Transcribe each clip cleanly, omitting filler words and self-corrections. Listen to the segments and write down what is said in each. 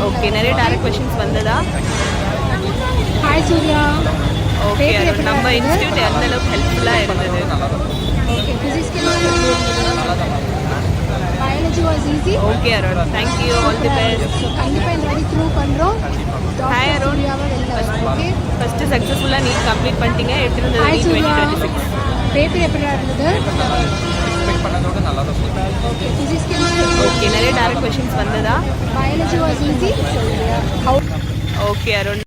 Okay, நிறைய direct questions வந்ததா? Hi Surya. Okay Arun, நம்ம இன்ஸ்டியூட் எந்த அளவுக்கு ஹெல்ப்ஃபுல்லாக இருந்தது? Okay, physics chemistry biology was easy. Okay Arun, thank you, all the best. கண்டிப்பாக இந்த மாதிரி ப்ரூவ் பண்ணுறோம். ஹாய் அருண், ஓகே, ஃபஸ்ட்டு சக்ஸஸ்ஃபுல்லாக நீட் கம்ப்ளீட் பண்ணிட்டீங்க. எப்படி இருந்தது ஹாய் நீட் சூர்யா. 2026? பேப்பர் எப்படி இருந்தது? ஓகே, ஃபிசிக்ஸ் கெமிஸ்ட்ரி ஓகே, நிறைய டைரக்ட் கொஷின்ஸ் வந்ததா? Biology was easy. Okay Arun.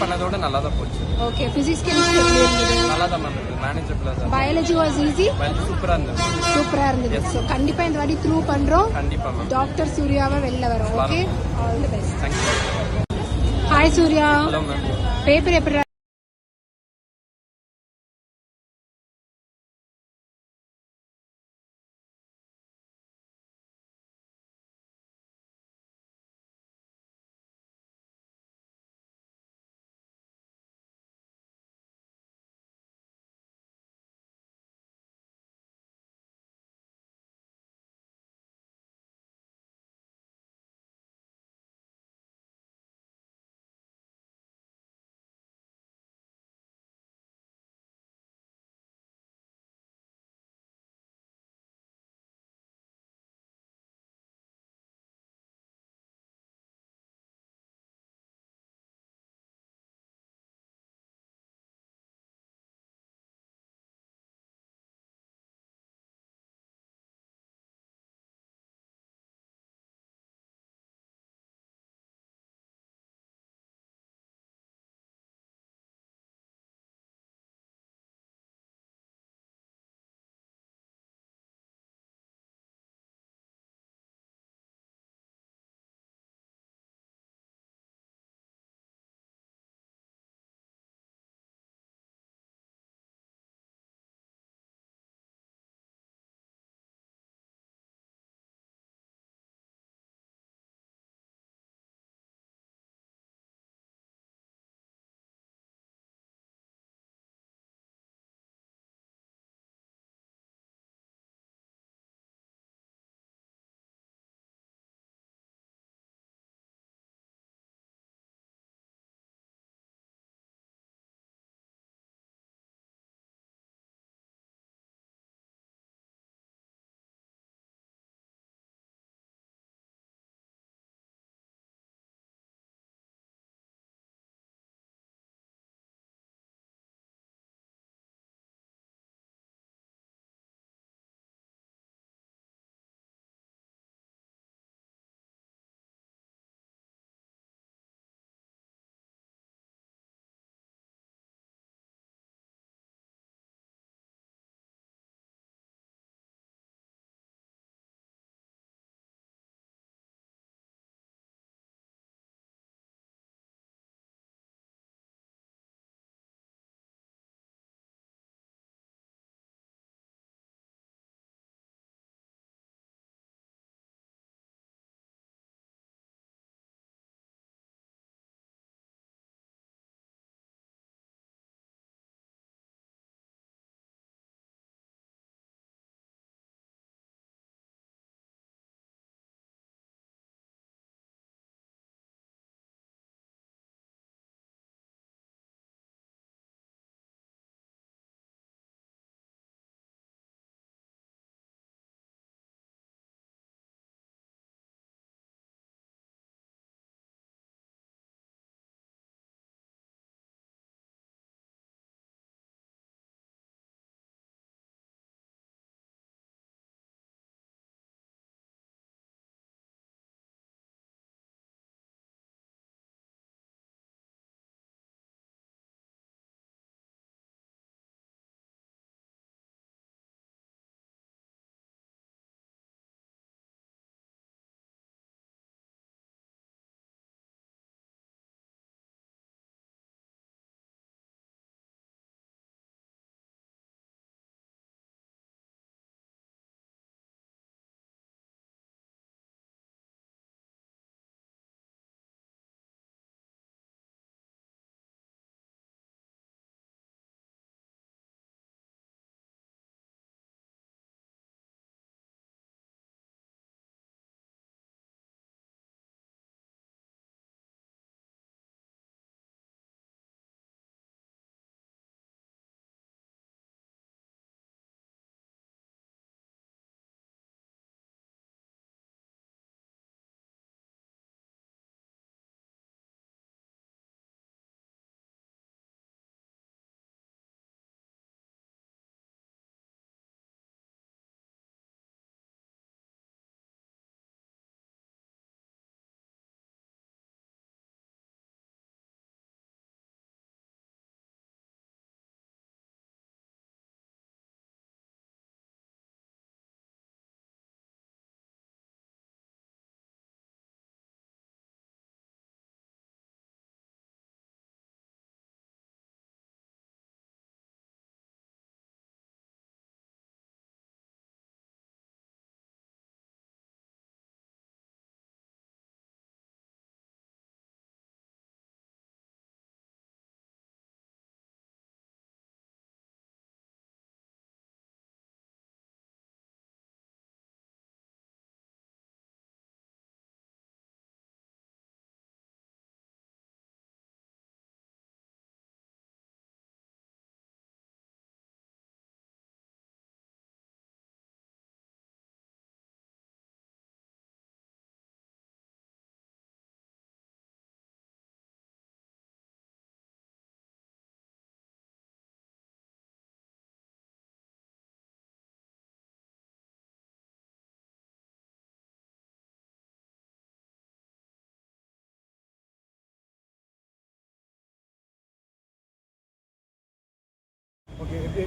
பண்ணதோட நல்லா தான் போச்சு. ஓகே, ஃபிசிக்ஸ் கெமிஸ்ட்ரி எப்படி இருந்தது? நல்லா தான் இருந்தது, மேனேஜபிளா தான். Biology was easy. சூப்பரா இருந்தது. ஸோ கண்டிப்பா இந்த வாட்டி த்ரூ பண்றோம். கண்டிப்பா மேம். டாக்டர் சூர்யாவை வெளில வரோம். Okay, all the best. Thank you. Hi Surya. Hello ma'am. Paper எப்படி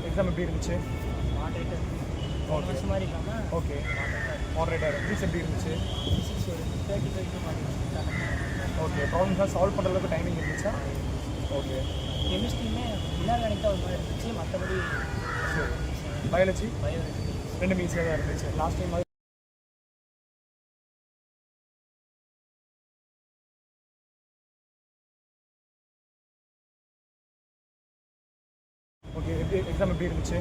எக்ஸாம் எப்படி இருந்துச்சு? மாடரேட்டர் போன வருஷம் மாதிரி இல்லாமல் ஓகே, மாடரேட்டாக ஃபிசிக்ஸ் எப்படி இருந்துச்சு? ஃபிசிக்ஸ் ஒரு 35 to 40. ஓகே, ப்ராப்ளம்ஸ்லாம் சால்வ் பண்ணுற அளவுக்கு டைமிங் இருந்துச்சா? ஓகே, கெமிஸ்ட்ரியுமே இன்ஆர்கானிக் தான் ஒரு மாதிரி இருந்துச்சு, மற்றபடி சரி. பயாலஜி பயோலஜி ரெண்டுமே ஈஸியாக தான் இருந்துச்சு. லாஸ்ட் டைம் ஓகே, எக்ஸாம் எப்படி இருந்துச்சு?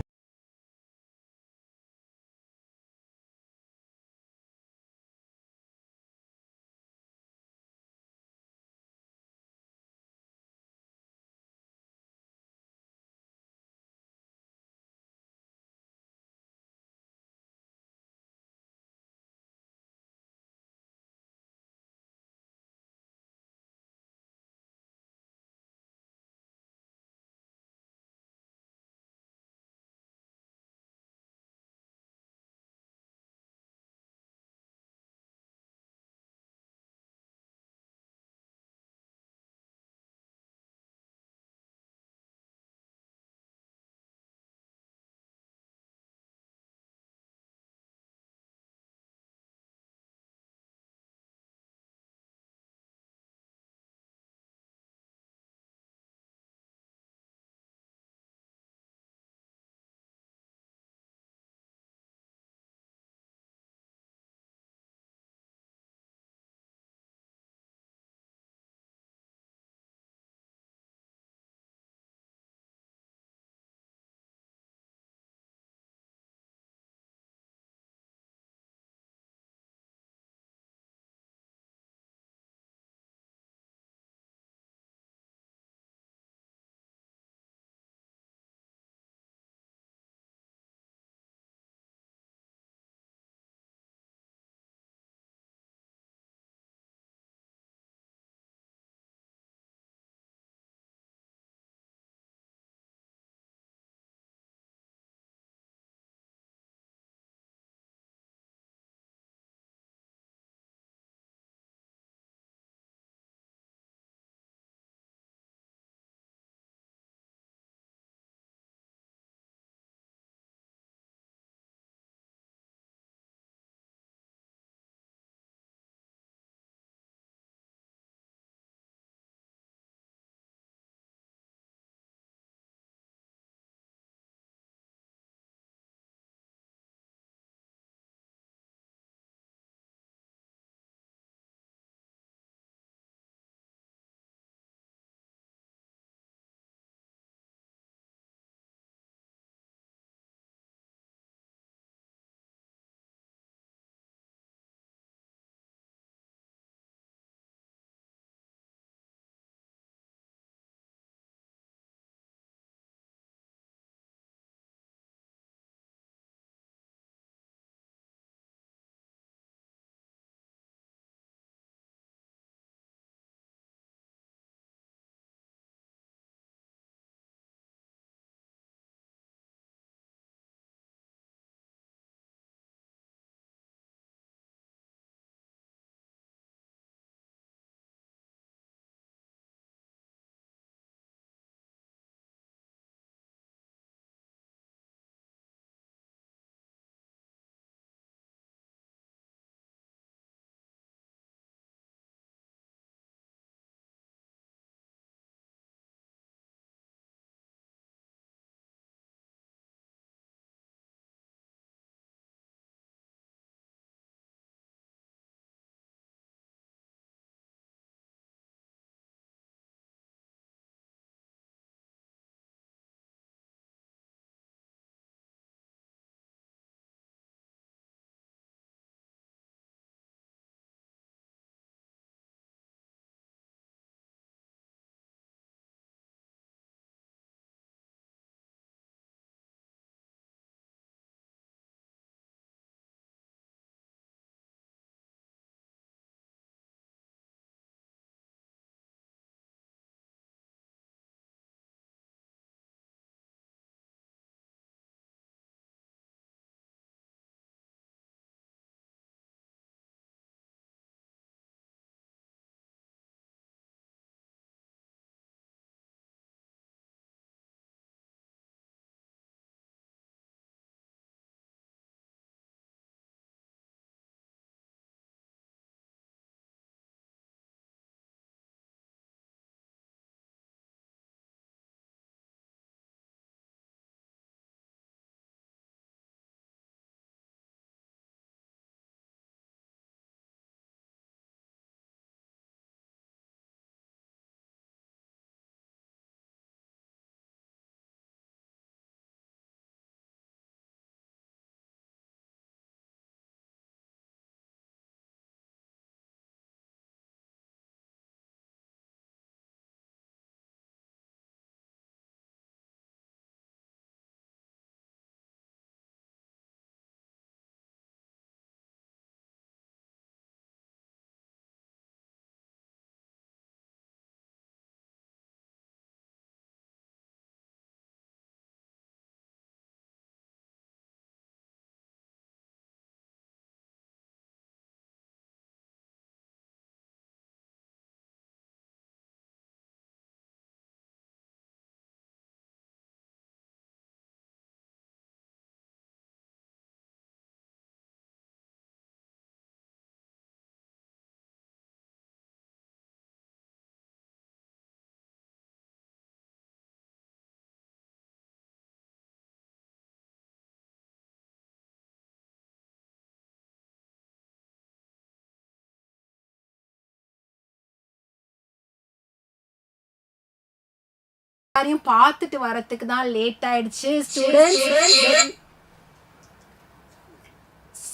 எல்லாரையும் பார்த்துட்டு வரதுக்கு தான் லேட் ஆயிடுச்சு students.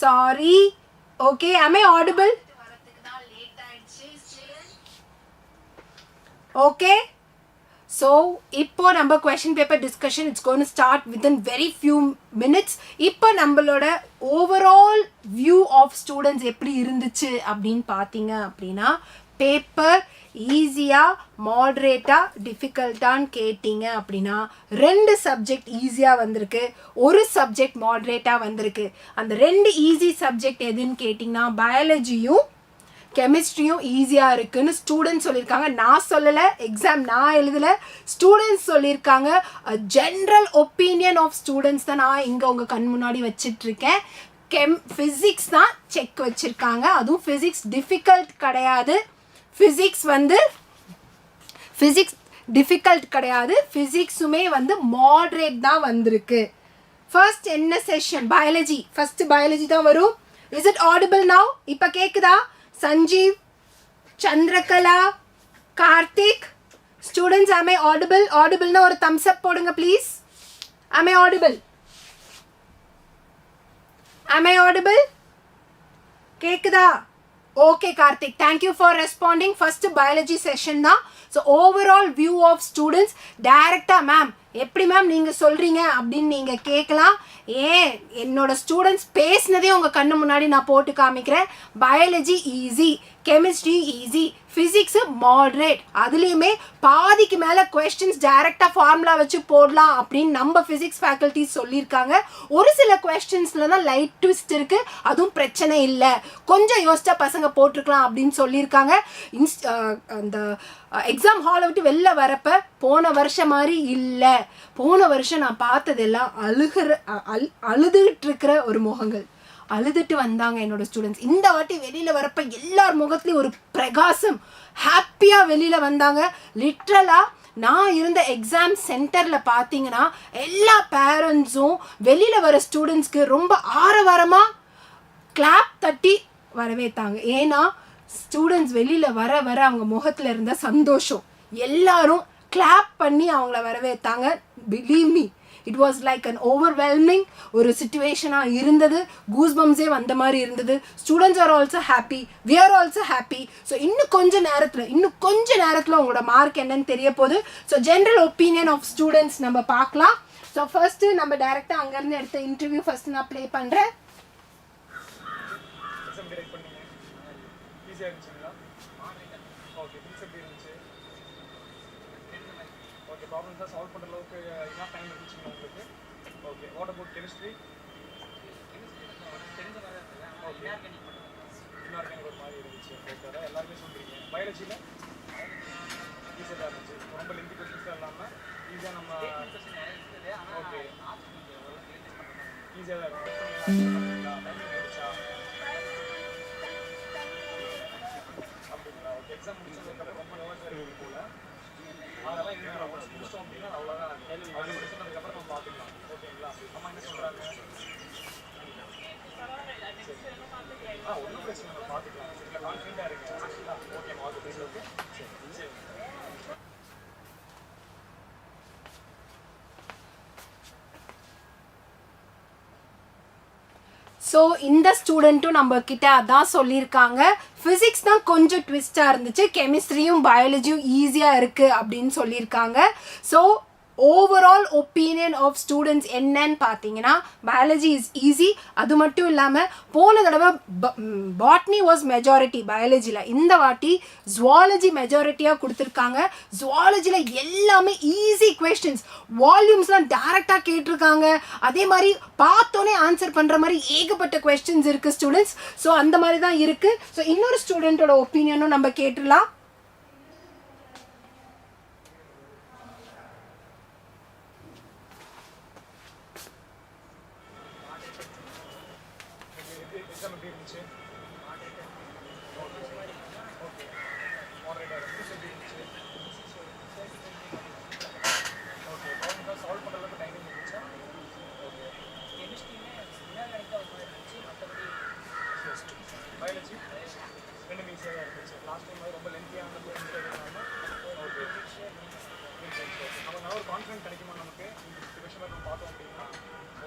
Sorry. Okay, am I audible? Okay. So, இப்போ நம்ம question paper discussion, it's going to start within very few minutes. இப்போ நம்மளோட overall view of students எப்படி இருந்துச்சு அப்படின்னு பார்த்தீங்க அப்படின்னா, பேப்பர் ஈஸியாக மாட்ரேட்டாக டிஃபிகல்ட்டான்னு கேட்டிங்க அப்படின்னா 2 சப்ஜெக்ட் ஈஸியாக வந்திருக்கு, ஒரு சப்ஜெக்ட் மாட்ரேட்டாக வந்திருக்கு. அந்த 2 ஈஸி சப்ஜெக்ட் எதுன்னு கேட்டிங்கன்னா பயாலஜியும் கெமிஸ்ட்ரியும் ஈஸியாக இருக்குன்னு ஸ்டூடெண்ட்ஸ் சொல்லியிருக்காங்க. நான் சொல்லலை, எக்ஸாம் நான் எழுதலை, ஸ்டூடெண்ட்ஸ் சொல்லியிருக்காங்க. ஜென்ரல் ஒப்பீனியன் ஆஃப் ஸ்டூடெண்ட்ஸ் தான் நான் இங்கே உங்கள் கண் முன்னாடி வச்சிட்ருக்கேன். ஃபிசிக்ஸ் தான் செக் வச்சுருக்காங்க. அதுவும் ஃபிசிக்ஸ் டிஃபிகல்ட் கிடையாது. ஃபிசிக்ஸ் டிஃபிகல்ட் கிடையாது. ஃபிசிக்ஸுமே மாட்ரேட் தான் வந்திருக்கு. ஃபர்ஸ்ட் என்ன செஷன்? பயாலஜி. ஃபர்ஸ்ட் பயாலஜி தான் வரும். Is it audible now? இப்போ கேட்குதா? Sanjeev, Chandrakala, Karthik, students am I audible? ஆடிபிள்னா ஒரு thumbs up போடுங்க please. am I audible? am I audible? கேக்குதா? Okay Karthik, thank you for responding. First biology session தான். So overall view of students டைரக்டாக மேம் எப்படி மேம் நீங்கள் சொல்கிறீங்க அப்படின்னு நீங்கள் கேட்கலாம். என்னோட ஸ்டூடெண்ட்ஸ் பேசினதே உங்கள் கண்ணு முன்னாடி நான் போட்டு காமிக்கிறேன். Biology easy, chemistry easy, physics moderate, அதுலேயுமே பாதிக்கு மேலே கொஸ்டின்ஸ் டைரெக்டாக ஃபார்முலா வச்சு போடலாம் அப்படின்னு நம்ம ஃபிசிக்ஸ் ஃபேக்கல்ட்டிஸ் சொல்லியிருக்காங்க. ஒரு சில கொஸ்டின்ஸில் தான் லைட் ட்விஸ்ட் இருக்குது, அதுவும் பிரச்சனை இல்லை, கொஞ்சம் யோசிச்சா பசங்க போட்டிருக்கலாம் அப்படின்னு சொல்லியிருக்காங்க. அந்த எக்ஸாம் ஹாலை விட்டு வெளில வரப்போ போன வருஷம் மாதிரி இல்லை. போன வருஷம் நான் பார்த்ததெல்லாம் அழுதுகிட்டு இருக்கிற ஒரு முகங்கள், அழுதுட்டு வந்தாங்க என்னோட ஸ்டூடெண்ட்ஸ். இந்த வாட்டி வெளியில் வரப்போ எல்லார் முகத்துலேயும் ஒரு பிரகாசம், ஹாப்பியாக வெளியில் வந்தாங்க. லிட்ரலாக நான் இருந்த எக்ஸாம் சென்டரில் பார்த்தீங்கன்னா எல்லா பேரண்ட்ஸும் வெளியில் வர ஸ்டூடெண்ட்ஸ்க்கு ரொம்ப ஆரவாரமாக கிளாப் தட்டி வரவேற்றாங்க. ஏன்னா ஸ்டூடெண்ட்ஸ் வெளியில் வர வர அவங்க முகத்தில் இருந்த சந்தோஷம், எல்லாரும் கிளாப் பண்ணி அவங்கள வரவேற்றாங்க. Believe me, it was like an overwhelming ஒரு சிச்சுவேஷனாக இருந்தது. கூஸ்பம்ஸே வந்த மாதிரி இருந்தது. Students are also happy, we are also happy. So இன்னும் கொஞ்ச நேரத்தில் உங்களோட மார்க் என்னன்னு தெரிய போகுது. So general opinion of students நம்ம பார்க்கலாம். ஸோ ஃபர்ஸ்ட்டு நம்ம டைரெக்டாக அங்கேருந்து எடுத்த இன்டர்வியூ ஃபர்ஸ்ட் நான் ப்ளே பண்ணுறேன். ப்ராப்ளம்ஸாக சால்வ் பண்ணுற அளவுக்கு என்ன டைம் இருந்துச்சுங்க உங்களுக்கு? Okay, what about chemistry? Okay, inorganic ஒரு மாதிரி இருந்துச்சு. ஓகே, அதான் எல்லாருமே சொல்கிறீங்க. பயாலஜியில் ஈஸியாக தான் இருந்துச்சு, ரொம்ப லென்த்தி கொஸ்டின்ஸாக இல்லாமல் ஈஸியாக நம்ம ஓகே ஈஸியாக தான் இருக்கும். டைமிங் முடிச்சா அப்படிங்களா? ஓகே, எக்ஸாம் முடிச்சதுக்கப்புறம் ரொம்ப நர்வஸாக இருக்குது போல். அதெல்லாம் இன்னும் நம்ம முடிச்சோம் அப்படின்னா அவ்வளோதான். அது முடிச்சதுக்கப்புறம் நம்ம பார்த்துக்கலாம். ஓகேங்களா? அம்மா என்ன சொல்கிறாங்க? ஒன்றும் பிரச்சனை இல்லை, பார்த்துக்கலாம். இல்லை, கான்ஃபிடென்ட்டாக இருங்க. ஓகே, ஓகே, ஓகே, சரி. ஸோ இந்த ஸ்டூடெண்ட்டும் நம்ம கிட்ட அதான் சொல்லியிருக்காங்க. ஃபிசிக்ஸ் தான் கொஞ்சம் ட்விஸ்டாக இருந்துச்சு, கெமிஸ்ட்ரியும் பயாலஜியும் ஈஸியாக இருக்குது அப்படின்னு சொல்லியிருக்காங்க. So overall opinion of students என்னன்னு பார்த்தீங்கன்னா பயாலஜி இஸ் ஈஸி. அது மட்டும் இல்லாமல் போன தடவை பாட்னி வாஸ் மெஜாரிட்டி பயாலஜியில், இந்த வாட்டி ஜுவாலஜி மெஜாரிட்டியாக கொடுத்துருக்காங்க. ஜுவாலஜியில் எல்லாமே ஈஸி கொஸ்டின்ஸ், வால்யூம்ஸ்லாம் டேரெக்டாக கேட்டிருக்காங்க. அதே மாதிரி பார்த்தோன்னே ஆன்சர் பண்ணுற மாதிரி ஏகப்பட்ட கொஸ்டின்ஸ் இருக்குது ஸ்டூடெண்ட்ஸ். ஸோ அந்த மாதிரி தான் இருக்குது. ஸோ இன்னொரு ஸ்டூடெண்ட்டோட ஒப்பீனியனும் நம்ம கேட்டுடலாம். கான்ஃபிடன்ட் கிடைக்குமா நமக்கு இந்த கொஸ்டின் பேப்பர் பார்த்தோம் அப்படின்னா?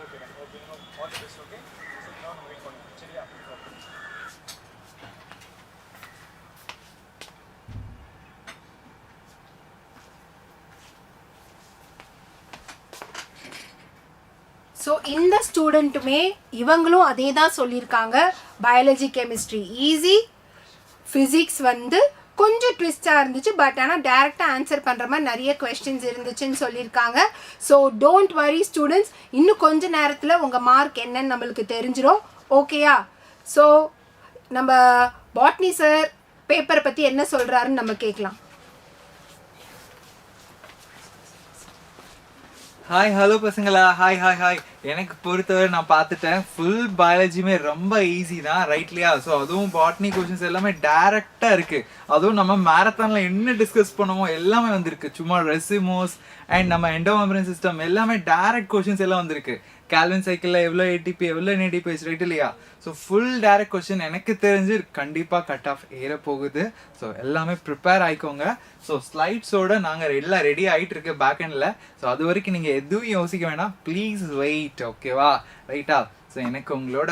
Okay okay all the best. Okay so இதெல்லாம் நம்ம வெயிட் பண்ணுவோம். சரியா? ஸோ இந்த ஸ்டூடெண்ட்டுமே இவங்களும் அதே தான் சொல்லியிருக்காங்க. பயாலஜி கெமிஸ்ட்ரி ஈஸி, ஃபிசிக்ஸ் வந்து கொஞ்சம் ட்விஸ்டாக இருந்துச்சு, பட் ஆனால் டேரெக்டாக ஆன்சர் பண்ணுற மாதிரி நிறைய கொஸ்டின்ஸ் இருந்துச்சுன்னு சொல்லியிருக்காங்க. ஸோ டோன்ட் வரி ஸ்டூடெண்ட்ஸ், இன்னும் கொஞ்ச நேரத்தில் உங்கள் மார்க் என்னன்னு நம்மளுக்கு தெரிஞ்சிடும். ஓகேயா? ஸோ நம்ம பாட்னி சார் பேப்பரை பற்றி என்ன சொல்கிறாருன்னு நம்ம கேட்கலாம். ஹாய் ஹலோ பசங்களா, ஹாய் ஹாய் ஹாய். எனக்கு பொறுத்தவரை நான் பார்த்துட்டேன், ஃபுல் பயாலஜியுமே ரொம்ப ஈஸி தான், ரைட்லையா? ஸோ அதுவும் பாட்னி கொஷின்ஸ் எல்லாமே டேரெக்டாக இருக்குது. அதுவும் நம்ம மேரத்தானில் என்ன டிஸ்கஸ் பண்ணுவோம் எல்லாமே வந்திருக்கு. சும்மா ரெசிமோஸ் அண்ட் நம்ம எண்டோமெம்பரேன் சிஸ்டம் எல்லாமே டேரக்ட் கொஷின்ஸ் எல்லாம் வந்திருக்கு. கேல்வின் சைக்கிளில் எவ்வளோ ஏடிபி எவ்வளோ NADPH, ரைட் இல்லையா? ஸோ ஃபுல் டேரக்ட் கொஷின் எனக்கு தெரிஞ்சு கண்டிப்பாக கட் ஆஃப் ஏற போகுது. ஸோ எல்லாமே ப்ரிப்பேர் ஆகிக்கோங்க. ஸோ ஸ்லைட்ஸோடு நாங்கள் எல்லாம் ரெடி ஆகிட்டு இருக்கு பேக் எண்டில். ஸோ அது வரைக்கும் நீங்கள் எதுவும் யோசிக்க வேணாம், ப்ளீஸ் வெயிட். ஓகேவா? ரைட்டா? ஸோ எனக்கு உங்களோட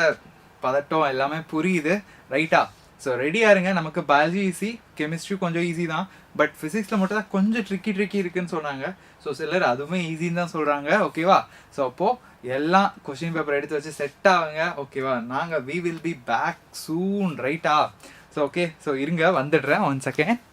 பதட்டம் எல்லாமே புரியுது, ரைட்டா? ஸோ ரெடியாக இருங்க. நமக்கு பயாலஜி ஈஸி, கெமிஸ்ட்ரி கொஞ்சம் ஈஸி தான், பட் ஃபிசிக்ஸில் மட்டும் தான் கொஞ்சம் ட்ரிக்கி இருக்குன்னு சொன்னாங்க. ஸோ சிலர் அதுவுமே ஈஸின்னு தான் சொல்கிறாங்க. ஓகேவா? ஸோ அப்போது எல்லாம் கொஷின் பேப்பர் எடுத்து வச்சு செட் ஆகுங்க. ஓகேவா? நாங்கள் we will be back soon, ரைட்டா? ஸோ ஓகே, ஸோ இருங்க வந்துடுறேன், 1 செகண்ட்.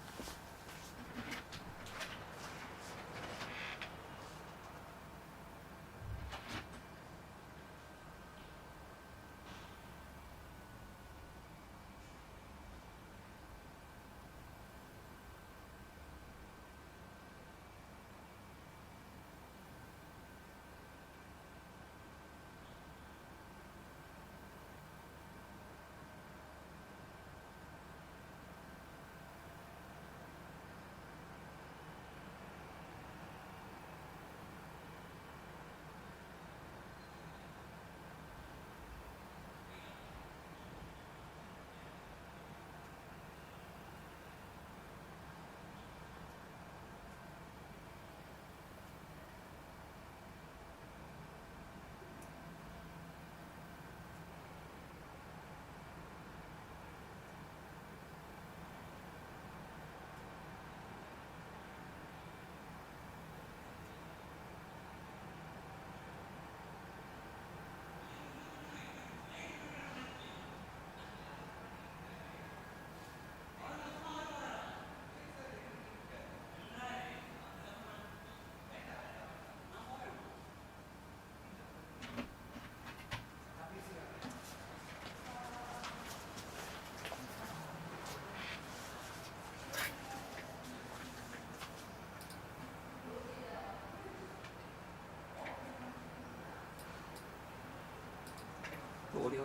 ஓடி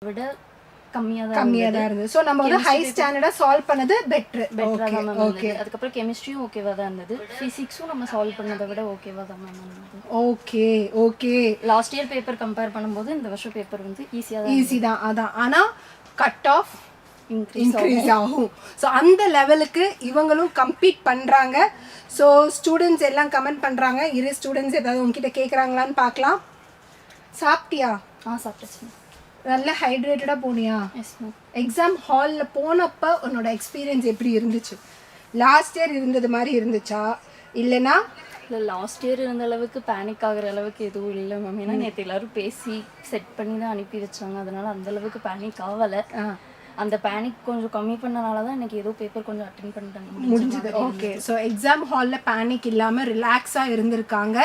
விட கம்மியாக தான் இருந்தது. ஸோ நம்ம வந்து ஹை ஸ்டாண்டர்டாக சால்வ் பண்ணது பெட்டராக தான் மேம் இருந்தது. அதுக்கப்புறம் கெமிஸ்ட்ரியும் ஓகேவாக தான் இருந்தது. ஃபிசிக்ஸும் நம்ம சால்வ் பண்ணதை விட ஓகேவாக தான் மேம் இருந்தது. Okay last year paper compare பண்ணும்போது இந்த வருஷம் பேப்பர் வந்து ஈஸி தான். அதான் ஆனால் கட் ஆஃப் இன்க்ரீஸ் ஆகும். ஸோ அந்த லெவலுக்கு இவங்களும் கம்பீட் பண்ணுறாங்க. ஸோ ஸ்டூடெண்ட்ஸ் எல்லாம் கமெண்ட் பண்ணுறாங்க. ஸ்டூடெண்ட்ஸ் ஏதாவது உங்ககிட்ட கேட்குறாங்களான்னு பார்க்கலாம். சாப்பிட்டியா? சாப்பிட்டுச்சு. நல்லா ஹைட்ரேட்டடாக போனியா? எக்ஸாம் ஹாலில் போனப்போ உன்னோட எக்ஸ்பீரியன்ஸ் எப்படி இருந்துச்சு? லாஸ்ட் இயர் இருந்தது மாதிரி இருந்துச்சா இல்லைனா? இல்லை, லாஸ்ட் இயர் இருந்த அளவுக்கு பேனிக் ஆகிற அளவுக்கு எதுவும் இல்லை மேம். ஏன்னா நேற்று எல்லோரும் பேசி செட் பண்ணி தான் அனுப்பி வச்சாங்க. அதனால் அந்தளவுக்கு பேனிக் ஆகலை. அந்த பேனிக் கொஞ்சம் கம்மி பண்ணனால தான் எனக்கு ஏதோ பேப்பர் கொஞ்சம் அட்டென்ட் பண்ணிட்டாங்க முடிஞ்சது. ஓகே, ஸோ எக்ஸாம் ஹாலில் பேனிக் இல்லாமல் ரிலாக்ஸாக இருந்திருக்காங்க.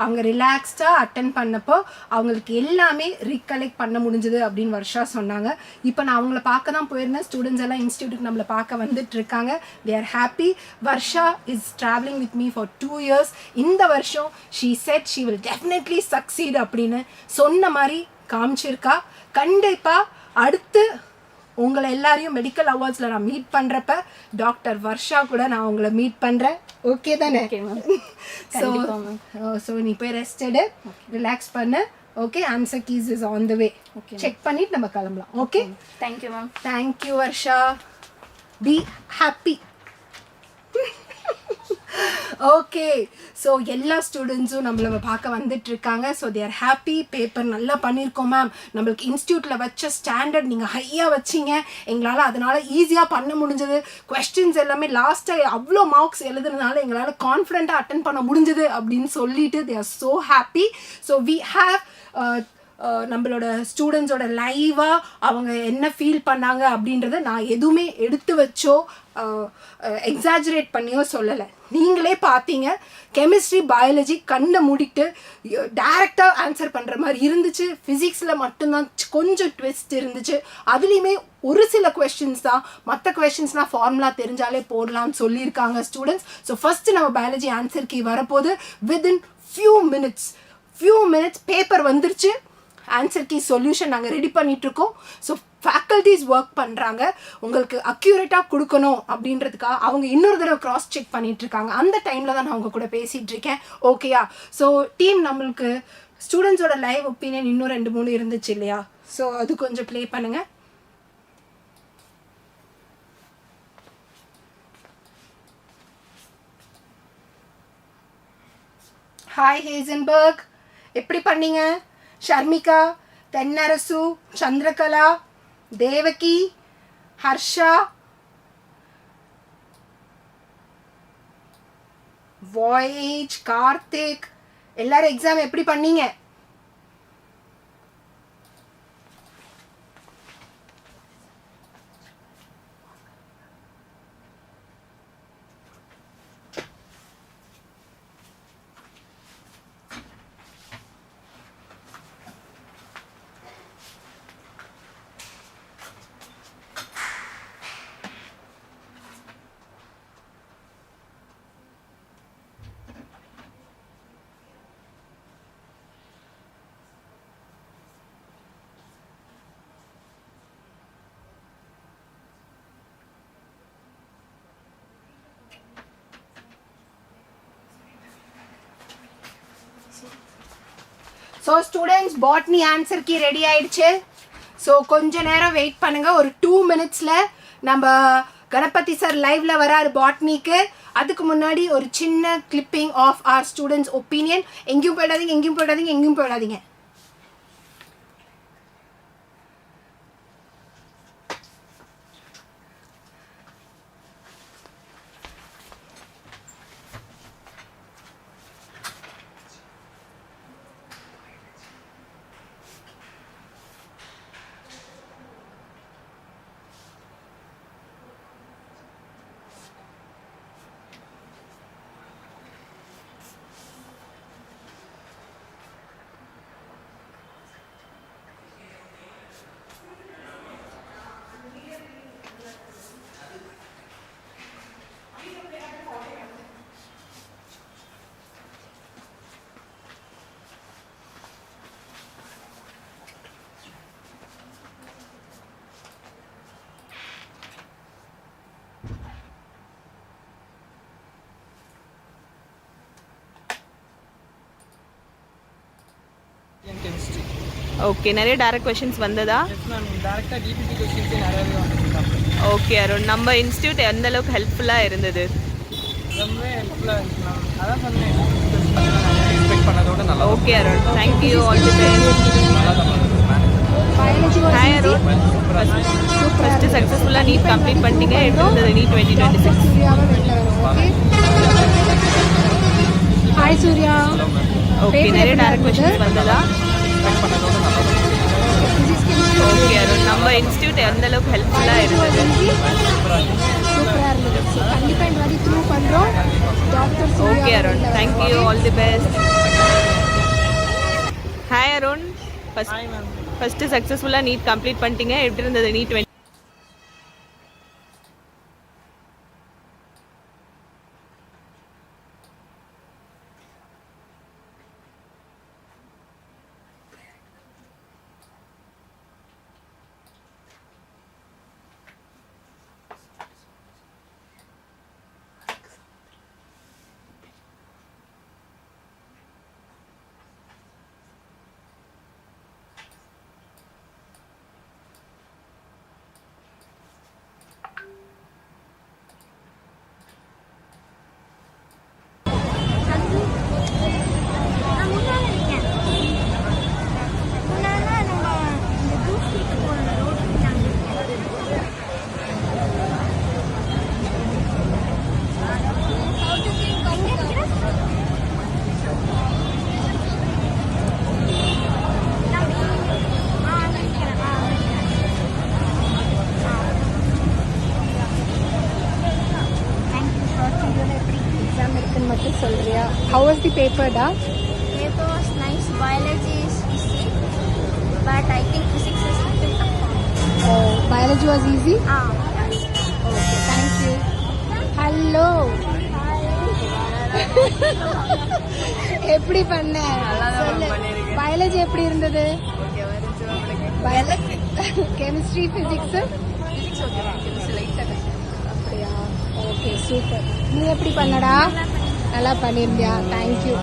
அவங்க ரிலாக்ஸ்டாக அட்டென்ட் பண்ணப்போ அவங்களுக்கு எல்லாமே ரீகலெக்ட் பண்ண முடிஞ்சது அப்படின்னு வர்ஷா சொன்னாங்க. இப்போ நான் அவங்கள பார்க்க தான் போயிருந்தேன். ஸ்டூடெண்ட்ஸ் எல்லாம் இன்ஸ்டியூட்டுக்கு நம்மளை பார்க்க வந்துட்டு இருக்காங்க. They are happy. Varsha is travelling with me for 2 years. இந்த வருஷம் she said she will definitely succeed அப்படின்னு சொன்ன மாதிரி காமிச்சிருக்கா. கண்டிப்பாக அடுத்து உங்களை எல்லாரையும் மெடிக்கல் அவார்ட்ஸில் நான் மீட் பண்ணுறப்ப டாக்டர் வர்ஷா கூட நான் உங்களை மீட் பண்ணுறேன். ஓகே தானே? ஸோ நீ போய் ரெஸ்ட் எடு, ரிலாக்ஸ் பண்ணு. Okay, answer keys is on the way. Check பண்ணிட்டு நம்ம கிளம்பலாம். Okay, thank you ma'am. Thank you Varsha. Be happy. Okay, so எல்லா ஸ்டூடெண்ட்ஸும் நம்மளை பார்க்க வந்துட்டு இருக்காங்க. So they are happy. Paper நல்லா பண்ணியிருக்கோம் மேம். நம்மளுக்கு இன்ஸ்டியூட்டில் வச்ச ஸ்டாண்டர்ட் நீங்கள் ஹையாக வச்சிங்க. எங்களால் அதனால் ஈஸியாக பண்ண முடிஞ்சது. கொஸ்டின்ஸ் எல்லாமே லாஸ்ட்டாக அவ்வளோ மார்க்ஸ் எழுதுறதுனால எங்களால் கான்ஃபிடென்ட்டாக அட்டன் பண்ண முடிஞ்சது அப்படின்னு சொல்லிட்டு they are so happy. So we have நம்மளோட ஸ்டூடெண்ட்ஸோட லைவாக அவங்க என்ன ஃபீல் பண்ணாங்க அப்படின்றத நான் எதுவுமே எடுத்து வச்சோ எக்ஸாஜரேட் பண்ணியோ சொல்லலை. நீங்களே பார்த்தீங்க. கெமிஸ்ட்ரி, பயாலஜி கண்ணை மூடிட்டு டைரெக்டாக ஆன்சர் பண்ணுற மாதிரி இருந்துச்சு. ஃபிசிக்ஸில் மட்டும்தான் கொஞ்சம் ட்விஸ்ட் இருந்துச்சு. அதுலேயுமே ஒரு சில கொஸ்டின்ஸ் தான், மற்ற கொஸ்டின்ஸ்னால் ஃபார்முலா தெரிஞ்சாலே போடலான்னு சொல்லியிருக்காங்க ஸ்டூடெண்ட்ஸ். ஸோ ஃபஸ்ட்டு நம்ம பயாலஜி ஆன்சர் கீ வரப்போது. வித்தின் ஃபியூ மினிட்ஸ் பேப்பர் வந்துருச்சு. ஆன்சர் கீ சொல்யூஷன் நாங்கள் ரெடி பண்ணிகிட்ருக்கோம். ஸோ ஃபேக்கல்ட்டிஸ் ஒர்க் பண்ணுறாங்க. உங்களுக்கு அக்யூரேட்டாக கொடுக்கணும் அப்படின்றதுக்காக அவங்க இன்னொரு தடவை க்ராஸ் செக் பண்ணிகிட்ருக்காங்க. அந்த டைமில் தான் நான் அவங்க கூட பேசிகிட்டு இருக்கேன். ஓகேயா? ஸோ டீம், நம்மளுக்கு ஸ்டூடெண்ட்ஸோட லைவ் ஒப்பீனியன் இன்னும் 2-3 இருந்துச்சு இல்லையா? ஸோ அது கொஞ்சம் ப்ளே பண்ணுங்கள். ஹாய் ஹேசன்பர்க், எப்படி பண்ணீங்க? ஷர்மிகா, தென்னரசு, சந்திரகலா, தேவகி, ஹர்ஷா, வாயேஜ், கார்த்திக், எல்லாரும் எக்ஸாம் எப்படி பண்ணீங்க? So students, botany answer key ready ஆயிடுச்சு. ஸோ கொஞ்ச நேரம் வெயிட் பண்ணுங்கள். ஒரு 2 minutesல நம்ம கணபதி சார் லைவ்ல வராரு பாட்னிக்கு. அதுக்கு முன்னாடி ஒரு சின்ன clipping of our students opinion. எங்கேயும் போயிடாதீங்க. ஓகே, நிறைய டைரக்ட் கொஷின்ஸ் வந்ததா? எஸ் மேம், டேரெக்டாக டிபிடி கொஸ்டின்ஸே நிறையவே வந்துருக்காங்க. ஓகே அருண், நம்ம இன்ஸ்டியூட் எந்த அளவுக்கு ஹெல்ப்ஃபுல்லாக இருந்தது? ரொம்பவே ஹெல்ப்ஃபுல்லாக இருந்துச்சு மேம். அதான் சொன்னேன், எக்ஸ்பெக்ட் பண்ணதோட நல்லா okay Arun, thank you, all the best. biology was hi easy. Arun, first சக்ஸஸ்ஃபுல்லாக நீட் கம்ப்ளீட் பண்ணிட்டீங்க. எப்படி இருந்தது நீட் 2026? சூர்யாவை வெளில வரும். Okay hi Surya. ஓகே, நிறைய டைரக்ட் கொஷின்ஸ் வந்ததா? ஓகே அருண், நம்ம இன்ஸ்டியூட் எந்த அளவுக்கு ஹெல்ப்ஃபுல்லாக இருந்தது? சூப்பராக இருந்தது. ஸோ கண்டிப்பாக இந்த மாதிரி த்ரூ பண்ணுறோம். Doctor okay Arun, thank you, all the best. Hi Arun, first சக்ஸஸ்ஃபுல்லாக நீட் கம்ப்ளீட் பண்ணிட்டீங்க. எப்படி இருந்தது நீட் 20? சொல்றியா? How was the paper, da? Paper was nice. Biology is easy, but I think physics is a little tough. Oh, biology was easy? Okay, Thank you. Hello. எப்படி பண்ண? சொல்லு. Biology எப்படி இருந்தது? Chemistry, physics? அப்படியா? Okay, super. நீ எப்படி பண்ணடா? நல்லா பண்ணியிருந்தியா? Thank you.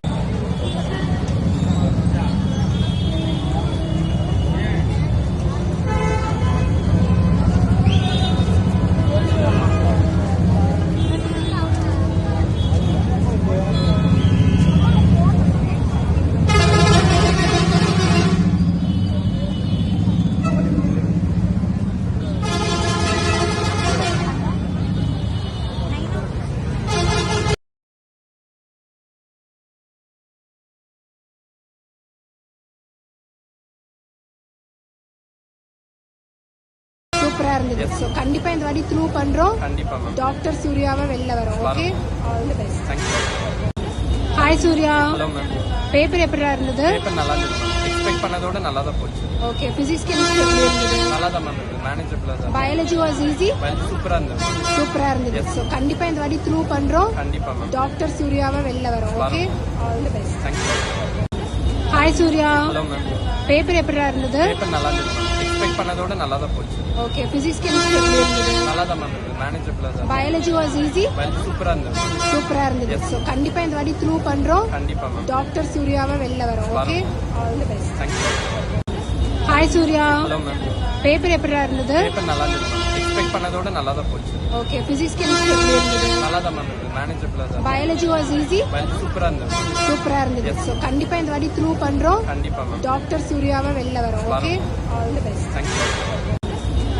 சூப்பரா இருந்தது. ஸோ கண்டிப்பா இந்த வாட்டி த்ரூ பண்றோம். கண்டிப்பா மேம். டாக்டர் சூர்யாவை வெளில வரும். Okay, all the best. Thank you. Hi Surya. Hello ma'am. Paper எப்படிடா இருந்தது? பேப்பர் நல்லா இருந்துச்சு. எக்ஸ்பெக்ட் பண்ணதோட நல்லா தான் போச்சு. ஓகே, பிசிக்ஸ் கெமிஸ்ட்ரி எப்படி இருந்தது? நல்லா தான் மேம் இருக்கு. மேனேஜபிளா தான். Biology was easy? சூப்பரா இருந்தது. சூப்பரா இருந்தது. ஸோ கண்டிப்பா இந்த வாட்டி த்ரூ பண்றோம். கண்டிப்பா மேம். டாக்டர் சூர்யாவை வெளில வரும். Okay, all the best. Thank you. Hi Surya. Hello ma'am. Paper எப்படிடா இருந்தது? பேப்பர் நல்லா இருந்துச்சு. எக்ஸ்பெக்ட் பண்ணதோட நல்லா தான் போச்சு. ஓகே, பிசிக்ஸ் கெமிஸ்ட்ரி எப்படி இருந்தது? நல்லா தான் மேம் இருக்கு. மேனேஜபிளா தான். Biology was easy? சூப்பரா இருந்தது. சூப்பரா இருந்தது. ஸோ கண்டிப்பா இந்த வாட்டி த்ரூ பண்றோம். கண்டிப்பா மேம். டாக்டர் சூர்யாவை வெளில வரும். Okay, all the best. Thank you. Hi Surya. Hello ma'am. Paper எப்படிடா இருந்தது? பேப்பர் நல்லா இருந்துச்சு. எக்ஸ்பெக்ட் பண்ணதோட நல்லா தான் போச்சு. ஓகே, பிசிக்ஸ் கெமிஸ்ட்ரி எப்படி இருந்தது? நல்லா தான் மேம் இருக்கு. மேனேஜபிளா தான். Biology was easy? சூப்பரா இருந்தது. சூப்பரா இருந்தது. ஸோ கண்டிப்பா இந்த வாட்டி த்ரூ பண்றோம். கண்டிப்பா மேம். டாக்டர் சூர்யாவை வெளில வரும். Okay, all the best. Thank you.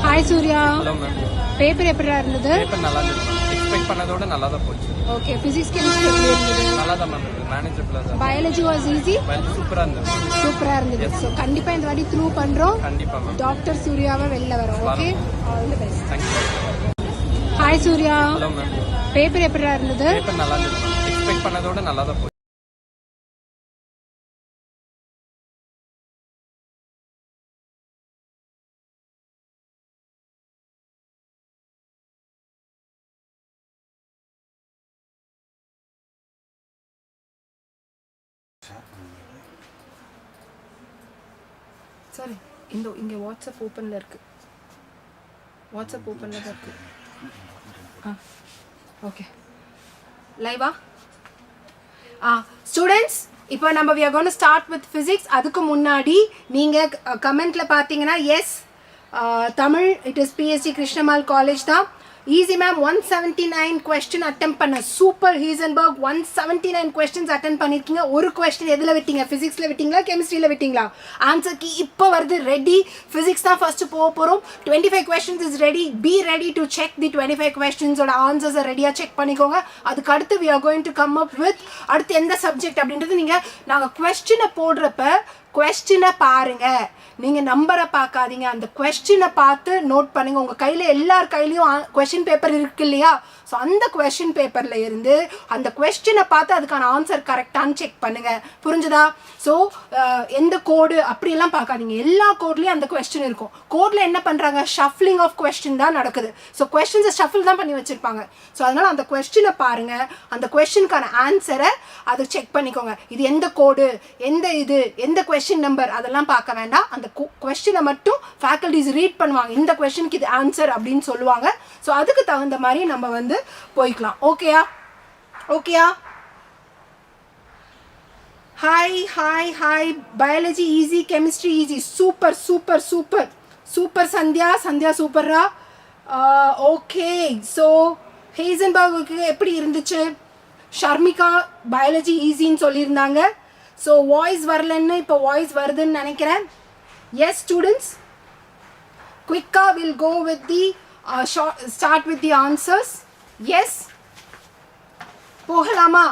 Hi Surya. Hello ma'am. Paper எப்படிடா இருந்தது? பேப்பர் நல்லா இருந்துச்சு. எக்ஸ்பெக்ட் பண்ணதோட நல்லா தான் போச்சு. ஓகே, பிசிக்ஸ் கெமிஸ்ட்ரி எப்படி இருந்தது? நல்லா தான் மேம் இருக்கு. மேனேஜபிளா தான். Biology was easy? சூப்பரா இருந்தது. சூப்பரா இருந்தது. ஸோ கண்டிப்பா இந்த வாட்டி த்ரூ பண்றோம். கண்டிப்பா மேம். டாக்டர் சூர்யாவை வெளில வரும். Okay, all the best. Thank you. Hi Surya. Hello ma'am. Paper எப்படிடா இருந்தது? பேப்பர் நல்லா இருந்துச்சு. எக்ஸ்பெக்ட் பண்ணதோட நல்லா தான் போச்சு. சரி, இங்கே வாட்ஸ்அப் ஓப்பனில் இருக்கு. வாட்ஸ்அப் ஓப்பனில் தான் இருக்கு. ஓகே, லைவா? ஸ்டூடெண்ட்ஸ், இப்போ நம்ம we are going to start with physics. அதுக்கு முன்னாடி நீங்கள் கமெண்ட்டில் பார்த்தீங்கன்னா yes Tamil it is BSc Krishnammal college தான். ஈஸி மேம் 179 கொஸ்டின் அட்டெம்ப்ட் பண்ண சூப்பர் ஹீசன்பர்க் 179 கொஸ்டின்ஸ் அட்டெம்ப்ட் பண்ணியிருக்கீங்க. ஒரு கொஸ்டின் எதில் விட்டீங்க? ஃபிசிக்ஸில் விட்டீங்களா கெமிஸ்ட்ரியில் விட்டீங்களா? ஆன்சர் கீ இப்போ வருது ரெடி. ஃபிசிக்ஸ் தான் ஃபஸ்ட்டு போக போகிறோம். 25 questions is ready. Be ready to check தி 25 கொஸ்டின்ஸோட ஆன்சர்ஸை ரெடியாக செக் பண்ணிக்கோங்க. அதுக்கு அடுத்து we are going to come up with அடுத்து எந்த சப்ஜெக்ட் அப்படின்றது நீங்கள் நாங்கள் கொஸ்டினை போடுறப்ப கொஸ்டினை பாருங்கள், நீங்கள் நம்பரை பார்க்காதீங்க, அந்த கொஸ்டினை பார்த்து நோட் பண்ணுங்கள். உங்கள் கையில் எல்லார் கையிலையும் கொஸ்டின் பேப்பர் இருக்கு இல்லையா? ஸோ அந்த கொஸ்டின் பேப்பரில் இருந்து அந்த கொஸ்டினை பார்த்து அதுக்கான ஆன்சர் கரெக்டானு செக் பண்ணுங்கள். புரிஞ்சுதா? ஸோ எந்த கோடு அப்படியெல்லாம் பார்க்காதீங்க, எல்லா கோட்லேயும் அந்த கொஸ்டின் இருக்கும். கோடில் என்ன பண்ணுறாங்க? ஷஃப்லிங் ஆஃப் கொஸ்டின் தான் நடக்குது. ஸோ கொஸ்டின்ஸை ஷஃபில் தான் பண்ணி வச்சுருப்பாங்க. ஸோ அதனால் அந்த கொஸ்டினை பாருங்கள், அந்த கொஸ்டினுக்கான ஆன்சரை அதை செக் பண்ணிக்கோங்க. இது எந்த கோடு, எந்த கொஸ்டின் நம்பர் அதெல்லாம் பார்க்க வேண்டாம். அந்த கொஸ்டினை மட்டும் ஃபேக்கல்டிஸ் ரீட் பண்ணுவாங்க, இந்த கொஸ்டினுக்கு இது ஆன்சர் அப்படின்னு சொல்லுவாங்க. ஸோ அதுக்கு தகுந்த மாதிரி நம்ம வந்து போய்க்கலாம். ஓகேயா? Hi hi hi. Biology easy, chemistry easy. Super super super super Sandhya சூப்பர்ரா. ஓகே, ஸோ ஹேசன்பர்க்கு எப்படி இருந்துச்சு? ஷர்மிகா பயாலஜி ஈஸின்னு சொல்லியிருந்தாங்க. ஸோ வாய்ஸ் வரலன்னு இப்போ வாய்ஸ் வருதுன்னு நினைக்கிறேன். Yes students, quicker we'll go with the start with the answers. Yes, போகலாமா?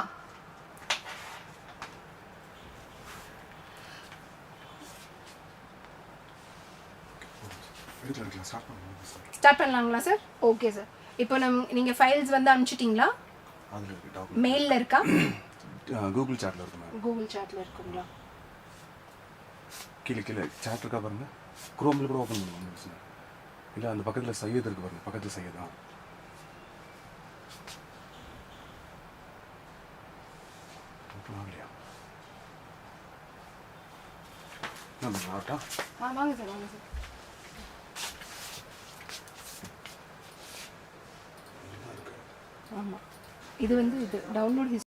ஸ்டார்ட் பண்ணலாங்களா சார்? Okay sir. இப்போ நீங்கள் ஃபைல்ஸ் வந்து அனுப்பிச்சிட்டிங்களா? மெயிலில் இருக்கா? கூகுள் சாட்டில் இருக்கு மேம். கூகுள் சாட்டில் இருக்குங்களா? கீழே சாட் இருக்கா பாருங்க, குரோமில் கூட ஓப்பன் பண்ணுவாங்க. இல்லை அந்த பக்கத்தில் சையத் இருக்கு பாருங்க, பக்கத்தில் சையத் தான். ஓப்பன் ஆகலையா? ஆகட்டா? வாங்க சார். ஆமாம், இது வந்து இது download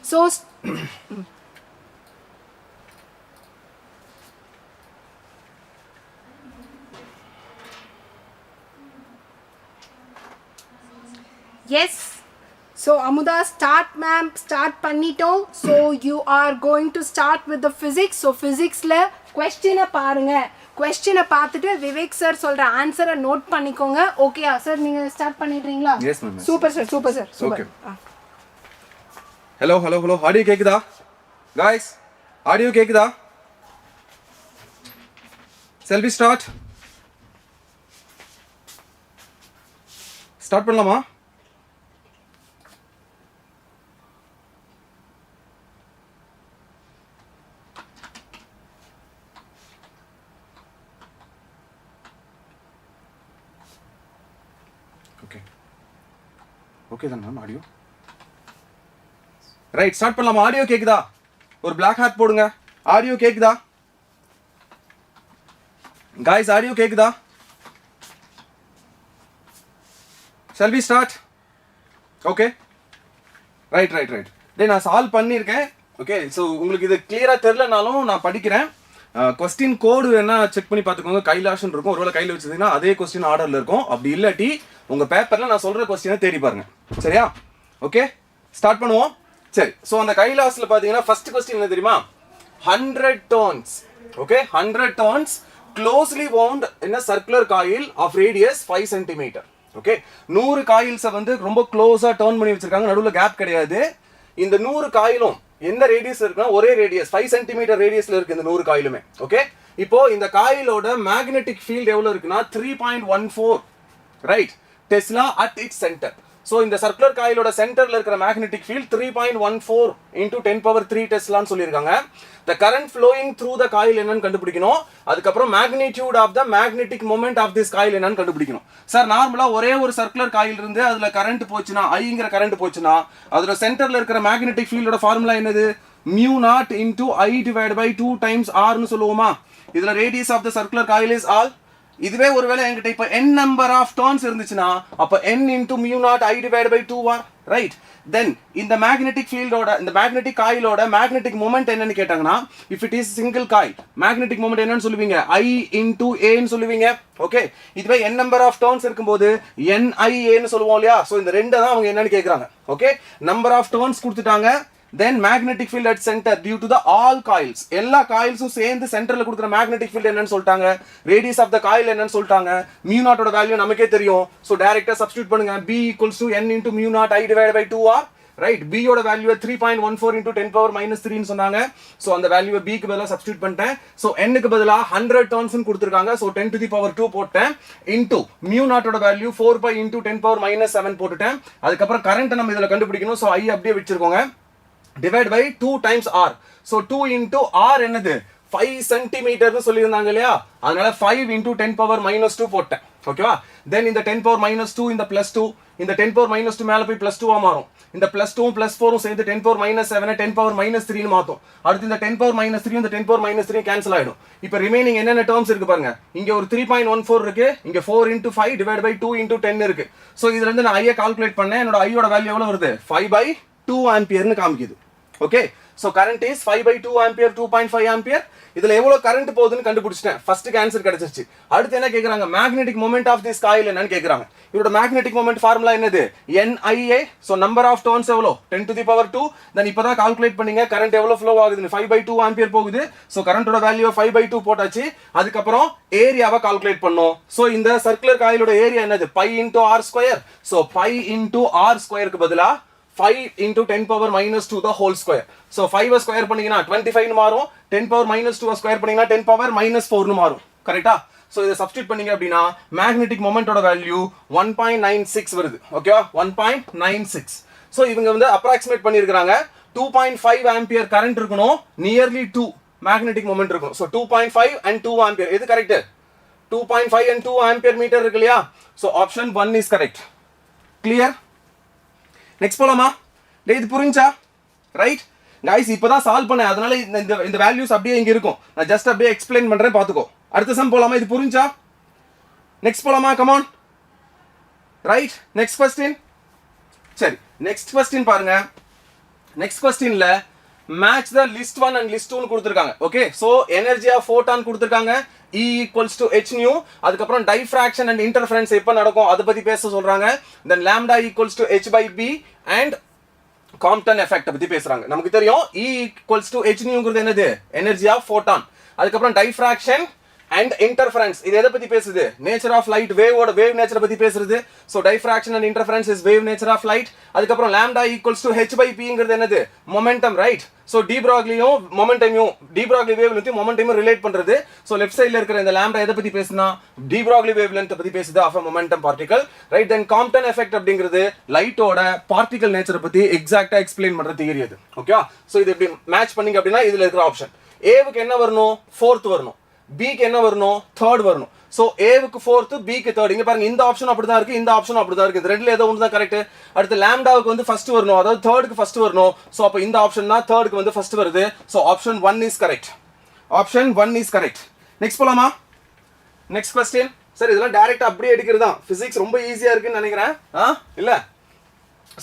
So yes, so Amuda start ma'am, start பண்ணிட்டோம். So you are going to start with the physics. So physicsல question பாருங்க, question பார்த்துட்டு விவேக் சார் சொல்ற ஆன்சரை நோட் பண்ணிக்கோங்க. ஓகேயா சார்? நீங்க ஸ்டார்ட் பண்ணிடுறீங்களா? Yes ma'am. Super sir, super sir, super. Hello audio கேக்குதா காய்ஸ்? ஆடியோ கேக்குதா? செல்வி ஸ்டார்ட் பண்ணலாமா? ஓகே தான் மேம். ஆடியோ ரைட், ஸ்டார்ட் பண்ணலாமா? ஆடியோ கேக்குதா? ஒரு பிளாக் ஹார்ட் போடுங்க. ஆடியோ கேக்குதா காய்ஸ்? ஆடியோ கேக்குதா? shall we start? Okay, right. நான் சால்வ் பண்ணியிருக்கேன். ஓகே, ஸோ உங்களுக்கு இது கிளியராக தெரிலனாலும் நான் படிக்கிறேன். கொஸ்டின் கோடு வேணா செக் பண்ணி பார்த்துக்கோங்க. கைலாஷன் இருக்கும், ஒருவேளை கையில் வச்சதுன்னா அதே கொஸ்டின் ஆர்டரில் இருக்கும். அப்படி இல்லாட்டி உங்கள் பேப்பரில் நான் சொல்கிற கொஸ்டினை தேடி பாருங்க. சரியா? ஓகே, ஸ்டார்ட் பண்ணுவோம். சரி, ஸோ அந்த கைலாஸ்ல பார்த்தீங்கன்னா ஃபர்ஸ்ட் கொஸ்டின் என்ன தெரியுமா? 100 turns. Okay, 100 turns closely wound in a circular coil of radius 5 cm. Okay, 100 காயில்ஸை வந்து ரொம்ப க்ளோஸாக டர்ன் பண்ணி வச்சிருக்காங்க, நடுவில் கேப் கிடையாது. இந்த 100 காயிலும் எந்த ரேடியஸ் இருக்குன்னா ஒரே ரேடியஸ் 5 சென்டிமீட்டர் ரேடியஸ்ல இருக்கு இந்த 100 காயிலுமே. ஓகே, இப்போ இந்த காயிலோட மேக்னெட்டிக் ஃபீல்ட் எவ்வளவு இருக்குன்னா 3.14 right tesla at its center. So இந்த சர்க்குலர் காயிலோட சென்டர்ல இருக்கிற மேக்னெட்டிக் ஃபீல்ட் 3.14 into 10⁻³ டெஸ்லான்னு சொல்லியிருக்காங்க. The current flowing through the coil என்னன்னு கண்டுபிடிக்கணும். அதுக்கப்புறம் magnitude of the magnetic moment of this coil என்னன்னு கண்டுபிடிக்கணும். சார் நார்மலா ஒரே ஒரு சர்க்குலர் காயில் இருந்து அதுல கரண்ட் போச்சுன்னா ஐங்கிற கரண்ட் போச்சுன்னா அதோட சென்டர்ல இருக்கிற மேக்னெட்டிக் ஃபீல்டோட ஃபார்முலா என்னது? μ0 into I divided by 2 times R னு சொல்லுவோமா? இதுல radius of the circular coil is R. இதுவே ஒருவேளை என்கிட்ட இப்போ n நம்பர் ஆஃப் டர்ன்ஸ் இருந்துச்சுன்னா அப்போ n into μ0 I divided by 2 R right. Then இந்த மேக்னெட்டிக் ஃபீல்டோட இந்த மேக்னெட்டிக் காயிலோட மேக்னெட்டிக் மொமெண்ட் என்னன்னு கேட்டாங்கன்னா if it is single coil magnetic moment என்னன்னு சொல்லுவீங்க? I into A ன்னு சொல்லுவீங்க. ஓகே, இதுவே n நம்பர் ஆஃப் டர்ன்ஸ் இருக்கும்போது NIA ன்னு சொல்லுவோம் இல்லையா? ஸோ இந்த ரெண்டை தான் அவங்க என்னன்னு கேட்குறாங்க. ஓகே, நம்பர் ஆஃப் டர்ன்ஸ் கொடுத்துட்டாங்க. Then magnetic field at center due to the all coils. எல்லா காயில்ஸும் சேர்ந்து சென்டர்ல கொடுக்குற மேக்னெட்டிக் ஃபீல்ட் என்னன்னு சொல்லிட்டாங்க. ரேடியஸ் ஆஃப் த காயில் என்னன்னு சொல்லிட்டாங்க. μ0 ஓட வேல்யூ நமக்கே தெரியும். ஸோ டைரக்டா சப்ஸ்டியூட் பண்ணுங்க. B equals to n into μ0 I divided by 2R. Right, B யோட வேல்யூ 3.14 into 10⁻³ ன்னு சொன்னாங்க. ஸோ அந்த வேல்யூவை B க்கு பதிலாக சப்ஸ்டியூட் பண்ணிட்டேன். ஸோ n க்கு பதிலாக 100 டர்ன்ஸ் கொடுத்துருக்காங்க. ஸோ 10⁻² போட்டேன். இன்டூ μ0 ஓட வேல்யூ 4π into 10⁻⁷ போட்டுட்டேன். அதுக்கப்புறம் கரண்ட் நம்ம இதில் கண்டுபிடிக்கணும். ஸோ I அப்படியே வச்சிருக்கோங்க. Divide by 2 times R. So 2 into R என்னது? 5 சென்டிமீட்டர்னு சொல்லியிருந்தாங்க இல்லையா? அதனால 5 into 10⁻⁻² போட்டேன். ஓகேவா? தென் இந்த 10⁻⁻² இந்த +2 இந்த 10⁻⁻² மேலே போய் +2 மாறும். இந்த +2 +4 சேர்ந்து 10⁻⁷ 10⁻³ மாற்றும். அடுத்து இந்த 10⁻³ இந்த 10⁻³ கேன்சல் ஆயிடும். இப்போ ரிமைனிங் என்னென்ன டேர்ம்ஸ் இருக்கு பாருங்க. இங்க ஒரு 3.14 இருக்கு, இங்க 4 into 5 டிவைட் பை 2 into 10 இருக்கு. ஸோ இதுல இருந்து நான் ஐயை கால்குலேட் பண்ணேன். என்னோட ஐயோட வேல்யூ எவ்வளவு வருது? 5/2 ஆம்பியர்னு காமிக்குது. Okay, so current is 5/2 ampere 2.5 ampere. இதுல எவ்வளவு கரண்ட் போகுதுன்னு கண்டுபிடிச்சிட்டேன். ஃபர்ஸ்ட் ஆன்சர் கிடைச்சிருச்சு. அடுத்து என்ன கேக்குறாங்க? Magnetic moment of this coil என்னன்னு கேக்குறாங்க. இதோட மேக்னெட்டிக் மொமெண்ட் ஃபார்முலா என்னது? NIA. So number of turns எவ்வளோ? 10⁻². தென் இப்போதான் கால்குலேட் பண்ணீங்க கரண்ட் எவ்வளவு ஃப்ளோ ஆகுதுன்னு. 5/2 ஆம்பியர் போகுது. ஸோ கரண்டோட வேல்யூ 5/2 போட்டாச்சு. அதுக்கப்புறம் ஏரியாவை கால்குலேட் பண்ணோம். ஸோ இந்த சர்க்குலர் காயிலோட ஏரியா என்னது? π into R². ஸோ π into R²க்கு பதிலா 5 into 10⁻⁻² the whole square. So 5 square பண்ணீங்கன்னா 25 மாறும். 10⁻⁻² ஸ்கொயர் பண்ணீங்கன்னா 10⁻⁻⁴ மாறும். கரெக்ட்டா? சோ இத சப்ஸ்டிட்யூட் பண்ணீங்க அப்படினா மேக்னெட்டிக் மொமெண்டோட வேல்யூ 1.96 வருது. ஓகேவா? 1.96. சோ இவங்க வந்து அப்ராக்ஸிமேட் பண்ணிருக்காங்க 2.5 ஆம்பியர் கரண்ட் இருக்கணும், நியர்லி 2 மேக்னெட்டிக் மொமெண்ட் இருக்கணும். So 2.5 and 2 ampere. எது கரெக்ட்? 2.5 and 2 ஆம்பியர் மீட்டர் இருக்கு இல்லையா? So option 1 is correct. Clear? Next போலாமா? இது புரிஞ்சா? ரைட் गाइस இப்போதான் சால்வ் பண்ணேன், அதனால இந்த வேல்யூஸ் அப்படியே இங்க இருக்கும். நான் ஜஸ்ட் அப்படியே எக்ஸ்பிளைன் பண்றேன், பாத்துக்கோ. அடுத்த சம் போலாமா? இது புரிஞ்சா? நெக்ஸ்ட் போலாமா? Come on. Right, next question. சரி, நெக்ஸ்ட் क्वेश्चन பாருங்க. நெக்ஸ்ட் क्वेश्चनல match the list 1 and list 2 னு கொடுத்திருக்காங்க. Okay, so energy of photon கொடுத்திருக்காங்க. E equals to h nu. அதுக்கப்புறம் டைஃப்ராக்ஷன் அண்ட் இன்டர்ஃபரன்ஸ் எப்ப நடக்கும் அத பத்தி பேச சொல்றாங்க. then lambda equals to h by b and Compton effect பத்தி பேசுறாங்க. நமக்கு தெரியும் E equals to h nu ங்கிறது என்னது? Energy of photon. அதுக்கப்புறம் டைஃப்ராக்ஷன் and interference இது எதை பத்தி பேசுது? நேச்சர் ஆஃப் லைட், வேவோட வேவ் நேச்சர் பத்தி பேசுறது. So diffraction and interference is wave nature of light. அதுக்கப்புறம் lambda equals to h by p ங்கிறது என்னது? momentum, right? சோ டி ப்ராக்லியும் மொமெண்டமையும் டி ப்ராக்லி வேவ் லென்த் மொமெண்டமையும் ரிலேட் பண்றது. சோ லெஃப்ட் சைடுல இருக்கிற இந்த lambda எதை பத்தி பேசுனா டி ப்ராக்லி வேவ் லென்த் பத்தி பேசுது of a momentum particle, right? then compton effect அப்படிங்கிறது லைட்டோட பார்ட்டிகல் நேச்சர் பத்தி எக்ஸாக்ட்டா எக்ஸ்பிளைன் பண்ற தியரி அது. ஓகேவா? சோ இது எப்படி மேட்ச் பண்ணீங்க அப்படினா இதுல இருக்கிற ஆப்ஷன் ஏவுக்கு என்ன வரணும்? 4th வரணும். B க்கு என்ன வரணும்? 3rd வரணும். சோ A க்கு 4th, B க்கு 3rd. இங்க பாருங்க இந்த ஆப்ஷன் அப்படிதான் இருக்கு, இந்த ஆப்ஷன் அப்படிதான் இருக்கு. இந்த ரெண்டுல ஏதோ ஒன்னு தான் கரெக்ட். அடுத்து லாம்டாவுக்கு வந்து ஃபர்ஸ்ட் வரணும், அதாவது 3rd க்கு ஃபர்ஸ்ட் வரணும். சோ அப்ப இந்த ஆப்ஷன் தான் 3rd க்கு வந்து ஃபர்ஸ்ட் வருது. So option 1 is correct. Option 1 is correct. Next போலாமா? Next question. சார் இதெல்லாம் டைரக்ட்டா அப்படியே எடுக்கிறது தான். பிசிக்ஸ் ரொம்ப ஈஸியா இருக்குன்னு நினைக்கிறேன். இல்ல?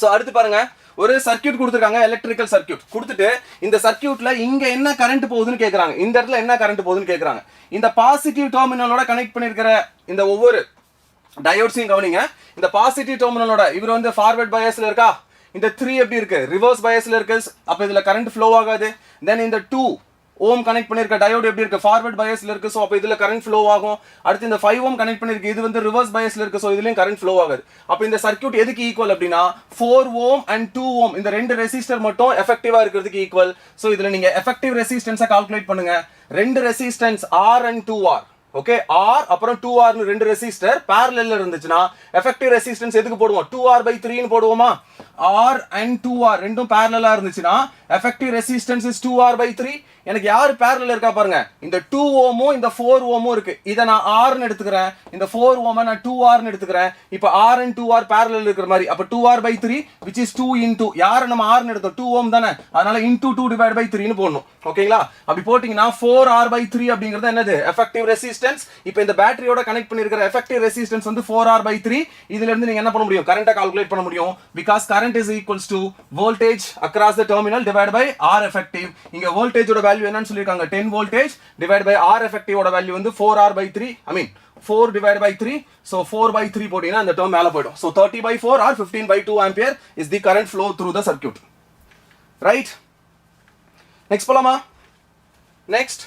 சோ அடுத்து பாருங்க, ஒரு சர்க்யூட் கொடுத்திருக்காங்க, எலக்ட்ரிக்கல் சர்க்யூட் கொடுத்துட்டு இந்த சர்க்யூட்ல இங்க என்ன கரண்ட் போகுதுன்னு கேக்குறாங்க. இந்த இடத்துல என்ன கரண்ட் போகுதுன்னு கேக்குறாங்க. இந்த பாசிட்டிவ் டெர்மினலோட கனெக்ட் பண்ணிருக்கிற இந்த ஒவ்வொரு டயோட்ஸையும் கவனிங்க. இந்த பாசிட்டிவ் டெர்மினலோட இவர் வந்து ஃபார்வர்ட் பயாஸ்ல இருக்கா, இந்த 3 எப்படி இருக்கு ரிவர்ஸ் பயாஸ்ல இருக்கு அப்ப இதுல கரண்ட் ஃப்ளோ ஆகாது தென் இந்த 2 ஓம் கனெக்ட் பண்ணிருக்க டயோடு எப்படி இருக்கு ஃபார்வர்ட் பயாஸ்ல இருக்கு சோ அப்ப இதுல கரண்ட் ஃப்ளோ ஆகும் அடுத்து இந்த 5 ஓம் கனெக்ட் பண்ணிருக்கு இது வந்து ரிவர்ஸ் பயாஸ்ல இருக்கு சோ இதுலயும் கரண்ட் ஃப்ளோ ஆகாது அப்ப இந்த சர்க்யூட் எதுக்கு ஈக்குவல் அப்படினா 4 ஓம் and 2 ஓம் இந்த ரெண்டு ரெசிஸ்டர் மட்டும் எஃபெக்டிவா இருக்கிறதுக்கு ஈக்குவல் சோ இதுல நீங்க எஃபெக்டிவ் ரெசிஸ்டன்ஸை கால்குலேட் பண்ணுங்க ரெண்டு resistance R and 2R okay R அப்புறம் 2R னு ரெண்டு ரெசிஸ்டர் parallel இருந்துச்சுனா எஃபெக்டிவ் ரெசிஸ்டன்ஸ் எதுக்கு போடுவோம் 2R/3 னு போடுவோமா R and 2R ரெண்டும் parallel இருந்துச்சுனா எஃபெக்டிவ் ரெசிஸ்டன்ஸ் இஸ் 2R/3 எனக்கு யார் parallel இருக்கா பாருங்க இந்த 2 ஓமும் இந்த 4 ஓமும் இருக்கு இத நான் R னு எடுத்துக்கறேன் இந்த 4 ஓமை நான் 2R னு எடுத்துக்கறேன் இப்போ R and 2R parallel இருக்கிற மாதிரி அப்ப 2R/3 which is 2 into யார நம்ம R னு எடுத்தோம் 2 ஓம் தானே அதனால into 2/3 னு போடணும் ஓகேங்களா அப்படி போடிங்கனா 4R/3 அப்படிங்கிறது என்னது எஃபெக்டிவ் ரெசிஸ்டன்ஸ் இப்போ இந்த பேட்டரியோட கனெக்ட் பண்ணியிருக்கிற எஃபெக்டிவ் ரெசிஸ்டன்ஸ் வந்து 4R/3 இதுல இருந்து நீங்க என்ன பண்ண முடியும் கரண்ட கால்குலேட் பண்ண முடியும் because current is equals to voltage across the terminal divided by R effective இங்க voltage ஓட வேல்யூ என்னன்னு சொல்லிருக்காங்க 10 voltage divided by R effective ஓட வேல்யூ வந்து 4R/3 I mean 4 divided by 3 so 4/3 போடினா அந்த டேர்ம் மேல போய்டும் so 30/4 or 15/2 ampere is the current flow through the circuit right next போலாமா next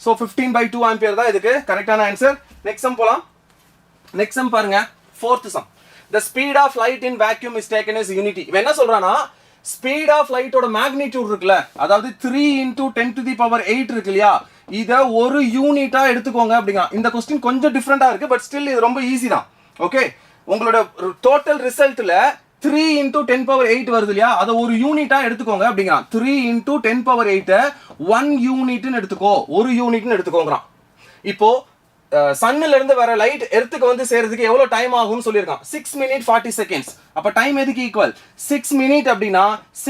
so 15/2 ampere தான் இதுக்கு கரெக்ட்டான ஆன்சர் next sum போலாம் next sum பாருங்க fourth sum the speed of light in vacuum is taken as unity இவன் என்ன சொல்றானா speed of light ஓட magnitude இருக்குல அதாவது 3 into 10 to the power 8 இருக்குலையா இத ஒரு யூனிட்டா எடுத்துக்கோங்க அப்படிங்க இந்த क्वेश्चन கொஞ்சம் டிஃபரண்டா இருக்கு பட் ஸ்டில் இது ரொம்ப ஈஸி தான் ஓகே உங்களோட டோட்டல் ரிசல்ட்ல 3 into 10 power 8 வருது இல்லையா அத ஒரு யூனிட்டா எடுத்துக்கோங்க அப்படிங்க 3 into 10 power 8 1 யூனிட்னு எடுத்துக்கோ ஒரு யூனிட்னு எடுத்துக்கோங்கறான் இப்போ சன்ல இருந்து வர லைட் எர்த்துக்கு வந்து சேர்றதுக்கு எவ்வளவு டைம் ஆகும்னு சொல்லிருக்கான் 6 minutes 40 seconds அப்ப டைம் எதுக்கு ஈக்குவல் 6 minutes அப்படினா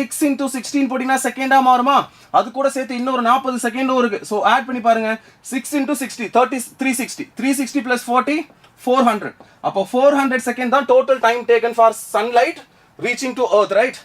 6 into 16 போடினா செகண்டா மாறுமா அது கூட சேர்த்து இன்னொரு 40 செகண்டும் இருக்கு சோ ஆட் பண்ணி பாருங்க 6 into 60 30 360 plus 40 400 அப்ப 400 செகண்ட் தான் total time taken for sunlight reaching to earth right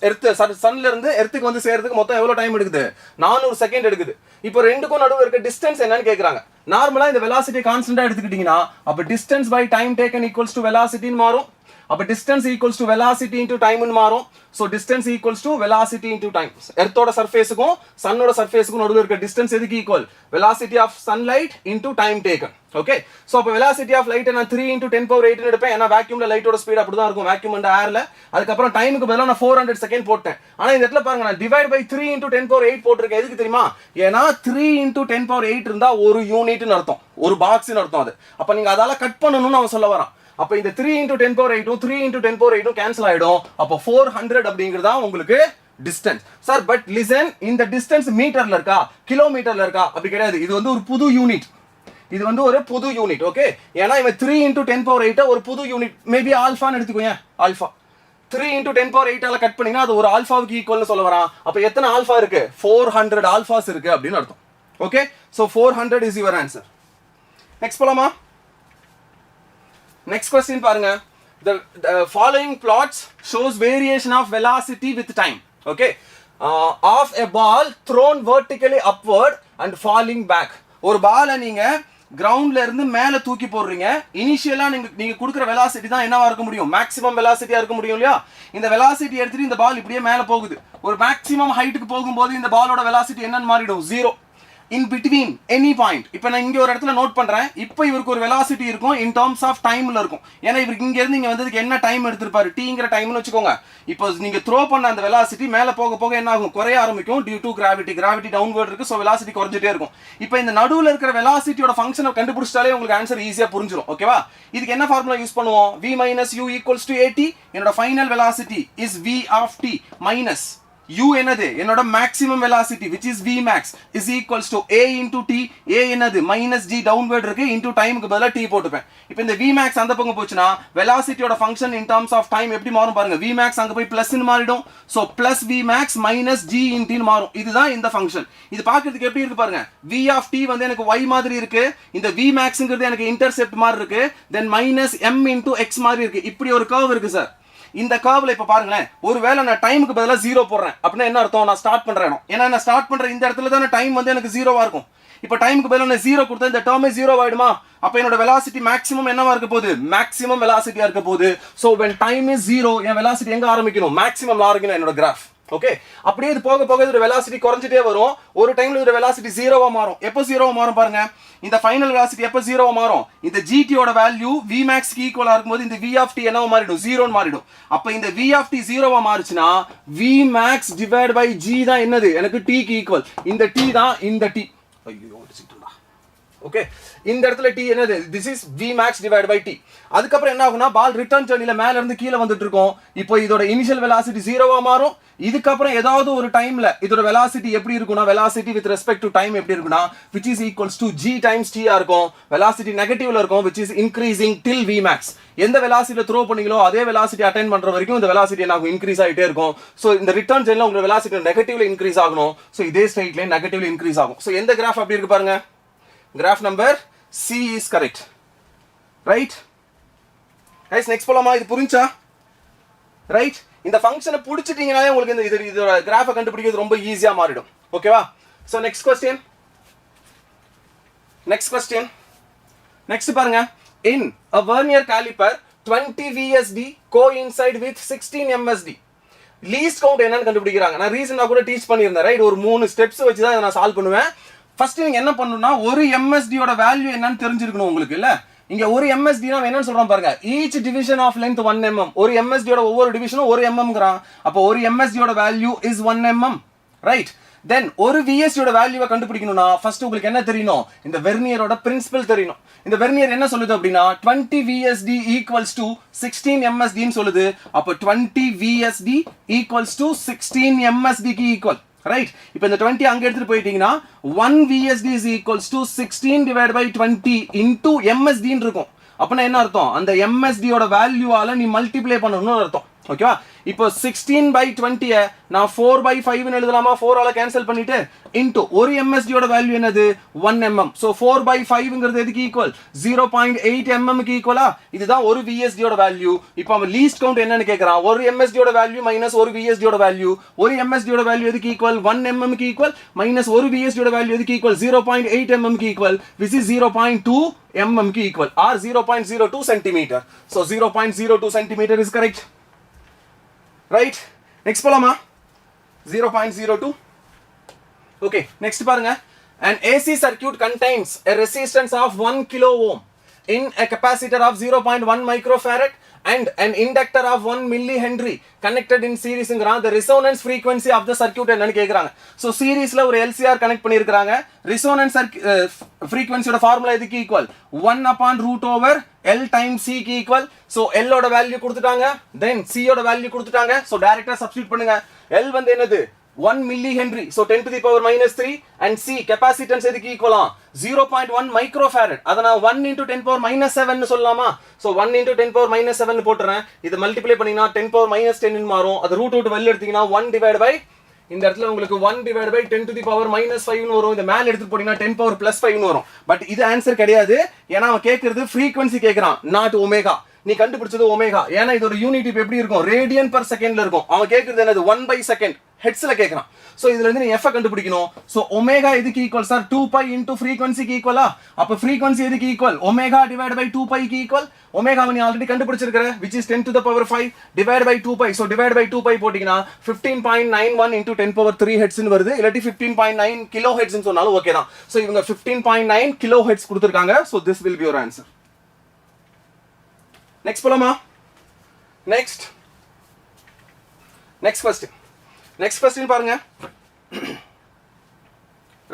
earth சன்ல இருந்து எர்த்துக்கு வந்து சேர்றதுக்கு மொத்தம் எவ்வளவு டைம் எடுக்குது 400 செகண்ட் எடுக்குது இப்போ ரெண்டுக்கும் நடுவுல இருக்க டிஸ்டன்ஸ் என்னன்னு கேக்குறாங்க நார்மலா இந்த velocity கான்ஸ்டன்ட்டா எடுத்துக்கிட்டீங்கன்னா அப்ப distance by time taken equals to velocity ன்னு மாறும் அப்ப distance equals to velocity into time ன்னு மாறும் so distance equals to velocity into time எர்த்தோட சர்ஃபேஸ்க்கும் சன்னோட சர்ஃபேஸ்க்கும் நடுவுல இருக்க டிஸ்டன்ஸ் எதுக்கு equal velocity of sunlight into time taken okay so அப்ப velocity of light நான் 3 into 10 power 8 ன்னு எடுப்பேன் ஏனா vacuumல லைட்டோட ஸ்பீட் அப்படி தான் இருக்கும் vacuum and airல அதுக்கு அப்புறம் டைமுக்கு பதிலா நான் 400 செகண்ட் போட்டேன் ஆனா இந்த இடத்துல பாருங்க நான் டிவைட் பை 3 into 10 power 8 போட்டுருக்கேன் எதுக்கு தெரியுமா ஏனா 3 into 10 power 8 இருந்தா ஒரு யூனிட்னு அர்த்தம் ஒரு பாக்ஸ்னு அர்த்தம் அது அப்ப நீங்க அதால கட் பண்ணனும்னு அவன் சொல்ல வரான் அப்ப இந்த 3 into 10 power 8 3 into 10 power 8 cancel ஆயிடும் அப்ப 400 அப்படிங்கறதா உங்களுக்கு டிஸ்டன்ஸ் சார் பட் லிசன் இந்த டிஸ்டன்ஸ் மீட்டர்ல இருக்கா கிலோமீட்டர்ல இருக்கா அப்படி கிடையாது இது வந்து ஒரு புது யூனிட் இது வந்து ஒரு புது யூனிட் ஓகே ஏனா இவன் 3 into 10 power 8 ஒரு புது யூனிட் மேபி ஆல்பான்னு எடுத்துக்கோங்க ஆல்பா 3 into 10 power 8 ஆல கட் பண்ணீங்கன்னா அது ஒரு ஆல்பாவுக்கு ஈக்குவல்னு சொல்ல வரான் அப்ப எத்தனை ஆல்பா இருக்கு 400 ஆல்பாஸ் இருக்கு அப்படினு அர்த்தம் okay so 400 is your answer next போலாமா next question பாருங்க the following plots shows variation of velocity with time okay of a ball thrown vertically upward and falling back ஒரு பாலை நீங்க கிரவுண்ட்ல இருந்து மேல தூக்கி போடுறீங்க இனிஷியலா நீங்க கொடுக்கிற velocity தான் என்னவா இருக்க முடியும் மேக்ஸிமம் velocity-ஆ இருக்க முடியும் இல்லையா இந்த velocity எடுத்துட்டு இந்த பால் இப்படியே மேல போகுது ஒரு மேக்ஸிமம் ஹைட்டுக்கு போகும்போது இந்த பாலோட velocity என்னன்னு மாறிடும் 0 in between any point இப்போ நான் இங்க ஒரு இடத்துல நோட் பண்றேன் இப்போ இவருக்கு ஒரு velocity இருக்கும் in terms of timeல இருக்கும் ஏனா இவருக்கு இங்க இருந்து இங்க வந்ததுக்கு என்ன டைம் எடுத்துப்பாரு tங்கற டைம்னு வெச்சுக்கோங்க இப்போ நீங்க த்ரோ பண்ண அந்த velocity மேல போக போக என்ன ஆகும் குறைய ஆரம்பிக்கும் due to gravity downward இருக்கு சோ velocity குறைஞ்சிட்டே இருக்கும் இப்போ இந்த நடுவுல இருக்கிற velocityயோட ஃபங்க்ஷனை கண்டுபிடிச்சாலே உங்களுக்கு ஆன்சர் ஈஸியா புரிஞ்சிரும் ஓகேவா இதுக்கு என்ன ஃபார்முலா யூஸ் பண்ணுவோம் v - u = at என்னோட final velocity is v of t minus u என்னது என்னோட maximum velocity which is v max is equals to a into t a என்னது minus g downward இருக்கு into time க்கு பதிலா t போட்டுப்பேன் இப்போ இந்த v max அந்த பக்கம் போச்சுனா velocity ஓட function in terms of time எப்படி மாறும் பாருங்க v max அங்க போய் plus ன்னு மாறிடும் so plus v max minus g into ன்னு மாறும் இதுதான் இந்த ஃபங்க்ஷன் இது பார்க்கிறதுக்கு எப்படி இருக்கு பாருங்க v of t வந்து எனக்கு y மாதிரி இருக்கு இந்த v maxங்கிறது எனக்கு இன்டர்செப்ட் மாதிரி இருக்கு then minus m into x மாதிரி இருக்கு இப்படி ஒரு கர்வ் இருக்கு சார் இந்த கர்வ்ல இப்ப பாருங்களேன், ஒருவேளை நான் டைமுக்கு பதிலா 0 போடுறேன் அப்படின்னா என்ன அர்த்தம்? நான் ஸ்டார்ட் பண்ற இடம். ஏன்னா நான் ஸ்டார்ட் பண்ற இந்த இடத்துல தான் டைம் வந்து எனக்கு 0வா இருக்கும். இப்போ டைமுக்கு பதிலா நான் 0 கொடுத்தா இந்த டேர்மே 0 ஆயிடுமா? அப்ப என்னோட வெலாசிட்டி மேக்ஸிமம் என்னவா இருக்க போகுது? மேக்ஸிமம் வெலாசிட்டியா இருக்க போகுது. So when time is 0 N velocity எங்க ஆரம்பிக்கணும்? மேக்ஸிமம்ல ஆரம்பிக்கணும் என்னோட கிராஃப். ஓகே, அப்படியே இது போக போக இதோட வெலாசிட்டி குறைஞ்சிட்டே வரும். ஒரு டைம்ல இதோட வெலாசிட்டி 0வா மாறும். எப்போ 0வா மாறும் பாருங்க, இந்த ஃபைனல் வெலாசிட்டி எப்போ 0வா மாறும்? இந்த GT ஓட வேல்யூ Vmax க்கு ஈக்குவலா இருக்கும்போது இந்த V of t என்னவா மாறிடும்? 0 ன்னு மாறிடும். அப்ப இந்த V of t 0வா மாறுச்சுனா Vmax divided by G தான் என்னது? எனக்கு t க்கு ஈக்குவல். இந்த t தான் இந்த t. ஐயோ டிசிட்டா. ஓகே, இந்த இடத்துல t என்னது? this is Vmax divided by t. அதுக்கு அப்புறம் என்ன ஆகும்னா பால் ரிட்டர்ன் ஜர்னில மேல இருந்து கீழ வந்துட்டு இருக்கும். இப்போ இதோட இனிஷியல் வெலாசிட்டி 0வா மாறும். இதுக்கு அப்புறம் ஏதாவது ஒரு டைம்ல இதோட வெலாசிட்டி எப்படி இருக்கும்னா, velocity with respect to time எப்படி இருக்கும்னா which is equals to g times t ஆ இருக்கும். வெலாசிட்டி நெகட்டிவ்ல இருக்கும் which is increasing till Vmax. எந்த வெலாசிட்டில த்ரோ பண்ணீங்களோ அதே வெலாசிட்டி அட்டைன் பண்ற வரைக்கும் இந்த வெலாசிட்டி என்ன ஆகும்? இன்க்ரீஸ் ஆயிட்டே இருக்கும். சோ இந்த ரிட்டர்ன் ஜர்னில உங்க வெலாசிட்டி நெகட்டிவ்ல இன்க்ரீஸ் ஆகணும். சோ இதே ஸ்ட்ரைட் லைன் நெகட்டிவ்ல இன்க்ரீஸ் ஆகும். சோ எந்த கிராஃப் அப்படி இருக்கு பாருங்க. Graph number C is correct. Right? Guys, next போலாமா? இது புரிஞ்சா? ரைட், இந்த ஃபங்க்ஷனை புடிச்சிட்டீங்கனாலே உங்களுக்கு இந்த இதோட கிராஃபை கண்டுபிடிக்கிறது ரொம்ப ஈஸியா மாறிடும். ஓகேவா? சோ நெக்ஸ்ட் கொஸ்டின் நெக்ஸ்ட் பாருங்க. in a vernier caliper 20 VSD coincide with 16 MSD least count என்னன்னு கண்டுபிடிக்கிறாங்க. நான் ரீசனா கூட டீச் பண்ணியிருந்தேன். ரைட், ஒரு 3 ஸ்டெப்ஸ் வச்சு தான் நான் சால்வ் பண்ணுவேன். ஃபர்ஸ்ட் நீங்க என்ன பண்ணணும்னா ஒரு MSD யோட வேல்யூ என்னன்னு தெரிஞ்சிருக்கணும் உங்களுக்கு. இல்ல இங்க ஒரு MSD னா என்னன்னு சொல்றோம் பாருங்க, each division of length 1 mm. ஒரு MSD யோட ஒவ்வொரு டிவிஷனும் 1 mm ங்கறான். அப்ப ஒரு MSD யோட வேல்யூ is 1 mm. ரைட், தென் ஒரு VSD யோட வேல்யூவை கண்டுபிடிக்கணும்னா ஃபர்ஸ்ட் உங்களுக்கு என்ன தெரியணும்? இந்த வெர்னியரோட பிரின்சிபல் தெரியணும். இந்த வெர்னியர் என்ன சொல்லுது அப்படின்னா 20 VSD equals to 16 MSD ன்னு சொல்லுது. அப்ப 20 VSD equals to 16 MSD க்கு ஈக்குவல். ரைட், இப்போ இந்த 20 அங்க எடுத்துட்டு போயிட்டீங்கன்னா 1 VSD is equals to 16 divided by 20 into MSD ன்னு இருக்கும். அப்பனா என்ன அர்த்தம்? அந்த MSD யோட வேல்யூவால நீ மல்டிப்ளை பண்ணணும்னு அர்த்தம். ஓகேவா? இப்போ 16 by 20 நான் 4 by 5 ன்னு எழுதலாமா? 4 ஆல கேன்சல் பண்ணிட்டு into ஒரு MSD யோட வேல்யூ என்னது? 1 mm. சோ 4 by 5 ங்கிறது எதுக்கு ஈக்குவல்? 0.8 mm க்கு ஈக்குவலா? இதுதான் ஒரு VSD யோட வேல்யூ. இப்போ அவன் லீஸ்ட் கவுண்ட் என்னன்னு கேக்குறான். ஒரு MSD யோட வேல்யூ மைனஸ் ஒரு VSD யோட வேல்யூ. ஒரு MSD யோட வேல்யூ எதுக்கு ஈக்குவல்? 1 mm க்கு ஈக்குவல் மைனஸ் ஒரு VSD யோட வேல்யூ எதுக்கு ஈக்குவல்? 0.8 mm க்கு ஈக்குவல் which is 0.2 mm க்கு equal or 0.02 cm. So 0.02 cm is correct. Right, next போலாமா? 0.02. okay, next பாருங்க. an AC circuit contains a resistance of 1 kilo ohm in a capacitor of 0.1 microfarad and an inductor of 1 millihenry connected in series ங்கறான். the resonance frequency of the circuit என்னன்னு கேக்குறாங்க. so சீரிஸ்ல ஒரு LCR connect பண்ணிருக்காங்க. resonance frequency ஓட formula எதுக்கு equal? 1 upon root over L times C க்கு equal. so L ஓட value கொடுத்துட்டாங்க, then C ஓட வேல்யூ கொடுத்துட்டாங்க. so டைரக்டா சப்ஸ்டிட்யூட் பண்ணுங்க. L வந்து என்னது? 1 millihenry. so 10 to the power minus 3 and C capacitance எதுக்கு ஈக்குவலா? 0.1 microfarad. அத நான் 1 into 10 power minus 7 னு சொல்லலாமா? so 1 into 10 power minus 7 னு போட்டுறேன். இது மல்டிப்ளை பண்ணீங்கன்னா 10 power minus 10 னு மாறும். அது ரூட் அவுட் வெளிய எடுத்தீங்கன்னா 1 divided by இந்த இடத்துல உங்களுக்கு 1 divided by 10 to the power minus 5 னு வரும். இந்த மேல எடுத்து போடினா 10 power plus 5 னு வரும். பட் இது ஆன்சர் கிடையாது. ஏனா அவன் கேக்குறது frequency கேக்குறான், not omega. நீ கண்டுபிடிச்சது ஒமேகா. ஏனா இதோட யூனிட் இப்ப எப்படி இருக்கும்? ரேடியன் per second ல இருக்கும். அவன் கேக்குறது என்னது? 1 by second ஹெட்ஸ்ல கேக்குறான். சோ இதுல இருந்து நீ f கண்டுபிடிக்கணும். சோ ஒமேகா எதுக்கு ஈக்குவல் சார்? 2π into frequency க்கு ஈக்குவலா? அப்ப frequency எதுக்கு ஈக்குவல்? ஒமேகா divided by 2π க்கு ஈக்குவல். ஒமேகாவை நீ already கண்டுபிடிச்சிருக்கற which is 10 to the power 5 divided by 2π. so divided by 2π போடினா 15.91 into 10 power 3 hertz ன்னு வருது. இல்ல 15.9 kilohertz ன்னு சொன்னாலும் ஓகே தான். சோ இவங்க 15.9 kilohertz கொடுத்திருக்காங்க. so this will be your answer. next போலாமா? next question பாருங்க.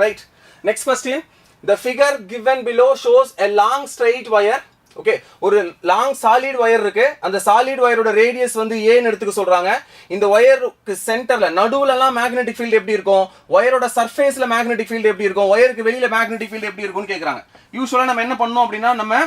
right, next question. the figure given below shows a long straight wire. okay, ஒரு லாங் சாலிட் வயர் இருக்கு. அந்த சாலிட் வயரோட ரேடியஸ் வந்து a ன்னு எடுத்துக்க சொல்றாங்க. இந்த வயருக்கு சென்டர்ல நடுவுல எல்லாம் மேக்னெட்டிக் ஃபீல்ட் எப்படி இருக்கும்? வயரோட சர்ஃபேஸ்ல மேக்னெட்டிக் ஃபீல்ட் எப்படி இருக்கும்? வயருக்கு வெளியில மேக்னெட்டிக் ஃபீல்ட் எப்படி இருக்கும்னு கேக்குறாங்க. யூசுவலா நம்ம என்ன பண்ணோம் அப்படின்னா நம்ம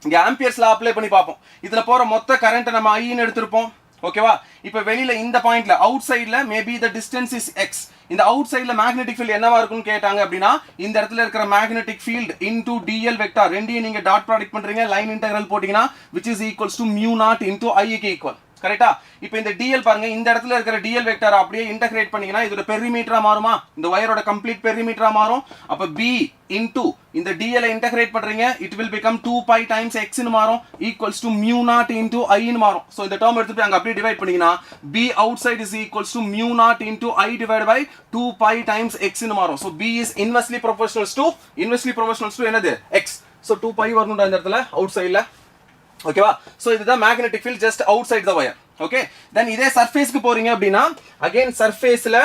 இங்க ஆம்பியர்ஸ்ல அப்ளை பண்ணி பாப்போம். இதுல போற மொத்த கரண்ட் நம்ம I ன்னு எடுத்துப்போம். ஓகேவா? இப்போ வெளியில இந்த பாயிண்ட்ல அவுட் சைடுல maybe the distance is x. இந்த அவுட் சைடுல மேக்னெட்டிக் ஃபீல்ட் என்னவா இருக்கும்னு கேட்டாங்க அப்படினா இந்த இடத்துல இருக்கிற magnetic field into dl vector ரெண்டையும் நீங்க டாட் ப்ராடக்ட் பண்றீங்க, லைன் இன்டெகிரல் போடிங்கனா which is equals to mu naught into I க்கு ஈக்குவல். கரெக்டா? இப்போ இந்த dl பாருங்க, இந்த இடத்துல இருக்கிற dl வெக்டார் அப்படியே இன்டகிரேட் பண்ணீங்கன்னா இதோட பெரிமீட்டரா மாறுமா? இந்த வயரோட கம்ப்ளீட் பெரிமீட்டரா மாறும். அப்ப b into இந்த dl இன்டகிரேட் பண்றீங்க, it will become 2 pi times x ன்னு மாறும், equals to mu naught into i ன்னு மாறும். சோ இந்த டேர்ம் எடுத்துட்டு அங்க அப்படியே டிவைட் பண்ணீங்கன்னா b outside is equals to mu naught into i divided by 2 pi times x ன்னு மாறும். so b is inversely proportional to என்னது? x. so 2 pi வரணும்டா இந்த இடத்துல outsideல. ஓகேவா? சோ இதுதான் magnetic field just outside the wire. Okay, then இதே சர்ஃபேஸ்க்கு போறீங்க அப்படின்னா அகைன் சர்ஃபேஸ்ல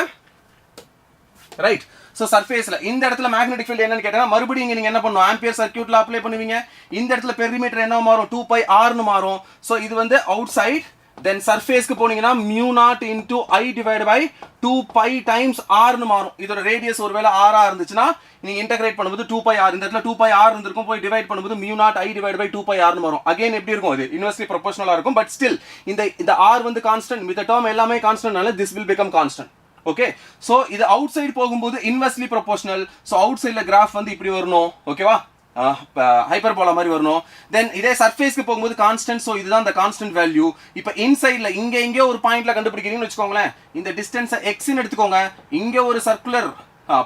ரைட். சோ சர்ஃபேஸ்ல இந்த இடத்துல மேக்னெட்டிக் ஃபீல்ட் என்னன்னு கேட்டா மறுபடியும் நீங்க என்ன பண்ணணும்? ஆம்பியர் சர்க்யூட்ல அப்ளை பண்ணுவீங்க. இந்த இடத்துல பெரிமீட்டர் என்ன மாறும்? 2 pi r ன்னு மாறும். சோ இது வந்து அவுட் சைட். தென் சர்ஃபேஸ்க்கு போனீங்கன்னா mu naught into i divided by 2 pi times r ன்னு மாறும். இதோட ரேடியஸ் ஒருவேளை r ஆ இருந்துச்சுன்னா நீங்க இன்டகிரேட் பண்ணும்போது 2 pi r, இந்த இடத்துல 2 pi r இருந்திருக்கும், போய் டிவைட் பண்ணும்போது mu naught i divided by 2 pi r ன்னு வரும். அகைன் எப்படி இருக்கும்? இது இன்வெர்ஸ்லி ப்ரொபோர்ஷனலா இருக்கும். பட் ஸ்டில் இந்த r வந்து கான்ஸ்டன்ட், இந்த டேர்ம் எல்லாமே கான்ஸ்டன்ட்னால this will become constant. Okay, so இது அவுட் சைடு போகும்போது இன்வெர்ஸ்லி ப்ரொபோர்ஷனல். சோ அவுட் சைடுல கிராஃப் வந்து இப்படி வரணும். ஓகேவா? ஹைப்பர்போலா மாதிரி வரணும். தென் இதே சர்ஃபேஸ்க்கு போகும்போது கான்ஸ்டன்ட். சோ இதுதான் அந்த கான்ஸ்டன்ட் வேல்யூ. இப்போ இன்சைட்ல இங்க ஒரு பாயிண்ட்ல கண்டுபிடிக்கிறீங்கன்னு வெச்சுக்கோங்களேன். இந்த டிஸ்டன்ஸை x ன்னு எடுத்துக்கோங்க. இங்க ஒரு சர்க்குலர்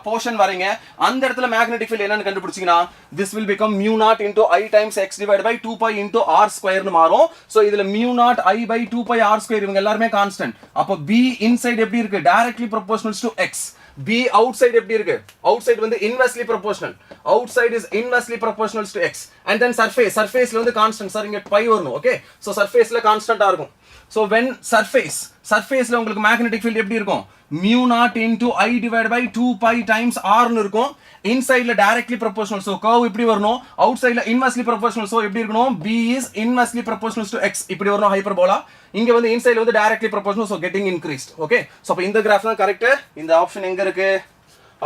போர்ஷன் வரீங்க. அந்த இடத்துல மேக்னெட்டிக் ஃபீல்ட் என்னன்னு கண்டுபிடிச்சீங்கன்னா this will become mu naught into i times x divided by 2 pi into r square ன்னு மாறும். சோ இதுல mu naught i by 2 pi r square இவங்க எல்லாரும் கான்ஸ்டன்ட். அப்ப b inside எப்படி இருக்கு? directly proportional to x. b outside எப்படி இருக்கு? outside வந்து inversely proportional. outside is inversely proportional to x. and then surfaceல வந்து constant. சார் இங்க pi வரணும். ஓகே, சோ surfaceல கான்ஸ்டன்ட்டா இருக்கும். so when surfaceல உங்களுக்கு மேக்னெட்டிக் ஃபீல்ட் எப்படி இருக்கும்? mu naught into i divided by 2 pi times r ன்னு இருக்கும். இன்சைட்ல directly proportional. so curve இப்படி வரணும். அவுட்சைட்ல inversely proportional. so எப்படி இருக்கணும்? b is inversely proportional to x. இப்படி வரணும் ஹைப்பர்போலா. இங்க வந்து இன்சைட்ல வந்து directly proportional. so getting increased. Okay, so அப்ப இந்த கிராஃப் தான் கரெக்ட். இந்த ஆப்ஷன் எங்க இருக்கு?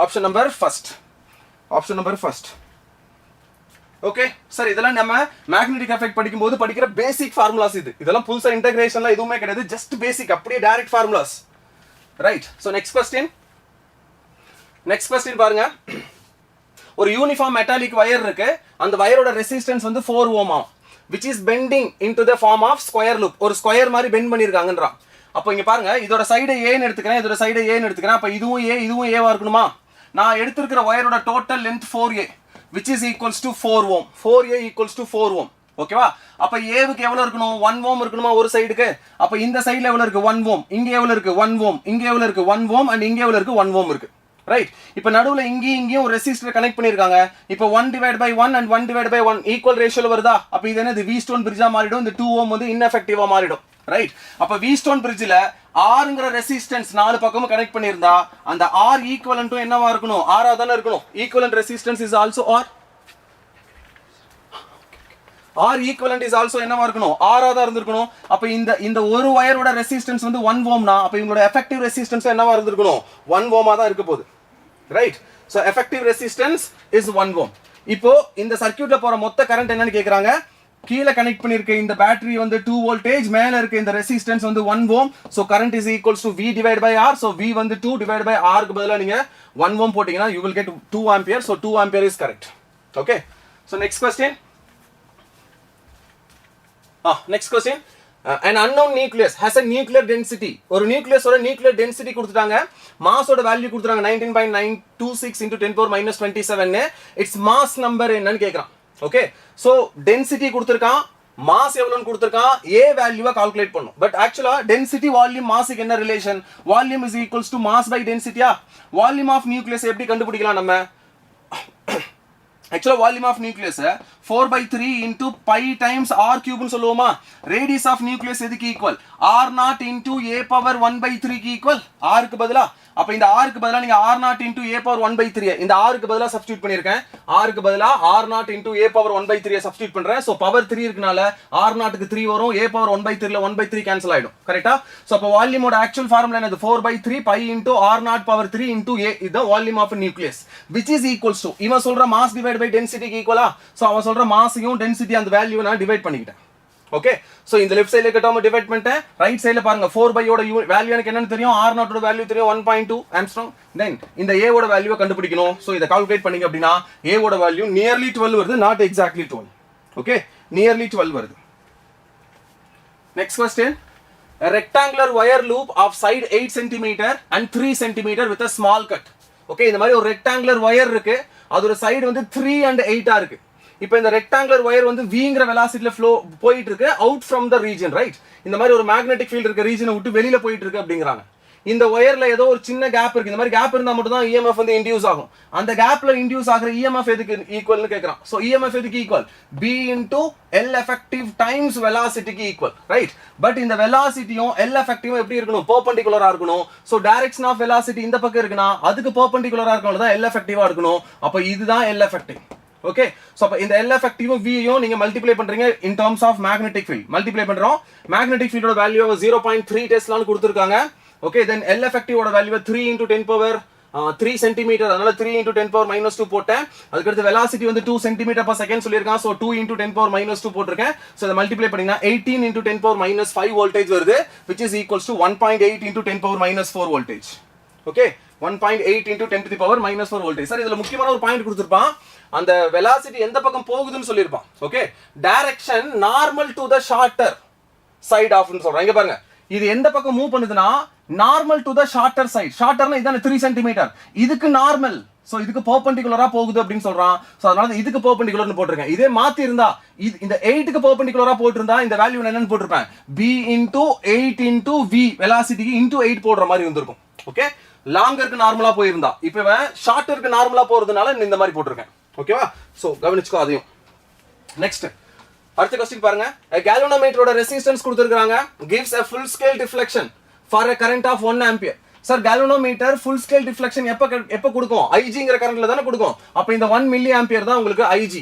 Option number first. Okay sir, இதெல்லாம் நம்ம மேக்னெட்டிக் எஃபெக்ட் படிக்கும்போது படிக்கிற பேசிக் ஃபார்முலாஸ். இதெல்லாம் புதுசா இன்டகிரேஷன்ல எதுவுமே கிடையாது. ஜஸ்ட் பேசிக், அப்படியே direct formulas. Right. So next question பாருங்க. ஒரு யூனிஃபார்ம் மெட்டாலிக் வயர் இருக்கு. அந்த வயரோட ரெசிஸ்டன்ஸ் வந்து 4 ohm ஆகும், which is bending into the form of square loop. ஒரு ஸ்கொயர் மாதிரி பெண்ட் பண்ணிருக்காங்கன்றான். அப்போ இங்க பாருங்க, இதோட சைடு a ன்னு எடுத்துக்கிறேன், இதோட சைடு a ன்னு எடுத்துக்கிறேன். அப்ப இதுவும் a வா இருக்கணுமா? நான் எடுத்துக்கிற வயரோட total length 4a, which is equals to 4 ohm. 4a equals to 4 ohm. ஓகேவா? அப்ப ஏவுக்கு எவ்வளவு இருக்கணும்? 1 ohm இருக்கணுமா ஒரு சைடுக்கு? அப்ப இந்த சைடுல எவ்வளவு இருக்கு? 1 ohm. இங்க எவ்வளவு இருக்கு? 1 ohm. இங்க எவ்வளவு இருக்கு? 1 ohm. and இங்க எவ்வளவு இருக்கு? 1 ohm இருக்கு. ரைட். இப்ப நடுவுல இங்கேயும் ரெசிஸ்டர் கனெக்ட் பண்ணிருக்காங்க. இப்ப 1 divided by 1 and 1 divided by 1 equal ரேஷியோல வருதா? அப்ப இது என்னது? V ஸ்டோன் பிரிட்ஜா மாறிடும். இந்த 2 ohm வந்து ineffective-ஆ மாறிடும். ரைட். அப்ப V ஸ்டோன் பிரிட்ஜ்ல Rங்கற ரெசிஸ்டன்ஸ் நாலு பக்கமும் கனெக்ட் பண்ணிருந்தா அந்த R ஈக்குவலன்ட் என்னவா இருக்கணும்? R ஆ தான இருக்கணும். Equivalent resistance is also R equivalent is also என்னவா இருக்கணும்? R ஆ தான் இருந்திருக்கணும். அப்ப இந்த ஒரு வயரோட ரெசிஸ்டன்ஸ் வந்து 1 ohm னா அப்ப இவங்களோட எஃபெக்டிவ் ரெசிஸ்டன்ஸ் என்னவா இருந்திருக்கணும்? 1 ohm ஆ தான் இருக்க போகுது. Right. So effective resistance is 1 ohm. இப்போ இந்த சர்க்யூட்ல போற மொத்த கரண்ட் என்னன்னு கேக்குறாங்க. கீழ கனெக்ட் பண்ணிருக்க இந்த பேட்டரி வந்து 2 voltage, மேல இருக்க இந்த ரெசிஸ்டன்ஸ் வந்து 1 ohm. So current is equals to V divided by R. So V வந்து 2 divided by R க்கு பதிலா நீங்க 1 ohm போட்டீங்கன்னா you will get 2 ampere. so 2 ampere is correct. okay, so next question. An unknown nucleus has a nuclear density. ஒரு nucleus ஓட nuclear density கொடுத்துட்டாங்க. மாஸோட value கொடுத்துட்டாங்க 19.926 into 10 power minus 27. It's mass number என்னன்னு கேக்குறான். ஓகே, சோ டென்சிட்டி கொடுத்திருக்கான், mass எவ்வளவுன்னு கொடுத்திருக்கான், a வேல்யூவை கால்குலேட் பண்ணும். பட் ஆக்சுவலா டென்சிட்டி வால்யூம் மாஸுக்கு என்ன ரிலேஷன்? Volume is equals to mass by டென்சிட்டியா? வால்யூம் ஆஃப் நியூக்ளியஸ் எப்படி கண்டுபிடிக்கலாம் நம்ம? Actually volume of nucleus 4/3 into pi times r cube னு சொல்லுவோமா? radius of nucleus எதுக்கு equal? r0 into a power 1/3 க்கு ஈக்குவல். r க்கு பதிலா அப்ப இந்த r க்கு பதிலா நீங்க r0 into a power 1/3 இந்த r க்கு பதிலா சப்ஸ்டிட்யூட் பண்ணிருக்கேன். r க்கு பதிலா r0 into a power 1/3 substitute பண்றேன். சோ பவர் 3 இருக்கனால r0 க்கு 3 வரும், a power 1/3 ல 1/3 கேன்சல் ஆயிடும். கரெக்ட்டா? சோ அப்ப வால்யூமோட ஆக்சுவல் ஃபார்முலா என்னது? 4/3 pi into r0 power 3 into a is the volume of a nucleus, which is equals to இவன் சொல்ற மாஸ் டிவைட் பை டென்சிட்டி க்கு ஈக்குவலா? சோ அவன் சொல்ற மாஸையும் டென்சிட்டி அந்த வேல்யூவை நான் டிவைட் பண்ணிக்கிட்டேன். ஓகே, சோ இந்த லெஃப்ட் சைடுல இருக்க டேர்ம் டிவைட் பண்ணிட்டேன். ரைட் சைடுல பாருங்க 4/, ஓட வேல்யூ எனக்கு என்னன்னு தெரியும், r0 ஓட வேல்யூ தெரியும் 1.2 ஆம்ஸ்ட்ராங். தென் இந்த a ஓட வேல்யூவை கண்டுபிடிக்கணும். சோ இத கால்குலேட் பண்ணீங்க அப்படினா a ஓட வேல்யூ நியர்லி 12 வருது, not exactly 12. ஓகே, நியர்லி 12 வருது. Next question. a rectangular wire loop of side 8 cm and 3 cm with a small cut. Okay, இந்த மாதிரி ஒரு rectangular wire இருக்கு, அதோட சைடு வந்து 3 and 8 ஆ இருக்கு. இப்போ இந்த rectangular wire வந்து vங்கிற velocityல flow போயிட்டு இருக்கு out from the region, right? இந்த மாதிரி ஒரு magnetic field இருக்க ரீஜனை விட்டு வெளியில போயிட்டு இருக்கு அப்படிங்கறாங்க. இந்த வயர்ல ஏதோ ஒரு சின்ன கேப் இருக்கு, இந்த மாதிரி கேப் இருந்தா மட்டும் தான் EMF வந்து இன்டியூஸ் ஆகும். அந்த கேப்ல இன்டியூஸ் ஆகுற EMF எதுக்கு ஈக்குவல்னு கேக்குறான். சோ EMF எதுக்கு equal? B into L effective times velocity க்கு ஈக்குவல், ரைட்? பட் இந்த velocityயும் L effective எப்படி இருக்கணும்? பெர்பெண்டிகுலரா இருக்கணும். சோ டைரக்ஷன் ஆஃப் velocity இந்த பக்கம் இருக்குனா அதுக்கு பெர்பெண்டிகுலரா இருக்கணும் தான் L effective இருக்கணும். அப்ப இதுதான் L effective. ஓகே, சோ அப்ப இந்த L effective V யும் நீங்க மல்டிப்ளை பண்றீங்க in terms of magnetic field. Multiply பண்றோம். magnetic field ஓட வேல்யூ 0.3 டெஸ்லான்னு கொடுத்திருக்காங்க. Okay, then L effective oda value 3 into 10 power 3 cm, அதனால 3 into 10 power minus 2 போட்டேன். அதுக்கு அடுத்து velocity வந்து 2 cm per second சொல்லிருக்கான். so 2 into 10 power minus 2 போட்டிருக்கேன். so இத மல்டிப்ளை பண்ணீங்கன்னா 18 into 10 power minus 5 voltage வருது, which is equals to 1.8 into 10 power minus 4 voltage. Okay, 1.8 into 10 to the power minus 4 voltage. Sir இதுல முக்கியமான ஒரு பாயிண்ட் கொடுத்திருப்பான், அந்த velocity எந்த பக்கம் போகுதுன்னு சொல்லிருப்பான். Okay, direction normal to the shorter side of னு சொல்றாங்க. இங்க பாருங்க, இது எந்த பக்கம் மூவ் பண்ணுதுன்னா normal to the shorter side. ஷார்ட்டர்னா இதான 3 cm, இதுக்கு நார்மல். சோ இதுக்கு பெர்பெண்டிகுலரா போகுது அப்படினு சொல்றான். சோ அதனால இதுக்கு பெர்பெண்டிகுலர்னு போட்டுருக்கேன். இதே மாத்தி இருந்தா இந்த 8 க்கு பெர்பெண்டிகுலரா போட்டுருந்தா இந்த வேல்யூ என்னன்னு போட்டுருப்பேன், b into 8 into v velocity into 8 போடுற மாதிரி வந்திருக்கும். ஓகே, லாங்கருக்கு நார்மலா போயிருந்தா, இப்போ ஷார்ட்டருக்கு நார்மலா போறதுனால இந்த மாதிரி போட்டுருக்கேன். ஓகேவா? சோ கவனிச்சுக்கோ அதையும். நெக்ஸ்ட் அடுத்த क्वेश्चन பாருங்க. a galvanometer ஓட ரெசிஸ்டன்ஸ் கொடுத்திருக்காங்க, gives a full scale deflection for a current of 1 ampere. Sir galvanometer full scale deflection எப்ப கொடுக்கும்? Igங்கிற கரண்ட்ல தான கொடுக்கும். அப்ப இந்த 1 மில்லி ஆம்பியர் தான் உங்களுக்கு Ig.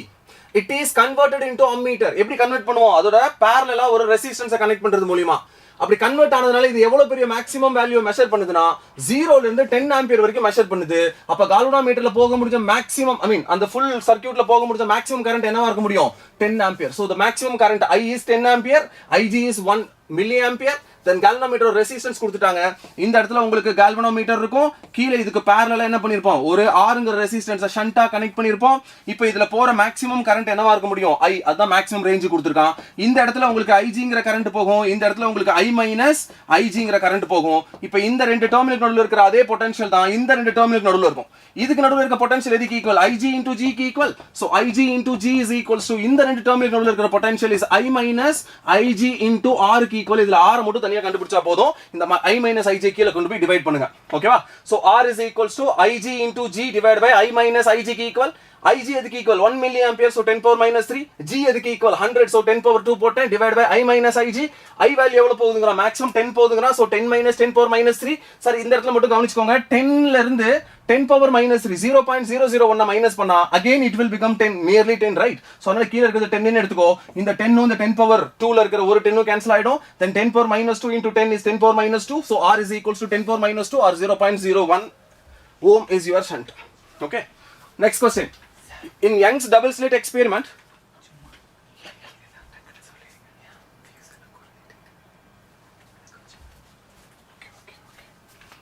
it is converted into ammeter. எப்படி கன்வெர்ட் பண்ணுவோம்? அதோட parallel-ஆ ஒரு ரெசிஸ்டன்ஸை கனெக்ட் பண்றது மூலமா. அப்படி கன்வெர்ட் ஆனதுனால இது எவ்வளவு பெரிய மேக்ஸிமம் வேல்யூ மெஷர் பண்ணுதுன்னா 0 ல இருந்து 10 ஆம்பியர் வரைக்கும் மெஷர் பண்ணுது. அப்ப galvanometerல போக முடிஞ்ச மேக்ஸிமம் அந்த full சர்க்யூட்ல போக முடிஞ்ச மேக்ஸிமம் கரண்ட் என்னவா இருக்க முடியும்? 10 ampere. so the maximum current I is 10 ampere, Ig is 1 milli ampere. then galvanometer resistance கொடுத்துட்டாங்க. இந்த இடத்துல உங்களுக்கு galvanometer இருக்கும், கீழே இதுக்கு parallel-ஆ என்ன பண்ணிருப்போம், ஒரு Rங்கிற ரெசிஸ்டன்ஸை ஷண்டா கனெக்ட் பண்ணிருப்போம். இப்போ இதுல போற மேக்ஸிமம் கரண்ட் என்னவா இருக்க முடியும்? I. அதான் மேக்ஸிமம் ரேஞ்ச் கொடுத்திருக்கான். இந்த இடத்துல உங்களுக்கு Igங்கிற கரண்ட் போகும், இந்த இடத்துல உங்களுக்கு I minus Igங்கிற கரண்ட் போகும். இப்போ இந்த ரெண்டு டெர்மினலுக்கு நடுவுல இருக்கிற அதே பொட்டன்ஷியல் தான் இந்த ரெண்டு டெர்மினலுக்கு நடுவுல இருக்கும். இதுக்கு நடுவுல இருக்க பொட்டன்ஷியல் எதுக்கு ஈக்குவல்? Ig into G க்கு equal. so Ig into G is equals to இந்த ரெண்டு டெர்மினலுக்கு நடுவுல இருக்கிற potential is I minus Ig into R க்கு ஈக்குவல். இதுல R மட்டும் தனியா கண்டுபிடிச்சா போதும், இந்த I minus Ij கீழ கொண்டு போய் டிவைட் பண்ணுங்க. ஓகேவா? so R is equals to Ig into G divided by I minus Ij க்கு ஈக்குவல். Ig எதுக்கு equal? 1 milli ampere, so 10 power minus 3. G எதுக்கு ஈக்குவல்? 100, so 10 power 2 போட்டேன், divided by I minus Ig. I value எவ்வளவு போகுதுங்கறா? Maximum 10 போகுதுங்கறா, so 10 minus 10 power minus 3. Sir இந்த இடத்துல மட்டும் கவனிச்சுக்கோங்க, 10 ல இருந்து 10 power minus 3 0.001 மைனஸ் பண்ணா again it will become 10, nearly 10, right? so அதனால கீழ இருக்கிறது 10 ன்னு எடுத்துக்கோ. இந்த 10 இந்த 10 power 2 ல இருக்கிற ஒரு 10 கேன்சல் ஆயிடும். then 10 power minus 2 into 10 is 10 power minus 2, so R is equals to 10 power minus 2 or 0.01 ohm is your shunt. Okay, next question. in Young's double slit experiment,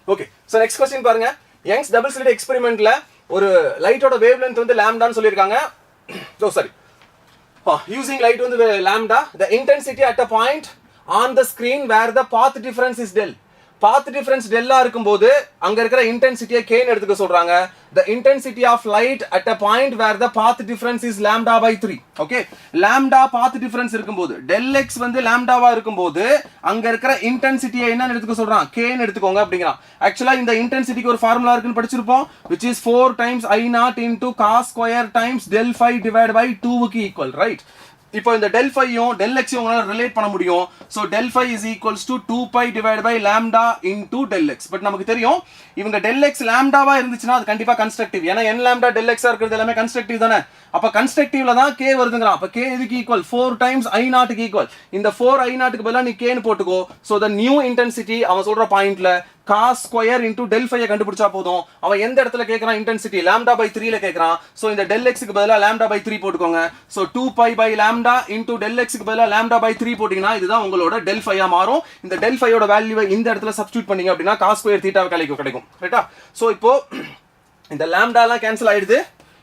okay, so next question பாருங்க. Young's double slit experimentல ஒரு லைட்டோட wavelength வந்து lambda-ன்னு சொல்லிருக்காங்க. so sorry, using light வந்து lambda, the intensity at a point on the screen where the path difference is del. path difference del-ஆ இருக்கும்போது அங்க இருக்கிற இன்டென்சிட்டியை k ன்னு எடுத்துக்க சொல்றாங்க. the intensity of light at a point where the path difference is lambda by 3. okay, lambda path difference இருக்கும்போது del x வந்து lambda-வா இருக்கும்போது அங்க இருக்கிற இன்டென்சிட்டியை என்னன்னு எடுத்துக்க சொல்றான்? k ன்னு எடுத்துக்கோங்க அப்படிங்கறான். ஆக்சுவலா இந்த இன்டென்சிட்டிக்கு ஒரு ஃபார்முலா இருக்குன்னு படிச்சிருப்போம், which is 4 times I naught into cos square times del phi divided by 2 க்கு ஈக்குவல், ரைட்? இப்போ இந்த del phi யும் del x யும் உங்களால ரிலேட் பண்ண முடியும். so del phi is equals to 2 pi divided by lambda into del x. But நமக்கு தெரியும் இவங்க del x lambda-வா இருந்துச்சுனா அது கண்டிப்பா கன்ஸ்ட்ரக்டிவ். ஏனா n lambda del x இருக்கிறது எல்லாமே கன்ஸ்ட்ரக்டிவ் தானே. அப்ப கன்ஸ்ட்ரக்டிவ்ல தான் k வருதுங்கறான். அப்ப k எதுக்கு ஈக்குவல்? 4 times I naught க்கு ஈக்குவல். இந்த 4 I naught க்கு பதிலா நீ k ன்னு போட்டுக்கோ. so the new intensity அவன் சொல்ற பாயிண்ட்ல cos square into del phi கண்டுபிடிச்சா போதும். அவன் எந்த இடத்துல கேக்குறான்? இன்டென்சிட்டி lambda by 3 ல கேக்குறான். so இந்த del x க்கு பதிலா lambda by 3 போட்டுக்கோங்க. so 2 pi by lambda into del x க்கு பதிலா lambda by 3 போட்டீங்கன்னா இதுதான் உங்களோட del phi ஆ மாறும். இந்த del phi ஓட வேல்யூவை இந்த இடத்துல சப்ஸ்டிட்யூட் பண்ணீங்க அப்படினா cos square theta கிடைக்கும், ரைட்டா? so இப்போ இந்த lambda எல்லாம் கேன்சல் ஆயிடுது,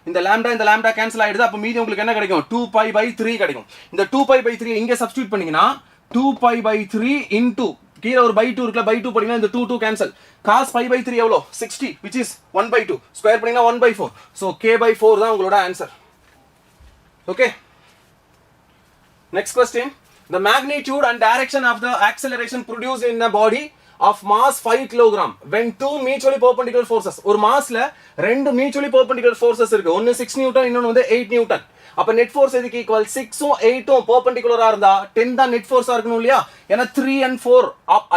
இந்த lambda கேன்சல் ஆயிடுது. அப்ப மீதி உங்களுக்கு என்ன கிடைக்கும்? 2 pi by 3 கிடைக்கும். இந்த 2 pi by 3 இங்க சப்ஸ்டிட்யூட் பண்ணீங்கன்னா 2 pi by 3 into கீழே ஒரு by 2 இருக்குல, by 2 படிங்கன்னா இந்த 2 கேன்சல். cos pi by 3 எவ்வளோ 60 which is 1/2 ஸ்கொயர் பண்ணிங்கன்னா 1/4. ஸோ k/4 தான் உங்களோட answer. Okay, next question. The magnitude and direction of the acceleration produced in a body of mass 5 kg when two mutually perpendicular forces. ஒரு மாஸ்ல ரெண்டு mutually perpendicular forces இருக்கு. ஒன்னு 6 Newton, இன்னொன்னு வந்து 8 Newton. அப்ப நெட் ஃபோர்ஸ் எதுக்கு ஈக்குவல்? 6உம் 8உம் பெர்பெண்டிகுலரா இருந்தா 10 தான் நெட் ஃபோர்ஸா இருக்கணும் இல்லையா? ஏன்னா 3 and 4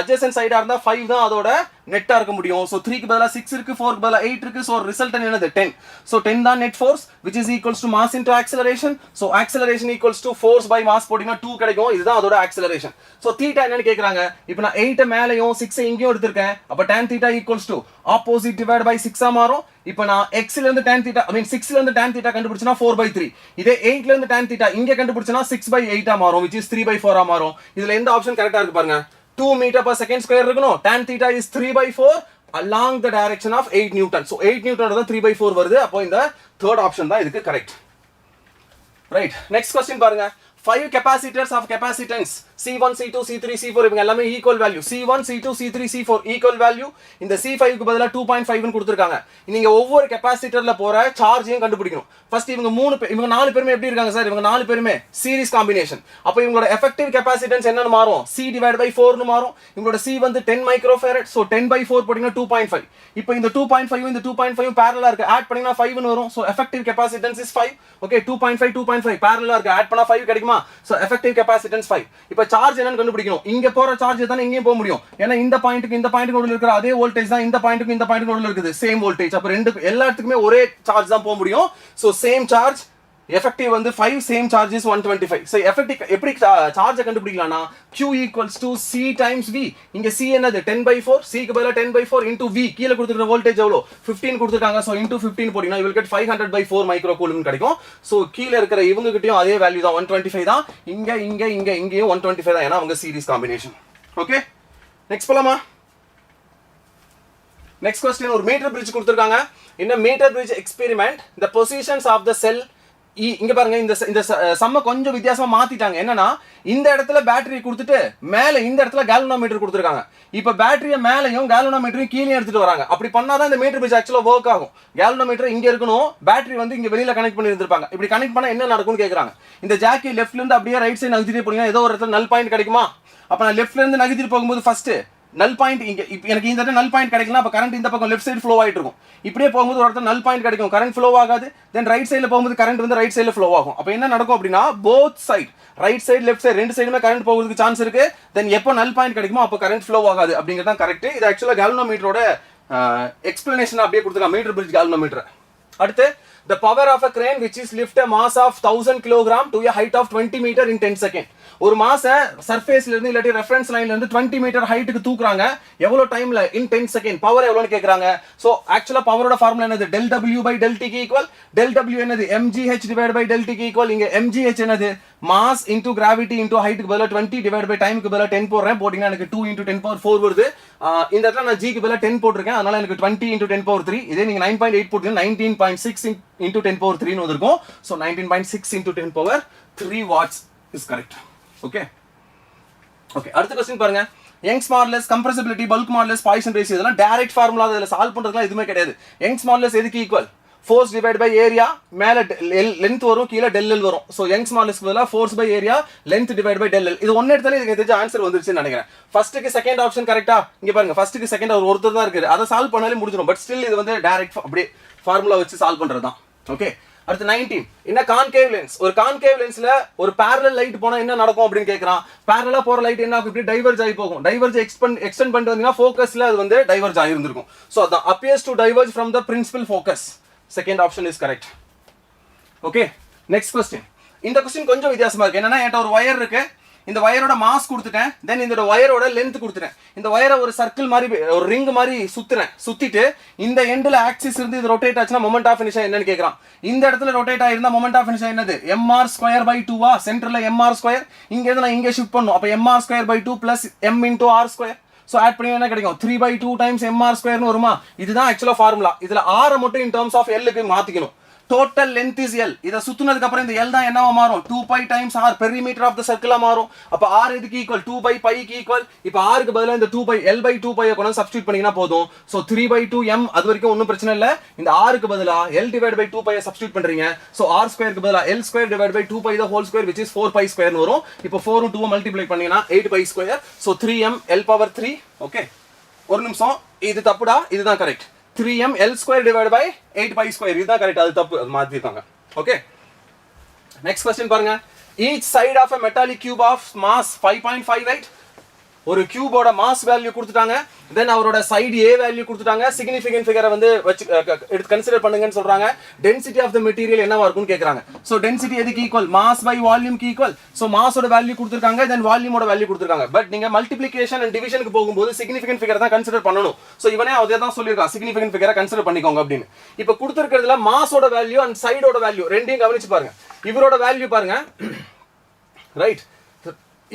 அட்ஜசன்ட் சைடா இருந்தா 5 தான் அதோட நெட்டா இருக்க முடியும். சோ 3 க்கு பதிலா 6 இருக்கு, 4 க்கு பதிலா 8 இருக்கு. சோ ரிசல்ட் என்னது? 10. சோ 10 தான் net force which is equals to mass into acceleration. So acceleration equals to force by mass போடினா 2 கிடைக்கும். இதுதான் அதோட acceleration. சோ θ என்னன்னு கேக்குறாங்க. இப்போ நான் 8 மேலயும் 6 இங்கேயும் எடுத்துர்க்கேன். அப்ப tan θ equals to opposite divided by 6 ஆ மாறும். இப்போ நான் x ல இருந்து tan θ I mean 6 ல இருந்து tan θ கண்டுபிடிச்சனா 4/3. இதே 8 ல இருந்து tan θ இங்க கண்டுபிடிச்சனா 6/8 ஆ மாறும் which is 3/4 ஆ மாறும். இதுல எந்த ஆப்ஷன் கரெக்ட்டா இருக்கு பாருங்க. 2 meter per second square இருக்கணும். tan θ is 3/4 along the direction of 8 newton. So 8 newton தான் 3/4 வருது. அப்போ இந்த third option தான் இதுக்கு கரெக்ட். ரைட், நெக்ஸ்ட் क्वेश्चन பாருங்க. 5 capacitors of capacitance C1 C2 C3 C4 இவங்க எல்லாமே equal value. C1 C2 C3 C4 equal value. இந்த C5 க்கு பதிலா 2.5 ன்னு கொடுத்திருக்காங்க. நீங்க ஒவ்வொரு கெபாசிட்டர்ல போற சார்ஜையும் கண்டுபிடிக்கணும். ஃபர்ஸ்ட் இவங்க நாலு பேருமே எப்படி இருக்காங்க சார்? இவங்க நாலு பேருமே சீரிஸ் காம்பினேஷன். அப்ப இவங்களோட எஃபெக்டிவ் கெபாசிட்டன்ஸ் என்னன்னு மாறும்? C/4 ன்னு மாறும். இவங்களோட C வந்து 10 மைக்ரோஃபாரட். சோ 10/4 போடினா 2.5. இப்போ இந்த 2.5 இந்த 2.5 parallel இருக்கு. ஆட் பண்ணினா 5 ன்னு வரும். So effective capacitance is 5. Okay, 2.5 parallel இருக்கு. ஆட் பண்ணா 5 கிடைக்குமா? So effective capacitance 5. இப்போ சார்ஜ் என்னன்னு கண்டுபிடிக்கணும். இங்க போற சார்ஜ் தான இங்கேயும் போக முடியும். ஏன்னா இந்த பாயிண்ட்க்கு இந்த பாயிண்ட்க்கு நடுவுல இருக்கிற அதே வோல்டேஜ் தான் இந்த பாயிண்ட்க்கு இந்த பாயிண்ட்க்கு நடுவுல இருக்குது. Same voltage. அப்ப ரெண்டு எல்லா இடத்துக்குமே ஒரே சார்ஜ் தான் போக முடியும். சோ சேம் சார்ஜ், எஃபெக்டிவ் வந்து 5, same charge is 125. So effective எப்படி சார்ஜை கண்டுபிடிக்கலாம்னா Q equals to C times V. இங்க C என்னது? 10/4. C க்கு பதிலா 10/4 into V. கீழ கொடுத்திருக்கிற வோல்டேஜ் எவ்வளவு? 15 கொடுத்திருக்காங்க. So into 15 போடினா you will get 500/4 micro coulomb கிடைக்கும். சோ கீழ இருக்கிற இவங்க கிட்டயும் அதே வேல்யூ தான் 125 தான். இங்கேயும் 125 தான். ஏன்னா அவங்க சீரிஸ் காம்பினேஷன். ஓகே, நெக்ஸ்ட் போலாமா? Next question. ஒரு மீட்டர் பிரிட்ஜ் கொடுத்திருக்காங்க. In a meter bridge experiment, the positions of the cell இங்க பாருங்க, இந்த சம்ம கொஞ்சம் வித்தியாசமா மாத்திட்டாங்க. என்னன்னா இந்த இடத்துல பேட்டரி கொடுத்துட்டு மேல இந்த இடத்துல கேல்வனோமீட்டர் கொடுத்துருக்காங்க. இப்ப பேட்டரிய மேலையும் கேல்வனோமீட்டரையும் கீழே எடுத்துட்டு வராங்க. அப்படி பண்ணாதான் இந்த மீட்டர் பிரிட்ஜ் ஆக்சுவலா ஒர்க் ஆகும். கேல்வனோமீட்டர் இங்க இருக்கணும், பேட்டரி வந்து இங்க வெளியில கனெக்ட் பண்ணி இருந்திருப்பாங்க. இப்படி கனெக்ட் பண்ணா என்ன நடக்கும்னு கேக்குறாங்க. இந்த ஜாக்கி லெஃப்ட்ல இருந்து அப்படியே ரைட் சைடு நகர்த்திட்டே போனீங்கன்னா ஏதோ ஒரு இடத்துல நல் பாயிண்ட் கிடைக்குமா? அப்ப நான் லெஃப்ட்ல இருந்து நகர்த்திட்டு போகும்போது ஃபர்ஸ்ட் நல் பாயிண்ட் இங்க எனக்கு இந்த இடத்துல நல் பாயிண்ட் கிடைக்கலாம். அப்ப கரண்ட் இந்த பக்கம் லெஃப்ட் சைடு ஃப்ளோ ஆயிட்டு இருக்கும். இப்படியே போகும்போது ஒரு இடத்துல நல் பாயிண்ட் கிடைக்கும், கரண்ட் ஃப்ளோ ஆகாது. தென் ரைட் சைடுல போகும்போது கரண்ட் வந்து ரைட் சைடுல ஃப்ளோ ஆகும். அப்ப என்ன நடக்கும் அப்படின்னா both side, right side left side ரெண்டு சைடுமே கரண்ட் போகிறதுக்கு சான்ஸ் இருக்கு. தென் எப்போ நல் பாயிண்ட் கிடைக்குமோ அப்போ கரண்ட் ஃப்ளோ ஆகாது. அப்படிங்கிறது தான் கரெக்ட். இது ஆக்சுவலா கேல்வனோமீட்டரோட எக்ஸ்பிளனேஷன் அப்படியே கொடுத்துருக்காங்க, மீட்டர் பிரிட்ஜ் கேல்வனோமீட்டர். அடுத்து, the power of a crane which is lift a mass of 1000 kg to a height of 20 meter in 10 seconds. ஒரு மாஸ சர்ஃபேஸ்ல இருந்து இல்லாட்டி ரெஃபரன்ஸ் லைன்ல இருந்து 20 மீட்டர் ஹைட்டுக்கு தூக்குறாங்க. எவ்வளவு டைம்ல? in 10 second. பவர் எவ்வளவுன்னு கேக்குறாங்க. சோ ஆக்சுவலா பவரோட ஃபார்முலா என்னது? del W by del T க்கு ஈக்குவல். del W என்னது? mgh divided by del T க்கு ஈக்குவல். இங்க mgh என்னது? mass into gravity into height க்கு பதிலா 20 divided by time க்கு பதிலா 10 போடுறேன். போடினா எனக்கு 2 into 10 power 4 வருது. இந்த இடத்துல நான் g க்கு பதிலா 10 போட்டுருக்கேன். அதனால எனக்கு 20 into 10 power 3. இதே நீங்க 9.8 போட்டீங்கன்னா 19.6 into 10 power 3 ன்னு வந்திருக்கும். So 19.6 into 10 power 3 watts is correct. Okay. Okay, அடுத்த क्वेश्चन பாருங்க. Young's modulus, compressibility, bulk modulus, Poisson ratio இதெல்லாம் டைரக்ட் ஃபார்முலா. இதெல்லாம் சால்வ் பண்றதுலாம் எதுவுமே கிடையாது. யங்ஸ் மாடுலஸ் எதுக்கு equal? Force divide by area. மேல லென்த் வரும், கீழே del L வரும். சோ யங்ஸ் மாடுலஸ்க்கு பதிலா force by area, length divide by del L. இது ஒண்ணே எடுத்தாலே இதுக்கு தெரிஞ்ச ஆன்சர் வந்துருச்சுன்னு நினைக்கிறேன். ஃபர்ஸ்ட்க்கு செகண்ட் ஆப்ஷன் கரெக்ட்டா? இங்க பாருங்க, ஃபர்ஸ்ட்க்கு செகண்ட் ஒருத்தர் தான் இருக்கு. அதை சால்வ் பண்ணாலே முடிஞ்சிடும். பட் ஸ்டில் இது வந்து டைரக்ட் அப்படியே ஃபார்முலா வச்சு சால்வ் பண்றது தான். ஓகே, அடுத்து 19. என்ன கான்கேவ் லென்ஸ். ஒரு கான்கேவ் லென்ஸ்ல ஒரு parallel லைட் போனா என்ன நடக்கும் அப்படின்னு கேக்குறான். parallel போற லைட் என்ன ஆகும்? இப்படி டைவர்ஜ் ஆகி போகும். டைவர்ஜ் எக்ஸ்டெண்ட் பண்ணிட்டு வந்தீங்கன்னா ஃபோக்கஸ்ல அது வந்து டைவர்ஜ் ஆகி இருந்திருக்கும். சோ அதான் appears to diverge from the principal focus. Second option is correct. Okay, next question. இந்த क्वेश्चन கொஞ்சம் வித்தியாசமா இருக்கு. என்னன்னா என்கிட்ட ஒரு வயர் இருக்கு. இந்த வயரோட மாஸ் கொடுத்துட்டேன். தென் இந்த வயரோட லென்த் கொடுத்துட்டேன். இந்த வயரை ஒரு சர்க்கிள் மாதிரி ஒரு ரிங் மாதிரி சுத்திட்டு இந்த எண்ட்ல ஆக்சிஸ் இருந்து இது ரொட்டேட் ஆச்சுன்னா மொமெண்ட் ஆஃப் இனர்ஷியா என்னன்னு கேக்குறான். இந்த இடத்துல ரொட்டேட் ஆயிருந்தா மொமெண்ட் ஆஃப் இனர்ஷியா என்னது? mr²/2 சென்டர்ல mr². இங்க இருந்து நான் இங்க ஷிஃப்ட் பண்ணும். அப்ப mr²/2 plus m into r². So add பண்ணி என்ன கிடைக்கும்? 3/2 times mr² னு வருமா? இதுதான் ஆக்சுவலா ஃபார்முலா. இதுல r மட்டும் in terms of l க்கு மாத்திக்கணும். total length is L. இத சுத்துனதுக்கு அப்புறம் இந்த L தான் என்னவா மாறும் 2 pi times r perimeter of the circle மாறும். அப்ப r எதுக்கு ஈக்குவல் 2 by pi க்கு ஈக்குவல். இப்ப r க்கு பதிலா இந்த 2 pi L by 2 pi கொண்டு சப்ஸ்டிட்யூட் பண்ணீங்கன்னா போதும். சோ 3 by 2 m அது வரைக்கும் ஒண்ணும் பிரச்சனை இல்ல. இந்த r க்கு பதிலா L divided by 2 pi substitute பண்றீங்க. சோ r square க்கு பதிலா L square divided by 2 pi the whole square which is 4 pi square னு வரும். இப்போ 4 உம் 2 உம் மல்டிப்ளை பண்ணீங்கன்னா 8 pi square. So 3m L power 3. Okay, ஒரு நிமிஷம், இது தப்புடா, இதுதான் correct. 3m L square divided by 8 pi square இதுதான் கரெக்ட், அது தப்பு, அது மாத்திட்டாங்க. ஓகே, நெக்ஸ்ட் क्वेश्चन பாருங்க. each side of a metallic cube of mass 5.58 ஒரு கியூபோட மாஸ் வேல்யூ கொடுத்துட்டாங்க. தென் அவரோட சைடு A வேல்யூ கொடுத்துட்டாங்க. சிக்னிஃபிகன்ட் ஃபிகரை வந்து வச்சு எடுத்து கன்சிடர் பண்ணுங்கன்னு சொல்றாங்க. டென்சிட்டி ஆஃப் தி மெட்டீரியல் என்னவா இருக்கும்னு கேக்குறாங்க. சோ டென்சிட்டி எதுக்கு ஈக்குவல்? மாஸ் பை வால்யூம் க்கு ஈக்குவல். சோ மாஸோட வேல்யூ கொடுத்திருக்காங்க, தென் வால்யூமோட வேல்யூ கொடுத்திருக்காங்க. பட் நீங்க மல்டிப்ளிகேஷன் அண்ட் டிவிஷனுக்கு போகும்போது சிக்னிஃபிகன்ட் ஃபிகர் தான் கன்சிடர் பண்ணணும். சோ இவனே அதே தான் சொல்லிருக்கான், சிக்னிஃபிகன்ட் ஃபிகரை கன்சிடர் பண்ணிக்கோங்க அப்படின்னு. இப்போ கொடுத்திருக்கிறதுல மாஸோட வேல்யூ அண்ட் சைடோட வேல்யூ ரெண்டையும் கவனிச்சு பாருங்க. இவரோட வேல்யூ பாருங்க, ரைட்,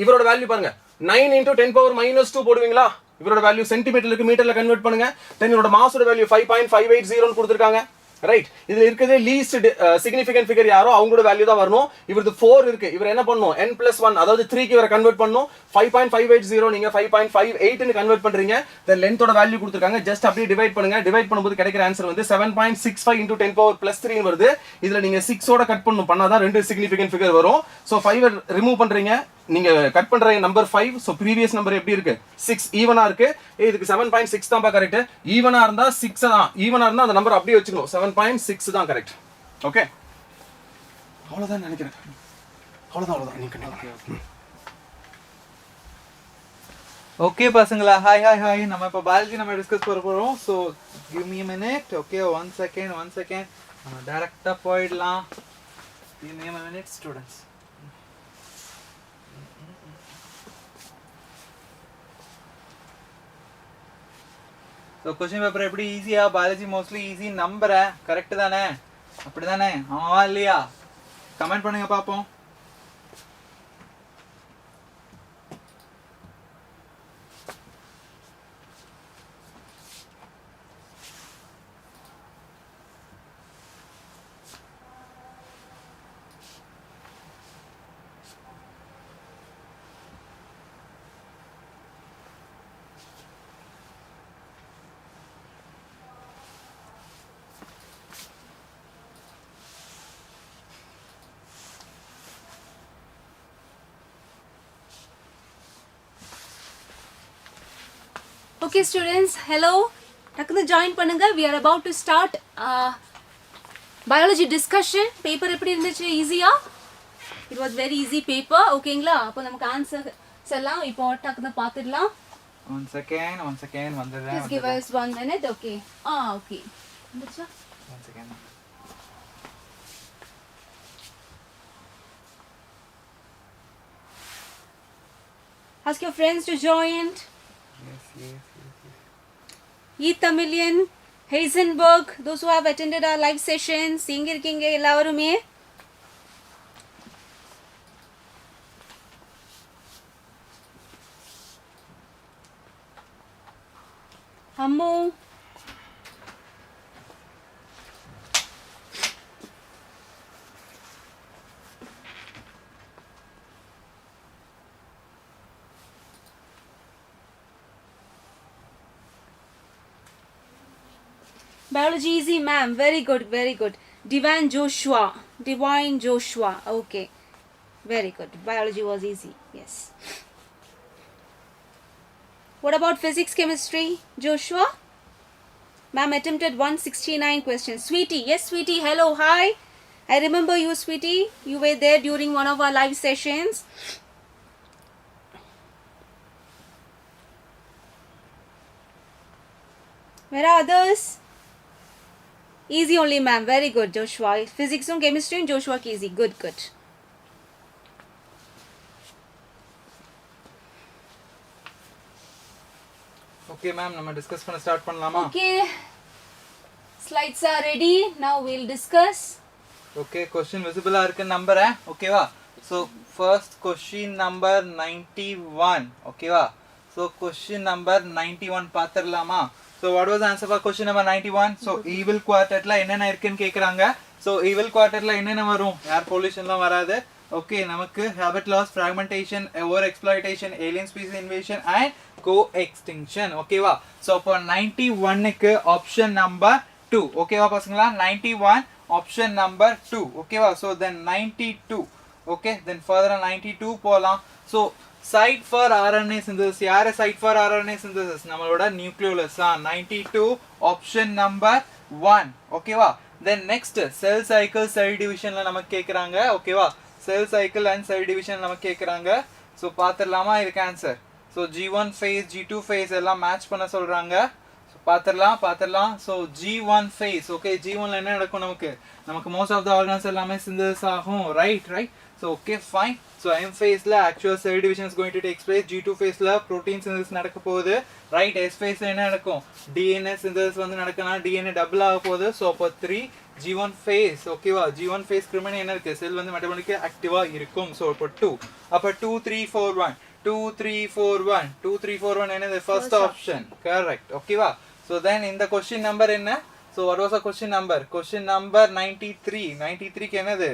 இவரோட வேல்யூ பாருங்க 9 into 10 power minus 2 போடுவீங்களா? இவரோட வேல்யூ சென்டிமீட்டருக்கு மீட்டர்ல கன்வர்ட் பண்ணுங்க. தென் இவரோட மாஸோட வேல்யூ 5.580 னு கொடுத்திருக்காங்க. ரைட், இதுல இருக்கிறது லீஸ்ட் சிக்னிஃபிகன்ட் ஃபிகர் யாரோ அவங்களோட வேல்யூ தான் வரணும். இவரது 4 இருக்கு, இவர் என்ன பண்ணனும்? n+1 அதாவது 3 க்கு இவரை கன்வர்ட் பண்ணனும். 5.580 நீங்க 5.58 னு கன்வர்ட் பண்றீங்க. தென் லெந்த்தோட வேல்யூ கொடுத்திருக்காங்க, ஜஸ்ட் அப்படியே டிவைட் பண்ணுங்க. டிவைட் பண்ணும்போது கிடைக்கிற ஆன்சர் வந்து 7.65 into 10 power plus 3 னு வருது. இதுல நீங்க 6 ஓட கட் பண்ணனும், பண்ணாதான் ரெண்டு சிக்னிஃபிகன்ட் ஃபிகர் வரும். சோ 5 ரிமூவ் பண்றீங்க, நீங்க கட் பண்ற நம்பர் 5. சோ ப்ரீவியஸ் நம்பர் எப்படி இருக்கு? 6 ஈவனா இருக்கு. இதுக்கு 7.6 தான் கரெக்ட். ஈவனா இருந்தா 6 தான், ஈவனா இருந்தா அந்த நம்பர் அப்படியே வச்சுக்கணும். 7.6 தான் கரெக்ட். ஓகே, அவ்வளவுதான் நினைக்கிறேன். அவ்வளவுதான் நீங்க கண்டிப்பா. ஓகே பசங்களா, ஹாய் ஹாய் ஹாய். நம்ம இப்போ பயாலஜி நம்ம டிஸ்கஸ் பண்ண போறோம். So give me a minute. Okay, one second நம்ம டைரக்டா போயிடலாம். Give me a minute students. So question paper எப்படி ஈஸியா? பயாலஜி மோஸ்ட்லி ஈஸி நம்புறேன். கரெக்ட் தானே? அப்படிதானே? ஆமாவா இல்லையா? கமெண்ட் பண்ணுங்க பார்ப்போம். Okay students, hello. டக்குனு ஜாயின் பண்ணுங்க. We are about to start biology discussion. Paper எப்படி இருந்துச்சு? ஈஸியா? It was very easy paper. ஓகேங்களா? அப்போ நமக்கு ஆன்சர்ஸ் எல்லாம் இப்போ டக்குனு பார்த்துடலாம். ஒன் செகண்ட் வந்துடுறேன். Just give us 1 minute. Okay. Okay. வந்துச்சா? One second. Ask your friends to join. Yes. Tamilian, Heisenberg, those who have attended our live sessions, இங்க இருக்கீங்க எல்லாருமே. Ammu, biology easy ma'am, very good. Divine Joshua, okay, very good. Biology was easy, yes. What about physics, chemistry, Joshua? Ma'am attempted 169 questions. Sweetie, yes sweetie, hello, hi. I remember you sweetie, you were there during one of our live sessions. Where are others? Easy only ma'am, very good Joshua. Physics and chemistry and Joshua ki easy, good. Okay ma'am, நம்ம discuss பண்ண start பண்ணலாமா? Okay, slides are ready, now we'll discuss. Okay, question visible இருக்கு நம்புறேன். ஓகேவா? So first question number 91. ஓகேவா? So question number 91 பாத்துறலாமா? So what was the answer for question number 91? So evil quartetல என்னென்ன இருக்குன்னு கேக்குறாங்க. ஸோ ஈவில் குவார்ட்டர்ல என்னென்ன வரும்? ஏர் பொல்யூஷன்லாம் வராது. ஓகே, நமக்கு habitat loss, fragmentation, over exploitation, alien species invasion and co extinction. ஓகேவா? So அப்போ 91க்கு ஆப்ஷன் நம்பர் 2. ஓகேவா பசங்களா? 91 ஆப்ஷன் நம்பர் 2. ஓகேவா? So then 92. ஓகே, தென் ஃபர்தரா 92 போகலாம். So site for RNA synthesis. யாரு site for RNA synthesis? நம்மளோட நியூக்ளியோலஸ். 92 option number 1. ஓகேவா? then next cell cycle cell divisionல நமக்கு கேக்குறாங்க. ஓகேவா? cell cycle and cell division நமக்கு கேக்குறாங்க. ஸோ பார்த்துடலாமா இதுக்கு answer? So G1 phase G2 phase எல்லாம் மேட்ச் பண்ண சொல்றாங்க. பார்த்துடலாம். So G1 phase. ஓகே, G1ல என்ன நடக்கும்? நமக்கு most of the organs எல்லாமே synthesis ஆகும். Right. So okay, fine. So M phase la actual cell division is going to take place. G2 phase la protein synthesis நடக்க போகுது. Right. S phase la என்ன நடக்கும்? DNA synthesis வந்து நடக்கனா DNA double ஆக போகுது. So அப்போ 3 G1 phase. ஓகேவா? G1 phase criminal என்ன இருக்கு? செல் வந்து மெட்டபாலிக்கா ஆக்டிவா இருக்கும். So அப்போ 2. அப்போ 2 3 4 1. 2 3 4 1. 2 3 4 1 என்னது? First option. Correct. ஓகேவா? So then in the question number என்ன? So what was the question number? Question number 93. 93 க்கு என்னது?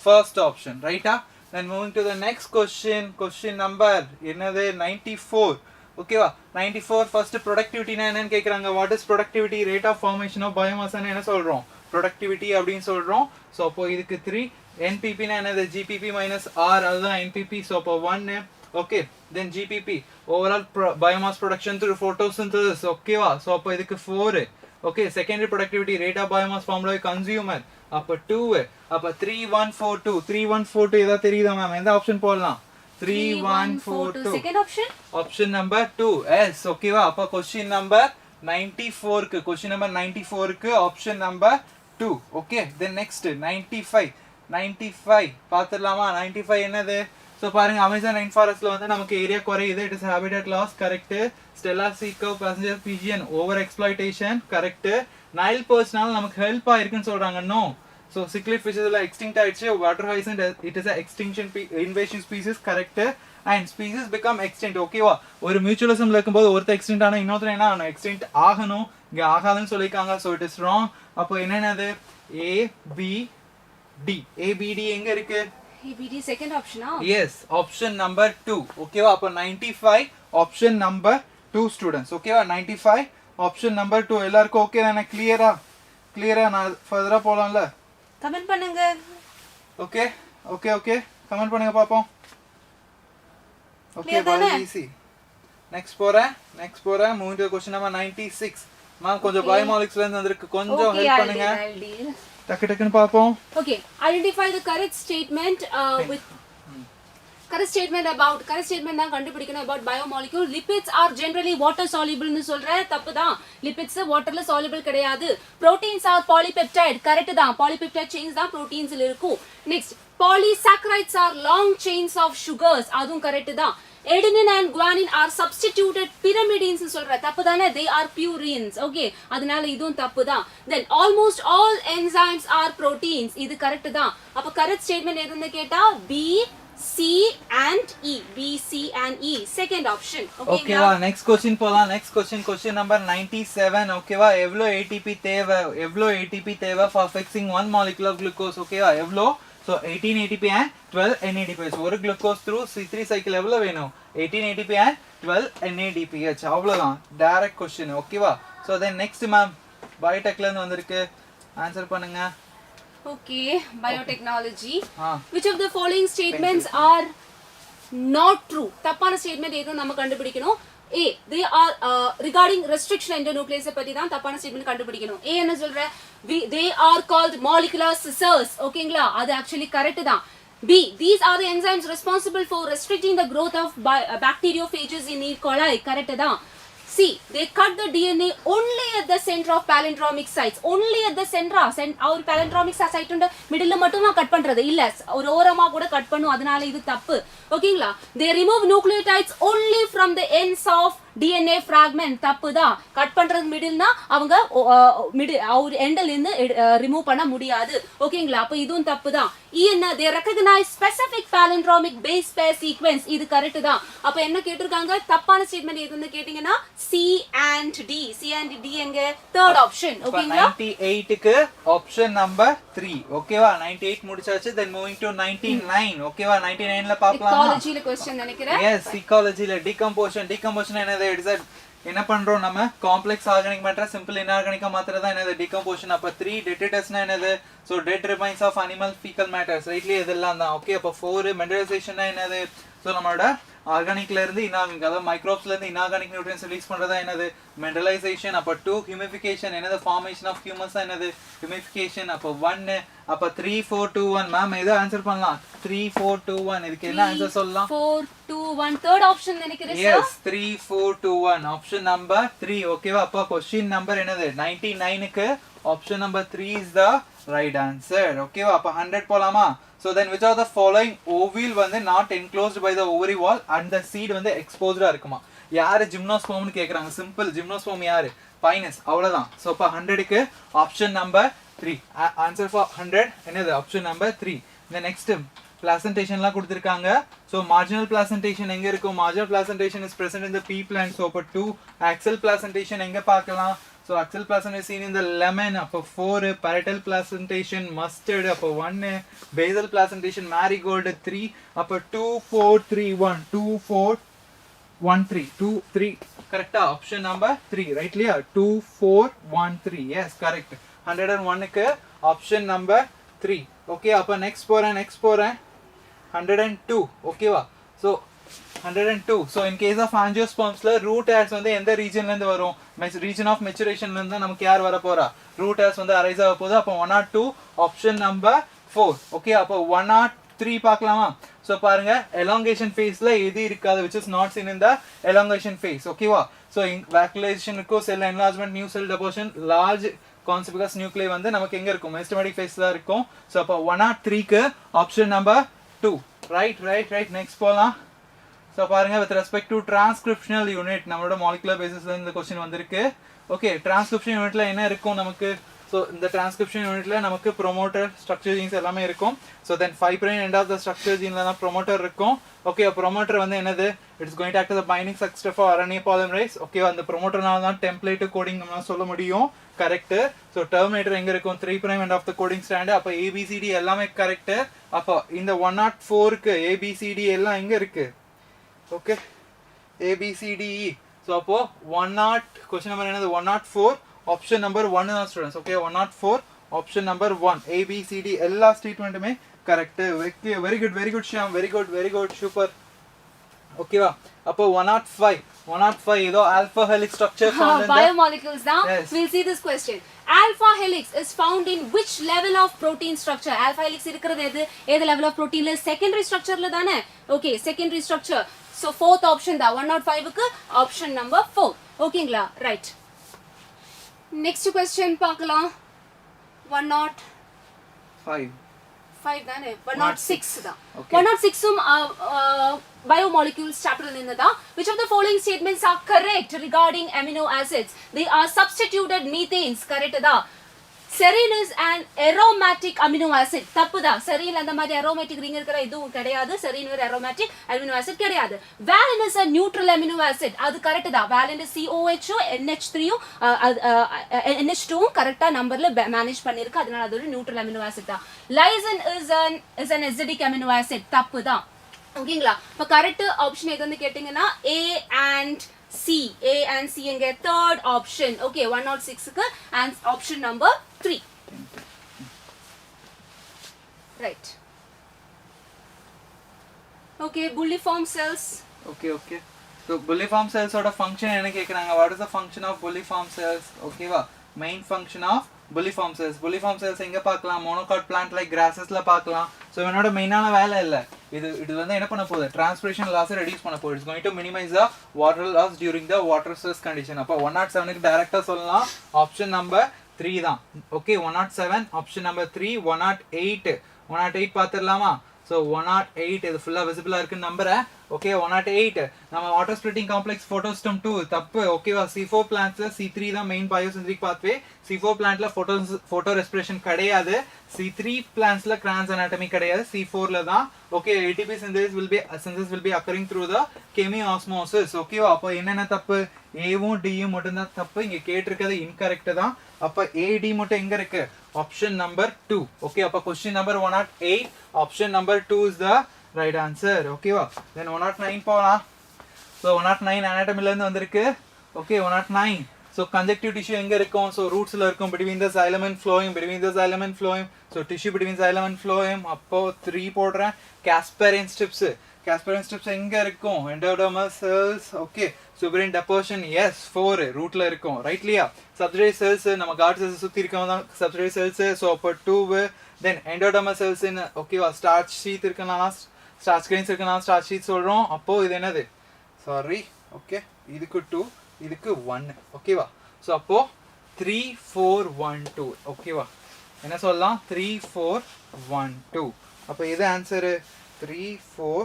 First option, right? Then moving to the next question number என்னது? 94. ஓகேவா? 94 first productivity னா என்னன்னு கேக்குறாங்க. What is productivity? Rate of formation of biomass னா என்ன சொல்றோம்? Productivity அப்படினு சொல்றோம். So அப்போ இதுக்கு 3. NPP னா என்னது? GPP minus R, அதுதான் NPP. So அப்போ 1. okay, then GPP overall biomass production through photosynthesis. ஓகேவா? So அப்போ இதுக்கு 4. okay, secondary productivity rate of biomass formed by consumer. அப்போ 2. அப்போ 3142. 3142 ஏதா தெரியுதா மேம்? எந்த ஆப்ஷன் போடலாம்? 3142. Second option option number 2. Yes. ஓகேவா? அப்போ क्वेश्चन நம்பர் 94க்கு क्वेश्चन நம்பர் 94க்கு option number 2. Okay, then next 95 பார்த்துடலாமா? 95 என்னது? ஸோ பாருங்க, அமேசான் ரெயின் ஃபாரஸ்ட்ல வந்து நமக்கு ஏரியா குறையுது. It is habitat loss. Correct. Steller sea cow passenger pigeon over exploitation. Correct. Nile பர்ஸ்னால நமக்கு ஹெல்ப் ஆயிருக்குன்னு சொல்றாங்க. நோ. ஸோ சிக்லிட் ஃபிஷஸ் எல்லாம் எக்ஸ்டிங்க்ட் ஆயிடுச்சு. Water hyacinth it is extinction invasion species. Correct. And species become extinct. ஓகேவா? ஒரு மியூச்சுவலிசம்ல இருக்கும்போது ஒருத்தர் எக்ஸ்டென்ட் ஆனா இன்னொருத்தர் என்ன ஆகணும்? எக்ஸ்டென்ட் ஆகணும். இங்க ஆகாதுன்னு சொல்லியிருக்காங்க. So it is wrong. அப்போ என்னென்னது? ABD. ABD எங்க இருக்கு? ABD செகண்ட் ஆப்ஷனா? Yes, option number 2. ஓகேவா? அப்போ 95 ஆப்ஷன் நம்பர் 2 ஸ்டூடெண்ட்ஸ். ஓகேவா? 95 ஆப்ஷன் நம்பர் 2. எல்லாருக்கும் ஓகே தானே? கிளியரா? நான் ஃபர்தரா போலாம்ல? கமெண்ட் பண்ணுங்க. ஓகே கமெண்ட் பண்ணுங்க பாப்போம். Okay, easy. நெக்ஸ்ட் போறேன். Moving to question number 96. Ma'am கொஞ்சம் பயோமாலிக்ஸ்ல இருந்து வந்திருக்கு, கொஞ்சம் ஹெல்ப் பண்ணுங்க. டக்குன்னு பாப்போம். Okay, identify the correct statement with correct statement தான் கண்டுபிடிக்கணும். about biomolecule. lipids are generally water soluble னு சொல்ற தப்பு தான். lipids waterல soluble கிடையாது. proteins are polypeptide. கரெக்ட் தான். polypeptide chains தான் proteins ல இருக்கும். next, polysaccharides are long chains of sugars. அதுவும் கரெக்ட் தான். adenine and guanine are substituted pyrimidines னு சொல்ற தப்பு தானே? they are purines. okay, அதனால இதுவும் தப்பு தான். then almost all enzymes are proteins. இது கரெக்ட் தான். அப்ப கரெக்ட் ஸ்டேட்மென்ட் எதுன்னு கேட்டா B, C and E. B, C and E. Second option. ஓகேவா? நெக்ஸ்ட் क्वेश्चन போலாம். Next question number 97. ஓகேவா? எவ்வளவு ATP தேவை for fixing one molecule of glucose? ஓகேவா? எவ்வளவு? So 18 ATP and 12 NADPH. ஒரு glucose through C3 cycle எவ்வளவு வேணும்? 18 ATP and 12 NADPH. அவ்வளவுதான். Direct question. ஓகேவா? So then next மேம் பயோடெக்ல இருந்து வந்திருக்கு. ஆன்சர் பண்ணுங்க. Okay, biotechnology. Which of the following statements are not true? தப்பான ஸ்டேட்மென்ட் எதுவும் நம்ம கண்டுபிடிக்கணும். A, they are regarding restriction endonuclease பத்தி தான் தப்பான ஸ்டேட்மென்ட் கண்டுபிடிக்கணும். A என்ன சொல்ற? They are called molecular scissors. ஓகேங்களா? அது actually கரெக்ட் தான். B, these are the enzymes responsible for restricting the growth of bacteriophages in E. coli. Correct தான். C, they cut the DNA only at the center of palindromic sites. Only at the center. our palindromic site உண்ட மிடில்ல மட்டும் தான் cut பண்றது இல்ல, ஒரு ஓரமா கூட cut பண்ணும். அதனால இது தப்பு. ஓகேங்களா? They remove nucleotides only from the ends of DNA fragment தப்பு தான். கட் பண்றது மிடில்னா அவங்க மிடில் எண்டில் இருந்து ரிமூவ் பண்ண முடியாது. ஓகேங்களா? அப்ப இதுவும் தப்பு தான். என்ன they recognize specific palindromic base pair sequence, இது கரெக்ட் தான். அப்ப என்ன கேட்டிருக்காங்க? தப்பான ஸ்டேட்மெண்ட் எதுன்னு கேட்டிங்கன்னா C and D. C and D எங்க? third option. ஓகேங்களா? 98 க்கு ஆப்ஷன் நம்பர் 3. ஓகேவா? 98 முடிச்சாச்சு. then moving to 99. ஓகேவா? 99 ல பார்க்கலாமா? ecology ல क्वेश्चन நினைக்கிறேன். yes, ecology ல decomposition என்னது? it is a என்ன பண்றோம் நம்ம காம்ப்ளெக்ஸ் ஆர்கானிக் மேட்டர் சிம்பிள் இன்ஆர்கானிக்கா மாத்திரதா என்னது டிகம்போசிஷன். அப்ப 3 டெட்ரிட்டஸ்னா என்னது? So dead remains of animal faecal matters rightly இதெல்லாம் தான். ஓகே அப்ப 4 மினரலைசேஷன்னா என்னது? சோ நம்மளோட ஆர்கானிக்ல இருந்து இன்ஆர்கானிக் அதாவது மைக்ரோப்ஸ்ல இருந்து இன்ஆர்கானிக் நியூட்ரியன்ஸ் ரிலீஸ் பண்றதா என்னது? மினரலைசேஷன். அப்ப 2 ஹியூமிஃபிகேஷன் என்னது? ஃபார்மேஷன் ஆஃப் ஹியூமஸ் என்னது? ஹியூமிஃபிகேஷன். அப்ப 1 அப்ப 3 4 2 1 மேம் ஏதோ ஆன்சர் பண்ணலாம். 3 4 2 1 இதுக்கு என்ன ஆன்சர் சொல்லலாம்? 4 2 1 third option நினைக்கிறேன் சார். yes 3 4 2 1 option number 3. ஓகேவா? அப்ப क्वेश्चन நம்பர் என்னது? 99 க்கு option number 3 is the right answer. ஓகேவா? அப்ப 100 போலாமா? so then which of the following ovule வந்து not enclosed by the ovary wall and the seed வந்து exposed இருக்குமா? யாரு ஜிம்னோஸ்போம்னு கேக்குறாங்க. சிம்பிள் ஜிம்னோஸ்போம் யாரு? பைனஸ். அவ்வளவுதான். சோ அப்ப 100 க்கு ஆப்ஷன் நம்பர் 3. ஆன்சர் ஃபார் 100 என்னது? Option number 3. the next பிளாசன்டேஷன்லாம் கொடுத்திருக்காங்க. so marginal placentation எங்க இருக்கும்? marginal placentation is present in the pea plant. so அப்ப 2 axial placentation எங்க பார்க்கலாம்? so axial placentation is seen in the lemon. அப்ப 4 parietal placentation mustard. அப்ப 1 basal placentation marigold. 3 அப்ப 2 4 3 1 2 4 1 3 2 3 கரெக்ட்டா? Option number 3 ரைட்லியா? 2 4 1 3 yes correct. 101 க்கு ஆப்ஷன் நம்பர் 3. ஓகே அப்ப next போறேன் 102. ஓகேவா? so 102. so in case of angiospermsல root hairs வந்து எந்த ரீஜன்ல இருந்து வரும்? region of maturationல இருந்து நமக்கு யார் வர போறா? root hairs வந்து arise ஆக போகுது. அப்ப 102 ஆப்ஷன் நம்பர் 4. ஓகே அப்ப 103 பார்க்கலாமா? so பாருங்க elongation phaseல எது இருக்காது? which is not seen in the elongation phase. ஓகேவா? so vacuolation இருக்கும், cell enlargement, new cell deposition, large conspicuous nuclei வந்து நமக்கு எங்க இருக்கும்? மெரிஸ்டெமேட்டிக் ஃபேஸ்ல இருக்கும். சோ அப்ப 103 க்கு ஆப்ஷன் நம்பர் 2. ரைட் நெக்ஸ்ட் போலாம். சோ பாருங்க with respect to transcriptional unit நம்மளோட molecular basisல இந்த क्वेश्चन வந்திருக்கு. ஓகே transcription unitல என்ன இருக்கும் நமக்கு? so இந்த transcription unitல நமக்கு promoter structure genes எல்லாமே இருக்கும். so then 5 prime end of the structure gene ல தான் promoter இருக்கும். ஓகே promoter வந்து என்னது? it is going to act as a binding structure for RNA polymerase. Okay அந்த promoterனால தான் template coding நம்ம சொல்ல முடியும். கரெக்ட். so terminator எங்க இருக்கும்? 3 prime end of the coding strand. அப்ப ABCD எல்லாமே கரெக்ட். அப்ப இந்த 104 க்கு ABCD எல்லாம் எங்க இருக்கு? Okay ABCD. so அப்போ 10 क्वेश्चन நம்பர் என்னது? 104 ஆப்ஷன் நம்பர் 1 தான் students. Okay 104 option number 1 ABCD எல்லா ஸ்டேட்மெண்ட்டுமே correct. Very good Shyam, very good super. ஓகேவா? அப்போ 105 ஏதோ alpha helix structure found in the biomolecules now. yes. we'll see this question. alpha helix is found in which level of protein structure? alpha helix இருக்கிறது எது level of protein ல? secondary structure ல தானே? okay secondary structure. so fourth option da 105 க்கு option number 4. ஓகேங்களா? right next question பார்க்கலாம். 105 தானே? 106 தான். 106 உம் biomolecules chapter ல இருந்து தான். which of the following statements are correct regarding amino acids? they are substituted methanes. correct da. serine is an aromatic amino acid. தப்பு தான். serine அந்த மாதிரி aromatic ring இருக்கிற இதுவும் கிடையாது. serine ஒரு aromatic amino acid கிடையாது. valine is a neutral amino acid. அது கரெக்ட் தான். valine COH NH3 NH2 கரெக்ட்டா நம்பர்ல மேனேஜ் பண்ணிருக்கு. அதனால அது ஒரு neutral amino acid தான். lysine is an acidic amino acid. தப்பு தான். ஓகேங்களா? இப்ப கரெக்ட் ஆப்ஷன் எதுன்னு கேட்டிங்கன்னா A and C எங்க? third option. okay 106 க்கு and option number 3. right okay bulliform cells. okay so bulliform cells ஓட function என்ன கேக்குறாங்க? what is the function of bulliform cells? ஓகேவா? main function of bulliform cells எங்க பார்க்கலாம்? monocot plant like grassesல பார்க்கலாம். so என்னோட மெயினான வேலை இல்ல இது வந்து என்ன பண்ண போகுது? transpiration loss ரெடியூஸ் பண்ண போகுது. it's going to minimize the water loss during the water stress condition. அப்ப 107 க்கு டைரக்ட்டா சொல்லலாம் ஆப்ஷன் நம்பர் 3 தான். Okay 107 option number 3. 108 பாத்துறலாமா? so so 108 இது ஃபுல்லாக விசிபிளாக இருக்குன்னு நம்புறேன். ஓகே 108 நம்ம வாட்டர் ஸ்பிளிட்டிங் காம்ப்ளெக்ஸ் ஃபோட்டோஸ்டம் 2 தப்பு. ஓகேவா C4 பிளான்ட்ல C3 தான் மெயின் பயோசிந்தரிக் பாத்வே. C4 பிளான்ட்ல ஃபோட்டோ ரெஸ்பிரேஷன் கிடையாது. C3 பிளான்ட்ஸ்ல கிரான்ஸ் அனாட்டமி கிடையாது. C4ல தான். Okay ATP synthesis will be occurring through the chemiosmosis. ஓகேவா அப்போ என்னென்ன தப்பு? ஏவும் டியும் மட்டும் தான் தப்பு. இங்க கேட்டிருக்கிறது இன்கரெக்ட் தான். அப்ப AD மட்டும் எங்க இருக்கு? Option number 2. ஓகே அப்ப question number 108 option number 2 is the right answer. ஓகேவா then 109 போலாம். so 109 anatomy ல இருந்து வந்திருக்கு. ஓகே 109 so conjunctive tissue எங்க இருக்கும்? so roots ல இருக்கும் between the xylem and phloem. so tissue between xylem and phloem. அப்போ 3 போடுறேன். Casparian strips எங்க இருக்கும்? endodermal cells. Okay suberin deposition yes 4 rootல இருக்கும் ரைட்லியா. subsidiary cells நம்ம guard cells சுத்தி இருக்கவங்க தான் subsidiary cells. so அப்போ 2 then endodermal cells in ஓகேவா starch sheath இருக்கனால starch grains இருக்கனால starch sheath சொல்றோம். அப்போ இது என்னது? சாரி ஓகே இதுக்கு 2 இதுக்கு 1 ஓகேவா. so அப்போ 3 4 1 2 ஓகேவா என்ன சொல்லலாம்? 3 4 1 2. அப்போ இது ஆன்சர் 3 4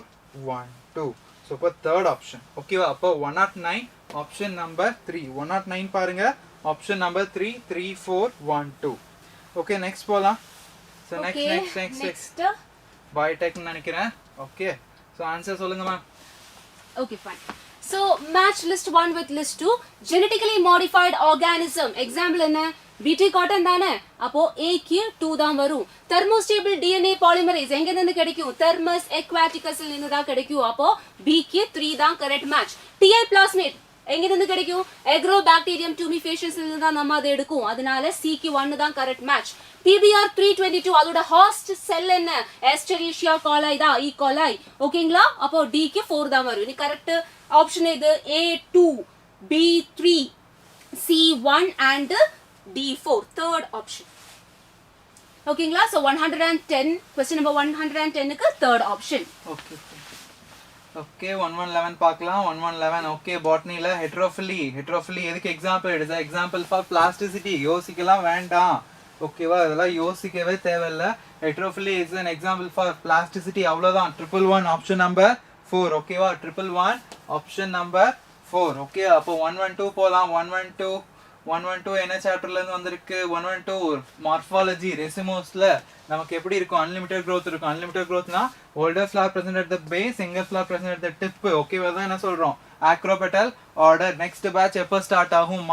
1 2. so அப்போ third option ஓகேவா. அப்போ 109 ஆப்ஷன் நம்பர் 3. 109 பாருங்க ஆப்ஷன் நம்பர் 3 3 4 1 2. ஓகே நெக்ஸ்ட் போலாம். so next biotech நினைக்கிறேன். ஓகே so ஆன்சர் சொல்லுங்க ma'am. Okay, fine. So match list 1 with list 2. Genetically modified organism. Example என்ன? BT cotton தானே. அப்போ A க்கு 2 தான் வரும். Thermostable DNA polymerase எங்க இருந்து கிடைக்கும்? Thermus aquaticus ல இருந்து தான் கிடைக்கும். அப்போ B க்கு 3 தான் correct match. TI plasmid எங்க இருந்து கிடைக்கும்? Agrobacterium tumefaciens ல இருந்து தான் நம்ம அதை எடுக்கும். அதனால C க்கு 1 தான் correct match. PBR 322 அதோட host cell என்ன? Escherichia coli தான், E coli. ஓகேங்களா? அப்போ D க்கு 4 தான் வரும். இது கரெக்ட் ஆப்ஷன் இது A2 B3 C1 and D4 third option. ஓகேங்களா? so 110 question number 110 க்கு third option. ஓகே ஓகே 1111 பார்க்கலாம். 1111 ஓகே பாட்னில ஹெட்ரோஃபிலி எதுக்கு எக்ஸாம்பிள் எடுத்தா? Example for plasticity. யோசிக்கலாம் வேண்டாம் ஓகேவா இதெல்லாம் யோசிக்கவே தேவையில்ல. ஹெட்ரோஃபிலி is an example for plasticity. அவ்வளவுதான். 111 ஆப்ஷன் நம்பர் 4 ஓகேவா. 111 ஆப்ஷன் நம்பர் 4 ஓகே. அப்போ 112 போலாம். 112 என்ன சாப்டர்ல இருந்து வந்திருக்கு? 112 மார்ஃபாலஜி. ரெசிமோஸ்ல நமக்கு எப்படி இருக்கும்? அன்லிமிட்டட் growth இருக்கும். அன்லிமிட்டட் growthனா older flower present at the base, younger flower present at the tip. ஓகேவா தான் என்ன சொல்றோம்? acropetal order. next batch எப்போ ஸ்டார்ட் ஆகும்?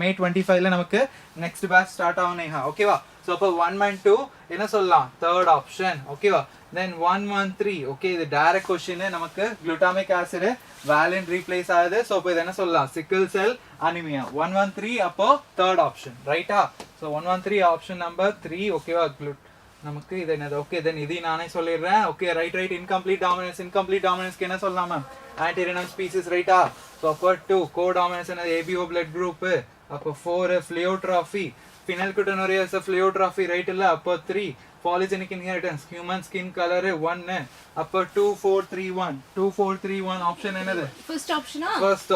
May 25 ல நமக்கு next batch ஸ்டார்ட் ஆகும் நேஹா ஓகேவா. so அப்போ 112 என்ன சொல்லலாம்? third option ஓகேவா. then 113 ஓகே இது டைரக்ட் क्वेश्चन. நமக்கு glutamic acid valent replace ஆகுது. so அப்போ இது என்ன சொல்லலாம்? sickle cell anemia. 113 அப்போ third option ரைட்டா. so 113 option number 3 ஓகேவா. நமக்கு இது என்னது? ஓகே தென் இது நானே சொல்லிடுறேன். ஓகே ரைட் இன்கம்ப்ளீட் டாமினன்ஸ்க்கு என்ன சொல்லலாம் மேம்? ஆன்டிரினம் ஸ்பீசிஸ் ரைட்டா. ஸோ அப்போ 2 கோடாமினன்ஸ் என்னது? ABO blood group. அப்போ 4 ஃபிளியோட்ராஃபி. phenylketonuria ஃபிளியோட்ராஃபி ரைட் இல்ல. அப்போ 3 polygenic inheritance. Human skin colour 1. அப்போ 2431 ஆப்ஷன் என்னது? ஃபர்ஸ்ட்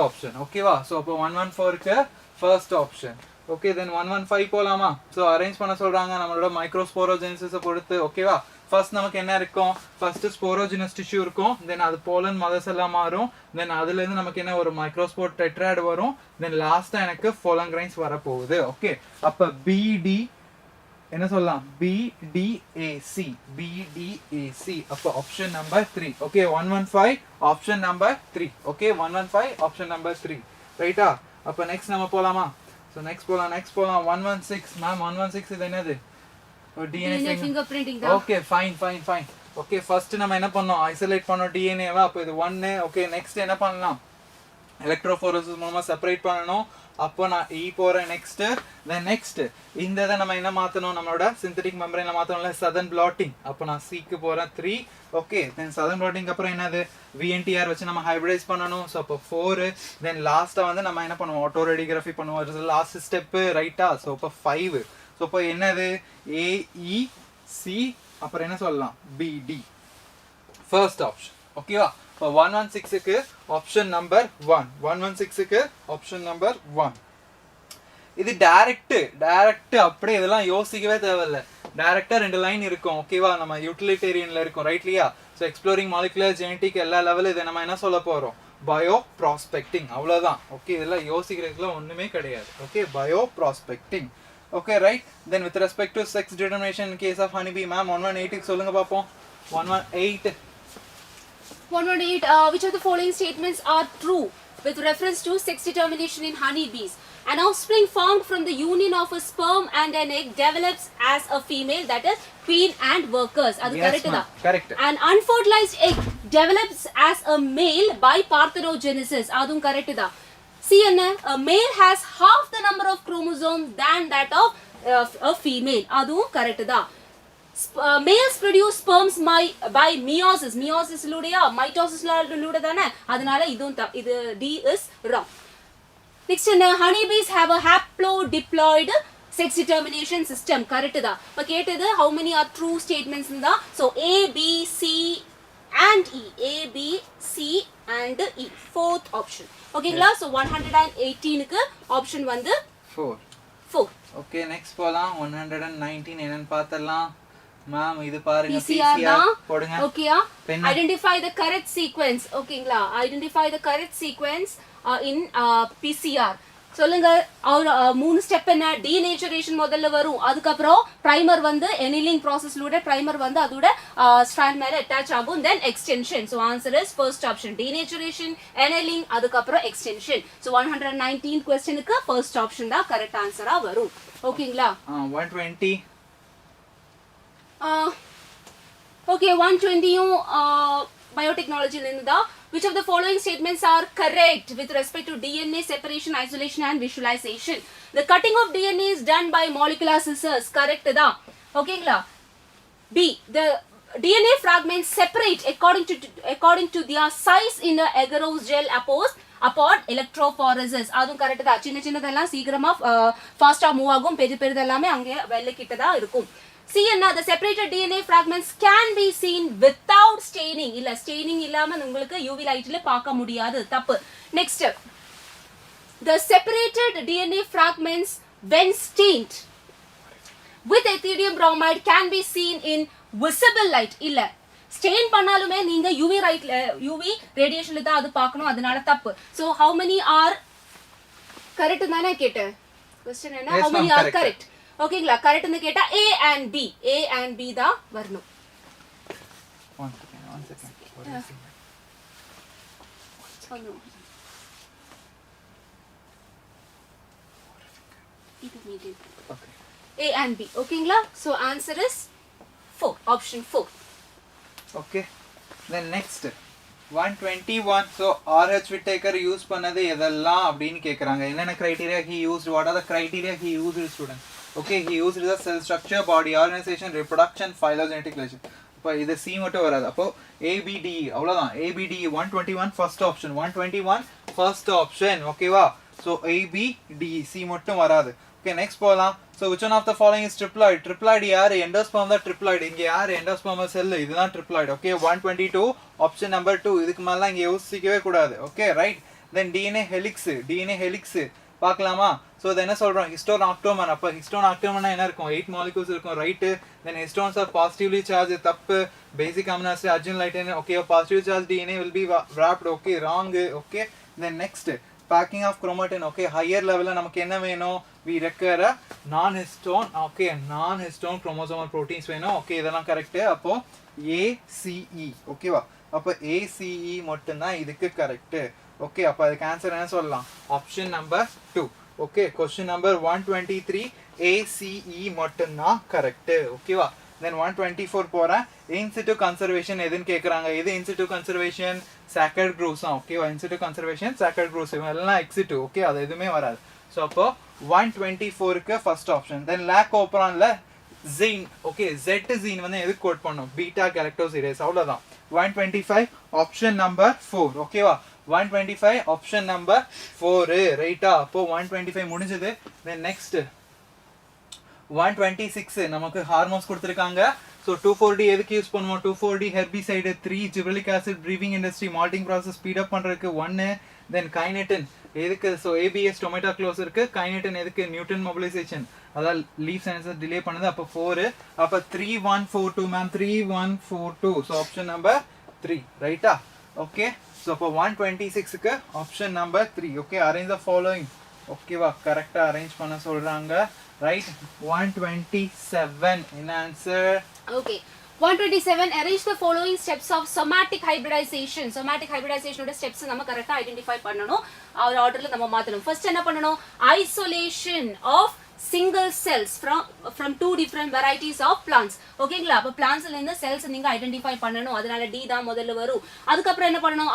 ஆப்ஷன் ஓகேவா. ஸோ அப்போ 114க்கு ஃபர்ஸ்ட் ஆப்ஷன். ஓகே தென் 115 போலாமா. ஸோ அரேஞ்ச் பண்ண சொல்றாங்க நம்மளோட மைக்ரோஸ்போரோஜெனிசிஸை பொறுத்து ஓகேவா. ஃபர்ஸ்ட் நமக்கு என்ன இருக்கும்? ஃபர்ஸ்ட் ஸ்போரோஜினஸ் டிஷ்யூ இருக்கும். தென் அது போலன் மதர்ஸ் எல்லாம் மாறும். தென் அதுல இருந்து நமக்கு என்ன ஒரு மைக்ரோஸ்போர் டெட்ராய்டு வரும். தென் லாஸ்டா எனக்கு ஃபோலங்கிரைன்ஸ் வரப்போகுது. ஓகே அப்ப பிடி என்ன சொல்லலாம்? பிடிஏசி. அப்போ option number 3 okay. 115 option number 3 okay. 115 option number 3 ரைட்டா. அப்ப நெக்ஸ்ட் நம்ம போலாமா? So next போலாம் 116 மேம். 116 இது என்னது? DNA fingerprinting தான். ஓகே ஃபைன் ஓகே ஃபர்ஸ்ட் நம்ம என்ன பண்ணோம்? ஐசோலேட் பண்ணோம் டிஎன்ஏவா. அப்போ இது 1 ஓகே. நெக்ஸ்ட் என்ன பண்ணலாம்? எலக்ட்ரோஃபோரேசிஸ் மூலமா செப்பரேட் பண்ணணும். அப்போ நான் E போறேன் நெக்ஸ்ட். தென் நெக்ஸ்ட் இந்த இதை நம்ம என்ன மாத்தணும்? நம்மளோட சிந்தட்டிக் மெம்பரேன்ல மாத்தணும்ல சதன் பிளாட்டிங். அப்போ நான் C க்கு போறேன் 3 ஓகே. தென் சதன் பிளாட்டிங் அப்புறம் என்னது? VNTR வச்சு நம்ம ஹைபிரிடைஸ் பண்ணணும். ஸோ அப்போ 4. தென் லாஸ்டா வந்து நம்ம என்ன பண்ணுவோம்? ஆட்டோ ரேடியோகிராஃபி பண்ணுவோம். லாஸ்ட் ஸ்டெப் ரைட்டா. ஸோ அப்போ 5. ஸோ இப்போ என்னது? AEC அப்புறம் என்ன சொல்லலாம்? BD ஃபர்ஸ்ட் ஆப்ஷன் ஓகேவா. இப்போ 116க்கு ஆப்ஷன் நம்பர் 1. 116க்கு ஆப்ஷன் நம்பர் 1. இது டைரக்ட் அப்படியே இதெல்லாம் யோசிக்கவே தேவையில்ல. டைரக்டா 2 லைன் இருக்கும் ஓகேவா நம்ம யூட்டிலிட்டேரியன்ல இருக்கும் ரைட்லியா ஸோ எக்ஸ்ப்ளோரிங் மாலிகுலர் ஜெனடிக் எல்லா லெவலும் இதை நம்ம என்ன சொல்ல போறோம் பயோ ப்ராஸ்பெக்டிங் அவ்வளோதான் ஓகே இதெல்லாம் யோசிக்கிறதுக்குலாம் ஒன்றுமே கிடையாது okay bioprospecting okay right then with respect to sex determination in case of honeybee ma'am 118 சொல்லுங்க பார்ப்போம் 118 118 which of the following statements are true with reference to sex determination in honeybees? An offspring formed from the union of a sperm and an egg develops as a female, that is queen and workers. Adu correct da? Correct. An unfertilized egg develops as a male by parthenogenesis. Adum correct da? See, a male has half the number of chromosomes than that of a female. Adum correct da? Males produce sperms by meiosis. Meiosis ludeya mitosis lude dana adanal idum idu D is wrong. Next honeybees have a haplodiploid sex determination system. Correct da? But ketadu how many are true statements in the so A B C and E. A B C and E. Fourth option. Okay la so 118 ku option vandu 4. Okay next போலாம் 119 என்னன்னு பார்த்தலாம் ma'am இது பாருங்க PCR போடுங்க ஓகேயா identify the correct sequence ஓகேங்களா identify the correct sequence in PCR சொல்லுங்க மூணு ஸ்டெப் என்ன டீநேச்சரேஷன் முதல்ல வரும் அதுக்கு அப்புறம் பிரைமர் வந்து annealing process லூட பிரைமர் வந்து அதோட ஸ்ட்ராண்ட் மேல அட்டாச் ஆகும் then extension so answer is first option denaturation annealing அதுக்கு அப்புறம் extension so 119 क्वेश्चனுக்கு first option தான் கரெக்ட் ஆன்சரா வரும் ஓகேங்களா 120 okay 120 biotechnology linda which of the following statements are correct with respect to DNA separation isolation and visualization the cutting of DNA is done by molecular scissors correct da okay la B the DNA fragments separate according to their size in the agarose gel upon electrophoresis adum correct da chinna chinnadella seekirama fast ah move agum peridellame ange velle kitta da irukum See the separated DNA fragments can be seen without staining. Illa staining illama ungalku UV light la paaka mudiyadhu thappu. Next the separated DNA fragments when stained with ethidium bromide can be seen in visible light. Illa stain pannalume neenga UV radiation la adu paakanum adanal thappu. So how many are correct nana kette question enna how many are correct okay la correct nu ketta A and B da varnu one second what is it oh no idu medium okay A and B okay la so answer is 4 option 4 okay then next 121 so RH Whittaker use பண்ணது எதெல்லாம் அப்படினு கேக்குறாங்க என்னென்ன criteria he used what are the criteria he used students okay he used the cell structure body organization reproduction phylogenetic relation அப்ப இது C மட்டும் வராது அப்போ ABD அவ்வளவுதான் ABD 121 first option 121 first option ஓகேவா so ABD C மட்டும் வராது okay next போலாம் so which one of the following is triploid யார் endosperm தான் triploid இங்க யார் endosperm cell இதுதான் triploid okay 122 option number 2 இதுக்கு மேல இங்க யோசிக்கவே கூடாது okay right then DNA helix பார்க்கலாமா so then என்ன சொல்றோம் histone octomer அப்ப histone octomerனா என்ன இருக்கும் 8 molecules இருக்கும் right then histones are positively charged தப்பு basic amino acid arginine lighten okay positively charged DNA will be wrapped okay wrong okay then next packing of chromatin okay higher level நமக்கு என்ன வேணும் we require a non-histone okay non-histone chromosomal proteins வேணும் okay இதெல்லாம் correct அப்போ ACE ஓகேவா அப்ப ACE மட்டும் தான் இதுக்கு கரெக்ட் okay அப்ப அதுக்கு ஆன்சர் என்ன சொல்லலாம் option number 2 okay question number 123 ACE மட்டும் தான் கரெக்ட் ஓகேவா then 124 போறேன் in situ conservation எதுன்னு கேக்குறாங்க இது in situ conservation sacred growths ஓகேவா in situ conservation sacred growths எல்லாம் ex situ okay அது எதுமே வராது so அப்போ 124 க்கு first option then lac operonல zine okay z zine வந்து எதுக்கு கோட் பண்ணோம் beta galactosidase அவ்வளவுதான் 125 option number 4 ஓகேவா 125 option number 4 ரைட்டா அப்போ 125 முடிஞ்சது then next 126 நமக்கு ஹார்மோன்ஸ் கொடுத்துருக்காங்க. ஸோ 2,4-D எதுக்கு யூஸ் பண்ணுவோம்? 2,4-D herbicide, 3 gibberellic acid brewing industry malting process speed up பண்ணுறதுக்கு 1, தென் கைனட்டின் எதுக்கு? ஸோ ABS டொமேட்டோ க்ளோஸ் இருக்கு. கைனட்டின் எதுக்கு? நியூட்டன் மொபிலைசேஷன், அதாவது லீஃப் சயின்ஸஸ் டிலே பண்ணுது. அப்போ 4. அப்போ 3142 மேம், 3142. ஸோ ஆப்ஷன் நம்பர் 3 ரைட்டா? ஓகே. ஸோ அப்போ 126க்கு option number 3. Okay, arrange the following. ஓகேவா, கரெக்டாக அரேஞ்ச் பண்ண சொல்கிறாங்க. Right. 127 in answer. Okay. 127, arrange the following steps of somatic hybridization. Somatic hybridization ஓட steps நம்ம கரெக்ட்டா ஐடென்டிஃபை பண்ணனும். அவர் ஆர்டர்ல நம்ம மாத்தணும். ஃபர்ஸ்ட் என்ன பண்ணனும்? Isolation of single cells from two different varieties of plants. ஓகேங்களா? அப்ப பிளான்ட்ஸ்ல இருந்து செல்ஸ் நீங்க ஐடென்டிஃபை பண்ணனும். அதனால D தான் முதல்ல வரும். அதுக்கு அப்புறம் என்ன பண்ணனும்?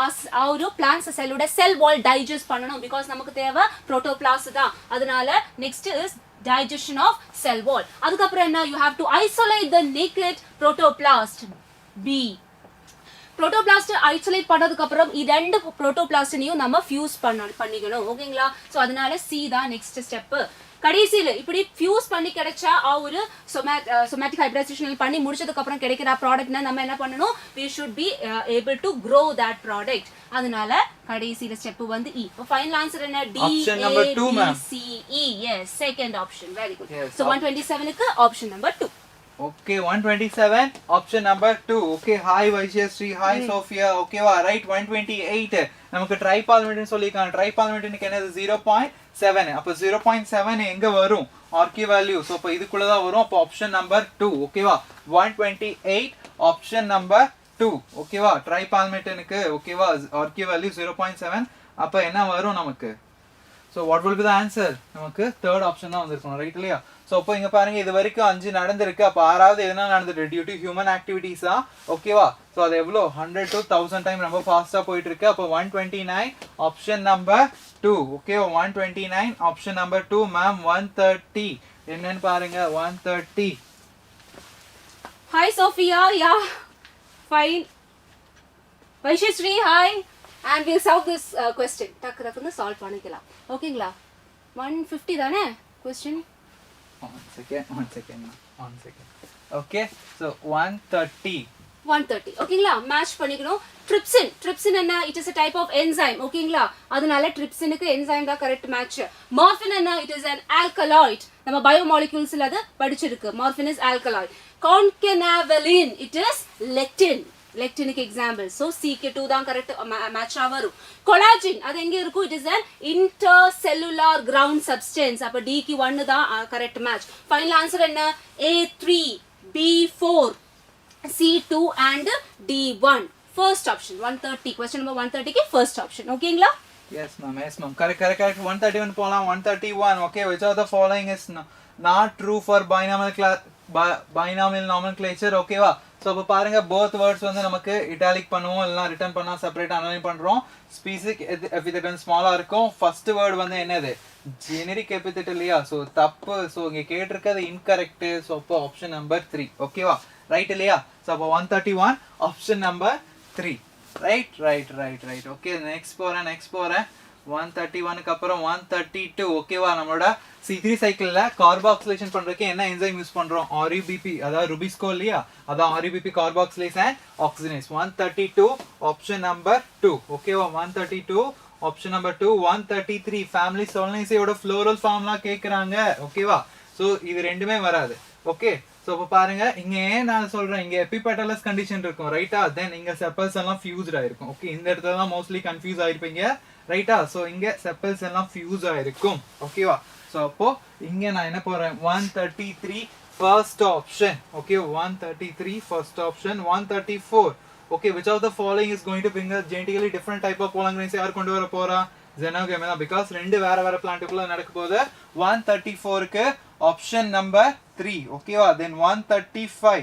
ஒரு பிளான்ட்ஸ் செல்லோட செல் வால் டைஜஸ்ட் பண்ணனும். because நமக்கு தேவை புரோட்டோபிளாஸ்ட் தான். அதனால next is digestion of cell wall. அதுக்கப்புறம் என்ன? you have to isolate the naked protoplast. B. protoplast isolate பண்ணதுக்கு அப்புறம் இரண்டு protoplastனையும் நம்ம fuse பண்ணிக்கணும். ஓகேங்களா? சோ அதனால C தான் next step. கடைசில இப்படி fuse பண்ணி கிடைச்சா ஒரு somatic hybridization பண்ணி முடிச்சதுக்கு அப்புறம் கிடைக்கிற ப்ராடக்ட்னா நம்ம என்ன பண்ணனும்? we should be able to grow that product. அதனால கடைசில ஸ்டெப் வந்து E. இப்போ ஃபைனல் ஆன்சர் என்ன? D, option number 2 ma'am. C, E. Yes, second option. Very good. Yes, So 127 க்கு option number 2. Okay, 127 option number 2. Okay, hi Vaisheshri, hi Sophia. Okay வா, right. 128 நமக்கு ட்ரைபால்மெட்னு சொல்லிருக்காங்க. ட்ரைபால்மெட்னுக்கு என்னது? 0.7. அப்ப 0.7 எங்க வரும்? RK value. சோ அப்ப இதுக்குள்ள தான் வரும். அப்ப ஆப்ஷன் நம்பர் 2. ஓகேவா? 128 ஆப்ஷன் நம்பர் 2. ஓகேவா? ட்ரைபால்மெட்னுக்கு ஓகேவா ஆர்கி வேல்யூ 0.7. அப்ப என்ன வரும் நமக்கு? So what will be the answer? நமக்கு third option தான் வந்திருக்கும். ரைட் இல்லையா? சோ அப்போ இங்க பாருங்க, இது வரைக்கும் 5 நடந்திருக்கு. அப்ப ஆறாவது எதுனா நடந்துட்டு டியூ டு ஹியூமன் ஆக்டிவிட்டீஸ் தான். ஓகேவா? சோ அது எவ்வளோ 100 to 1000 டைம் ரொம்ப ஃபாஸ்டா போயிட்டு இருக்கு. அப்போ 129 option number 2. Okay, 129 option number 2. Ma'am 130 என்னன்னு பாருங்க. 130. Hi Sophia. Yeah. Fine. Vaisheshri, hi. And we'll solve this question. டக்கு டக்குன்னு சால்வ் பண்ணிக்கலாம். ஓகேங்களா? 150 தானே question? One second. Okay, so 130. 130. ஓகேங்களா? மேட்ச் பண்ணிக்கணும். trypsin என்ன? it is a type of enzyme. ஓகேங்களா? அதனால trypsinக்கு enzyme தான் கரெக்ட் மேட்ச். morphine என்ன? it is an alkaloid. நம்ம பயோமாலிக்யூல்ஸ்ல அது படிச்சிருக்கு. morphine is alkaloid. concanavalin, it is lectin. lectinic example. So CK2 தான் கரெக்ட் மேட்ச் ஆவரும். collagen அது எங்க இருக்கும்? it is an intercellular ground substance. அப்ப D க்கு 1 தான் கரெக்ட் மேட்ச். ஃபைனல் ஆன்சர் என்ன? A3, B4, C2 and D1. First option 130. Question number 130 க்கு first option. ஓகேங்களா? Yes ma'am. Correct. 131 போலாம். 131. Okay, which of the following is not true for binomial nomenclature? ஓகேவா? So அப்ப பாருங்க, both words வந்து நமக்கு italic பண்ணுவோம், இல்லனா ரிட்டர்ன் பண்ணா செப்பரேட் அனலைன் பண்றோம். ஸ்பெசிபிக் எபிதெட் ஸ்மாலா இருக்கும். ஃபர்ஸ்ட் வேர்ட் வந்து என்னது? ஜெனரிக் எபிதெட் இல்லையா? சோ தப்பு. சோ இங்க கேட்டிருக்கிறது இன்கரெக்ட். சோ அப்ப ஆப்ஷன் நம்பர் 3. ஓகேவா? ரைட் இல்லையா? சோ அப்ப 131 option number 3. Right. Okay, next போறேன். 131 க்கு அப்புறம் 132. ஓகேவா? நம்மளோட C3 சைக்கிள்ல கார்பாக்சிலேஷன் பண்றதுக்கு என்ன என்சைம் யூஸ் பண்றோம்? RUBP, அதாவது ருபிஸ்கோ இல்லையா? அதான் RUBP, carboxylase and oxygenase. 132 option number 2. ஓகேவா? 132 ஆப்ஷன் நம்பர் 2. 133 ஃபேமிலி சோல்னைசையோட ஃப்ளோரல் ஃபார்ம்லாம் கேக்குறாங்க. ஓகேவா? சோ இது ரெண்டுமே வராது. ஓகே, சோ அப்ப பாருங்க, இங்க ஏன் நான் சொல்றேன், இங்க எபிபெட்டலஸ் கண்டிஷன் இருக்கும். ரைட்டா? தென் இங்க செப்பல்ஸ் எல்லாம் ஃபியூஸ்ட் ஆயிருக்கும். ஓகே, இந்த இடத்துல தான் மோஸ்ட்லி கன்ஃபியூஸ் ஆயிருப்பீங்க. ரைட்டா? சோ இங்க செப்பல்ஸ் எல்லாம் ஃபியூஸ் ஆயிருக்கும். ஓகேவா? சோ அப்போ இங்க நான் என்ன போறேன்? 133 first option. Okay, 133 first option. 134. Okay, which of the following is going to bring a genetically different type of pollen grains? யார் கொண்டு வர போறா? Xenogame தான், because ரெண்டு வேற பிளான்ட்டுக்குள்ள நடக்க போகுது. 134 க்கு ஆப்ஷன் நம்பர் 3. ஓகேவா? தென் 135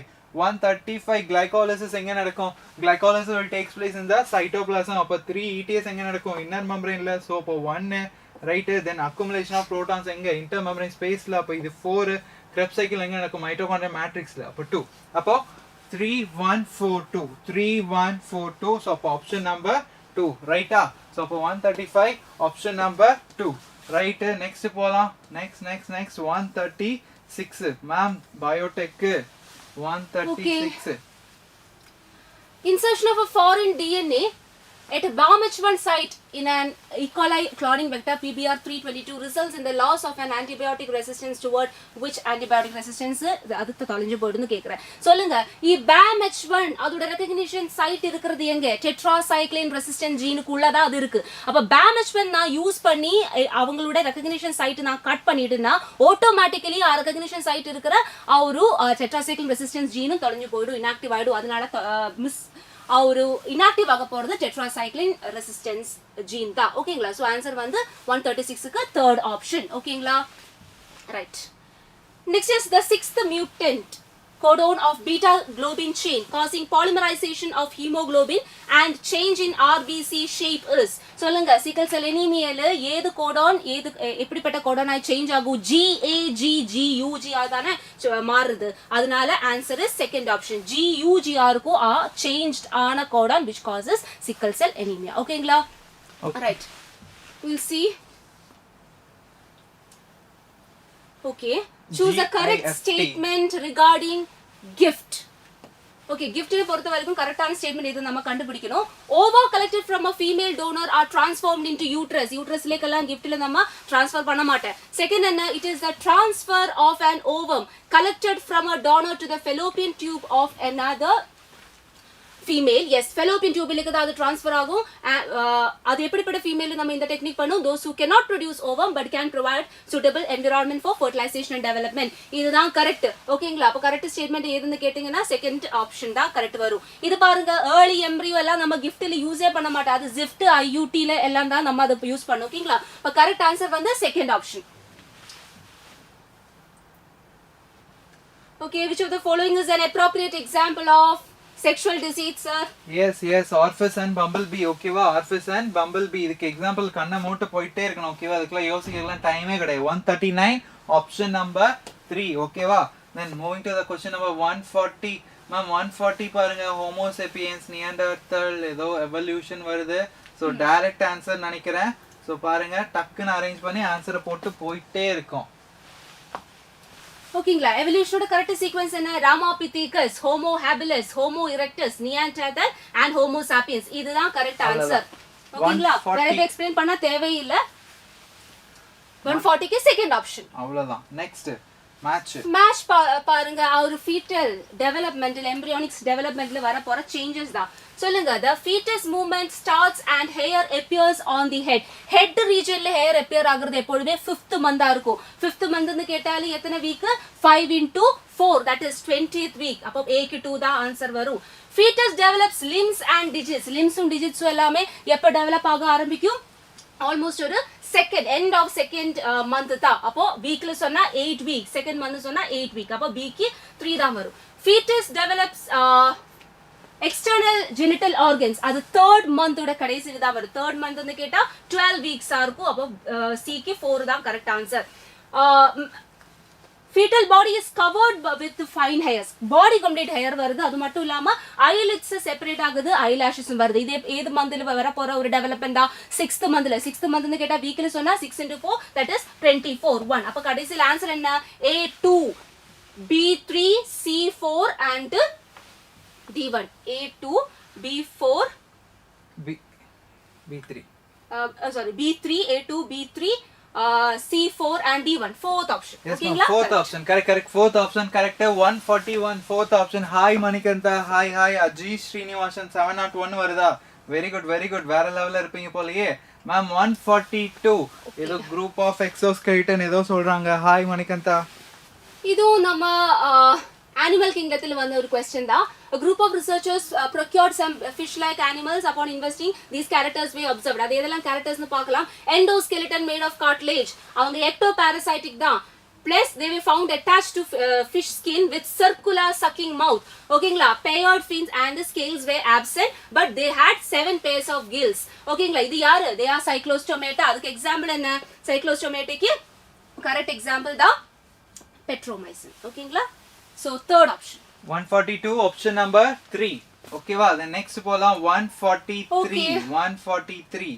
glycolysis எங்க நடக்கும்? Glycolysis will takes place in the cytoplasm. அப்ப 3 ETS எங்க நடக்கும்? inner membraneல. சோ அப்ப 1 right. Then accumulation of protons எங்க? intermembrane spaceல. அப்ப இது 4. Krebs cycle எங்க நடக்கும்? mitochondrial matrixல. அப்ப 2. அப்போ 3142. சோ அப்ப ஆப்ஷன் நம்பர் 2. ரைட்டா? சோ அப்ப 135 ஆப்ஷன் நம்பர் 2. ரைட். நெக்ஸ்ட் போலாம். Next 136. 6 ma'am biotech 136 Insertion of a foreign DNA at a BAMH1 site in an E. coli cloning vector PBR322 results in the loss of an antibiotic resistance toward which antibiotic resistance அதுக்கு தொலைஞ்சு போடுன்னு கேக்குறேன் சொல்லுங்க ಈ BAMH1 அதோட recognition site இருக்குது எங்க tetracycline resistant ஜீனுக்குள்ள தான் அது இருக்கு அப்ப BAMH1 நான் யூஸ் பண்ணி அவங்களோட recognition site நான் கட் பண்ணிட்டேன்னா automatically ಆ recognition site இருக்கிற ஒரு tetracycline resistance ஜீனும் தொலைஞ்சு போய்டும் inactive ஆயிடும் அதனால மிஸ் ஒரு inactive ஆக போறது tetracycline resistance gene தான் ஓகேங்களா சோ ஆன்சர் வந்து 136 க்கு third option ஓகேங்களா right next is the sixth mutant codon of beta globin chain causing polymerization of hemoglobin and change in RBC shape is சொல்லுங்க sickle cell anemia ல ஏது கோடான் ஏது எப்படிப்பட்ட கோடானா சேஞ்ச் ஆகும் GAGGUG ஆதானே மாறுது அதனால answer is second option GUGR க்கு changed ஆன Godan which causes sickle cell anemia ஓகேங்களா right we'll see okay choose a correct statement regarding gift okay gift ல பொறுத்த வரைக்கும் கரெக்ட்டான ஸ்டேட்மென்ட் எது நம்ம கண்டுபிடிக்கணும் ova collected from a female donor are transformed into uterus லேக்கெல்லாம் gift ல நம்ம transfer பண்ண மாட்டேன் second என்ன it is the transfer of an ovum collected from a donor to the fallopian tube of another female yes fallopian tube ல அது transfer ஆகும் அது எப்படிப்பட்ட female நம்ம இந்த டெக்னிக் பண்ணோம் those who cannot produce ovum but can provide suitable environment for fertilization and development இதுதான் correct ஓகேங்களா அப்ப கரெக்ட் ஸ்டேட்மென்ட் எதுன்னு கேட்டிங்கனா செகண்ட் ஆப்ஷன் தான் கரெக்ட் வரும் இது பாருங்க early embryo எல்லாம் நம்ம gift ல யூஸே பண்ண மாட்டோம் அது zift IUT ல எல்லாம் தான் நம்ம அத யூஸ் பண்ணோம் ஓகேங்களா அப்ப கரெக்ட் ஆன்சர் வந்து second option okay which of the following is an appropriate example of sexual deceit sir yes orpheus and bumblebee ஓகேவா orpheus and bumblebee இதுக்கு எக்ஸாம்பிள் கண்ண மூட்ட போயிட்டே இருக்கணும் ஓகேவா அதுக்குள்ள யோசிக்கலாம் டைமே கிடையாது 139 ஆப்ஷன் நம்பர் 3 ஓகேவா then moving to the question number 140 ma'am 140 பாருங்க homo sapiens neanderthal ஏதோ evolution வருது சோ டைரக்ட் ஆன்சர் நினைக்கிறேன் சோ பாருங்க டக்குன்னு அரேஞ்ச் பண்ணி ஆன்சரை போட்டு போயிட்டே இருக்கோம் ஓகேங்களா எவல்யூஷனோட கரெக்ட் சீக்வென்ஸ் என்ன Ramapithecus Homo habilis Homo erectus Neanderthal and homo sapiens இதுதான் கரெக்ட் ஆன்சர் ஓகேங்களா கரெக்ட் எக்ஸ்பிளைன் பண்ண தேவையில்ல 140 க்கு செகண்ட் ஆப்ஷன் அவ்வளவுதான் நெக்ஸ்ட் மேட்ச் பாருங்க ஒரு ஃபீட்டல் டெவலப்மெண்டல் எம்பிரியானிக்ஸ் டெவலப்மென்ட்ல வர போற சேஞ்சஸ் தான் சொல்லுங்க the fetus movement starts and hair appears on the head regionல hair appear ஆகுறது எப்பொழுதே 5th month இருக்கும் 5th month ன்னு கேட்டாலே எத்தனை week 5 into 4 that is 20th week அப்ப A க்கு 2 தான் ஆன்சர் வரும் fetus develops limbs and digits limbsum digits எல்லாமே எப்ப டெவலப் ஆக ஆரம்பிக்கும் ஆல்மோஸ்ட் ஒரு second end of second month தான் அப்போ வீக்ல சொன்னா 8 week second month சொன்னா 8 week அப்போ B க்கு 3 தான் வரும் fetus develops external genital organs அது third month ஓட கடைசில தான் வரும் third month ன்னு கேட்டா 12 weeks இருக்கும் அப்போ C க்கு 4 தான் correct answer fetal body is covered with fine hairs body complete hair வருது அது மட்டும் இல்லாம eyelids செப்பரேட் ஆகுது eyelashes வருது இது ஏது மந்த்ல வர போற ஒரு டெவலப்மென்ட் தான் 6th month ன்னு கேட்டா வீக்ல சொன்னா 6 into 4 that is 24 1 அப்ப கடைசில ஆன்சர் என்ன A2 B3 C4 and D1 A2 B4 B3 sorry B3 A2 B3 C4 and D1 fourth option yes ma'am fourth option correct fourth option correct 141 fourth option hi manikanta hi Ajish Srinivasan 701 வருதா very good வேற லெவல்ல இருப்பீங்க போலயே ma'am 142 ஏதோ group of exoskeleton ஏதோ சொல்றாங்க hi manikanta இது நம்ம animal kingdom வந்த ஒரு question தான் a group of researchers procured some fish like animals upon investing these characters were observed அது எதெல்லாம் characters னு பார்க்கலாம் endoskeleton made of cartilage அவங்க ectoparasitic தான் plus they were found attached to fish skin with circular sucking mouth ஓகேங்களா paired fins and the scales were absent but they had 7 pairs of gills ஓகேங்களா இது யாரு they are cyclostomata அதுக்கு example என்ன cyclostomata க்கு correct example தான் petromycin ஓகேங்களா so third option 142 option number 3 okay va then next போலாம் 143 143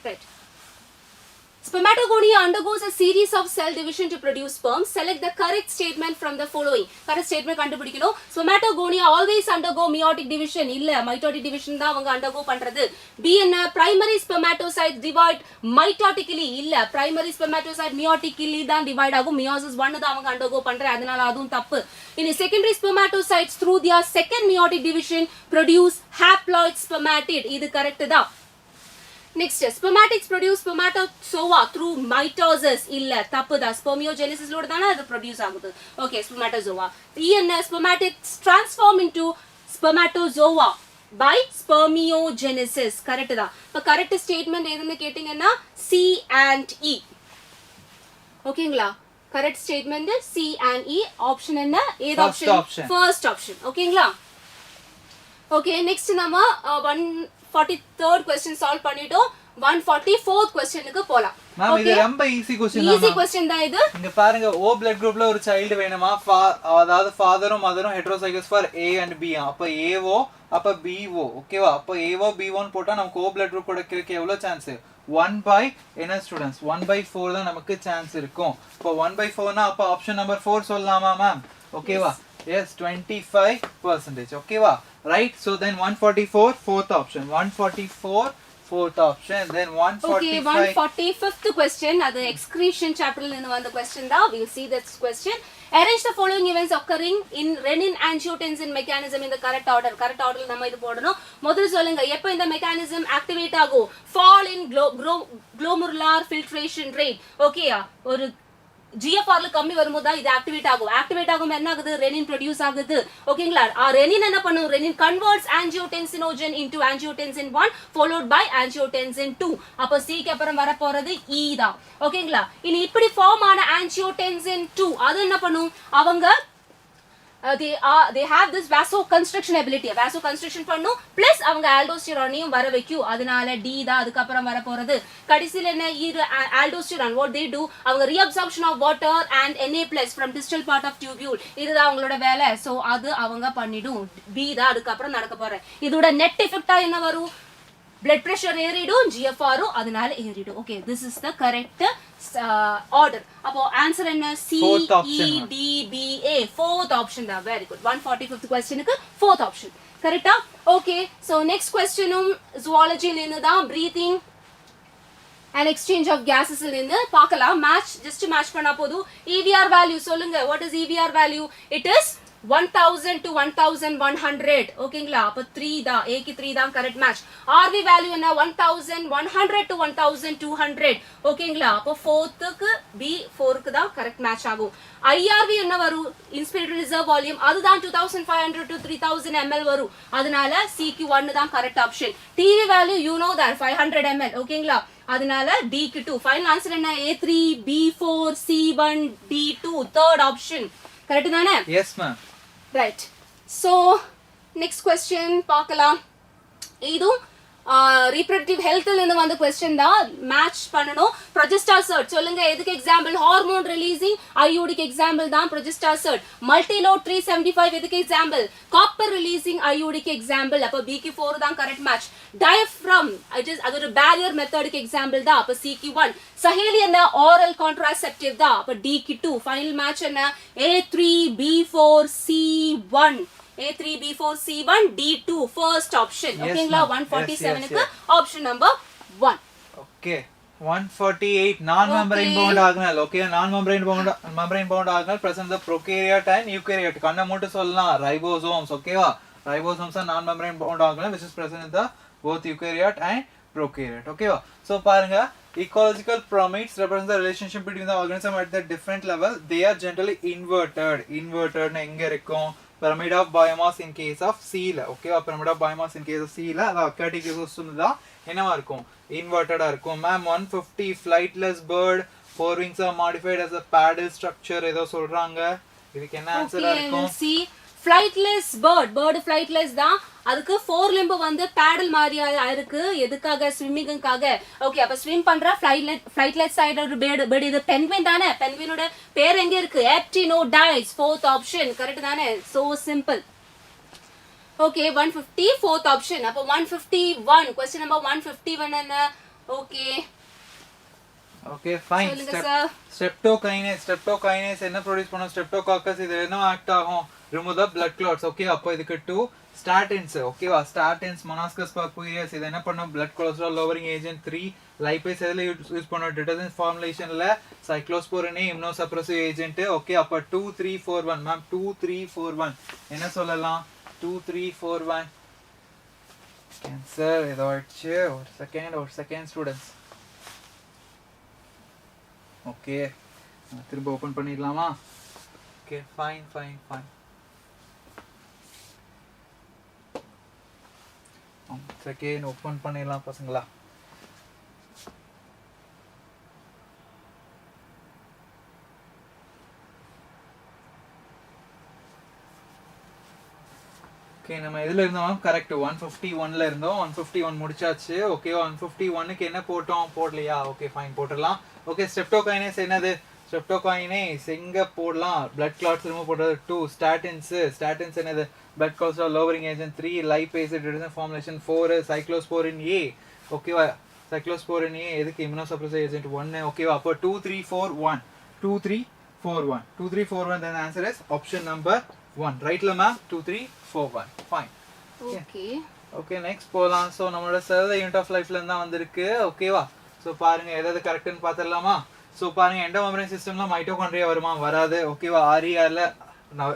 right Spermatogonia undergoes a series of cell division to produce sperm. Select the correct statement from the following. Correct statement கண்டுபிடிக்கணும். Spermatogonia always undergo meiotic division. இல்ல mitotic division தான் அவங்க undergo பண்றது. B என்ன primary spermatocytes divide mitotically. இல்ல primary spermatocyte meiotically தான் divide ஆகும். Meiosis 1 தான் அவங்க undergo பண்ற. அதனால அதுவும் தப்பு. In secondary spermatocytes through their second meiotic division produce haploid spermatid. இது correct தான். Next, spermatids produce spermatozoa through mitosis. இல்ல தப்புதா. Spermiogenesis லோட தான அது produce ஆகுது. Okay, spermatozoa. என்ன spermatids transform into spermatozoa by spermiogenesis. Correct தான். இப்ப correct statement எதுன்னு கேட்டிங்கன்னா C and E. ஓகேங்களா? Correct statement C and E. Option என்ன? ஏது option? First option. ஓகேங்களா? Okay, next நம்ம 143rd question solve பண்ணிட்டோம். 144th questionக்கு போலாம். மேம் இது ரொம்ப ஈஸி क्वेश्चन தான். ஈஸி क्वेश्चन தான் இது. இங்க பாருங்க O blood groupல ஒரு child வேணுமா? அதாவது ஃாதரும் மதரும் heterozygous for A and B. அப்ப AO அப்ப BO. ஓகேவா? அப்ப AO BO ன்னு போட்டா நமக்கு O blood group கிடைக்கிறதுக்கு எவ்வளவு சான்ஸ்? 1 by என்ன ஸ்டூடண்ட்ஸ் 1/4 தான் நமக்கு சான்ஸ் இருக்கும். அப்ப 1/4 னா அப்ப ஆப்ஷன் நம்பர் 4 சொல்லலாமா மேம்? ஓகேவா? Yes, 25%. Okay, right? So then 144, fourth option. 144, fourth option. Then 145. Okay, 145th question. That's the excretion chapter in the question. We'll see this question. Arrange the following events occurring in renin-angiotensin mechanism in the correct order. Correct order நம்ம இது போடணும். முதல்ல சொல்லுங்க எப்ப இந்த mechanism activate ஆகும்? Fall in glomerular filtration rate. Okay, ஒரு GFR ல கம்மி வரும்போது இது ஆக்டிவேட் ஆகும் என்ன ஆகுது ரெனின் ப்ரொடியூஸ் ஆகுது ஓகேங்களா ரெனின் என்ன பண்ணும் renin converts ஆஞ்சியோடென்சினோஜன் into angiotensin 1 followed by angiotensin 2 அப்ப C க்கு அப்புறம் வர போறது E தான் ஓகேங்களா இனி இப்படி ஃபார்ம் ஆன angiotensin 2 அது என்ன பண்ணும் அவங்க they have this vasoconstriction ability vasoconstriction பண்ணும் plus அவங்க aldosteroneயும் வர வைக்கும் அதனால D தான் அதுக்கு அப்புறம் வர போறது கடைசில என்ன aldosterone what they do அவங்க reabsorption of water and Na+ from distal part of tubule இதுதான் அவங்களோட வேலை சோ அது அவங்க பண்ணிடும் B தான் அதுக்கு அப்புறம் நடக்க போறேன் இதோட net effect என்ன வரும் blood pressure ஏறிடும் GFR அதனால ஏறிடும் okay this is the correct order அப்போ answer என்ன C E D B A fourth option தான் very good 145th question க்கு fourth option correct okay so next question zoology ல இருந்து தான் breathing and exchange of gases ல இருந்து பார்க்கலாம் match just match பண்ணா போதும் EVR value சொல்லுங்க what is EVR value it is 1000 to 1100 ஓகேங்களா அப்ப 3 தான் A க்கு 3 தான் கரெக்ட் மேட்ச் RV வேல்யூ என்ன 1100 to 1200 ஓகேங்களா அப்ப 4th க்கு B 4 க்கு தான் கரெக்ட் மேட்ச் ஆகும் IRV என்ன வரும் இன்ஸ்பிரேட்டரி ரிசர்வ் வால்யூம் அதுதான் 2500 to 3000 ml வரும் அதனால C க்கு 1 தான் correct option TV value you know that 500 ml ஓகேங்களா அதனால D க்கு 2 ஃபைனல் ஆன்சர் என்ன A3 B4 C1 D2 third option correct தானே yes ma'am right so next question பார்க்கலாம் இதுவும் reproductive health ல இருந்து வந்த question தான் match பண்ணனும் progestar cert சொல்லுங்க எதுக்கு example hormone releasing iodic example தான் progestar cert multilode 375 எதுக்கு example copper releasing iodic example அப்ப B க்கு 4 தான் correct match diaphragm it is அது ஒரு barrier method க்கு example தான் அப்ப C க்கு 1 saheli என்ன oral contraceptive தான் அப்ப D க்கு 2 final match என்ன A3 B4 C1 A3 B4 C1 D2 first option ஓகேங்களா 147 க்கு option number 1 okay 148 non membrane bound organelle okay non membrane bound organelle present the prokaryote and eukaryote kanna mottu sollலாம் ribosomes okayva ribosomes are non membrane bound organelle which is present in the both eukaryote and prokaryote okayva so parunga ecological pyramids represent the relationship between the organism at the different level they are generally inverted na enga irukum pyramid of biomass in case of seal okay pyramid of biomass in case of seal அது aquatic ecosystem தான் என்னவா இருக்கும் inverted இருக்கும் ma'am 150 flightless bird four wings are modified as a paddle structure ஏதோ சொல்றாங்க இதுக்கு என்ன ஆன்சரா இருக்கும் see flightless bird flightless தான் அதுக்கு four limb வந்து paddle மாதிரியா இருக்கு எதுக்காக ஸ்விம்மிங்காக ஓகே அப்ப ஸ்விம் பண்ற flightless side ஒரு bird இது penguin தானே penguinோட பேர் எங்க இருக்கு aptenodytes fourth option கரெக்ட் தானே so simple okay 150 fourth option அப்ப 151 question number 151 என்ன okay ஓகே ஃபைன். சொல்லுங்க சார். ஸ்ட்ரெப்டோகைனேஸ் என்ன ப்ரொடியூஸ் பண்ணும்? ஸ்ட்ரெப்டோகாக்கஸ். இது என்ன ஆக்ட் ஆகும்? Remove the blood clots. Okay, அப்போ இதுக்கு 2 statins. ஓகேவா? statins, monoscus papyrus. இது என்ன பண்ணும்? blood cholesterol lowering agent. 3 lipase. எதுல யூஸ் பண்ணும்? detergent formulationல cyclosporine immunosuppressive agent. Okay, அப்போ 2 3 4 1 மேம் 2 3 4 1 என்ன சொல்லலாம்? 2 3 4 1 கேன்சர். ஏதோ ஆயிடுச்சு. ஒரு செகண்ட் ஸ்டூடெண்ட்ஸ். ஓகே, திரும்ப ஓபன் பண்ணிடலாமா? Okay fine. செகண்ட் ஓபன் பண்ணிடலாம் பசங்களா. ஓகே, நம்ம எதுல இருந்தோம்? கரெக்ட் 151ல இருந்தோம். 151 முடிச்சாச்சு. ஓகே, 151க்கு என்ன போட்டோம்? போடலையா? ஓகே ஃபைன், போட்டுடலாம். ஓகே, ஸ்ட்ரெப்டோகைனேஸ் என்னது? ஸ்ட்ரெப்டோகைனேஸ் எங்க போடலாம்? blood clots ரிமூவ் பண்றது. 2 statins என்னது? blood cholesterol lowering agent. 3 lipase detergent formulation. 4 cyclosporine A. ஓகேவா? cyclosporine A எதுக்கு? immunosuppressive agent. 1. ஓகேவா? அப்போ 2 3 4 1 2 3 4 1 2 3 4 1. then the answer is option number 1. ரைட்ல மேம் 2 3 4 1 fine. ஓகே நெக்ஸ்ட் போலாம். ஸோ நம்மளோட செவன்த் யூனிட் ஆஃப் லைஃப்ல இருந்தா வந்திருக்கு. ஓகேவா? ஸோ பாருங்க எதாவது கரெக்ட்னு பார்த்துடலாமா? ஸோ பாருங்க, எண்டோமெம்பரேன் சிஸ்டம்ல மைட்டோகாண்ட்ரியா வருமா? வராது. ஓகேவா? RERல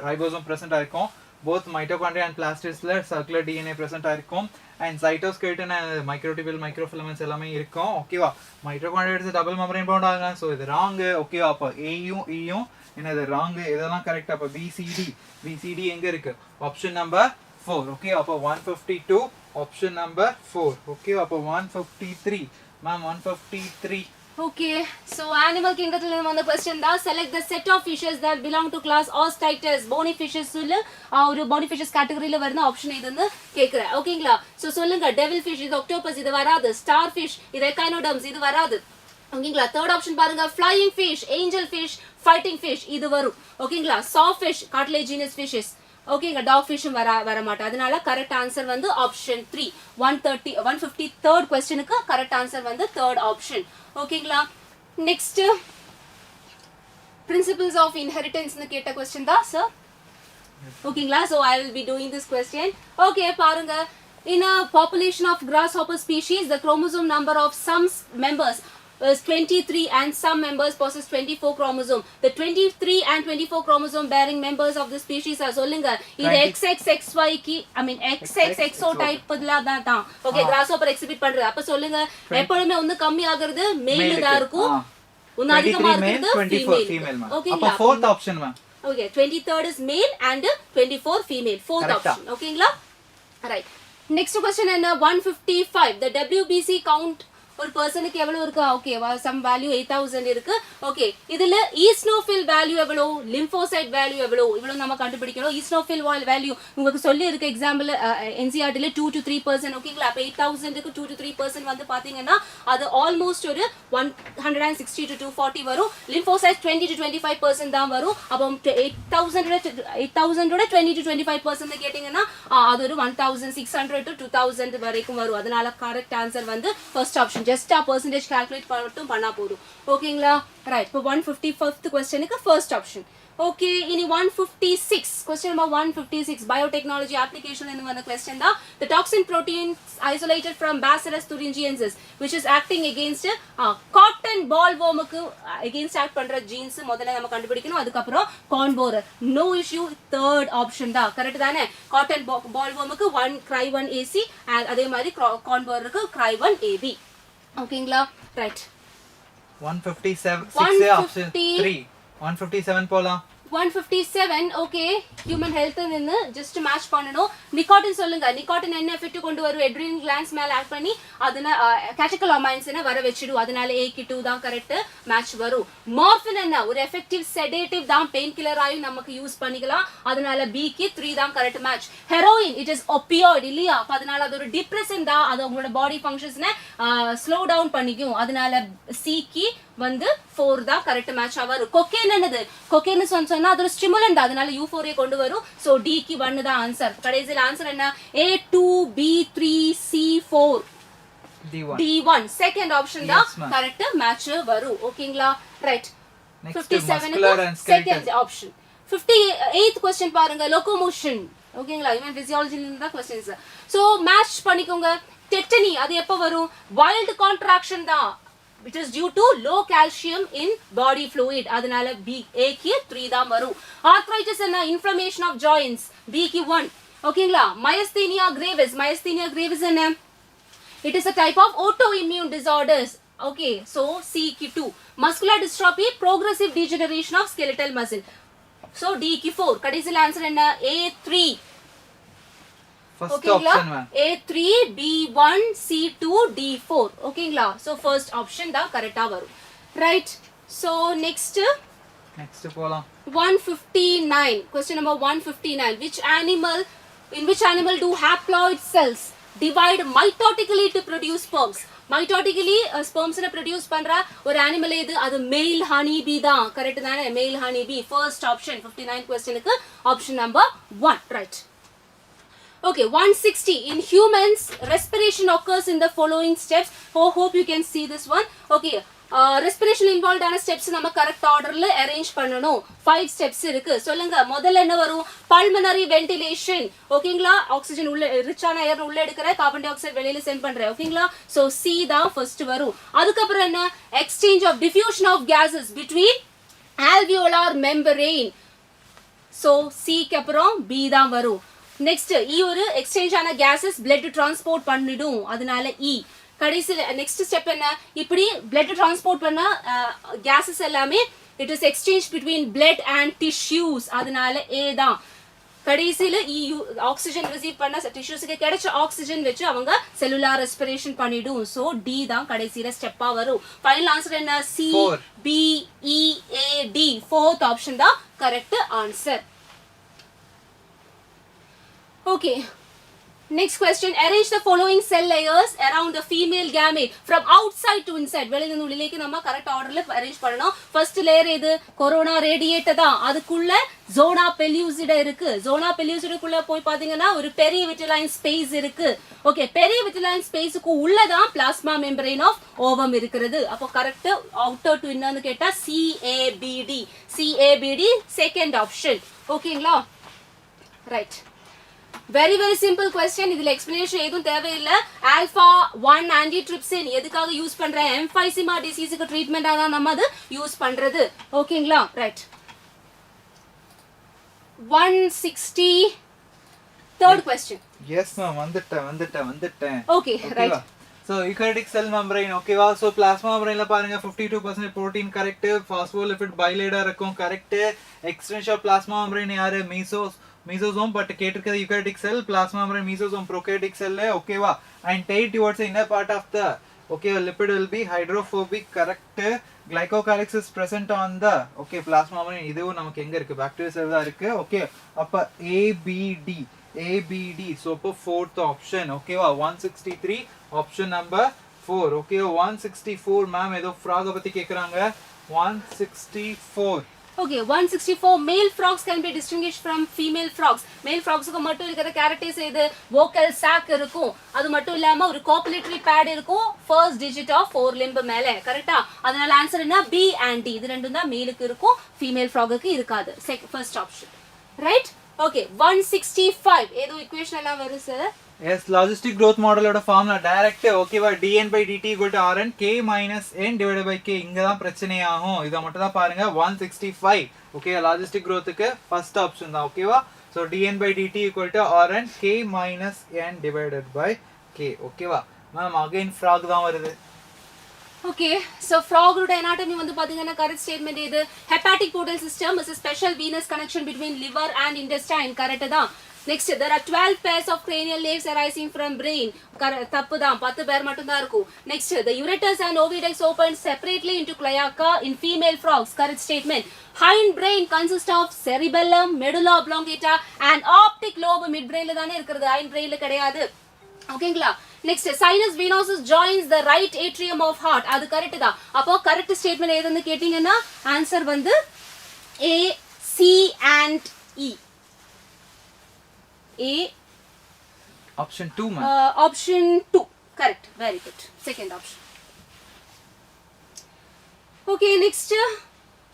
ரைபோசோம் பிரசன்ட் ஆயிருக்கும். போத் மைட்டோகாண்ட்ரியா அண்ட் பிளாஸ்டிட்ஸ்ல சர்க்குலர் DNA பிரசன்ட் ஆயிருக்கும். And cytoskeleton and microtubule microfilaments எல்லாமே இருக்கும். ஓகேவா? மைட்டோகாண்ட்ரியா எடுத்து டபுள் மெம்பரேன் பவுண்ட் ஆகுங்க. ஸோ இது ராங்கு. ஓகேவா? அப்போ ஏயும் ஈயும் என்னது? ராங்கு. இதெல்லாம் கரெக்ட். அப்போ BCD எங்க இருக்கு? Option number 4. ஓகே, அப்போ 152 ஆப்ஷன் நம்பர் 4. ஓகே, அப்போ 153 ma'am 153. Okay, so animal kingdom on the question da select the set of fishes that belong to class Osteitis. Bony fishes சொல்ல ஒரு bony fishes categoryல வருன ஆப்ஷன் இதுன்னு கேக்குறேன். ஓகேங்களா? So சொல்லுங்க, devil fish இது octopus இது வராது, star fish இது echinoderms இது வராது. ஓகேங்களா? தேர்ட் ஆப்ஷன் பாருங்க, flying fish, angel fish, fighting fish இது வரும். ஓகேங்களா? saw fish cartilaginous fishes. ஓகேங்க, டாக் ஃபிஷும் வர மாட்டா. அதனால கரெக்ட் ஆன்சர் வந்து ஆப்ஷன் 3. 153rd क्वेश्चनக்கு கரெக்ட் ஆன்சர் வந்து தேர்ட் ஆப்ஷன். ஓகேங்களா? நெக்ஸ்ட் பிரின்சிபல்ஸ் ஆஃப் இன்ஹெரிட்டன்ஸ் னு கேட்ட क्वेश्चन தான் சார். ஓகேங்களா? so I will be doing this question. Okay பாருங்க, in a population of grasshopper species the chromosome number of some members is 23 and some members possess 24 chromosome. The 23 and 24 chromosome bearing members of the species are சொல்லுங்க. இது XXXY ki XXXO type பதிலா தான். Okay, grasshopper exhibit பண்றது. அப்ப சொல்லுங்க, எப்பவுமே ஒன்னு கம்மி ஆகுறது மேல் தான் இருக்கும், ஒன்னு அதிகமா இருக்குது ஃபீமேல். ஓகேங்களா? அப்ப fourth option ma'am. Okay, 23rd is male and 24 female. fourth option. ஓகேங்களா? right. next question என்ன? 155. the WBC count ஒரு பர்சனுக்கு எவ்வளவு இருக்கு? ஓகே, சம் வேல்யூ 8000 இருக்கு. ஓகே, இதுல ஈஸ்னோஃபில் வேல்யூ எவ்வளவு, லிம்போசைட் வேல்யூ எவ்வளவு, இவ்வளவு நம்ம கண்டுபிடிக்கணும். ஈஸ்னோஃபில் வேல்யூ உங்களுக்கு சொல்லி இருக்கு எக்ஸாம்பிள் NCERT-ல 2 to 3%. ஓகேங்களா? அப்ப 8000க்கு 2 to 3% வந்து பாத்தீங்கன்னா அது ஆல்மோஸ்ட் ஒரு 160 to 240 வரும். லிம்போசைட் 20 to 25% தான் வரும். அப்ப 8000 ஓட 20 to 25% கேட்டிங்கன்னா அது ஒரு 1600 to 2000 வரைக்கும் வரும். அதனால கரெக்ட் ஆன்சர் வந்து first option. just a percentage calculate பண்ணட்டும் பண்ணா போதும். ஓகேங்களா? ரைட். இப்போ 155th क्वेश्चनக்கு ஃபர்ஸ்ட் ஆப்ஷன். ஓகே, இனி 156 question number 156 biotechnology application ல வந்த question தான். the toxin proteins isolated from Bacillus thuringiensis which is acting against cotton bollworm க்கு against act பண்ற genes முதல்ல நம்ம கண்டுபிடிக்கணும். அதுக்கு அப்புறம் corn borer. no issue, third option தான். கரெக்ட் தானே? cotton bollworm க்கு 1 cry1 AC அதே மாதிரி corn borer க்கு cry1 AB. ஓகேங்களா? ரைட். 157 ஆப்ஷன் 3. 157 போலாம். 157. ஓகே, ஹியூமன் ஹெல்த் நின்னு ஜஸ்ட் மேட்ச் பண்ணனும். நிகோட்டின் சொல்லுங்க. நிகோட்டின் என்ன எஃபெக்ட் கொண்டு வரும்? எட்ரினல் கிளாண்ட்ஸ் மேல ஆக்ட் பண்ணி அதன கேட்டகோலைமைன்ஸ் வர வெச்சிடும். அதனால A-க்கு 2 தான் கரெக்ட் மேட்ச் வரும். மார்ஃபின் என்ன ஒரு எஃபெக்டிவ் செடேட்டிவ் தான், பெயின் கில்லர் ஆயும் நமக்கு யூஸ் பண்ணிக்கலாம். அதனால B-க்கு 3 தான் correct match. Heroin it is opioid இல்லையா? அதனால அது ஒரு டிப்ரெசன் தான், அது உங்களோட பாடி ஃபங்க்ஷன்ஸ்னை ஸ்லோ டவுன் பண்ணிக்கும். அதனால C-க்கு வந்து 4 தான் கரெக்ட் மேட்ச் ஆவாரு. கொக்கேன் என்னது? கொக்கேன் சொன்னா அது ஒரு ஸ்டிமுலன்ட், அதனால யூஃபோரியா கொண்டு வரும். சோ D-க்கு 1 தான் ஆன்சர். கடைசில ஆன்சர் என்ன? A2 B3 C4. D1. D1 second option da Yes, ma'am. correct match varu okayங்களா right Next 57 muscular and skeletal. second option 58th question பாருங்க locomotion ஓகேங்களா இவன் physiology ல இருந்தா questions so match பண்ணிக்கோங்க tetany அது எப்ப வரும் wild contraction தான் which is due to low calcium in body fluid அதனால B A க்கு 3 தான் வரும் arthritis என்ன inflammation of joints B க்கு 1 ஓகேங்களா myasthenia gravis என்ன it is a type of autoimmune disorders okay so C க்கு 2 muscular dystrophy progressive degeneration of skeletal muscle so D க்கு 4 கடைசில ஆன்சர் என்ன A3 First ஓகேங்களா option ma'am. A3 B1 C2 D4 ஓகேங்களா so first option தான் கரெக்ட்டா வரும் right so next போலாம் 159 question number 159 in which animal do haploid cells divide mitotically to produce sperms mitotically sperms ன produce பண்ற ஒரு animal எது அது male honey bee தான் கரெக்ட் தானே male honey bee first option 59 question க்கு option number 1 right okay 160 in humans respiration occurs in the following steps hope you can see this one okay respiration involved ஆன steps நம்ம correct orderல arrange பண்ணனும் 5 steps இருக்கு சொல்லுங்க முதல்ல என்ன வரும் pulmonary ventilation ஓகேங்களா oxygen உள்ள rich ஆன air உள்ள எடுக்கற carbon dioxide வெளியில send பண்ற ஓகேங்களா so C தான் first வரும் அதுக்கு அப்புறம் என்ன exchange of diffusion of gases between alveolar membrane so C க்கு அப்புறம் B தான் வரும் next E ஒரு exchange ஆன gases blood transport பண்ணிடும் அதனால E கடைசில next step என்ன இப்படி blood transport பண்ண gases எல்லாமே it is exchange between blood and tissues அதனால A தான் கடைசில oxygen receive பண்ண tissues க்கு கிடைச்ச oxygen வெச்சு அவங்க cellular respiration பண்ணிடும் so D தான் கடைசில ஸ்டெப்பா வரும் final answer என்ன C B E A D fourth option தான் correct answer okay next question arrange the following cell layers around the female gamete from outside to inside வெளியில இருந்து உள்ளேக்கு நம்ம கரெக்ட் ஆர்டர்ல அரேஞ்ச் பண்ணனும் first layer எது corona radiata தான் அதுக்குள்ள zona pellucida இருக்கு zona pellucida குள்ள போய் பாத்தீங்கன்னா ஒரு perivitellin space இருக்கு okay perivitellin space க்கு உள்ள தான் plasma membrane of ovum இருக்குது அப்ப கரெக்ட் outer to inner னு கேட்டா CABD second option ஓகேங்களா right very simple question இதுல explanation எதுவும் தேவையில்ல alpha 1 antitrypsin எதுக்காக யூஸ் பண்ற emphysema disease க்கு ட்ரீட்மென்ட் ஆனா நம்ம அது யூஸ் பண்றது ஓகேங்களா right 160 third question yes ma'am வந்துட்டேன் okay right so eukaryotic cell membrane ஓகேவா so plasma membrane ல பாருங்க 52% protein correct phospholipid bilayer இருக்கும் correct extension of plasma membrane யாரு mesosome but கேட்டிருக்கிறது eukaryotic cell plasma membrane mesosome prokaryotic cell ஓகேவா and tied towards the inner part of the okay lipid will be hydrophobic correct glycocalyx is present on the okay plasma membrane இதுவும் நமக்கு எங்க இருக்கு bacterial cell தான் இருக்கு okay அப்ப ABD so அப்ப fourth option ஓகேவா 163 option number 4 okay 164 ma'am ஏதோ frog பத்தி கேக்குறாங்க 164 okay 164 male frogs can be distinguished from female frogs male frogs க்கு மட்டும் இருக்கிற characters எது vocal sac இருக்கும் அது மட்டும் இல்லாம ஒரு copulatory pad இருக்கும் first digit of four limb மேல கரெக்ட்டா அதனால ஆன்சர் என்ன B and D இது ரெண்டும் தான் மேலுக்கு இருக்கும் female frog க்கு இருக்காது first option right okay 165 ஏதோ equation எல்லாம் வருது sir yes logistic growth model ஓட ஃபார்முலா டைரக்ட் ஓகேவா dn/dt = rn k - n / k இங்க தான் பிரச்சனை ஆகும் இத மட்டும் தான் பாருங்க 165 ஓகே logistic growthக்கு ஃபர்ஸ்ட் ஆப்ஷன் தான் ஓகேவா so dn/dt = rn k - n / k ஓகேவா மேம் அகைன் frog தான் வருது okay so frog root anatomy வந்து பாத்தீங்கன்னா correct statement இது hepatic portal system is a special venous connection between liver and intestine correct தான் next there are 12 pairs of cranial nerves arising from brain தப்பு தான் 10 பேர் மட்டும் தான் இருக்கும் next the ureters and oviducts open separately into cloaca in female frogs correct statement hind brain consists of cerebellum medulla oblongata and optic lobe mid brain ல தானே இருக்குது hind brain ல கிடையாது ஓகேங்களா next sinus venosus joins the right atrium of heart அது correct தான் அப்போ correct statement எதுன்னு கேட்டிங்கனா ஆன்சர் வந்து A C and E A option 2 ma'am option 2 correct, very good, second option. Okay, next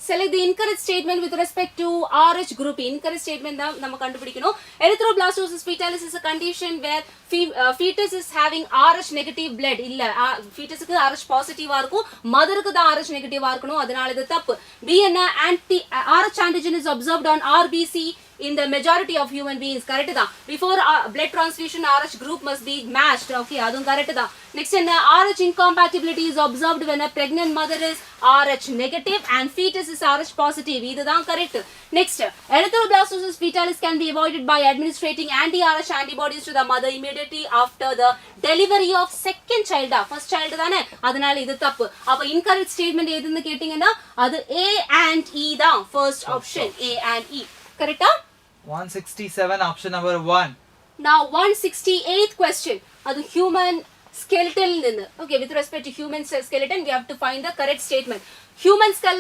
select the incorrect statement with respect to RH group. Incorrect statement da nama kandupidikano. Erythroblastosis fetalis is a condition where fetus is having RH negative blood. Illa fetus ku RH positive ah irukum, mother ku da RH negative ah irukano, adanal idu thappu. B enna anti RH antigen is observed on RBC in the majority of human beings. Correct da. Before blood transfusion RH group must be matched. Okay, adum correct da. Next enna RH incompatibility is observed when a pregnant mother is RH negative and fetus is RH positive. Idu da correct. Next, erythroblastosis fetalis can be avoided by administering anti-RH antibodies to the mother immediately after the delivery of second child. First child தானே, அதனால இது தப்பு. அப்ப incorrect statement எதுன்னு கேட்டிங்கன்னா அது A and E தான். First option A and E. Correct? 167 option number 1. Now 168th question. அது human skeletal ninnu. Okay, with respect to human skeleton we have to find the correct statement. Human skull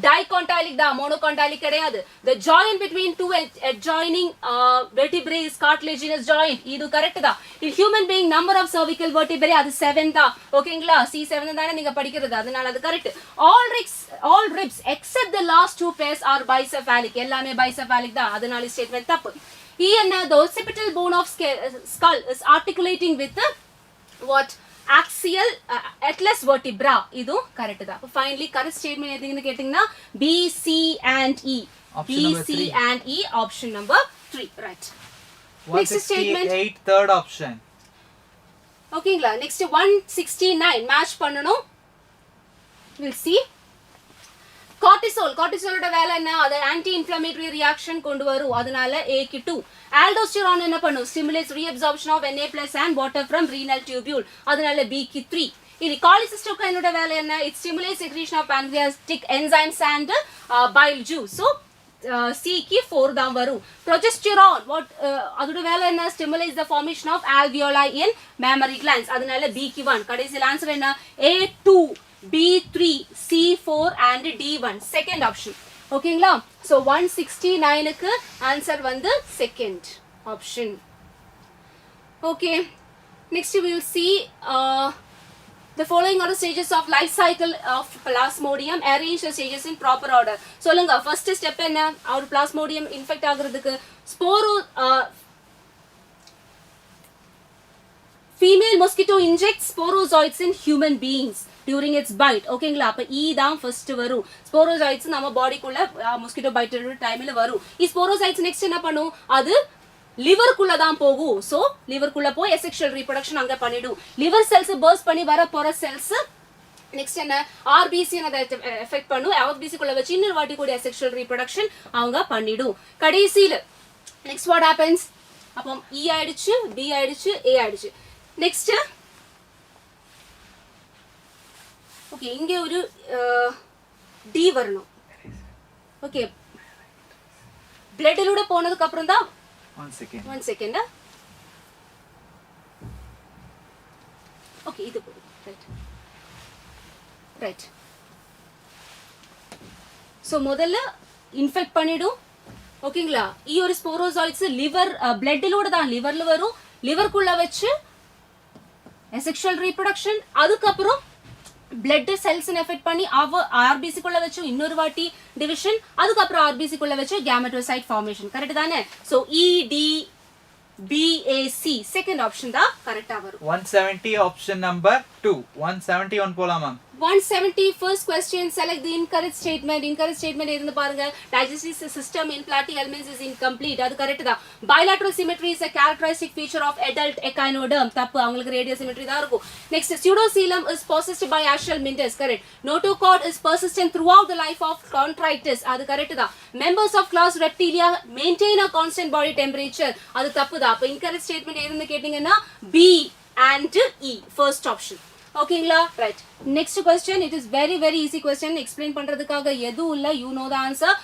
dicondylic da, monocondylic kediyadu. The joint between two adjoining vertebrae is cartilaginous joint. Idu correct da. In human being number of cervical vertebrae adu 7 da. Okayங்களா, C7 தான நீங்க படிக்கிறது, அதனால அது correct. All ribs except the last two pairs are bicephalic. எல்லாமே bicephalic da, அதனால statement தப்பு. E and the occipital bone of skull is articulating with the what? Axial atlas vertebra. Idu correct da. Finally correct statement edhingnu kettingna B, C and E. Option B, number C 3. and E, option number 3. Right. Next statement. 168 third option. Okayங்களா, next 169 match பண்ணனும். We'll see. Cortisol oda வேலை என்ன? அது anti inflammatory reaction கொண்டு வரும், அதனால A க்கு 2. Aldosterone என்ன பண்ணும்? Stimulates reabsorption of Na+ and water from renal tubule, அதனால B க்கு 3. இது cholecystokine oda வேலை என்ன? It stimulates secretion of pancreatic enzymes and bile juice. So C க்கு 4 தான் வரும். Progesterone அதோட வேலை என்ன? Stimulates the formation of alveoli in mammary glands, அதனால B க்கு 1. கடைசில ஆன்சர் என்ன? A2, B3, C4 and D1. Second option. ஓகேங்களா? So 169 க்கு ஆன்சர் வந்து second option. Okay. Next we will see the following are the stages of life cycle of plasmodium. Arrange the stages in proper order. சொல்லுங்க, first step என்ன? our plasmodium infect ஆகிறதுக்கு female mosquito injects sporozoites in human beings during its bite. ஓகேங்களா, அப்ப E தான் first வரும். sporozoites நம்ம பாடிக்குள்ள mosquito bite டைம்ல வரும். இந்த sporozoites next என்ன பண்ணும்? அது லிவர் குள்ள தான் போகும். சோ லிவர் குள்ள போய் asexual reproduction அங்க பண்ணிடும். லிவர் செல்ஸ் பர்ஸ்ட் பண்ணி வர போற செல்ஸ் next என்ன? RBC அத எஃபெக்ட் பண்ணும். RBC குள்ள வச்சு இன்னொரு வாட்டி கூட asexual reproduction அவங்க பண்ணிடும். கடைசில next what happens? அப்ப E ஆயிடுச்சு, B ஆயிடுச்சு, A ஆயிடுச்சு. Next, okay, இங்கே ஒரு D வரணும். Okay, bloodலூட போனதுக்கு அப்புறம் தான் 1 second. Okay, இது போடு. Right. So முதல்ல இன்ஃபெக்ட் பண்ணிடும். ஓகேங்களா, ஈ ஒரு ஸ்போரோசாய்ட்ஸ் லிவர் bloodலூட தான் லிவர்ல வரும். லிவர் குள்ள வச்சு asexual reproduction, அதுக்கப்புறம் blood cells affect பண்ணி RBC குள்ள வச்சு இன்னொரு வாட்டி division, அதுக்கப்புறம் RBC குள்ள வச்சு gametocyte formation. கரெக்ட் தானே? So E, D, B, A, C. Second option தான் கரெக்டா வரும். 170 option number 2. 171 போலாமா? 170 first question. Select the incorrect statement. Incorrect statement இருந்து பாருங்க. Digestive system in platyhelminths is incomplete. அது கரெக்ட் தான். Bilateral symmetry is a characteristic feature of adult echinoderm. தப்பு, அவங்களுக்கு radial symmetry தான் இருக்கும். Next, pseudocoelom is possessed by Ashelminthus. Correct. Notochord is persistent throughout the life of chondritis. அது correct தான். Members of class Reptilia maintain a constant body temperature. அது தப்பு தான். அப்ப incorrect statement இருந்து கேட்டிங்கன்னா B and E. First option. ஓகேங்களா, right. Next question, it is very easy question. Explain பண்றதுக்காக எதுவும் இல்ல, யூ நோ த ஆன்சர்.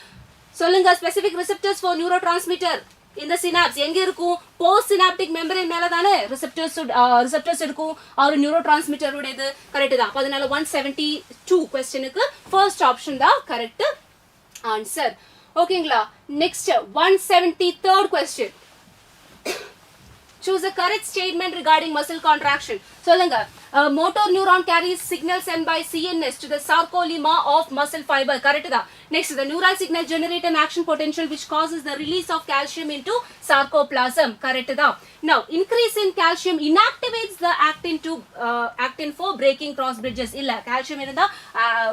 சொல்லுங்க, ஸ்பெசிபிக் ரிசெப்டர்ஸ் ஃபார் நியூரோட்ரான்ஸ்மிட்டர் இந்த சினாப்ஸ் எங்க இருக்கும்? போஸ்ட் சினாப்டிக் மெம்பரேன் மேல தானே ரிசெப்டர்ஸ் இருக்கும். ஒரு நியூரோட்ரான்ஸ்மிட்டர் உடையது. கரெக்ட் தான். அதனால 172 கொஸ்டினுக்கு ஃபர்ஸ்ட் ஆப்ஷன் தான் கரெக்ட் ஆன்சர். ஓகேங்களா, next 173rd question. Choose a correct statement regarding muscle contraction. சொல்லுங்க. A motor neuron carries signal sent by CNS to the sarcolemma of muscle fiber. Correct da. Next, the neural signal generate an action potential which causes the release of calcium into sarcoplasm. Correct da. Now, increase in calcium inactivates the actin for breaking cross bridges. Illa calcium irundha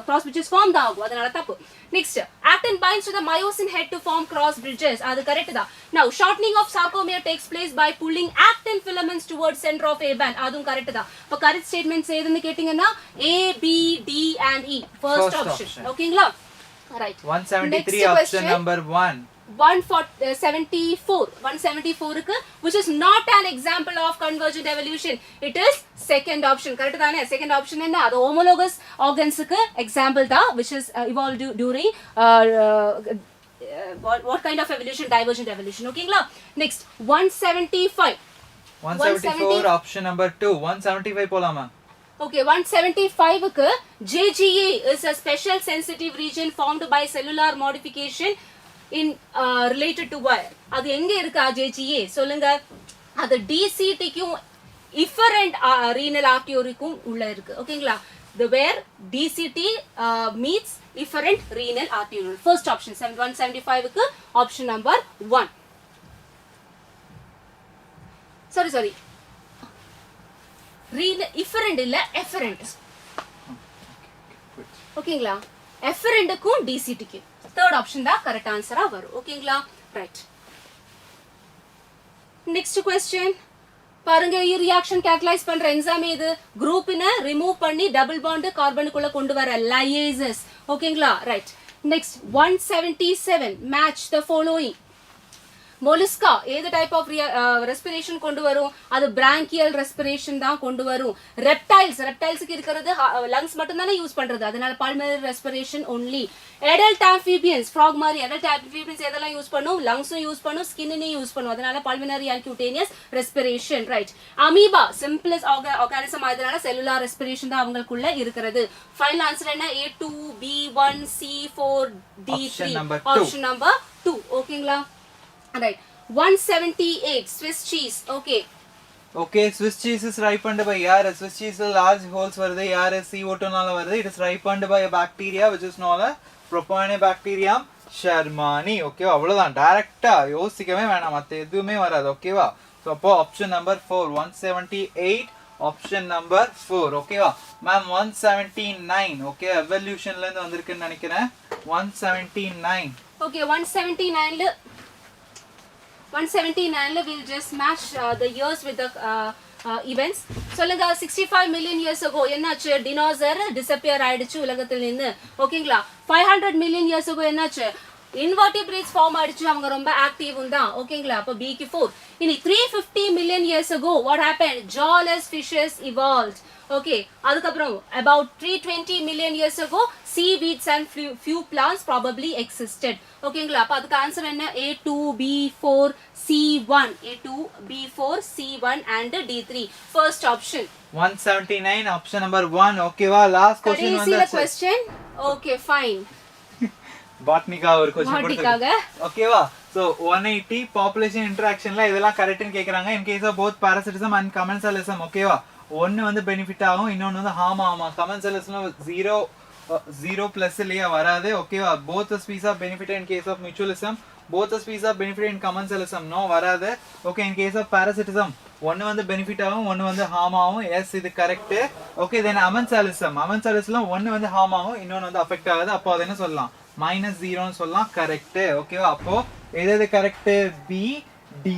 cross bridges form da agum. Adanala thappu. Next, actin binds to the myosin head to form cross bridges. Adu correct da. Now, shortening of sarcomere takes place by pulling actin filaments towards center of A band. Adum correct da. For correct statements edunu kettingana A, B, D and E. First option. Okayங்களா? Right. 173 Next option question. number 1. 174 க்கு which is not an example of convergent evolution. It is second option. Correct தானே? Second option என்ன? அது homologous organs க்கு example தான் which is evolved during what kind of evolution? Divergent evolution. okayங்களா? Next 175. 174 option number 2. 175 போலாமா? Okay, 175 க்கு JGA is a special sensitive region formed by cellular modification in related to wire. அது எங்க இருக்கா JGA? சொல்லுங்க. அது DCT க்கும் efferent renal artery க்கும் உள்ள இருக்கு. ஓகேங்களா? The where DCT meets efferent renal arteriole. First option 175 க்கு option number 1. Sorry. efferent இல்ல efferent. ஓகேங்களா? efferent க்கும் DCT க்கும் third option தான் correct answer ஆ வரும். ஓகேங்களா? right. next question. பாருங்க ಈ ரியாக்ஷன் கேட்டலைஸ் பண்ற என்சைம் இது குரூப்பினை ரிமூவ் பண்ணி டபுள் பாண்ட் கார்பனுக்குள்ள கொண்டு வர லையேசஸ். ஓகேங்களா? Right. Next 177 match the following. Mollusca ஏது டைப் ஆஃப் ரெஸ்பிரேஷன் கொண்டு வரும்? அது பிராங்கியல் ரெஸ்பிரேஷன் தான் கொண்டு வரும். ரெப்டைல்ஸ்க்கு இருக்கிறது லங்ஸ் மட்டும் தானே யூஸ் பண்றது, அதனால pulmonary respiration only. adult amphibians frog மாதிரி adult amphibians எதெல்லாம் யூஸ் பண்ணும்? லங்ஸும் யூஸ் பண்ணும், ஸ்கின்னையும் யூஸ் பண்ணும், அதனால pulmonary and cutaneous respiration. Right. Amoeba simplest organism, அதனால செல்லுலார் ரெஸ்பிரேஷன் தான் அவங்களுக்குள்ள இருக்கிறது. ஃபைனல் ஆன்சர் என்ன? A2, B1, C4, D3. Option number 2. ஓகேங்களா? Right. 178 Swiss cheese. Okay. Swiss cheese is ripened by air. Swiss cheese large holes வருது, air CO2 னால வருது. It is ripened by a bacteria which is known as Propionibacterium shermani. ஓகேவா? அவ்வளவுதான். டைரக்ட்டா யோசிக்கவே வேணாம், மத்த எதுவுமே வராது. ஓகேவா? சோ அப்போ ஆப்ஷன் நம்பர் 4 178 ஆப்ஷன் நம்பர் 4. ஓகேவா? மேம் 179 ஓகே எவல்யூஷன்ல இருந்து வந்திருக்குன்னு நினைக்கிறேன். 179. Okay, 179 we'll just match the years with the events. சொல்லுங்க. 65 million years ago என்னாச்சு? டினோசர் disappear ஆயிடுச்சு உலகத்துல இருந்து. ஓகேங்களா? 500 million years ago என்னாச்சு? invertebrates ஃபார்ம் ஆயிடுச்சு, அவங்க ரொம்ப ஆக்டிவ் தான். ஓகேங்களா? அப்ப B க்கு 4. இனி 350 million years ago what happened? jawless fishes evolved. Okay, அதுக்கப்புறம் about 320 million years ago seaweeds and few plants probably existed. ஓகேங்களா? அப்ப அதுக்கு ஆன்சர் என்ன? A2, B4, C1. A2, B4, C1 and D3. First option. 179 option number 1. ஓகேவா? Last question வந்தாச்சு. question. Okay, fine. பாட்னிகா ஒரு question கொடுத்திருக்காங்க. ஓகேவா? So 180 population interactionல இதெல்லாம் கரெக்ட்னு கேக்குறாங்க. in case of both parasitism and commensalism. ஓகேவா? ஒன்னு வந்து பெனிஃபிட் ஆகும், இன்னொன்னு வந்து ஹார்ம் ஆகும். commensalism 0 plus இல்லையா வராது. ஓகேவா? both the species are benefited in case of mutualism, both the species are benefited in commensalism. no வராது. okay, in case of parasitism ஒன்னு வந்து பெனிஃபிட் ஆகும், ஒன்னு வந்து ஹார்ம் ஆகும். எஸ், இது கரெக்ட். ஓகே, தென் அமென்சாலிசம் ஒன்னு வந்து ஹார்ம் ஆகும், இன்னொன்னு வந்து அஃபெக்ட் ஆகாது. அப்போ அது என்ன சொல்லலாம்? -0 ன்னு சொல்லலாம். கரெக்ட். ஓகேவா? அப்போ எது கரெக்ட்? B, D,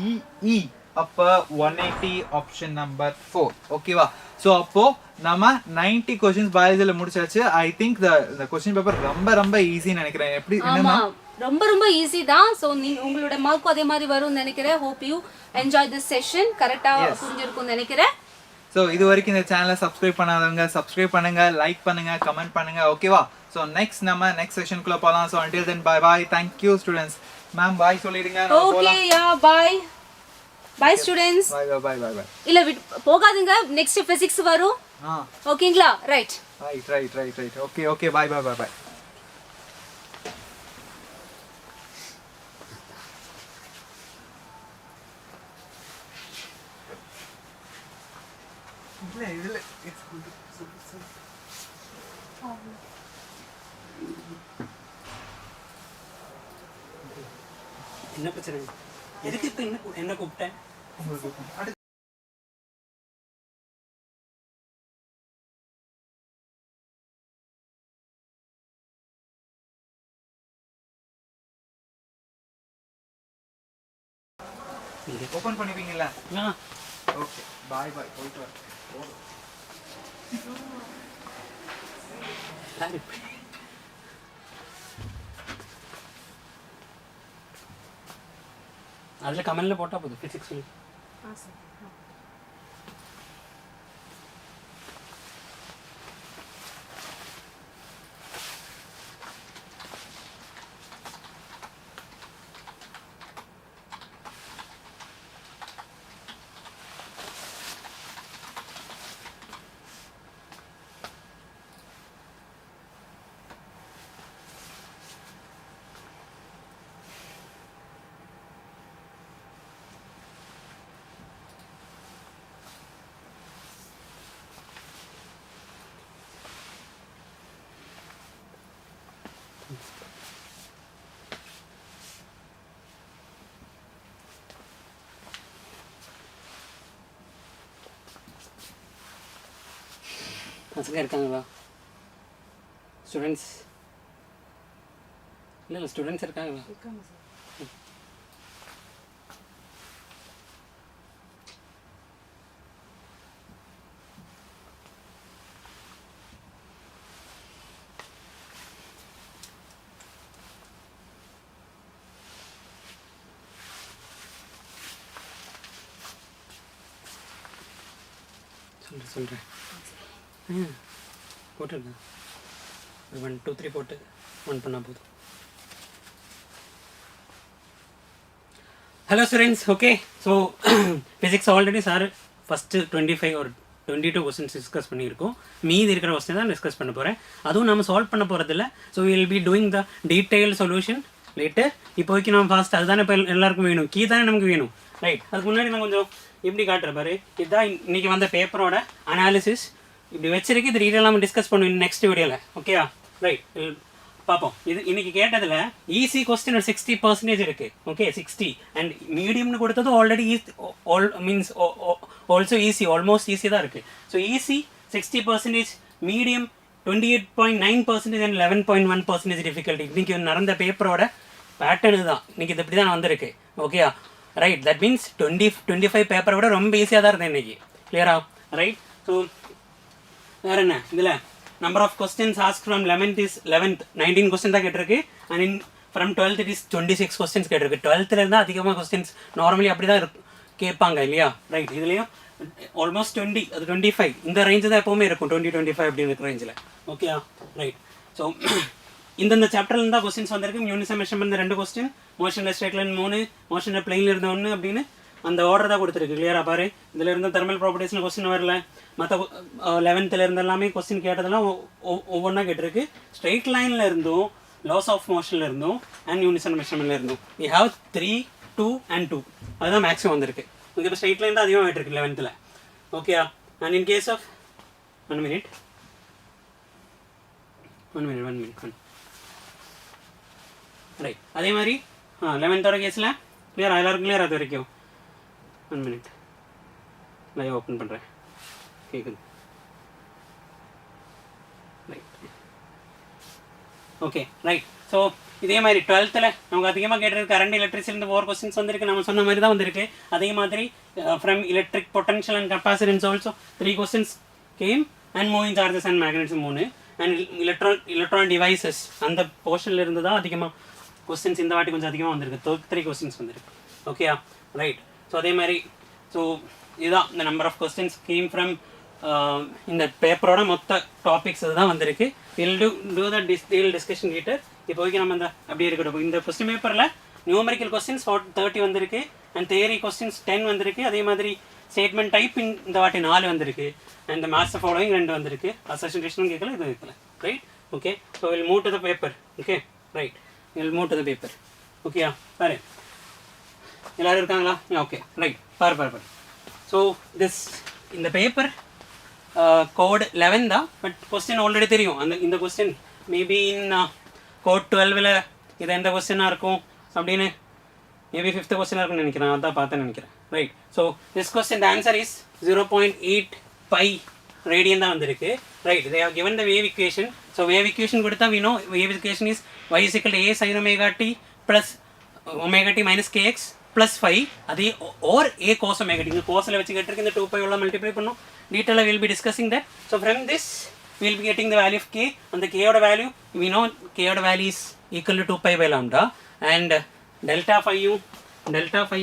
E. அப்ப 180 ஆப்ஷன் நம்பர் 4. ஓகேவா? சோ அப்போ நம்ம 90 क्वेश्चंस பயாலஜில முடிச்சாச்சு. I think the question paper ரொம்ப ஈஸின்னு நினைக்கிறேன். எப்படி என்னன்னா ரொம்ப ஈஸி தான். சோ உங்களோட மார்க்கும் அதே மாதிரி வரும்னு நினைக்கிறேன். hope you enjoy this session. கரெக்ட்டா புரிஞ்சிருக்கும்னு நினைக்கிறேன். சோ இது வரைக்கும் இந்த சேனலை சப்ஸ்கிரைப் பண்ணாதவங்க சப்ஸ்கிரைப் பண்ணுங்க, லைக் பண்ணுங்க, கமெண்ட் பண்ணுங்க. ஓகேவா? சோ நெக்ஸ்ட் செஷனுக்குள்ள போலாம். So until then bye bye. thank you students. Ma'am bye சொல்லிடுங்க. Okay, yeah bye. Bye students. Bye. இல்ல போகாதீங்க, நெக்ஸ்ட் பிசிக்ஸ் வரும். ஓகேங்களா? ரைட். Okay bye. இதுல என்ன பிரச்சனை? எதுக்கு இப்போ என்ன கூப்பிட்டேன்? உங்களுக்கு ஓபன் பண்ணிப்பீங்களா? ஓகே, பாய் பாய், போயிட்டு வரேன். அதில் கமெண்டில் போட்டால் போதும் ஃபிசிக்ஸ். பசங்க இருக்காங்களா? ஸ்டூடெண்ட்ஸ் இல்லை ஸ்டூடெண்ட்ஸ் இருக்காங்களா? சொல்கிறேன் போட்டுருங்க. 1 2 3 போட்டு 1 பண்ணால் போதும். Hello students, okay. So physics already sir first 25 ஒரு 22 கொஸ்டின்ஸ் டிஸ்கஸ் பண்ணியிருக்கோம். மீதி இருக்கிற கொஸ்டின் தான் டிஸ்கஸ் பண்ண போகிறேன். அதுவும் நம்ம சால்வ் பண்ண போகிறதில்ல. So will be doing the detail solution later. இப்போதைக்கு நம்ம ஃபாஸ்ட் அதுதானே இப்போ எல்லாருக்கும் வேணும், கீ தானே நமக்கு வேணும், ரைட்? அதுக்கு முன்னாடி நான் கொஞ்சம் இப்படி காட்டுறேன் பாரு. இதுதான் இன்றைக்கி வந்த பேப்பரோட அனாலிசிஸ். இப்படி வச்சிருக்கு. இது டீட்டெயிலாக டிஸ்கஸ் பண்ணுவோம் நெக்ஸ்ட் வீடியோவில். ஓகேயா? ரைட், பார்ப்போம். இது இன்னைக்கு கேட்டதில் ஈஸி கொஸ்டின் ஒரு 60% இருக்குது. ஓகே, 60. அண்ட் மீடியம்னு கொடுத்தது already means also easy, almost easy தான் இருக்குது. So easy 60%, medium 28.9% and 11.1% difficulty. இன்றைக்கி நடந்த பேப்பரோட பேட்டர்னு தான் இன்றைக்கி இது இப்படி தான் வந்திருக்கு. ஓகேயா? ரைட், தட் மீன்ஸ் 25 பேப்பரை விட ரொம்ப ஈஸியாக தான் இருந்தேன் இன்றைக்கி. கிளியரா? ரைட். ஸோ வேறு என்ன இதில் number of questions ask from 11th 19 question தான் கேட்டிருக்கு. And from 12th it is 26 questions கேட்டிருக்கு. 12th இருந்தால் அதிகமாக கொஸ்டின்ஸ் நார்மலி அப்படி தான் கேட்பாங்க இல்லையா? ரைட். இதுலேயும் ஆல்மோஸ்ட் 20 அது 25 இந்த ரேஞ்சு தான் எப்போவுமே இருக்கும். 20-25 அப்படின்னு இருக்கிற ரேஞ்சில். ஓகேயா? ரைட். ஸோ இந்தந்த சாப்டர்ல இருந்தால் கொஸ்டின்ஸ் வந்திருக்கு. யூனிசம் மெஷர்மெண்ட் 2 கொஸ்டின், மோஷனில் ஸ்ட்ரெயிட் லைன் 3, மோஷனில் பிளெயினில் இருந்த 1 அப்படின்னு அந்த ஆர்டர் தான் கொடுத்துருக்கு. கிளியராக பாரு. இதில் இருந்த தெர்மல் ப்ராப்பர்ட்டிஸில் கொஸ்டின் வரல. மற்ற 11th இருந்த எல்லாமே கொஸ்டின் கேட்டதெல்லாம் ஒவ்வொன்றா கேட்டிருக்கு. ஸ்ட்ரெயிட் லைனில் இருந்தும், லாஸ் ஆஃப் மோஷனில் இருந்தும், அண்ட் யூனிசம் மெஷர்மெண்ட்டில் இருந்தும். We have 3, 2 and 2. அதுதான் மேக்ஸிமம் வந்திருக்கு. உங்களுக்கு இப்போ ஸ்ட்ரெயிட் லைன் தான் அதிகமாக ஆகிட்டு 11th. ஓகேயா? And in case of 1 minute. Right. அதே மாதிரி 11th கேஸில் கிளியரா? எல்லாருக்கும் கிளியர்? அது வரைக்கும் 1 minute லைவ் ஓப்பன் பண்ணுறேன். கேட்குது? ரைட். Okay, right. ஸோ இதே மாதிரி 12th நமக்கு அதிகமாக கேட்டிருக்கு. கரண்ட் எலக்ட்ரிசிட்டிலேருந்து 4 கொஸ்டின்ஸ் வந்திருக்கு. நம்ம சொன்ன மாதிரி தான் வந்திருக்கு. அதே மாதிரி from electric potential and capacitance also 3 questions game. And moving charges and magnets 3. And electron devices அந்த போர்ஷனில் இருந்து தான் அதிகமாக கொஸ்டின்ஸ் இந்த வாட்டி கொஞ்சம் அதிகமாக வந்திருக்கு. 3 கொஸ்டின்ஸ் வந்திருக்கு. ஓகேயா? ரைட். ஸோ அதே மாதிரி ஸோ இதுதான் இந்த number of questions came from இந்த பேப்பரோட மொத்த டாபிக்ஸ் இதுதான் வந்திருக்கு. Will do the detailed discussion later. இப்போதைக்கு நம்ம இந்த அப்படியே இருக்கட்டும். இந்த கொஸ்டின் பேப்பரில் நியூமரிக்கல் கொஸ்டின்ஸ் 30 வந்திருக்கு. அண்ட் தியரி கொஸ்டின்ஸ் 10 வந்திருக்கு. அதே மாதிரி ஸ்டேட்மெண்ட் டைப் இந்த வாட்டி 4 வந்திருக்கு. அண்ட் இந்த மேத்ஸ் ஃபாலோவிங் 2 வந்திருக்கு. அசன்டேஷனும் கேட்கல, இது கேட்கல. Right. Okay. So will move to the paper. Okay, right. Will move to the paper. ஓகேயா? பாரு, எல்லோரும் இருக்காங்களா? Okay, right. பாரு. ஸோ இந்த பேப்பர் கோட் 11 தான், பட் கொஸ்டின் ஆல்ரெடி தெரியும். அந்த இந்த கொஸ்டின் மேபி இன் கோட் 12ல் இது எந்த கொஸ்டினாக இருக்கும் அப்படின்னு மேபி 5th கொஸ்டினாக இருக்கும்னு நினைக்கிறேன், அதான் பார்த்தேன்னு நினைக்கிறேன். Right. So this question the answer is 0.8 pi radian தான் வந்திருக்கு. Right. they have given the wave equation. So wave equation கொடுத்தா we know wave equation is y is equal to a sin omega t plus omega t minus kx plus 5 அதே or a cos omega t. இந்த கோஸில் வச்சு கேட்டிருக்கு, இந்த 2 pi உள்ள multiply பண்ணோம். டீட்டெயிலாக we'll be discussing that. So from this we'll be getting the value of k. and the k oda value we know k oda value is equal to 2 pi by lambda, and delta phi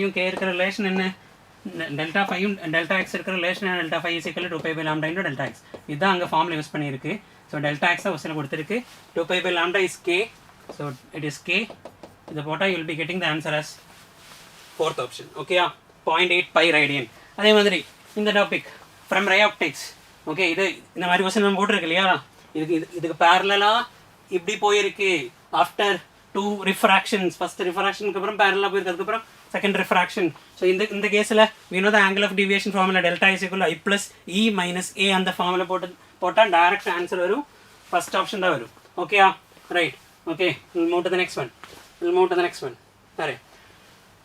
யும் k இருக்கிற relation என்ன, delta phi யும் delta x இருக்கிற relation என்ன, delta phi is equal to 2 pi by lambda into delta x. இதுதான் அங்கே ஃபார்மில் use பண்ணியிருக்கு. ஸோ delta x தான் கொஸ்டினில் கொடுத்துருக்கு. 2 pi by lambda is k, so it is k. இதை போட்டால் you will be getting the answer as 4th option. ஓகேயா, 0.8 pi radian. அதே மாதிரி இந்த topic from ray optics. Okay, இது இந்த மாதிரி கொஸ்டின் நம்ம போட்டிருக்கு இல்லையா, இதுக்கு பேரலாக இப்படி போயிருக்கு. ஆஃப்டர் 2 ரிஃப்ராக்ஷன்ஸ், ஃபர்ஸ்ட் ரிஃப்ராக்ஷனுக்கு அப்புறம் பேரலாக போயிருக்கு, அதுக்கப்புறம் செகண்ட் ரிஃப்ராக்ஷன். ஸோ இந்த கேஸில் we know the angle of deviation formula delta is equal to I plus E minus A. அந்த ஃபார்முலா போட்டால் டைரக்ட் ஆன்சர் வரும், ஃபர்ஸ்ட் ஆப்ஷன் தான் வரும். ஓகேயா, right. Okay, we'll move to the next one. சரி,